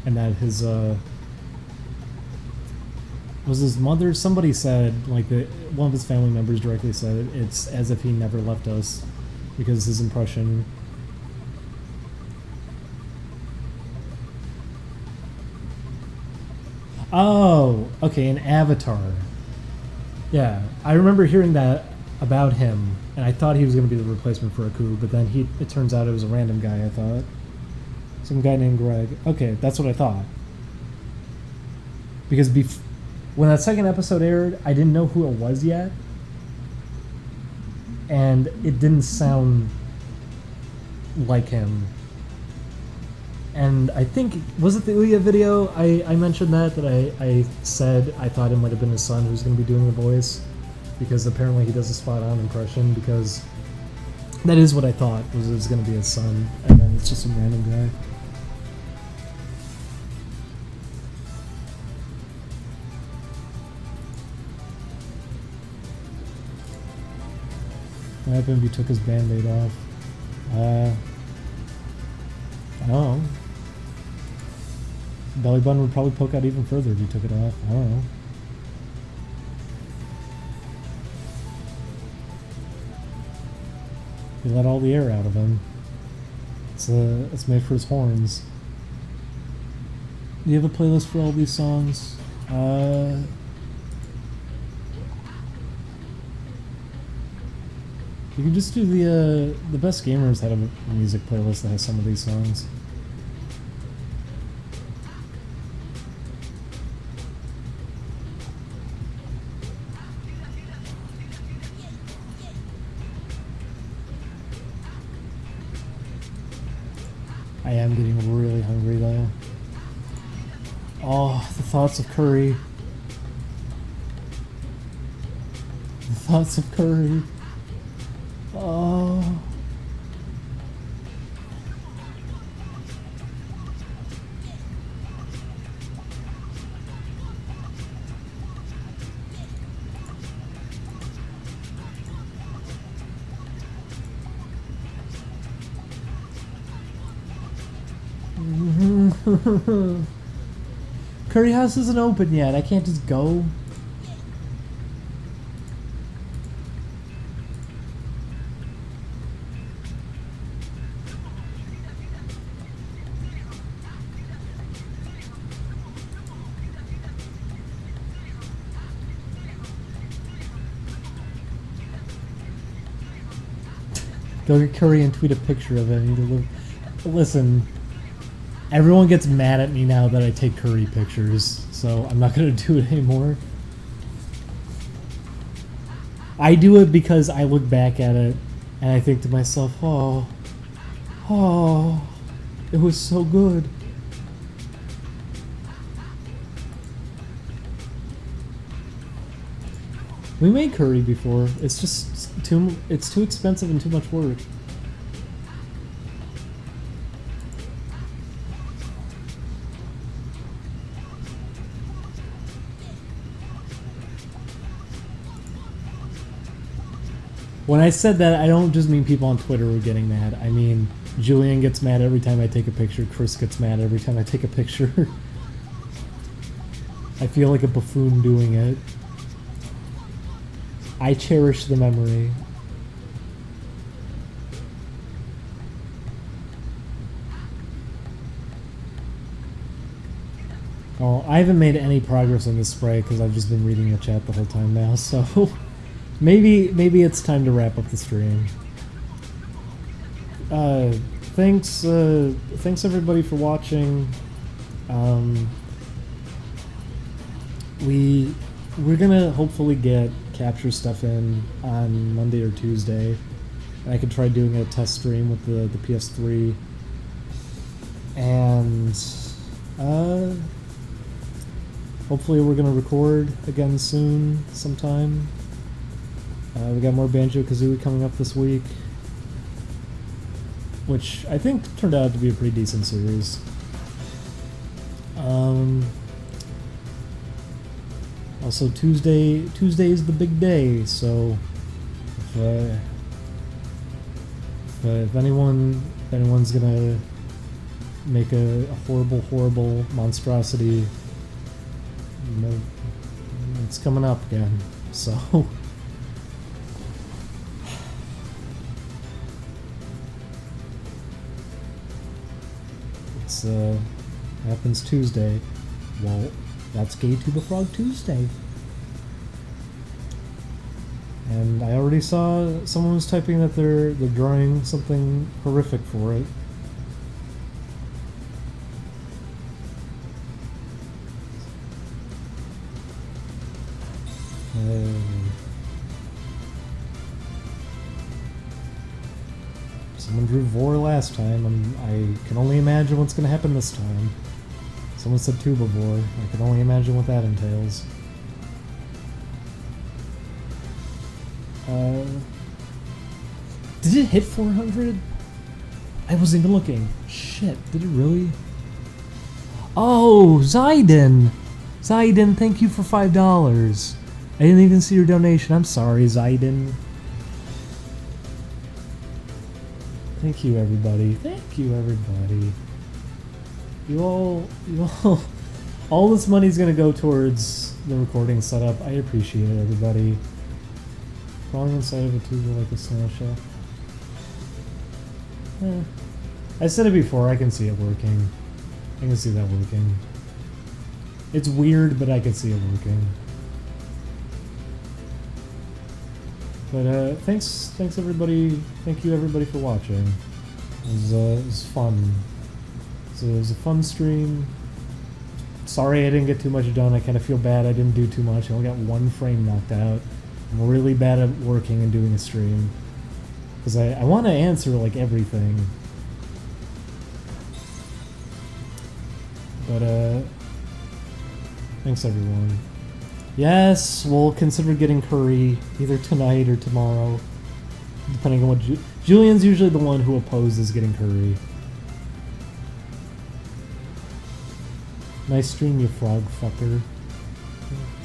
and that his was his mother. Somebody said, like, one of his family members directly said it's as if he never left us, because his impression. Oh, okay, an Avatar. Yeah, I remember hearing that about him, and I thought he was going to be the replacement for Aku, but then it turns out it was a random guy, I thought. Some guy named Greg. Okay, that's what I thought. Because when that second episode aired, I didn't know who it was yet, and it didn't sound like him. And I think, was it the Ouya video? I mentioned that I said I thought it might have been his son who was going to be doing the voice, because apparently he does a spot-on impression, because that is what I thought, was it was going to be his son, and then it's just some random guy. What happened if he took his band-aid off? I don't know. Belly button would probably poke out even further if you took it off. I don't know. He let all the air out of him. It's made for his horns. Do you have a playlist for all these songs? You can just do the Best Gamers had a music playlist that has some of these songs. I am getting really hungry though. Oh, the thoughts of curry. The thoughts of curry. Oh. Curry House isn't open yet. I can't just go. Go get curry and tweet a picture of it. I need to live. Listen, everyone gets mad at me now that I take curry pictures, so I'm not gonna do it anymore. I do it because I look back at it and I think to myself, oh, it was so good. We made curry before. It's just too expensive and too much work. When I said that, I don't just mean people on Twitter were getting mad. I mean, Julian gets mad every time I take a picture. Chris gets mad every time I take a picture. I feel like a buffoon doing it. I cherish the memory. Oh, I haven't made any progress on this spray because I've just been reading the chat the whole time now, so maybe it's time to wrap up the stream. Thanks everybody for watching. We're gonna hopefully get capture stuff in on Monday or Tuesday. I could try doing a test stream with the PS3, and hopefully we're gonna record again soon sometime. We got more Banjo-Kazooie coming up this week, which I think turned out to be a pretty decent series. Also, Tuesday is the big day, so if anyone's gonna make a horrible monstrosity, you know, it's coming up again. So it's happens Tuesday. Well, that's Gay to the Frog Tuesday. And I already saw someone was typing that they're drawing something horrific for it. Someone drew Vor last time, and I can only imagine what's going to happen this time. Someone said Tubivore. I can only imagine what that entails. Did it hit 400? I wasn't even looking. Shit, did it really? Oh, Zaiden! Zaiden, thank you for $5. I didn't even see your donation. I'm sorry, Zaiden. Thank you, everybody. Thank you, everybody. All this money's gonna go towards the recording setup. I appreciate it, everybody. Crawling inside of a tuber like a snail shell. I said it before, I can see it working. I can see that working. It's weird, but I can see it working. But thanks everybody. Thank you everybody for watching. It was fun. So it was a fun stream. Sorry I didn't get too much done. I kind of feel bad I didn't do too much. I only got one frame knocked out. I'm really bad at working and doing a stream. Because I want to answer like everything. But thanks everyone. Yes, we'll consider getting curry either tonight or tomorrow. Depending on what... Julian's usually the one who opposes getting curry. Nice stream, you frog fucker.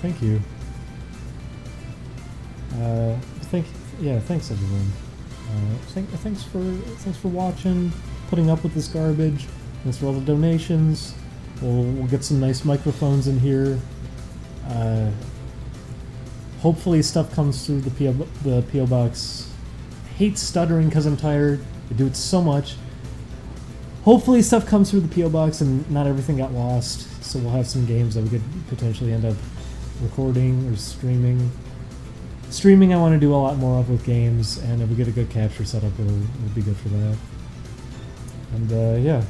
Thank you. Thanks everyone. Thanks for watching, putting up with this garbage. Thanks for all the donations. We'll get some nice microphones in here. Hopefully stuff comes through the PO box. I hate stuttering because I'm tired. I do it so much. Hopefully stuff comes through the PO box and not everything got lost. So we'll have some games that we could potentially end up recording or streaming. Streaming I want to do a lot more of with games, and if we get a good capture setup, it'll be good for that. And yeah,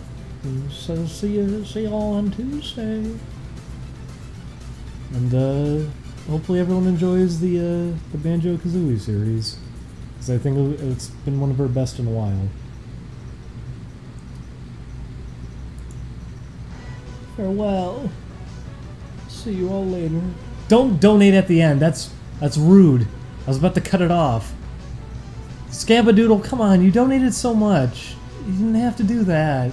so see you all on Tuesday. And hopefully everyone enjoys the Banjo-Kazooie series, because I think it's been one of our best in a while. Farewell. See you all later. Don't donate at the end. That's rude. I was about to cut it off. Scabadoodle, come on, you donated so much. You didn't have to do that.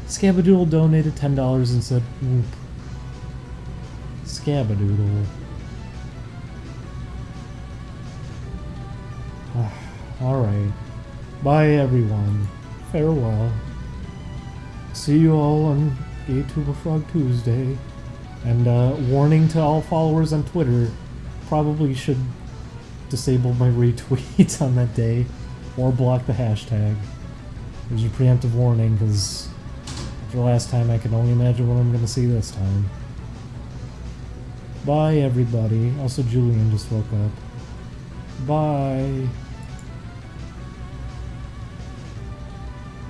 Scabadoodle donated $10 and said, "Whoop." Scabadoodle. Alright. Bye, everyone. Farewell. See you all on Gay Tuba Frog Tuesday. And warning to all followers on Twitter, probably should disable my retweets on that day, or block the hashtag. There's your preemptive warning, because after last time I can only imagine what I'm going to see this time. Bye everybody. Also Julian just woke up. Bye.